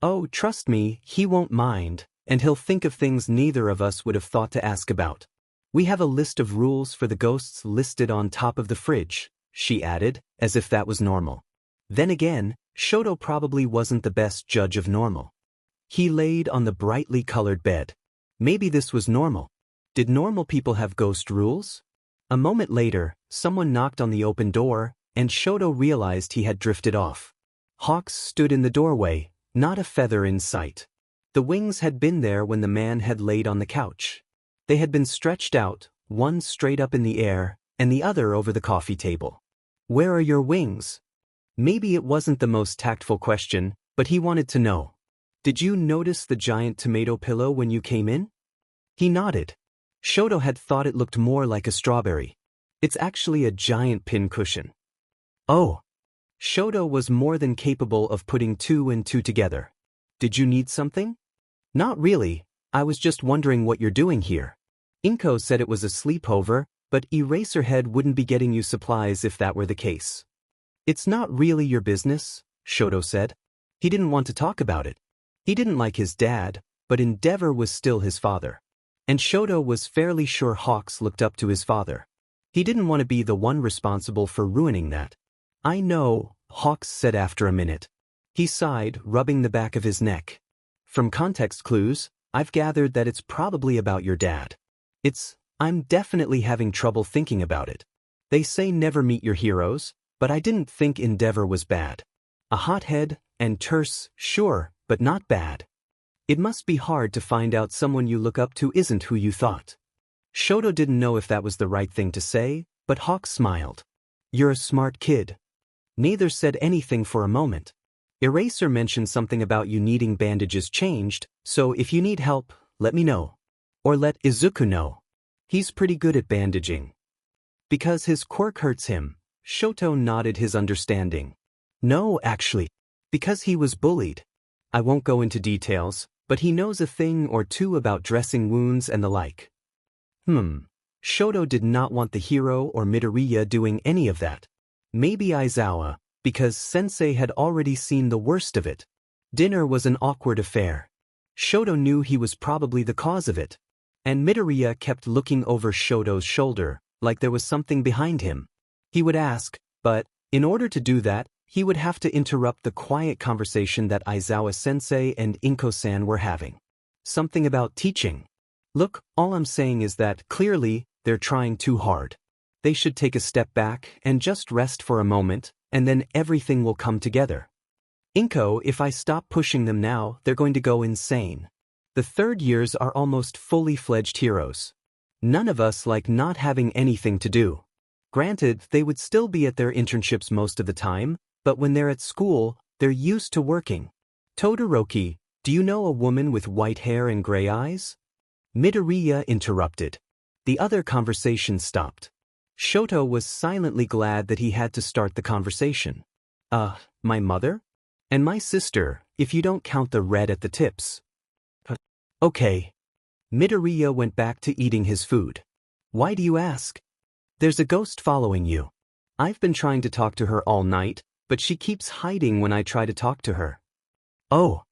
A: Oh, trust me, he won't mind, and he'll think of things neither of us would have thought to ask about. We have a list of rules for the ghosts listed on top of the fridge, she added, as if that was normal. Then again, Shoto probably wasn't the best judge of normal. He laid on the brightly colored bed. Maybe this was normal. Did normal people have ghost rules? A moment later, someone knocked on the open door, and Shoto realized he had drifted off. Hawks stood in the doorway, not a feather in sight. The wings had been there when the man had laid on the couch. They had been stretched out, one straight up in the air, and the other over the coffee table. Where are your wings? Maybe it wasn't the most tactful question, but he wanted to know. Did you notice the giant tomato pillow when you came in? He nodded. Shoto had thought it looked more like a strawberry. It's actually a giant pincushion. Oh. Shoto was more than capable of putting two and two together. Did you need something? Not really, I was just wondering what you're doing here. Inko said it was a sleepover, but Eraserhead wouldn't be getting you supplies if that were the case. It's not really your business, Shoto said. He didn't want to talk about it. He didn't like his dad, but Endeavor was still his father. And Shoto was fairly sure Hawks looked up to his father. He didn't want to be the one responsible for ruining that. I know, Hawks said after a minute. He sighed, rubbing the back of his neck. From context clues, I've gathered that it's probably about your dad. I'm definitely having trouble thinking about it. They say never meet your heroes, but I didn't think Endeavor was bad. A hothead and terse, sure, but not bad. It must be hard to find out someone you look up to isn't who you thought. Shoto didn't know if that was the right thing to say, but Hawk smiled. You're a smart kid. Neither said anything for a moment. Eraser mentioned something about you needing bandages changed, so if you need help, let me know. Or let Izuku know. He's pretty good at bandaging. Because his quirk hurts him, Shoto nodded his understanding. No, actually. Because he was bullied. I won't go into details, but he knows a thing or two about dressing wounds and the like. Shoto did not want the hero or Midoriya doing any of that. Maybe Aizawa, because Sensei had already seen the worst of it. Dinner was an awkward affair. Shoto knew he was probably the cause of it. And Midoriya kept looking over Shoto's shoulder, like there was something behind him. He would ask, but, in order to do that, he would have to interrupt the quiet conversation that Aizawa-sensei and Inko-san were having. Something about teaching. Look, all I'm saying is that, clearly, they're trying too hard. They should take a step back and just rest for a moment, and then everything will come together. Inko, if I stop pushing them now, they're going to go insane. The third years are almost fully fledged heroes. None of us like not having anything to do. Granted, they would still be at their internships most of the time, but when they're at school, they're used to working. Todoroki, do you know a woman with white hair and gray eyes? Midoriya interrupted. The other conversation stopped. Shoto was silently glad that he had to start the conversation. My mother? And my sister, if you don't count the red at the tips. Okay. Midoriya went back to eating his food. Why do you ask? There's a ghost following you. I've been trying to talk to her all night, but she keeps hiding when I try to talk to her. Oh.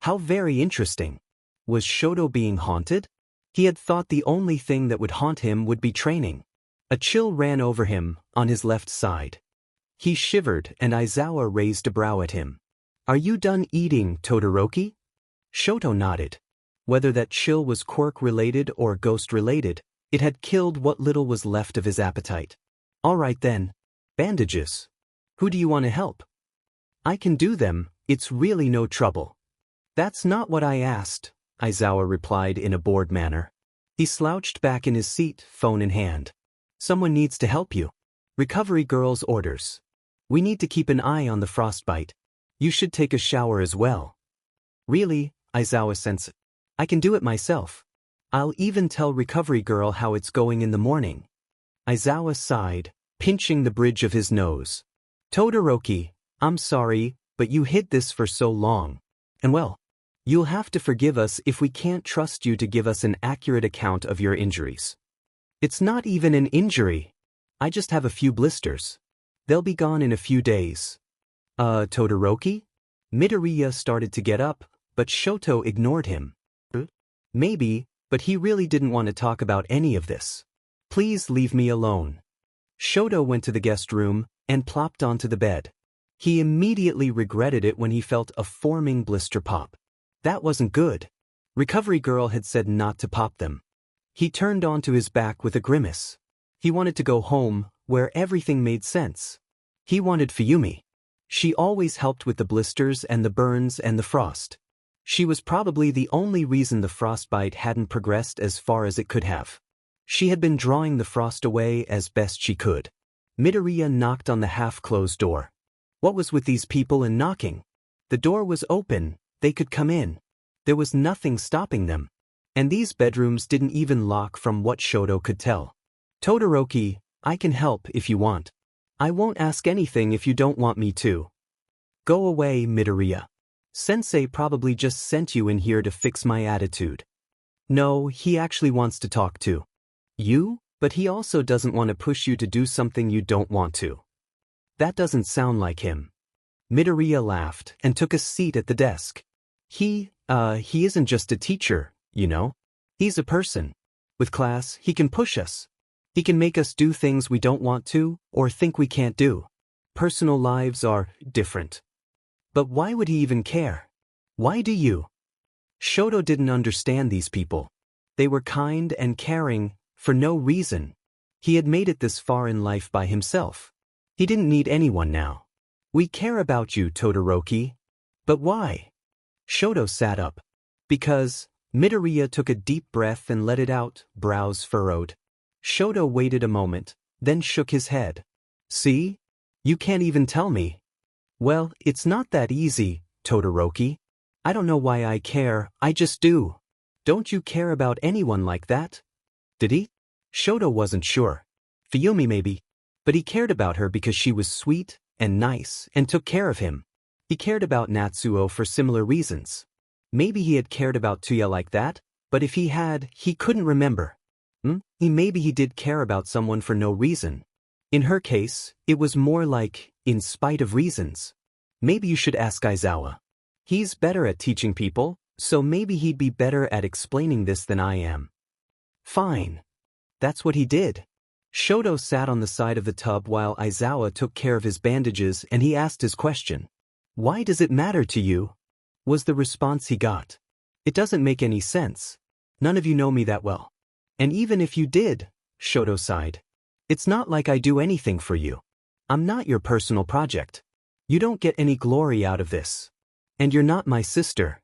A: How very interesting. Was Shoto being haunted? He had thought the only thing that would haunt him would be training. A chill ran over him, on his left side. He shivered and Aizawa raised a brow at him. Are you done eating, Todoroki? Shoto nodded. Whether that chill was quirk-related or ghost-related, it had killed what little was left of his appetite. All right then. Bandages. Who do you want to help? I can do them, it's really no trouble. That's not what I asked, Aizawa replied in a bored manner. He slouched back in his seat, phone in hand. Someone needs to help you. Recovery girl's orders. We need to keep an eye on the frostbite. You should take a shower as well. Really, Aizawa-sensei? I can do it myself. I'll even tell recovery girl how it's going in the morning. Aizawa sighed, pinching the bridge of his nose. Todoroki, I'm sorry, but you hid this for so long. And well, you'll have to forgive us if we can't trust you to give us an accurate account of your injuries. It's not even an injury. I just have a few blisters. They'll be gone in a few days. Todoroki? Midoriya started to get up, but Shoto ignored him. Maybe, but he really didn't want to talk about any of this. Please leave me alone. Shoto went to the guest room and plopped onto the bed. He immediately regretted it when he felt a forming blister pop. That wasn't good. Recovery Girl had said not to pop them. He turned onto his back with a grimace. He wanted to go home, where everything made sense. He wanted Fuyumi. She always helped with the blisters and the burns and the frost. She was probably the only reason the frostbite hadn't progressed as far as it could have. She had been drawing the frost away as best she could. Midoriya knocked on the half-closed door. What was with these people and knocking? The door was open, they could come in. There was nothing stopping them. And these bedrooms didn't even lock from what Shoto could tell. Todoroki, I can help if you want. I won't ask anything if you don't want me to. Go away, Midoriya. Sensei probably just sent you in here to fix my attitude. No, he actually wants to talk to you, but he also doesn't want to push you to do something you don't want to. That doesn't sound like him. Midoriya laughed and took a seat at the desk. He isn't just a teacher, you know. He's a person. With class, he can push us. He can make us do things we don't want to or think we can't do. Personal lives are different. But why would he even care? Why do you? Shoto didn't understand these people. They were kind and caring, for no reason. He had made it this far in life by himself. He didn't need anyone now. We care about you, Todoroki. But why? Shoto sat up. Because, Midoriya took a deep breath and let it out, brows furrowed. Shoto waited a moment, then shook his head. See? You can't even tell me. Well, it's not that easy, Todoroki. I don't know why I care, I just do. Don't you care about anyone like that? Did he? Shoto wasn't sure. Fuyumi maybe. But he cared about her because she was sweet and nice and took care of him. He cared about Natsuo for similar reasons. Maybe he had cared about Tuya like that, but if he had, he couldn't remember. Maybe he did care about someone for no reason. In her case, it was more like, in spite of reasons. Maybe you should ask Aizawa. He's better at teaching people, so maybe he'd be better at explaining this than I am. Fine. That's what he did. Shoto sat on the side of the tub while Aizawa took care of his bandages and he asked his question. Why does it matter to you? Was the response he got. It doesn't make any sense. None of you know me that well. And even if you did, Shoto sighed. It's not like I do anything for you. I'm not your personal project. You don't get any glory out of this. And you're not my sister.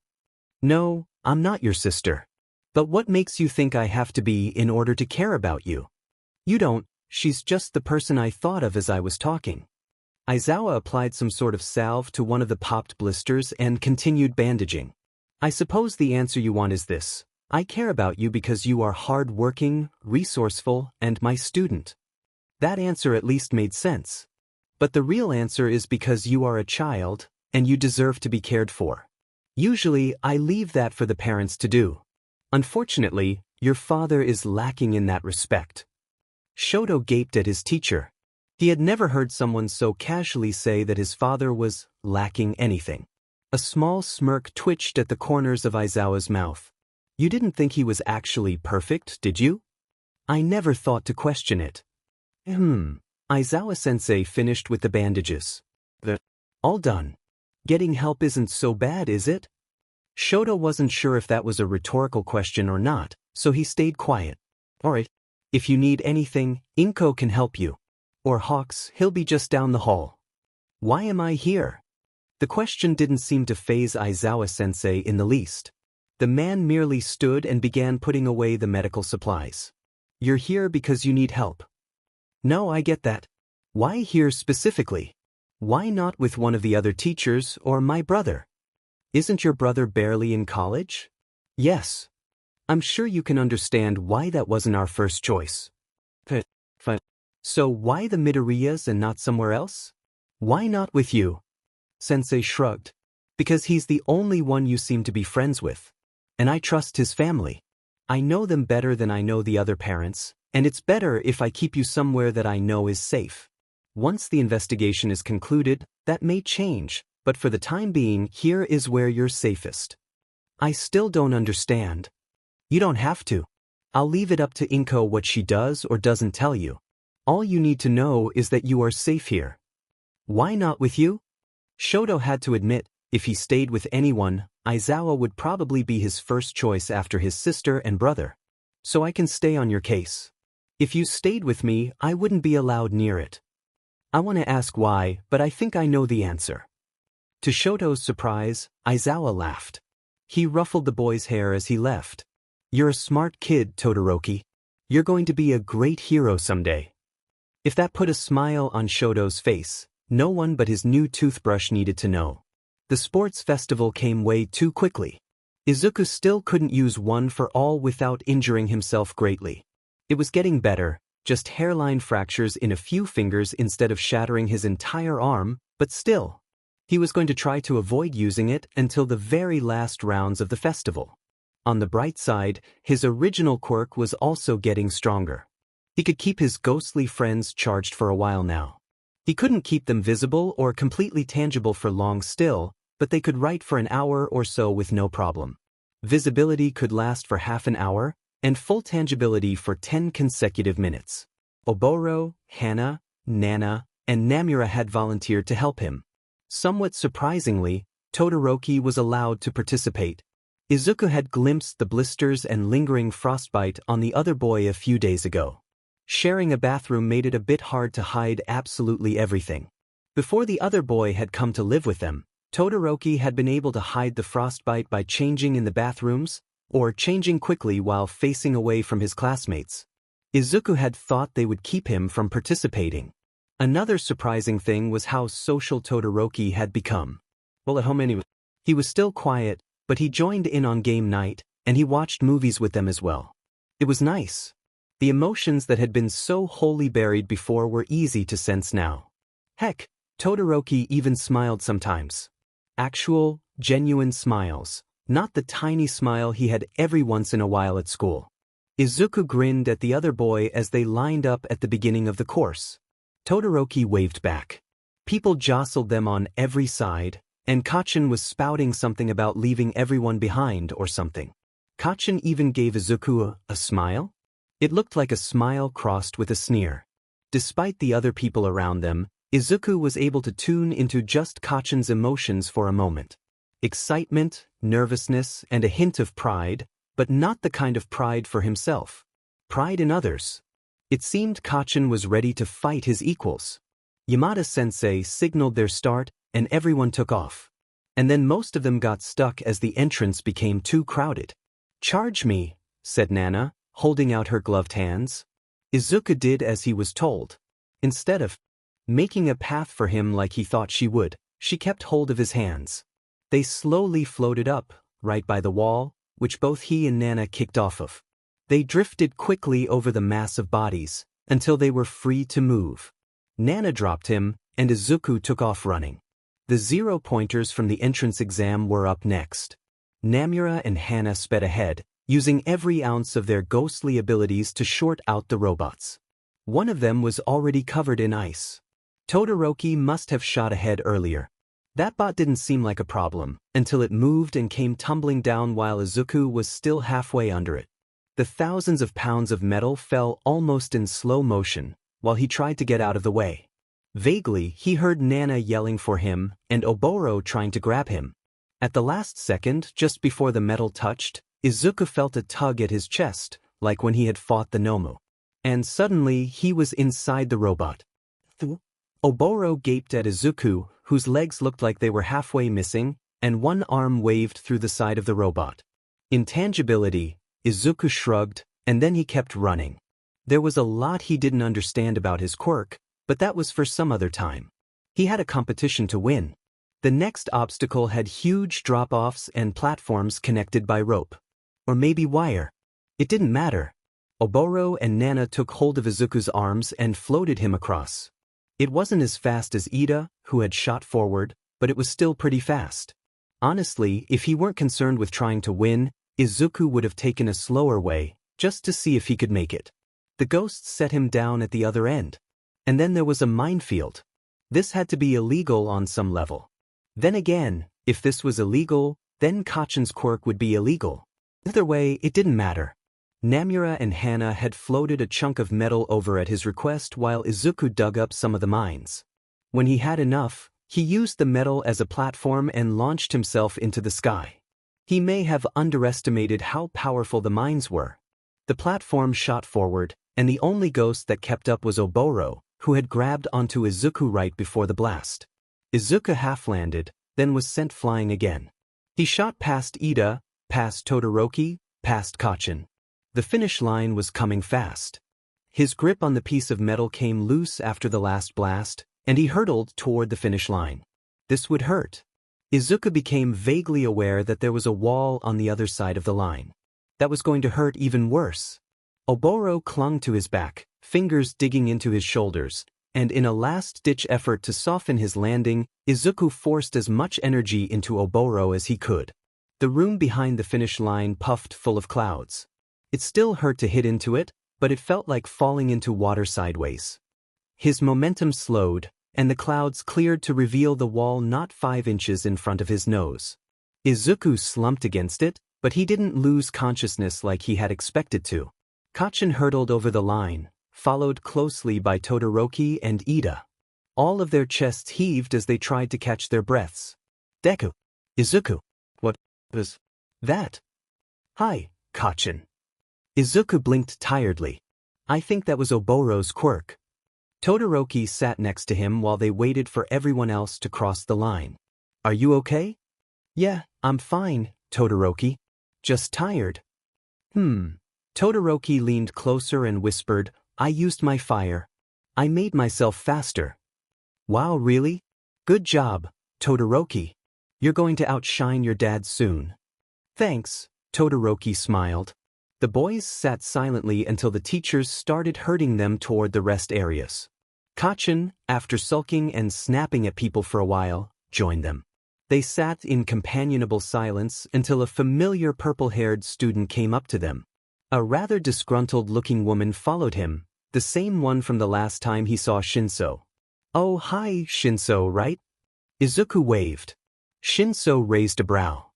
A: No, I'm not your sister. But what makes you think I have to be in order to care about you? You don't, she's just the person I thought of as I was talking. Aizawa applied some sort of salve to one of the popped blisters and continued bandaging. I suppose the answer you want is this. I care about you because you are hard-working, resourceful, and my student. That answer at least made sense. But the real answer is because you are a child, and you deserve to be cared for. Usually, I leave that for the parents to do. Unfortunately, your father is lacking in that respect. Shoto gaped at his teacher. He had never heard someone so casually say that his father was lacking anything. A small smirk twitched at the corners of Aizawa's mouth. You didn't think he was actually perfect, did you? I never thought to question it. Aizawa-sensei finished with the bandages. All done. Getting help isn't so bad, is it? Shoto wasn't sure if that was a rhetorical question or not, so he stayed quiet. Alright. If you need anything, Inko can help you. Or Hawks, he'll be just down the hall. Why am I here? The question didn't seem to faze Aizawa-sensei in the least. The man merely stood and began putting away the medical supplies. You're here because you need help. No, I get that. Why here specifically? Why not with one of the other teachers or my brother? Isn't your brother barely in college? Yes. I'm sure you can understand why that wasn't our first choice. So why the Midoriyas and not somewhere else? Why not with you? Sensei shrugged. Because he's the only one you seem to be friends with. And I trust his family. I know them better than I know the other parents, and it's better if I keep you somewhere that I know is safe. Once the investigation is concluded, that may change, but for the time being, here is where you're safest. I still don't understand. You don't have to. I'll leave it up to Inko what she does or doesn't tell you. All you need to know is that you are safe here. Why not with you? Shoto had to admit, if he stayed with anyone, Aizawa would probably be his first choice after his sister and brother. So I can stay on your case. If you stayed with me, I wouldn't be allowed near it. I want to ask why, but I think I know the answer. To Shoto's surprise, Aizawa laughed. He ruffled the boy's hair as he left. You're a smart kid, Todoroki. You're going to be a great hero someday. If that put a smile on Shoto's face, no one but his new toothbrush needed to know. The sports festival came way too quickly. Izuku still couldn't use one for all without injuring himself greatly. It was getting better, just hairline fractures in a few fingers instead of shattering his entire arm, but still. He was going to try to avoid using it until the very last rounds of the festival. On the bright side, his original quirk was also getting stronger. He could keep his ghostly friends charged for a while now. He couldn't keep them visible or completely tangible for long still, but they could write for an hour or so with no problem. Visibility could last for half an hour, and full tangibility for 10 consecutive minutes. Oboro, Hana, Nana, and Namura had volunteered to help him. Somewhat surprisingly, Todoroki was allowed to participate. Izuku had glimpsed the blisters and lingering frostbite on the other boy a few days ago. Sharing a bathroom made it a bit hard to hide absolutely everything. Before the other boy had come to live with them, Todoroki had been able to hide the frostbite by changing in the bathrooms, or changing quickly while facing away from his classmates. Izuku had thought they would keep him from participating. Another surprising thing was how social Todoroki had become. Well, at home anyway. He was still quiet, but he joined in on game night, and he watched movies with them as well. It was nice. The emotions that had been so wholly buried before were easy to sense now. Heck, Todoroki even smiled sometimes. Actual, genuine smiles, not the tiny smile he had every once in a while at school. Izuku grinned at the other boy as they lined up at the beginning of the course. Todoroki waved back. People jostled them on every side, and Kacchan was spouting something about leaving everyone behind or something. Kacchan even gave Izuku a smile? It looked like a smile crossed with a sneer. Despite the other people around them, Izuku was able to tune into just Kacchan's emotions for a moment. Excitement, nervousness, and a hint of pride, but not the kind of pride for himself. Pride in others. It seemed Kacchan was ready to fight his equals. Yamada-sensei signaled their start, and everyone took off. And then most of them got stuck as the entrance became too crowded. "Charge me," said Nana, holding out her gloved hands. Izuku did as he was told. Instead of making a path for him like he thought she would, she kept hold of his hands. They slowly floated up, right by the wall, which both he and Nana kicked off of. They drifted quickly over the mass of bodies, until they were free to move. Nana dropped him, and Izuku took off running. The 0-pointers from the entrance exam were up next. Namura and Hana sped ahead, using every ounce of their ghostly abilities to short out the robots. One of them was already covered in ice. Todoroki must have shot ahead earlier. That bot didn't seem like a problem, until it moved and came tumbling down while Izuku was still halfway under it. The thousands of pounds of metal fell almost in slow motion, while he tried to get out of the way. Vaguely, he heard Nana yelling for him, and Oboro trying to grab him. At the last second, just before the metal touched, Izuku felt a tug at his chest, like when he had fought the Nomu. And suddenly, he was inside the robot. Oboro gaped at Izuku, whose legs looked like they were halfway missing, and one arm waved through the side of the robot. Intangibility, Izuku shrugged, and then he kept running. There was a lot he didn't understand about his quirk, but that was for some other time. He had a competition to win. The next obstacle had huge drop-offs and platforms connected by rope. Or maybe wire. It didn't matter. Oboro and Nana took hold of Izuku's arms and floated him across. It wasn't as fast as Ida, who had shot forward, but it was still pretty fast. Honestly, if he weren't concerned with trying to win, Izuku would have taken a slower way, just to see if he could make it. The ghosts set him down at the other end. And then there was a minefield. This had to be illegal on some level. Then again, if this was illegal, then Kachan's quirk would be illegal. Either way, it didn't matter. Namura and Hana had floated a chunk of metal over at his request while Izuku dug up some of the mines. When he had enough, he used the metal as a platform and launched himself into the sky. He may have underestimated how powerful the mines were. The platform shot forward, and the only ghost that kept up was Oboro, who had grabbed onto Izuku right before the blast. Izuku half-landed, then was sent flying again. He shot past Ida, past Todoroki, past Kachan. The finish line was coming fast. His grip on the piece of metal came loose after the last blast, and he hurtled toward the finish line. This would hurt. Izuku became vaguely aware that there was a wall on the other side of the line. That was going to hurt even worse. Oboro clung to his back, fingers digging into his shoulders, and in a last-ditch effort to soften his landing, Izuku forced as much energy into Oboro as he could. The room behind the finish line puffed full of clouds. It still hurt to hit into it, but it felt like falling into water sideways. His momentum slowed, and the clouds cleared to reveal the wall not 5 inches in front of his nose. Izuku slumped against it, but he didn't lose consciousness like he had expected to. Kachan hurtled over the line, followed closely by Todoroki and Ida. All of their chests heaved as they tried to catch their breaths. Deku. Izuku. What was that? Hi, Kachan. Izuku blinked tiredly. I think that was Oboro's quirk. Todoroki sat next to him while they waited for everyone else to cross the line. Are you okay? Yeah, I'm fine, Todoroki. Just tired. Todoroki leaned closer and whispered, I used my fire. I made myself faster. Wow, really? Good job, Todoroki. You're going to outshine your dad soon. Thanks, Todoroki smiled. The boys sat silently until the teachers started herding them toward the rest areas. Kachan, after sulking and snapping at people for a while, joined them. They sat in companionable silence until a familiar purple-haired student came up to them. A rather disgruntled-looking woman followed him, the same one from the last time he saw Shinso. Oh, hi, Shinso, right? Izuku waved. Shinso raised a brow.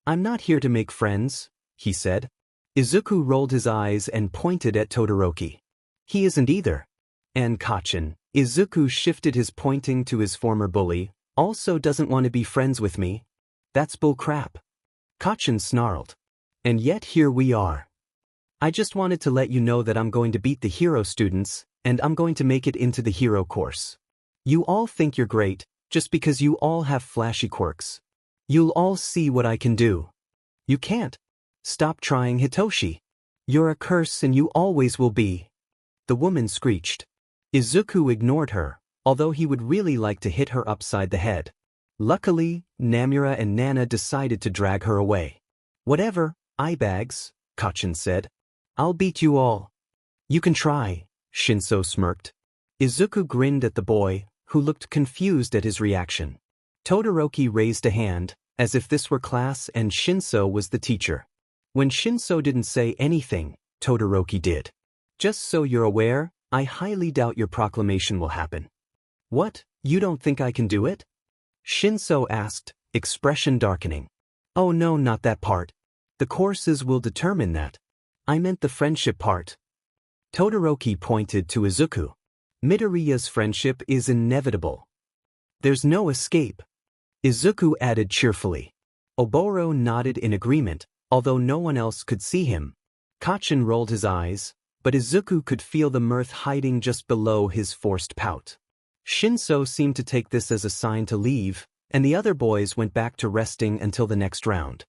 A: I'm not here to make friends, he said. Izuku rolled his eyes and pointed at Todoroki. He isn't either. And Kachan. Izuku shifted his pointing to his former bully, also doesn't want to be friends with me. That's bull crap. Kachan snarled. And yet here we are. I just wanted to let you know that I'm going to beat the hero students, and I'm going to make it into the hero course. You all think you're great, just because you all have flashy quirks. You'll all see what I can do. You can't. Stop trying, Hitoshi. You're a curse and you always will be. The woman screeched. Izuku ignored her, although he would really like to hit her upside the head. Luckily, Namura and Nana decided to drag her away. Whatever, eyebags, Kachan said. I'll beat you all. You can try, Shinso smirked. Izuku grinned at the boy, who looked confused at his reaction. Todoroki raised a hand, as if this were class and Shinso was the teacher. When Shinso didn't say anything, Todoroki did. Just so you're aware, I highly doubt your proclamation will happen. What, you don't think I can do it? Shinso asked, expression darkening. Oh no, not that part. The courses will determine that. I meant the friendship part. Todoroki pointed to Izuku. Midoriya's friendship is inevitable. There's no escape. Izuku added cheerfully. Oboro nodded in agreement, although no one else could see him. Kachan rolled his eyes, but Izuku could feel the mirth hiding just below his forced pout. Shinso seemed to take this as a sign to leave, and the other boys went back to resting until the next round.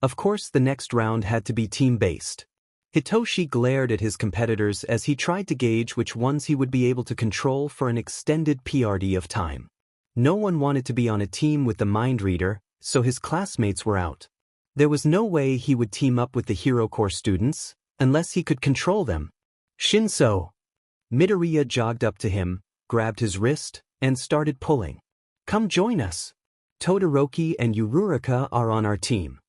A: Of course, the next round had to be team-based. Hitoshi glared at his competitors as he tried to gauge which ones he would be able to control for an extended PRD of time. No one wanted to be on a team with the mind reader, so his classmates were out. There was no way he would team up with the Hero Corps students, unless he could control them. Shinso! Midoriya jogged up to him, grabbed his wrist, and started pulling. Come join us. Todoroki and Uraraka are on our team.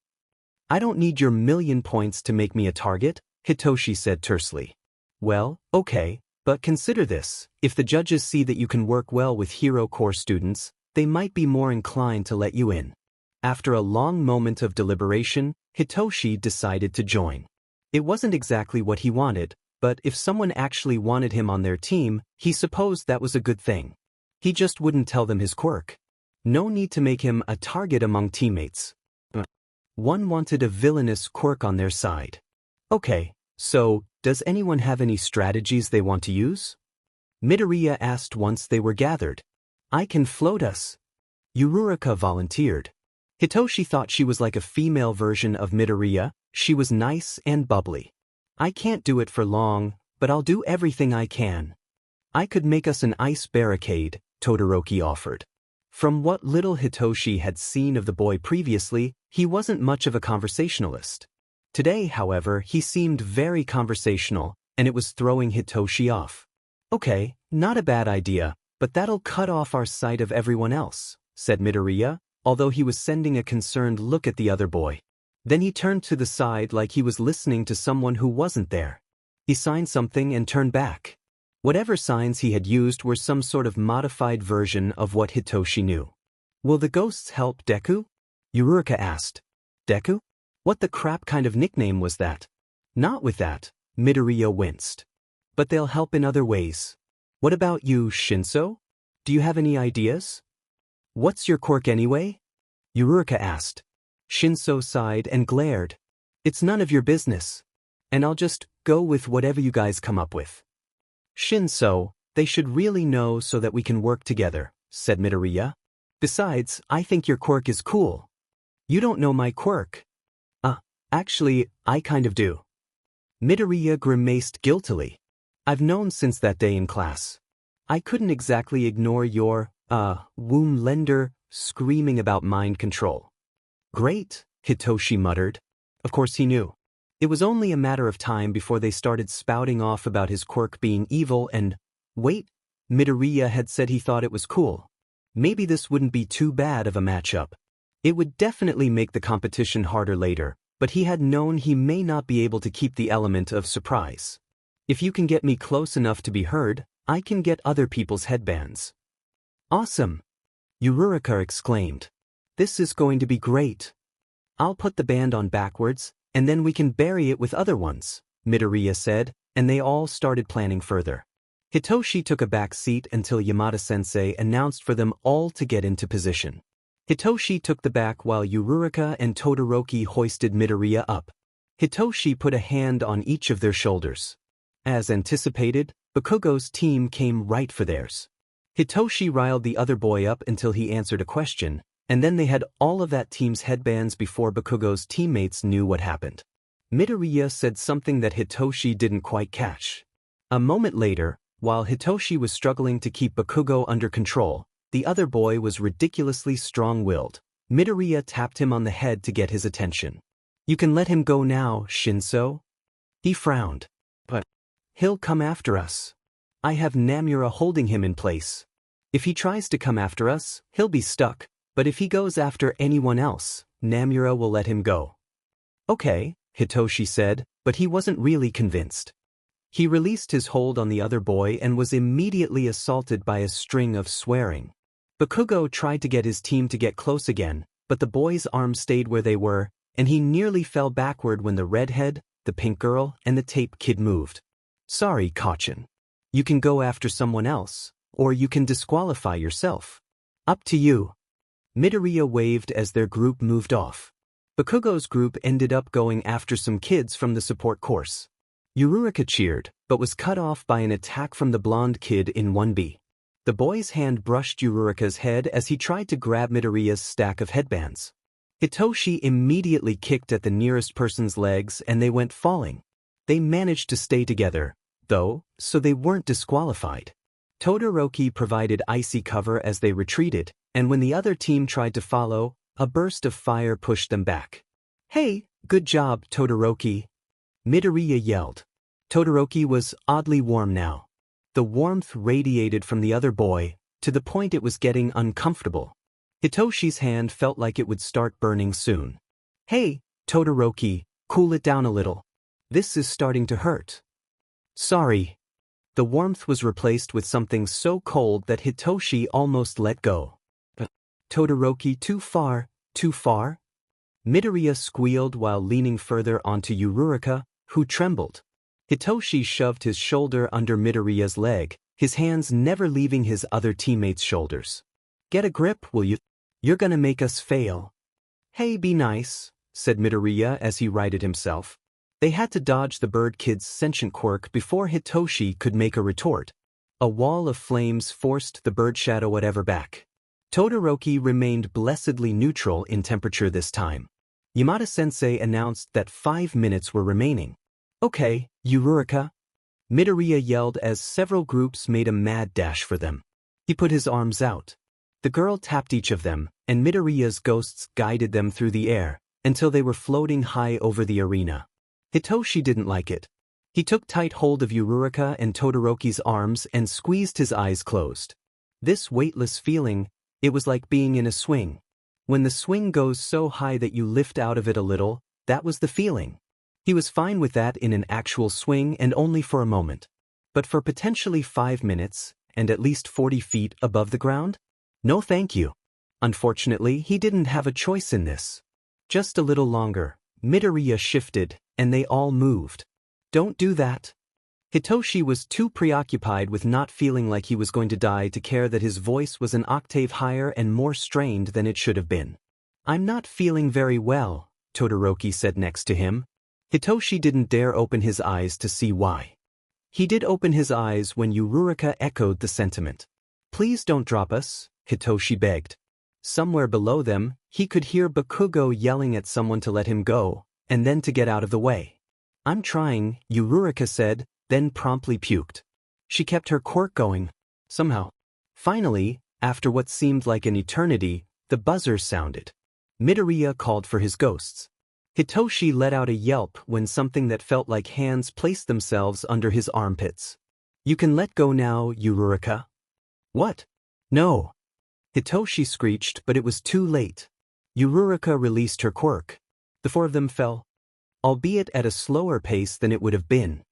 A: I don't need your 1,000,000 points to make me a target, Hitoshi said tersely. Well, okay, but consider this. If the judges see that you can work well with Hero Corps students, they might be more inclined to let you in. After a long moment of deliberation, Hitoshi decided to join. It wasn't exactly what he wanted, but if someone actually wanted him on their team, he supposed that was a good thing. He just wouldn't tell them his quirk. No need to make him a target among teammates. One wanted a villainous quirk on their side. Okay, so, does anyone have any strategies they want to use? Midoriya asked once they were gathered. I can float us. Uraraka volunteered. Hitoshi thought she was like a female version of Midoriya. She was nice and bubbly. I can't do it for long, but I'll do everything I can. I could make us an ice barricade, Todoroki offered. From what little Hitoshi had seen of the boy previously, he wasn't much of a conversationalist. Today, however, he seemed very conversational, and it was throwing Hitoshi off. Okay, not a bad idea, but that'll cut off our sight of everyone else, said Midoriya, although he was sending a concerned look at the other boy. Then he turned to the side like he was listening to someone who wasn't there. He signed something and turned back. Whatever signs he had used were some sort of modified version of what Hitoshi knew. Will the ghosts help Deku? Uraraka asked. Deku? What the crap kind of nickname was that? Not with that, Midoriya winced. But they'll help in other ways. What about you, Shinso? Do you have any ideas? What's your quirk anyway? Uraraka asked. Shinso sighed and glared. It's none of your business. And I'll just go with whatever you guys come up with. Shinso, they should really know so that we can work together, said Midoriya. Besides, I think your quirk is cool. You don't know my quirk. Actually, I kind of do. Midoriya grimaced guiltily. I've known since that day in class. I couldn't exactly ignore your, womb lender screaming about mind control. Great, Hitoshi muttered. Of course he knew. It was only a matter of time before they started spouting off about his quirk being evil and, wait, Midoriya had said he thought it was cool. Maybe this wouldn't be too bad of a matchup. It would definitely make the competition harder later, but he had known he may not be able to keep the element of surprise. If you can get me close enough to be heard, I can get other people's headbands. Awesome! Uraraka exclaimed. This is going to be great. I'll put the band on backwards, and then we can bury it with other ones, Midoriya said, and they all started planning further. Hitoshi took a back seat until Yamada-sensei announced for them all to get into position. Hitoshi took the back while Uraraka and Todoroki hoisted Midoriya up. Hitoshi put a hand on each of their shoulders. As anticipated, Bakugo's team came right for theirs. Hitoshi riled the other boy up until he answered a question, and then they had all of that team's headbands before Bakugo's teammates knew what happened. Midoriya said something that Hitoshi didn't quite catch. A moment later, while Hitoshi was struggling to keep Bakugo under control, the other boy was ridiculously strong-willed. Midoriya tapped him on the head to get his attention. You can let him go now, Shinso. He frowned. But he'll come after us. I have Namura holding him in place. If he tries to come after us, he'll be stuck, but if he goes after anyone else, Namura will let him go. Okay, Hitoshi said, but he wasn't really convinced. He released his hold on the other boy and was immediately assaulted by a string of swearing. Bakugo tried to get his team to get close again, but the boy's arms stayed where they were, and he nearly fell backward when the redhead, the pink girl, and the tape kid moved. Sorry, Kachin. You can go after someone else, or you can disqualify yourself. Up to you. Midoriya waved as their group moved off. Bakugo's group ended up going after some kids from the support course. Uraraka cheered, but was cut off by an attack from the blonde kid in 1B. The boy's hand brushed Uraraka's head as he tried to grab Midoriya's stack of headbands. Hitoshi immediately kicked at the nearest person's legs and they went falling. They managed to stay together, though, so they weren't disqualified. Todoroki provided icy cover as they retreated, and when the other team tried to follow, a burst of fire pushed them back. Hey, good job, Todoroki! Midoriya yelled. Todoroki was oddly warm now. The warmth radiated from the other boy, to the point it was getting uncomfortable. Hitoshi's hand felt like it would start burning soon. Hey, Todoroki, cool it down a little. This is starting to hurt. Sorry. The warmth was replaced with something so cold that Hitoshi almost let go. Todoroki, too far, too far? Midoriya squealed while leaning further onto Uraraka, who trembled. Hitoshi shoved his shoulder under Midoriya's leg, his hands never leaving his other teammates' shoulders. Get a grip, will you? You're gonna make us fail. Hey, be nice, said Midoriya as he righted himself. They had to dodge the bird kid's sentient quirk before Hitoshi could make a retort. A wall of flames forced the bird shadow whatever back. Todoroki remained blessedly neutral in temperature this time. Yamada-sensei announced that 5 minutes were remaining. Okay, Uraraka. Midoriya yelled as several groups made a mad dash for them. He put his arms out. The girl tapped each of them, and Midoriya's ghosts guided them through the air, until they were floating high over the arena. Hitoshi didn't like it. He took tight hold of Uraraka and Todoroki's arms and squeezed his eyes closed. This weightless feeling, it was like being in a swing. When the swing goes so high that you lift out of it a little, that was the feeling. He was fine with that in an actual swing and only for a moment. But for potentially 5 minutes, and at least 40 feet above the ground? No thank you. Unfortunately, he didn't have a choice in this. Just a little longer, Midoriya shifted, and they all moved. Don't do that. Hitoshi was too preoccupied with not feeling like he was going to die to care that his voice was an octave higher and more strained than it should have been. I'm not feeling very well, Todoroki said next to him. Hitoshi didn't dare open his eyes to see why. He did open his eyes when Uraraka echoed the sentiment. Please don't drop us, Hitoshi begged. Somewhere below them, he could hear Bakugo yelling at someone to let him go, and then to get out of the way. I'm trying, Uraraka said, then promptly puked. She kept her quirk going, somehow. Finally, after what seemed like an eternity, the buzzer sounded. Midoriya called for his ghosts. Hitoshi let out a yelp when something that felt like hands placed themselves under his armpits. You can let go now, Uraraka. What? No. Hitoshi screeched, but it was too late. Uraraka released her quirk. The 4 of them fell, albeit at a slower pace than it would have been.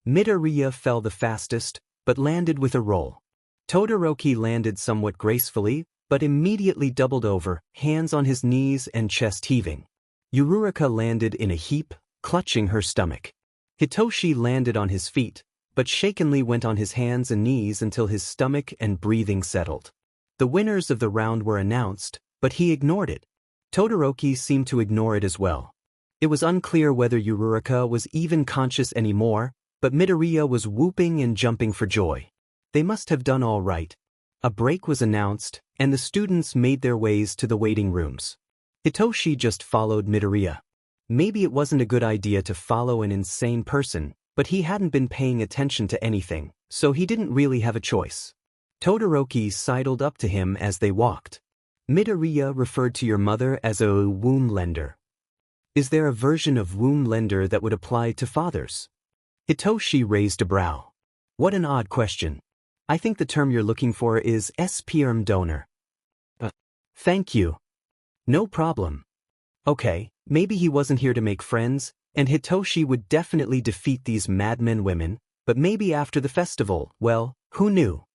A: Midoriya fell the fastest, but landed with a roll. Todoroki landed somewhat gracefully, but immediately doubled over, hands on his knees and chest heaving. Uraraka landed in a heap, clutching her stomach. Hitoshi landed on his feet, but shakenly went on his hands and knees until his stomach and breathing settled. The winners of the round were announced, but he ignored it. Todoroki seemed to ignore it as well. It was unclear whether Uraraka was even conscious anymore, but Midoriya was whooping and jumping for joy. They must have done all right. A break was announced, and the students made their ways to the waiting rooms. Hitoshi just followed Midoriya. Maybe it wasn't a good idea to follow an insane person, but he hadn't been paying attention to anything, so he didn't really have a choice. Todoroki sidled up to him as they walked. Midoriya referred to your mother as a womb lender. Is there a version of womb lender that would apply to fathers? Hitoshi raised a brow. What an odd question. I think the term you're looking for is sperm donor. Thank you. No problem. Okay, maybe he wasn't here to make friends, and Hitoshi would definitely defeat these madmen women, but maybe after the festival, well, who knew?